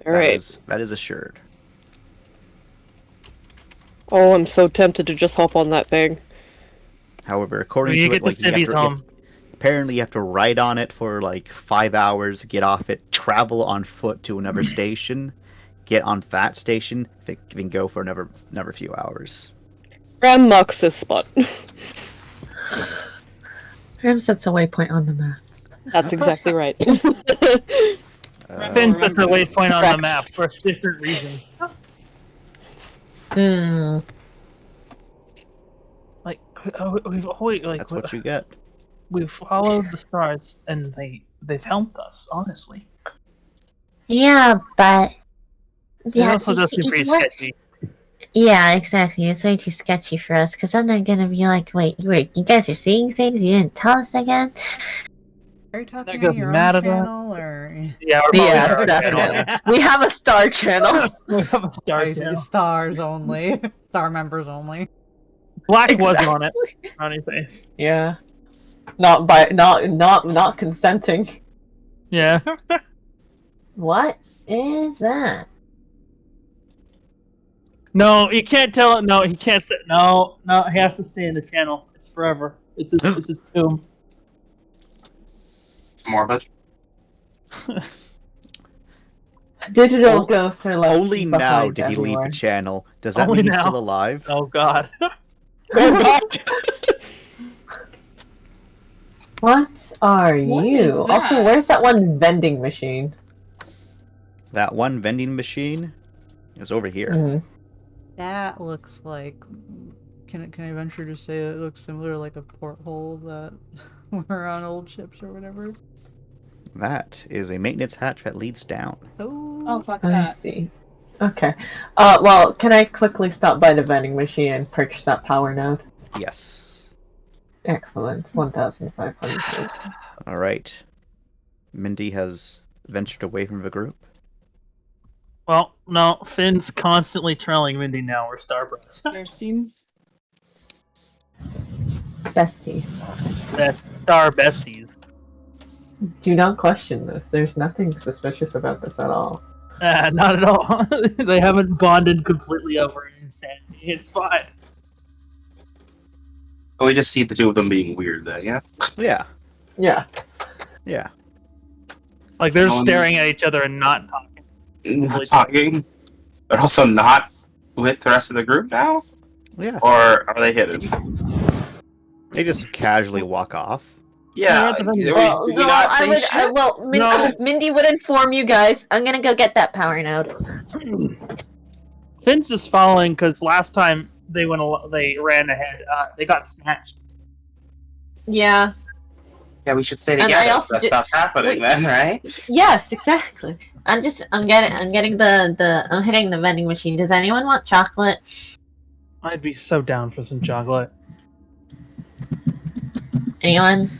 All right. That is assured. Oh, I'm so tempted to just hop on that thing. However, according When you to get it, like the civvies home. apparently you have to ride on it for like 5 hours, get off it, travel on foot to another station, get on that station, then go for another few hours. Ram marks this spot. Ram sets a waypoint on the map. That's exactly right. Finn sets a remember this. waypoint on the Correct. map for a different reason. Like we've always like That's what you get. we've followed the stars and they've helped us, honestly. Yeah, but It also does seem it's pretty what- sketchy. Yeah, exactly. It's way too sketchy for us, because then they're gonna be like, wait, you guys are seeing things you didn't tell us again? Are you talking gonna on be your mad own about it. channel or? Yeah, we're probably Yes, on our definitely. channel. We have a star channel. We have a star I see, channel. stars only, star members only. Black was on it. Frowny face. Yeah. Not consenting. Yeah. What is that? No, you can't tell it. No, he can't say. No, he has to stay in the channel. It's forever. It's his tomb. It's morbid. Digital O- ghosts are left Only now behind did he leave everywhere. the channel. Does that Only mean he's now. still alive? Oh God. Oh God! What are What you? is that? Also, where's that one vending machine? That one vending machine is over here. Mhm. That looks like. Can I venture to say it looks similar to like a porthole that were on old ships or whatever? That is a maintenance hatch that leads down. Oh, fuck I that. see. Okay. Well, can I quickly stop by the vending machine and purchase that power node? Yes. Excellent. 1,500. All right. Mindy has ventured away from the group. Well, no. Finn's constantly trailing Mindy now. We're Star Bros. There seems. Besties. Best Star besties. Do not question this. There's nothing suspicious about this at all. Not at all. They haven't bonded completely over insanity. It's fine. Oh, we just see the two of them being weird then, yeah? Yeah. Yeah. Yeah. Like they're Um, staring at each other and not talking. Not talking, but also not with the rest of the group now? Yeah. Or are they hidden? They just casually walk off. Yeah. Well, we Well, no, not I think would. shit? No. Mindy would inform you guys. I'm gonna go get that power node. Finn's just following because last time they ran ahead. They got snatched. Yeah. Yeah, we should stay And I together also so that did- stops happening Wait. then, right? Yes, exactly. I'm hitting the vending machine. Does anyone want chocolate? I'd be so down for some chocolate. Anyone?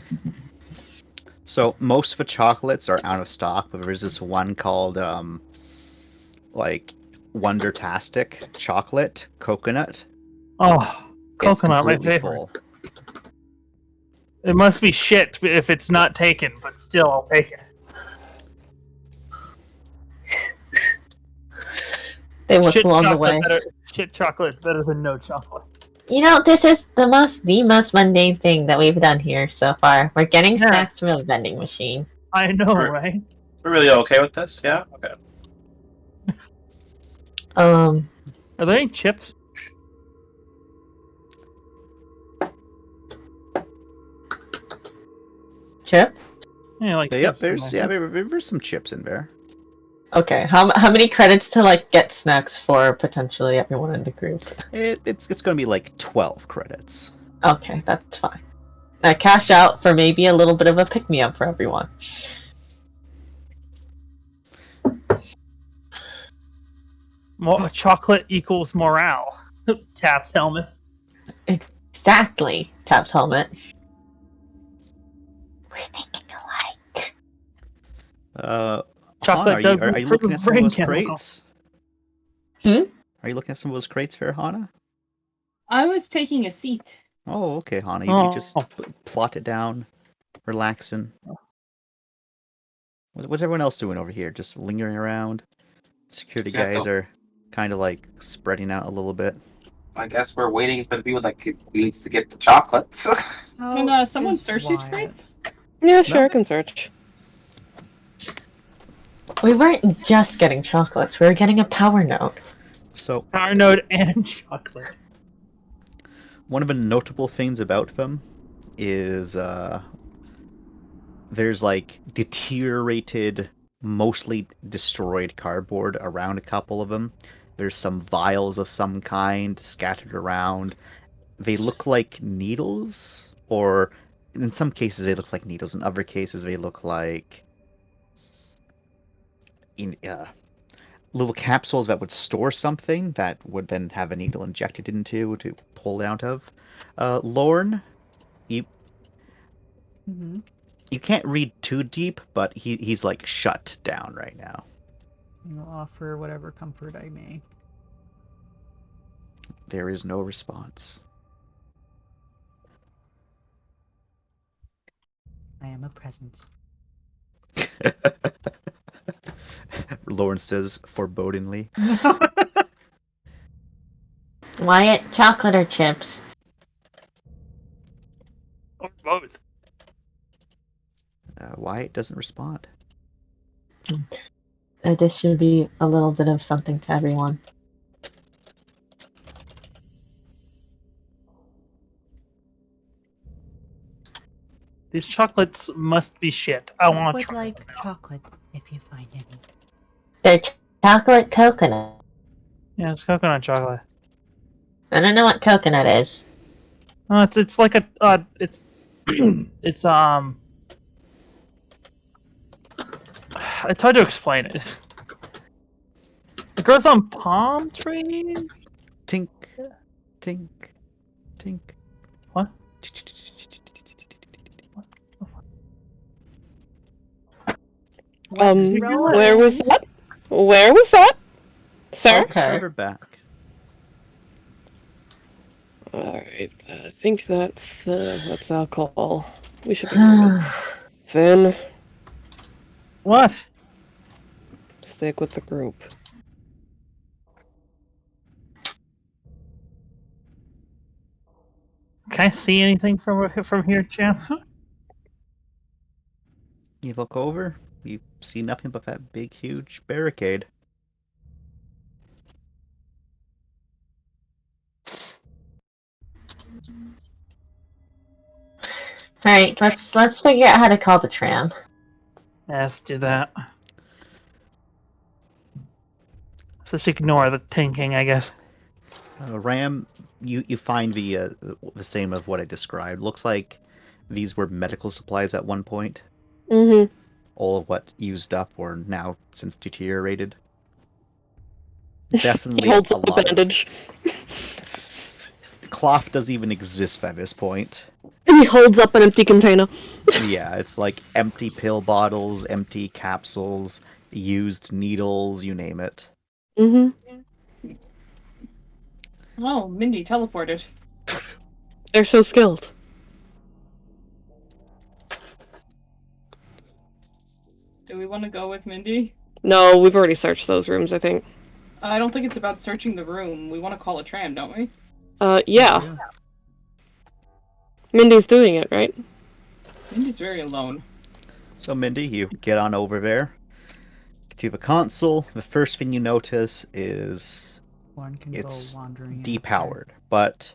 So most of the chocolates are out of stock, but there's this one called like Wondertastic chocolate coconut. Oh, It's coconut, my completely favorite. full. It must be shit if it's not taken, but still, I'll take it. They whistle on the way. Shit chocolate's better than no chocolate. You know, this is the most mundane thing that we've done here so far. We're getting Yeah. snacks from a vending machine. I know, right? We're really okay with this? Yeah? Okay. Are there any chips? Chip? Yeah, like Yep, chips. there's some chips in there. Okay, how many credits to like get snacks for potentially everyone in the group? It's going to be like 12 credits. Okay, that's fine. Cash out for maybe a little bit of a pick-me-up for everyone. Chocolate equals morale. Taps helmet. Exactly, Tap's helmet. We're thinking alike. Chocolate Hana, does are you looking at some of those chemical. crates? Hmm? Are you looking at some of those crates for Hana? I was taking a seat. Oh, okay, Hana. You just plot it down, relaxing. What's everyone else doing over here? Just lingering around? Security guys are kind of like spreading out a little bit. I guess we're waiting for the people that needs to get the chocolates. Can someone search these crates? Yeah, sure, I can search. We weren't just getting chocolates, we were getting a power node. So power node and chocolate. One of the notable things about them is there's like deteriorated, mostly destroyed cardboard around a couple of them. There's some vials of some kind scattered around. They look like needles, or in some cases they look like needles. In other cases they look like little capsules that would store something that would then have a needle injected into to pull out of. Lorne, you can't read too deep, but he's like shut down right now. I'll offer whatever comfort I may. There is no response. I am a presence. Lorne says forebodingly. Wyatt, chocolate or chips? Or both. Wyatt doesn't respond. This should be a little bit of something to everyone. These chocolates must be shit. I want would chocolate. like chocolate if you find any. They're chocolate coconut. Yeah, it's coconut chocolate. I don't know what coconut is. Oh, it's like a it's it's it's hard to explain it. It grows on palm trees. Tink, tink, tink. What? Where was that? Where was that, sir? Further back. Alright, I think that's alcohol. We should be moving. Finn, What? stick with the group. Can I see anything from here, Chance? You look over, you see nothing but that big, huge barricade. Alright, let's figure out how to call the tram. Let's do that. Let's just ignore the tinking, I guess. Ram, you find the same of what I described. Looks like these were medical supplies at one point. Mm-hmm. All of what used up or now since deteriorated. Definitely He holds a up a lot bandage. Cloth doesn't even exist by this point. He holds up an empty container. Yeah, it's like empty pill bottles, empty capsules, used needles, you name it. Mm-hmm. Oh, Mindy teleported. They're so skilled. we want to go with Mindy? No, we've already searched those rooms, I think. I don't think it's about searching the room. We want to call a tram, don't we? Yeah. Mindy's doing it, right? Mindy's very alone. So Mindy, you get on over there to the console. The first thing you notice is One can it's go wandering. depowered, but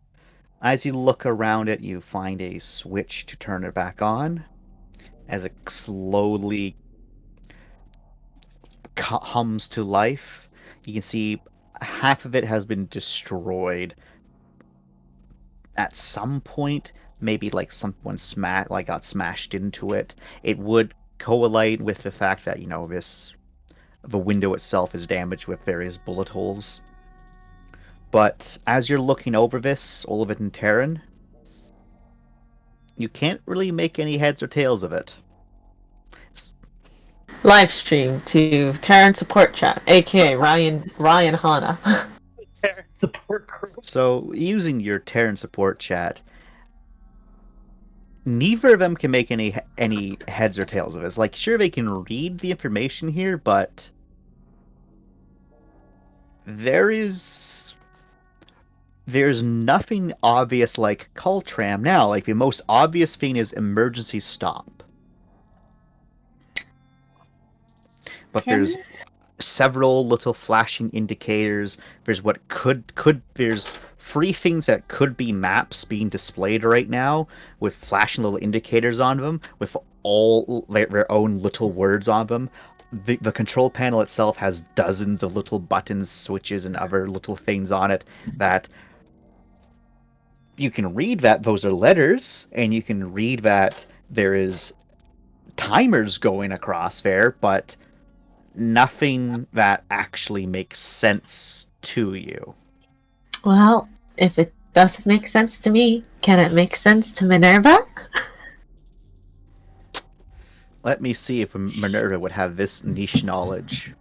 as you look around it, you find a switch to turn it back on. As it slowly hums to life, you can see half of it has been destroyed. At some point, maybe like someone got smashed into it. It would correlate with the fact that the window itself is damaged with various bullet holes. But as you're looking over this, Olivet and Terran, you can't really make any heads or tails of it. Live stream to Terran support chat, aka Ryan Hana. Terran support group. So, using your Terran support chat, neither of them can make any heads or tails of it. It's like, sure, they can read the information here, but there's nothing obvious like call tram now. Like, the most obvious thing is emergency stop. But there's several little flashing indicators. There's there's 3 things that could be maps being displayed right now with flashing little indicators on them with all their own little words on them. The control panel itself has dozens of little buttons, switches, and other little things on it that you can read that those are letters, and you can read that there is timers going across there, but nothing that actually makes sense to you. Well, if it doesn't make sense to me, can it make sense to Minerva? Let me see if Minerva would have this niche knowledge.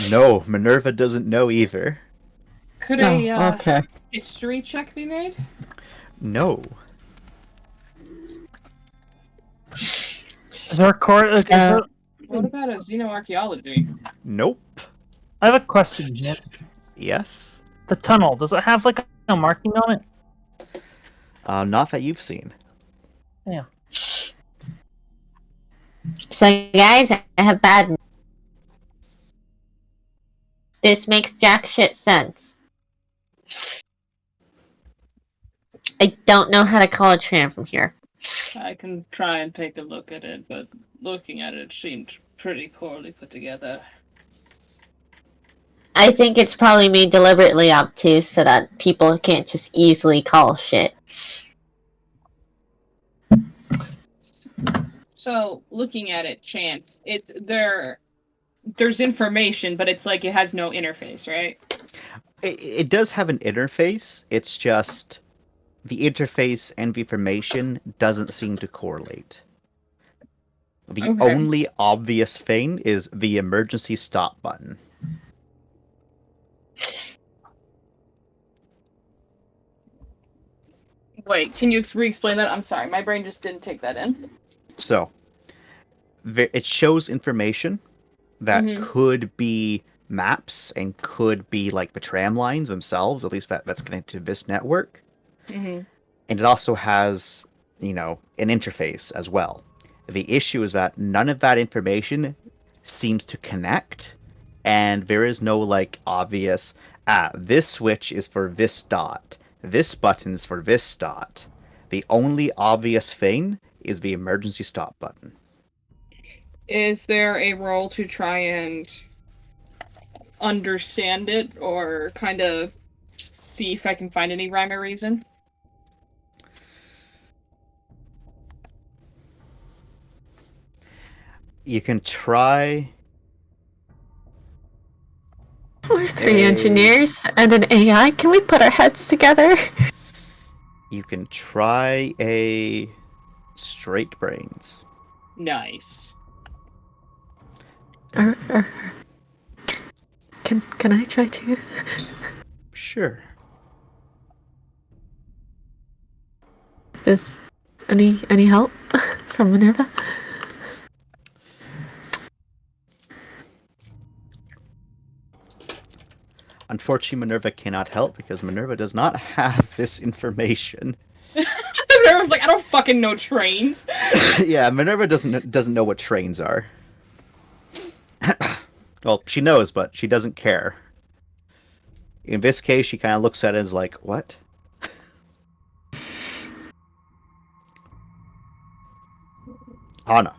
No, Minerva doesn't know either. Could okay. history check be made? No. Is there a What about a xenoarchaeology? Nope. I have a question, Janice. Yes. The tunnel, does it have like a marking on it? Not that you've seen. Yeah. So, guys, I have bad news. This makes jack shit sense. I don't know how to call a tram from here. I can try and take a look at it, but looking at it seemed pretty poorly put together. I think it's probably made deliberately obtuse so that people can't just easily call shit. So, looking at it, Chance, there's information, but it's like it has no interface, right? It does have an interface. It's just the interface and the information doesn't seem to correlate. The only obvious thing is the emergency stop button. Wait, can you re-explain that? I'm sorry, my brain just didn't take that in. So, it shows information that could be maps and could be like the tram lines themselves, at least that's connected to this network. And it also has, an interface as well. The issue is that none of that information seems to connect, and there is no obvious, this switch is for this dot, this button's for this dot. The only obvious thing is the emergency stop button. Is there a role to try and understand it, or kind of see if I can find any rhyme or reason? You can try. We're 3 engineers and an AI. Can we put our heads together? You can try a straight brains. Nice. Can I try too? Sure. Does any help from Minerva? unfortunately, Minerva cannot help because Minerva does not have this information. Minerva's like, I don't fucking know trains. Yeah, Minerva doesn't know what trains are. Well, she knows, but she doesn't care. In this case, she kind of looks at it as like, what? Hana.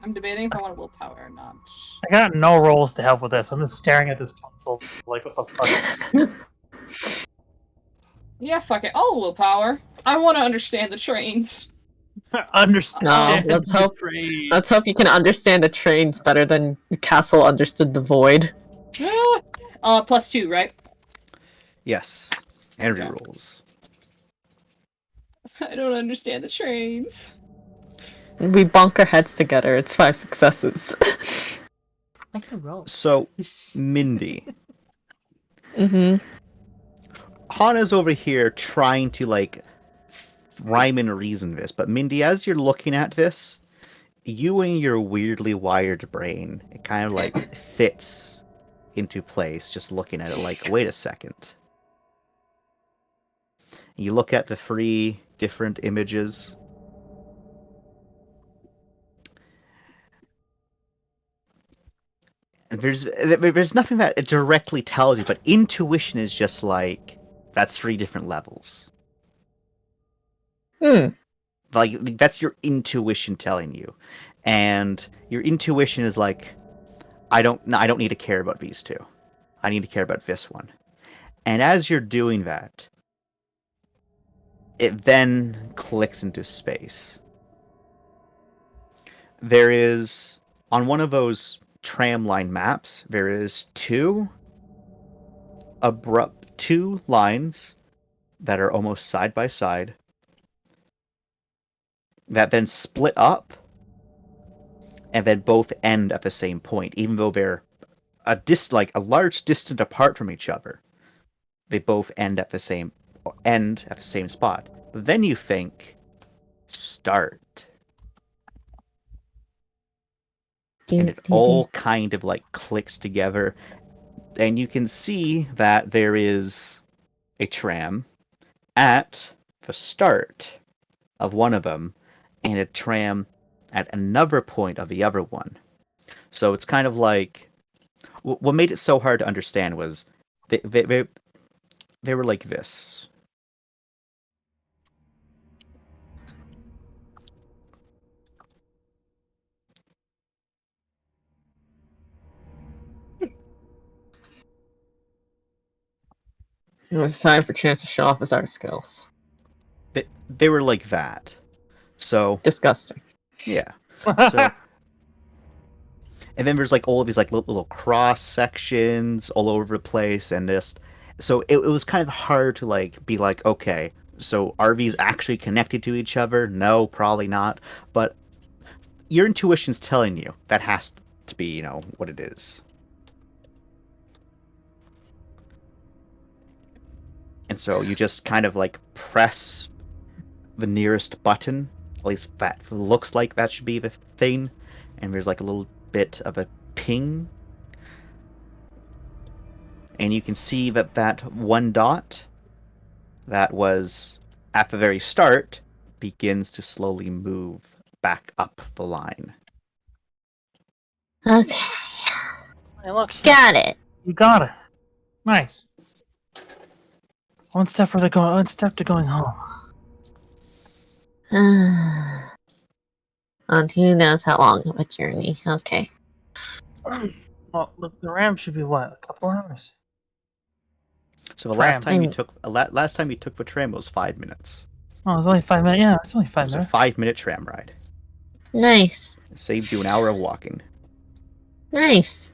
I'm debating if I want willpower or not. I got no rolls to help with this. I'm just staring at this console like, what the fuck? Yeah, fuck it. All willpower. I want to understand the trains. Understand. No, let's hope. Trade. Let's hope you can understand the trains better than Castle understood the void. +2, right? Yes. Energy Yeah. rolls. I don't understand the trains. We bonk our heads together. It's 5 successes. Make the roll. So, Mindy. Mm-hmm. Hana's over here trying to, like, rhyme and reason this, but Mindy, as you're looking at this, you and your weirdly wired brain, it kind of, like, fits into place just looking at it like, wait a second. You look at the 3 different images. There's nothing that it directly tells you, but intuition is just like, that's 3 different levels. Like, that's your intuition telling you. And your intuition is like, I don't need to care about these 2. I need to care about this one. And as you're doing that, it then clicks into space. There is, on one of those tram line maps, there is 2 lines that are almost side by side that then split up and then both end at the same point, even though they're a large distance apart from each other. They both end at the same spot. But then you think, start. And it all kind of like clicks together, and you can see that there is a tram at the start of one of them and a tram at another point of the other one. So it's kind of like, what made it so hard to understand was they were like this. It was time for Chance to show off his art skills. They were like that. So disgusting. Yeah. So, and then there's like all of these like little cross sections all over the place, and so it was kind of hard to like be like, okay, so are these actually connected to each other? No, probably not. But your intuition's telling you that has to be, what it is. And so you just kind of like press the nearest button, at least that looks like that should be the thing, and there's like a little bit of a ping, and you can see that one dot that was at the very start begins to slowly move back up the line. Okay. Hey, look. Got it. You got it. Nice. One step to going home. On who knows how long of a journey. Okay. Well, look, the ram should be what, a couple hours? So the last time you took the tram was 5 minutes. Oh, it was only 5 minutes. Yeah, it's only 5 minutes. It was a 5-minute tram ride. Nice. It saved you an hour of walking. Nice.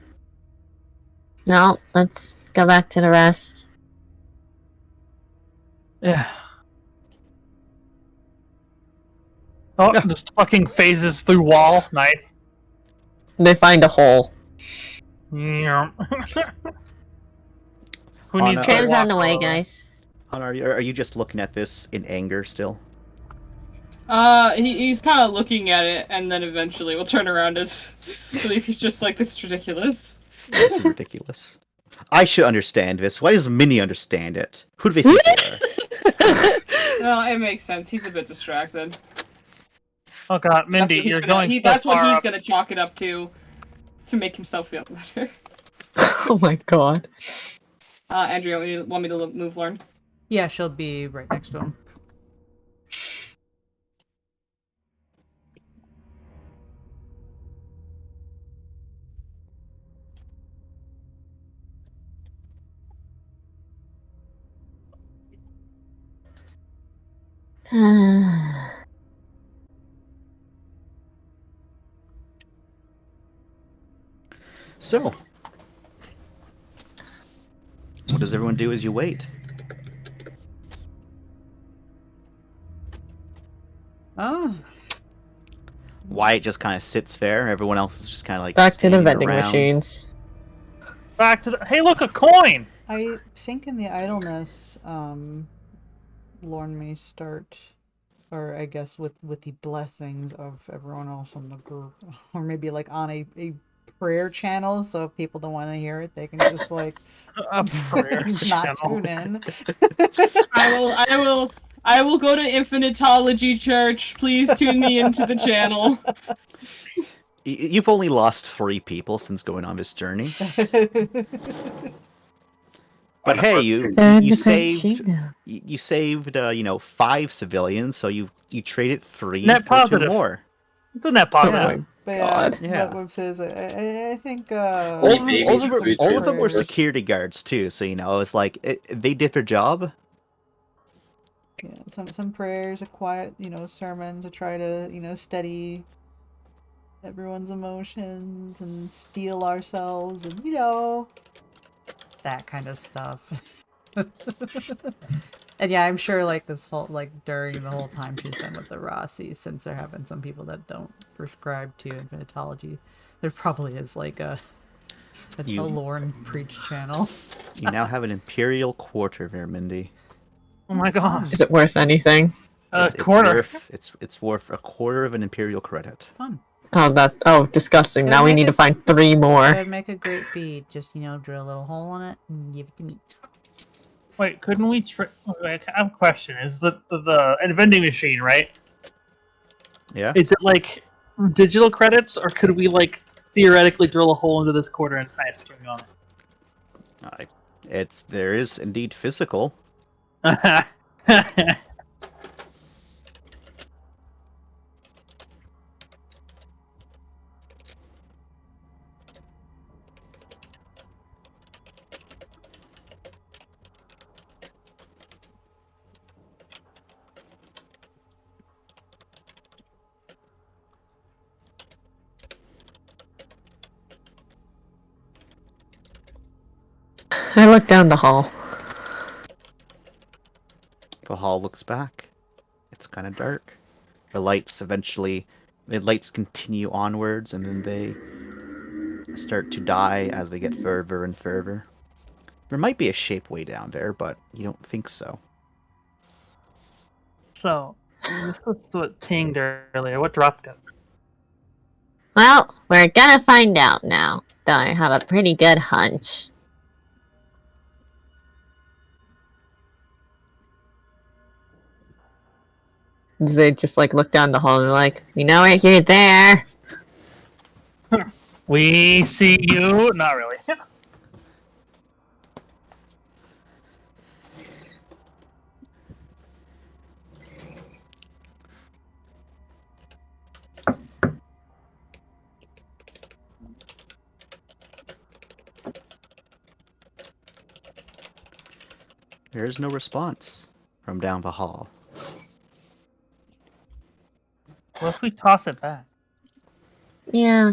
Now, let's go back to the rest. Yeah. Oh, just fucking phases through wall. Nice. They find a hole. Yeah. Who Hana, needs Tram's on the way, guys. Hana, are you just looking at this in anger still? He's kind of looking at it, and then eventually will turn around and believe he's just like, this is ridiculous. This is ridiculous. I should understand this. Why does Minnie understand it? Who do they think they are? No, it makes sense. He's a bit distracted. Oh god, Mindy, you're going so That's what far he's up. gonna chalk it up to make himself feel better. Oh my god. Andrea, you want me to move Lauren? Yeah, she'll be right next to him. So, what does everyone do as you wait? Oh, Wyatt just kind of sits there. Everyone else is just kind of like Back to the standing vending around. machines. Back to the. Hey, look, a coin! I think in the idleness, Lorne may start, or I guess with the blessings of everyone else in the group, or maybe like on a prayer channel, so if people don't want to hear it, they can just like A prayer not channel. tune in. I will go to Infinitology Church. Please tune me into the channel. You've only lost 3 people since going on this journey. But hey, you saved you saved 5 civilians, so you traded 3 Net for positive. 2 more. It's a net Oh positive. my But god. yeah, Yeah. what says I think All of, babies all, for of, food all of them were prayers. security guards too, so it's like they did their job. Yeah, some prayers, a quiet, sermon to try to, steady everyone's emotions and steel ourselves and that kind of stuff. And yeah, I'm sure like this whole during the whole time she's been with the Rossies, since there have been some people that don't prescribe to infinitology, there probably is like a Lorne preach channel. You now have an Imperial quarter there, Mindy. Oh my god. Is it worth anything? A quarter. It's worth a quarter of an Imperial credit. Fun. Oh, disgusting. It'd Now we make need to it- find 3 more. It would make a great bead. Just drill a little hole in it and give it to me. Wait, couldn't we Wait, I have a question. Is the vending machine, right? Yeah. Is it like digital credits, or could we like theoretically drill a hole into this quarter and tie a string on There is indeed physical. it? I look down the hall. The hall looks back. It's kind of dark. The lights continue onwards, and then they start to die as they get further and further. There might be a shape way down there, but you don't think so. So, this was what tinged earlier. What dropped it? Well, we're gonna find out now. Though I have a pretty good hunch. They just like look down the hall and they're like, we know it, you're there. We see you. Not really. There is no response from down the hall. What if we toss it back? Yeah.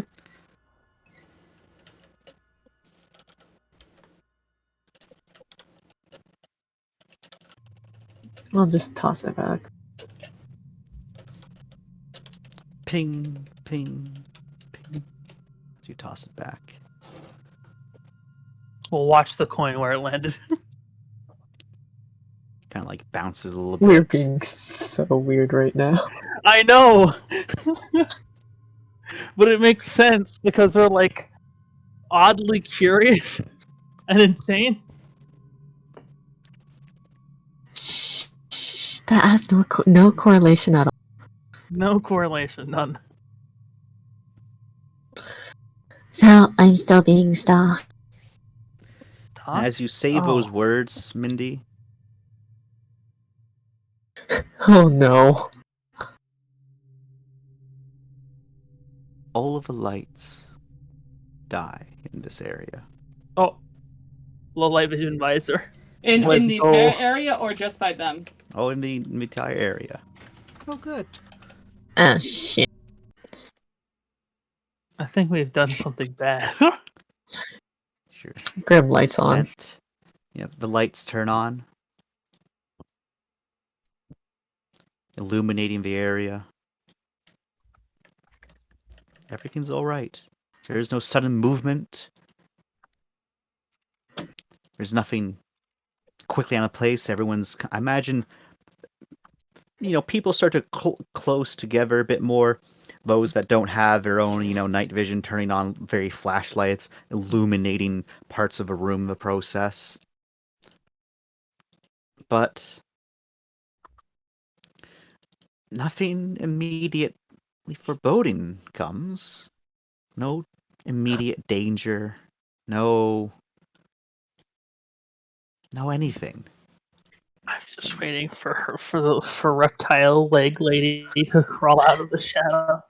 I'll just toss it back. Ping, ping, ping. As you toss it back. We'll watch the coin where it landed. Kind of like bounces a little We're bit. being so weird right now. I know! But it makes sense because we're like oddly curious. And insane? That has no correlation at all. No correlation, none. So I'm still being stalked. As you say those words, Mindy, Oh no. all of the lights die in this area. Oh, low light vision visor. In Let's the go. entire area or just by them? Oh, in the entire area. Oh, good. Oh shit. I think we've done something bad. Sure. Grim lights on. Scent. Yeah, the lights turn on, illuminating the area. Everything's all right. There is no sudden movement. There's nothing quickly out of place. Everyone's. I imagine, people start to close together a bit more. Those that don't have their own, night vision, turning on very flashlights, illuminating parts of a room in the process. But nothing immediately foreboding comes. No immediate danger. No anything. I'm just waiting for reptile leg lady to crawl out of the shadow.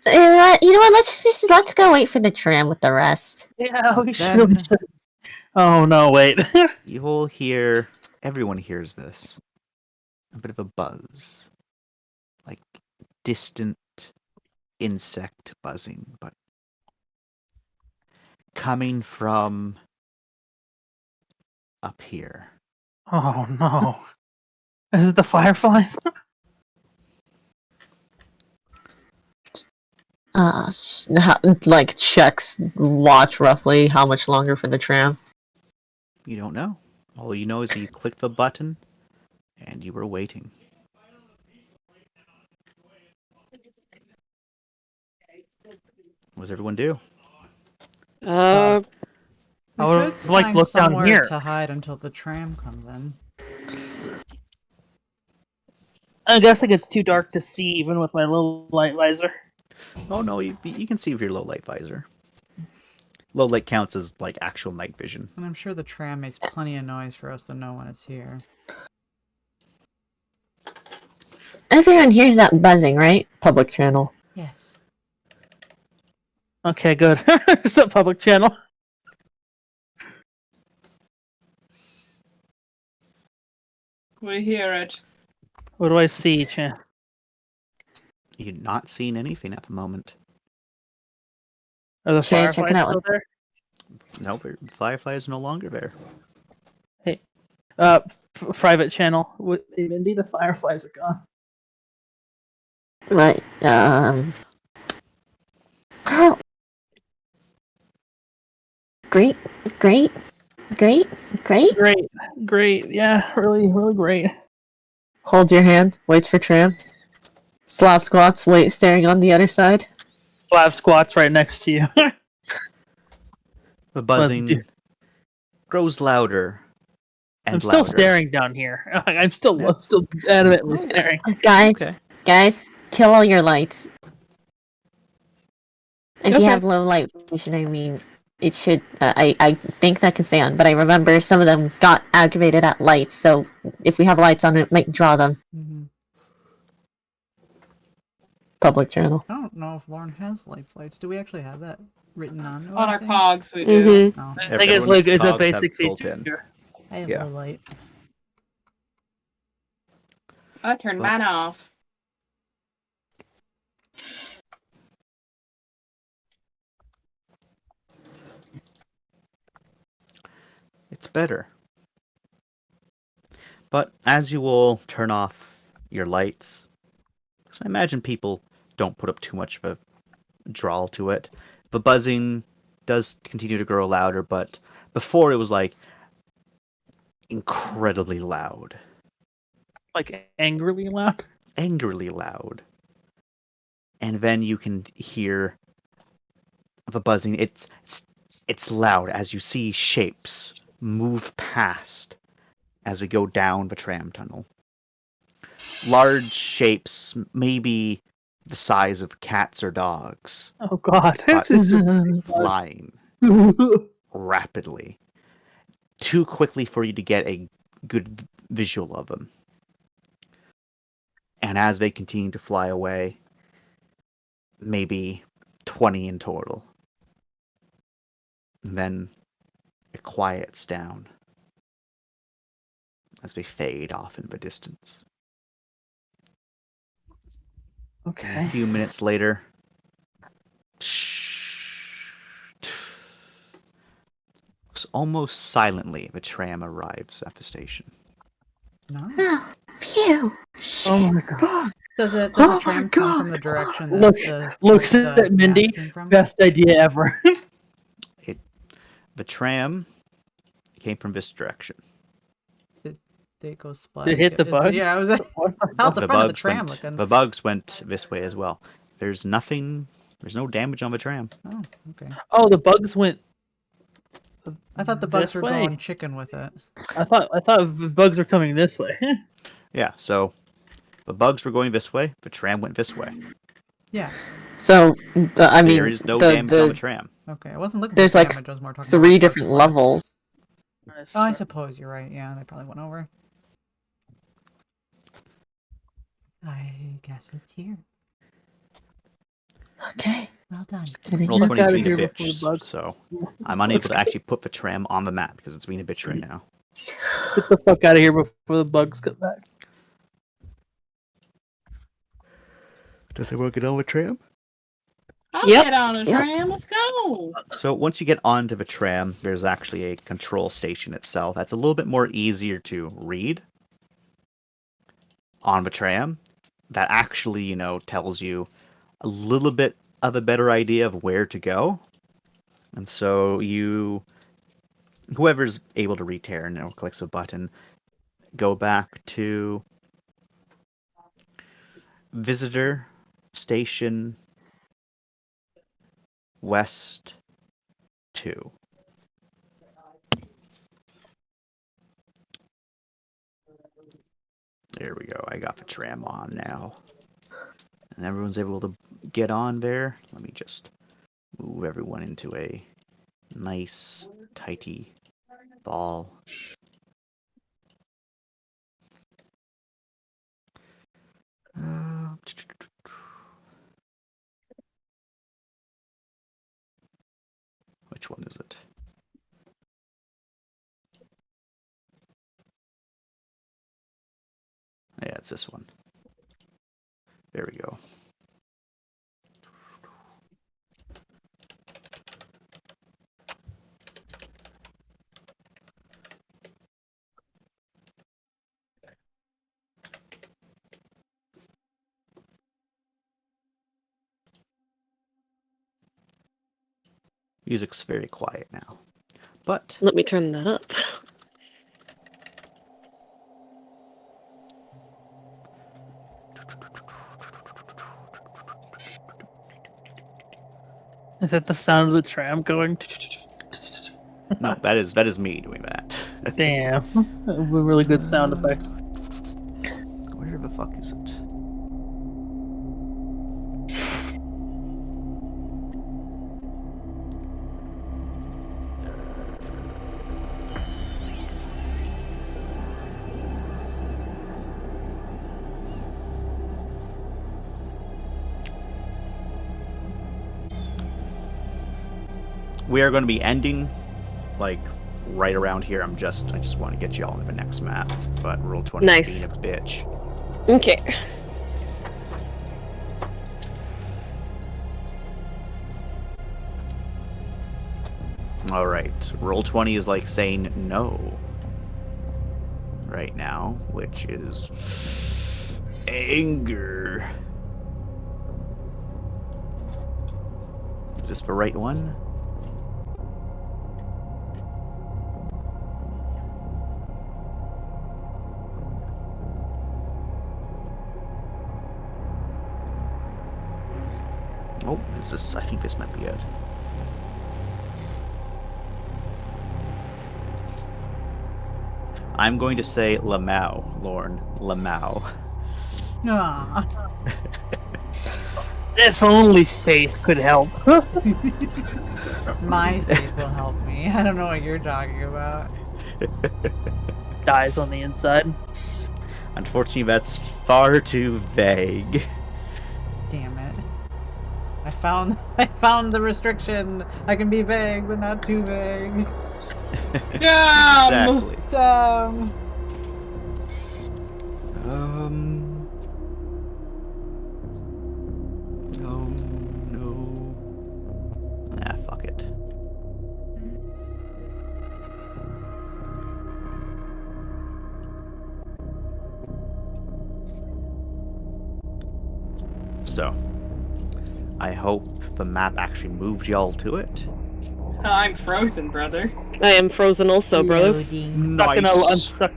You know what? Let's go wait for the tram with the rest. Yeah, we should. Then Oh no! Wait. you all hear. Everyone hears this. A bit of a buzz, like distant insect buzzing, but coming from up here. Oh no! Is it the fireflies? Like checks watch roughly how much longer for the tram. You don't know. All you know is you clicked the button, and you were waiting. What does everyone do? We I would should like to find look down somewhere here. to hide until the tram comes in. I guess it gets too dark to see even with my little light visor. Oh no, you can see with your low light visor. Low light counts as like actual night vision. And I'm sure the tram makes plenty of noise for us to know when it's here. Everyone hears that buzzing, right? Public channel. Yes. Okay, good. It's a public channel. We hear it. What do I see, Chan? You're not seeing anything at the moment. Are the Shay, check it fireflies out. still there? No, the firefly is no longer there. Hey, private channel. Hey, Mindy, the fireflies are gone. Right. Oh. Great. Great. Yeah, really, really great. Hold your hand. Waits for tram. Slav squats. Wait, staring on the other side. Slav squats right next to you. The Let's do. buzzing grows louder and I'm still louder. staring down here. I'm still Yep. adamantly staring. Guys, kill all your lights. If you Okay. have low light vision, I mean, it should. I think that can stay on, but I remember some of them got activated at lights. So if we have lights on, it might draw them. Mm-hmm. Public channel. I don't know if Lauren has lights. Do we actually have that written on? On our cogs, we do. No. I think it's like it's a basic built in. feature. I have Yeah. low light. I turned mine off. It's better. But as you all turn off your lights, because I imagine people don't put up too much of a drawl to it, the buzzing does continue to grow louder, but before it was like incredibly loud. Like angrily loud? Angrily loud. And then you can hear the buzzing. It's It's loud as you see shapes move past as we go down the tram tunnel. Large shapes, maybe the size of cats or dogs, Oh god. but flying rapidly. Too quickly for you to get a good visual of them. And as they continue to fly away, maybe 20 in total. And then it quiets down as they fade off in the distance. Okay. A few minutes later, almost silently, the tram arrives at the station. Nice. Phew. Oh my god. Does the Oh tram my come God. from the direction that Look, looks the at Mindy. gas came from? Best idea ever. The tram came from this direction. Did they go splat? They hit the bugs? Yeah, I was. What How's the The front of the bugs tram went. looking? The bugs went this way as well. There's nothing. There's no damage on the tram. Oh, okay. Oh, the bugs went. I thought the bugs this were way. going chicken with it. I thought the bugs are coming this way. Yeah. So the bugs were going this way. The tram went this way. Yeah. So, I mean, There is no damage on the tram. Okay, I wasn't looking There's for like damage. I was more talking 3 about bug different splats. levels. Oh, I suppose you're right. Yeah, they probably went over. I guess it's here. Okay. Well done. Roll Look 20 outta being a here before the bitch, bugs- so I'm unable to actually put the tram on the map because it's being a bitch right now. Get the fuck out of here before the bugs come back. Does everyone get on with tram? I'll Yep. get on a Yep. tram. Let's go. So once you get onto the tram, there's actually a control station itself. That's a little bit more easier to read on the tram. That actually, tells you a little bit of a better idea of where to go. And so whoever's able to read Terran, clicks a button, go back to Visitor Station West 2. There we go. I got the tram on now. And everyone's able to get on there. Let me just move everyone into a nice, tighty ball. Which one is it? Yeah, it's this one. There we go. Music's very quiet now. But Let me turn that up. Is that the sound of the tram going? no, that is me doing that. Damn. Really good sound effects. Where the fuck is it? We are going to be ending, like, right around here. I just want to get you all to the next map. But Roll 20 Nice. being a bitch. Okay. Alright, Roll 20 is like saying no right now, which is anger. Is this the right one? Oh, is this? I think this might be it. I'm going to say Lamau, Lorne. Lamau. Aw. If only faith could help. My faith will help me. I don't know what you're talking about. Dies on the inside. Unfortunately, that's far too vague. Damn it. I found the restriction. I can be vague, but not too vague. Damn! Exactly. Damn. No. Ah, fuck it. So, I hope the map actually moved y'all to it. I'm frozen, brother. I am frozen also, brother. Loading. Stuck in a, I'm Nice. stuck.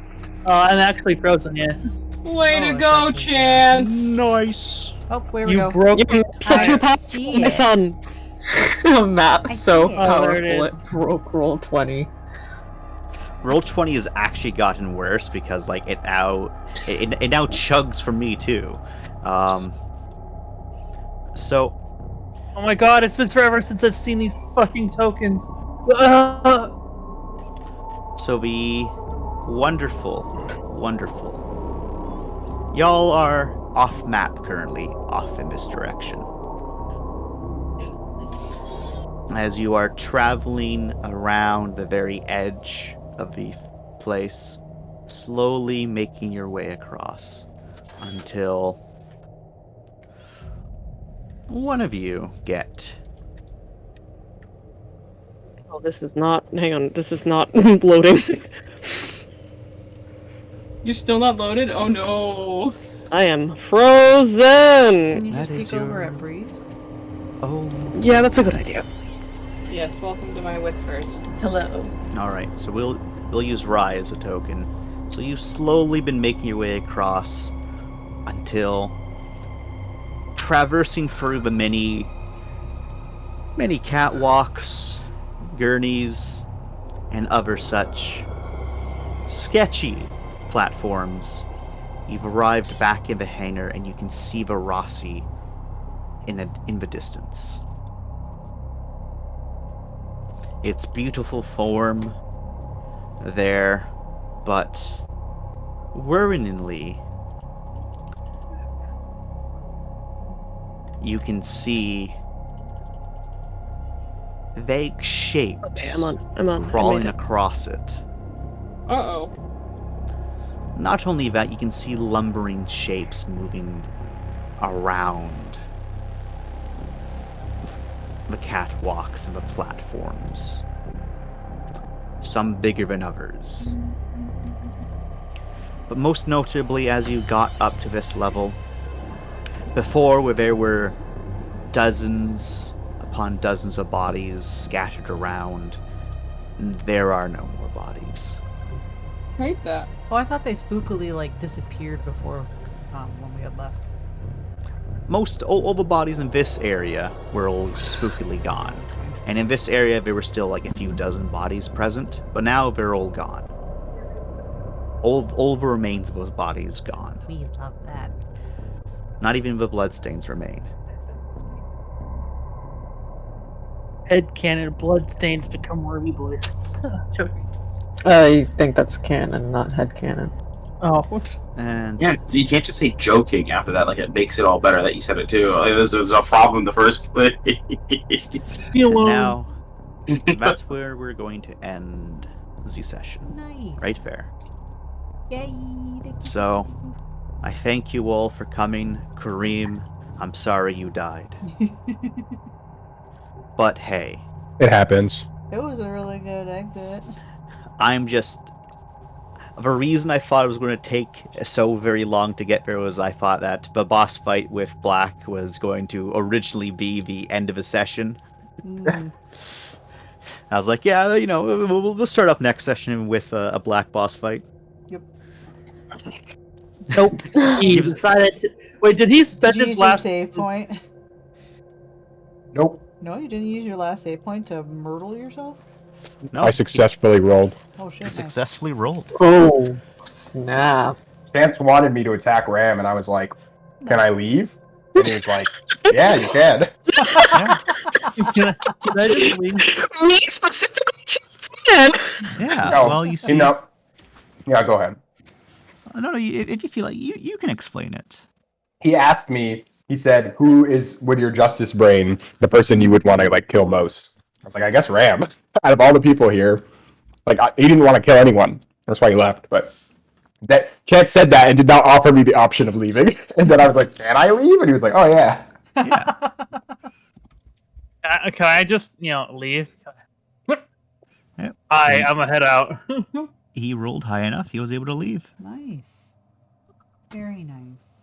I'm actually frozen. Yeah. Way Oh, to it's go, actually Chance! Nice. Oh, where we You go. broke. Your maps are too I powerful, see my it. son. A map I so see it. Oh, there it powerful is. it broke roll 20. Roll20 has actually gotten worse because like it now chugs for me too. So Oh my god, it's been forever since I've seen these fucking tokens. be wonderful. Y'all are off map currently, off in this direction. As you are traveling around the very edge of the place, slowly making your way across until one of you get Oh, this is not. Hang on. This is not loading. You're still not loaded? Oh no. I am Can frozen. you That just is peek over your- at Breeze? oh. Yeah, that's a good idea. Yes, welcome to my whispers. Hello. All right, so we'll use Rye as a token. So you've slowly been making your way across until traversing through the many catwalks, gurneys, and other such sketchy platforms. You've arrived back in the hangar, and you can see the Rossi in the distance. Its beautiful form there, but worryingly, you can see vague shapes Okay, I'm on. crawling I made it. across it. Uh-oh. Not only that, you can see lumbering shapes moving around the catwalks and the platforms. Some bigger than others. But most notably, as you got up to this level, before where there were dozens upon dozens of bodies scattered around, there are no more bodies. Hate that. Oh, I thought they spookily like disappeared before when we had left. Most all the bodies in this area were all spookily gone. And in this area there were still like a few dozen bodies present, but now they're all gone. All the remains of those bodies gone. We love that. Not even the bloodstains remain. Headcanon bloodstains become Ruby boys. Joking. I think that's canon, not headcanon. Oh, what? And Yeah, so you can't just say joking after that. Like, it makes it all better that you said it too. Like, there's a problem in the first place. Feel and alone. now that's where we're going to end the session. Nice. Right there. Yay. So, I thank you all for coming. Kareem, I'm sorry you died. But hey, It happens. It was a really good exit. I'm just... The reason I thought it was going to take so very long to get there was I thought that the boss fight with Black was going to originally be the end of a session. Mm. I was like, yeah, you know, we'll start up next session with a Black boss fight. Yep. Nope. He Gives- decided to. Wait, did he spend Did you his use your last save point? Nope. No, you didn't use your last save point to myrtle yourself? No, I successfully rolled. Oh he shit! Nice. successfully rolled. Oh, snap. Chance wanted me to attack Ram, and I was like, "Can I leave?" And he was like, "Yeah, you can." Yeah, Can I just leave? Me specifically, man. yeah. No, Well, you see, no. Yeah, go ahead. no, if you feel like you can explain it. He asked me. He said, "Who is with your justice brain the person you would want to like kill most?" I was like, "I guess Ram." Out of all the people here, he didn't want to kill anyone. That's why he left. But that Chance said that and did not offer me the option of leaving. And then I was like, "Can I leave?" And he was like, "Oh yeah." Yeah. Can I just leave? Yep. I'm gonna head out. He rolled high enough. He was able to leave. Nice. Very nice.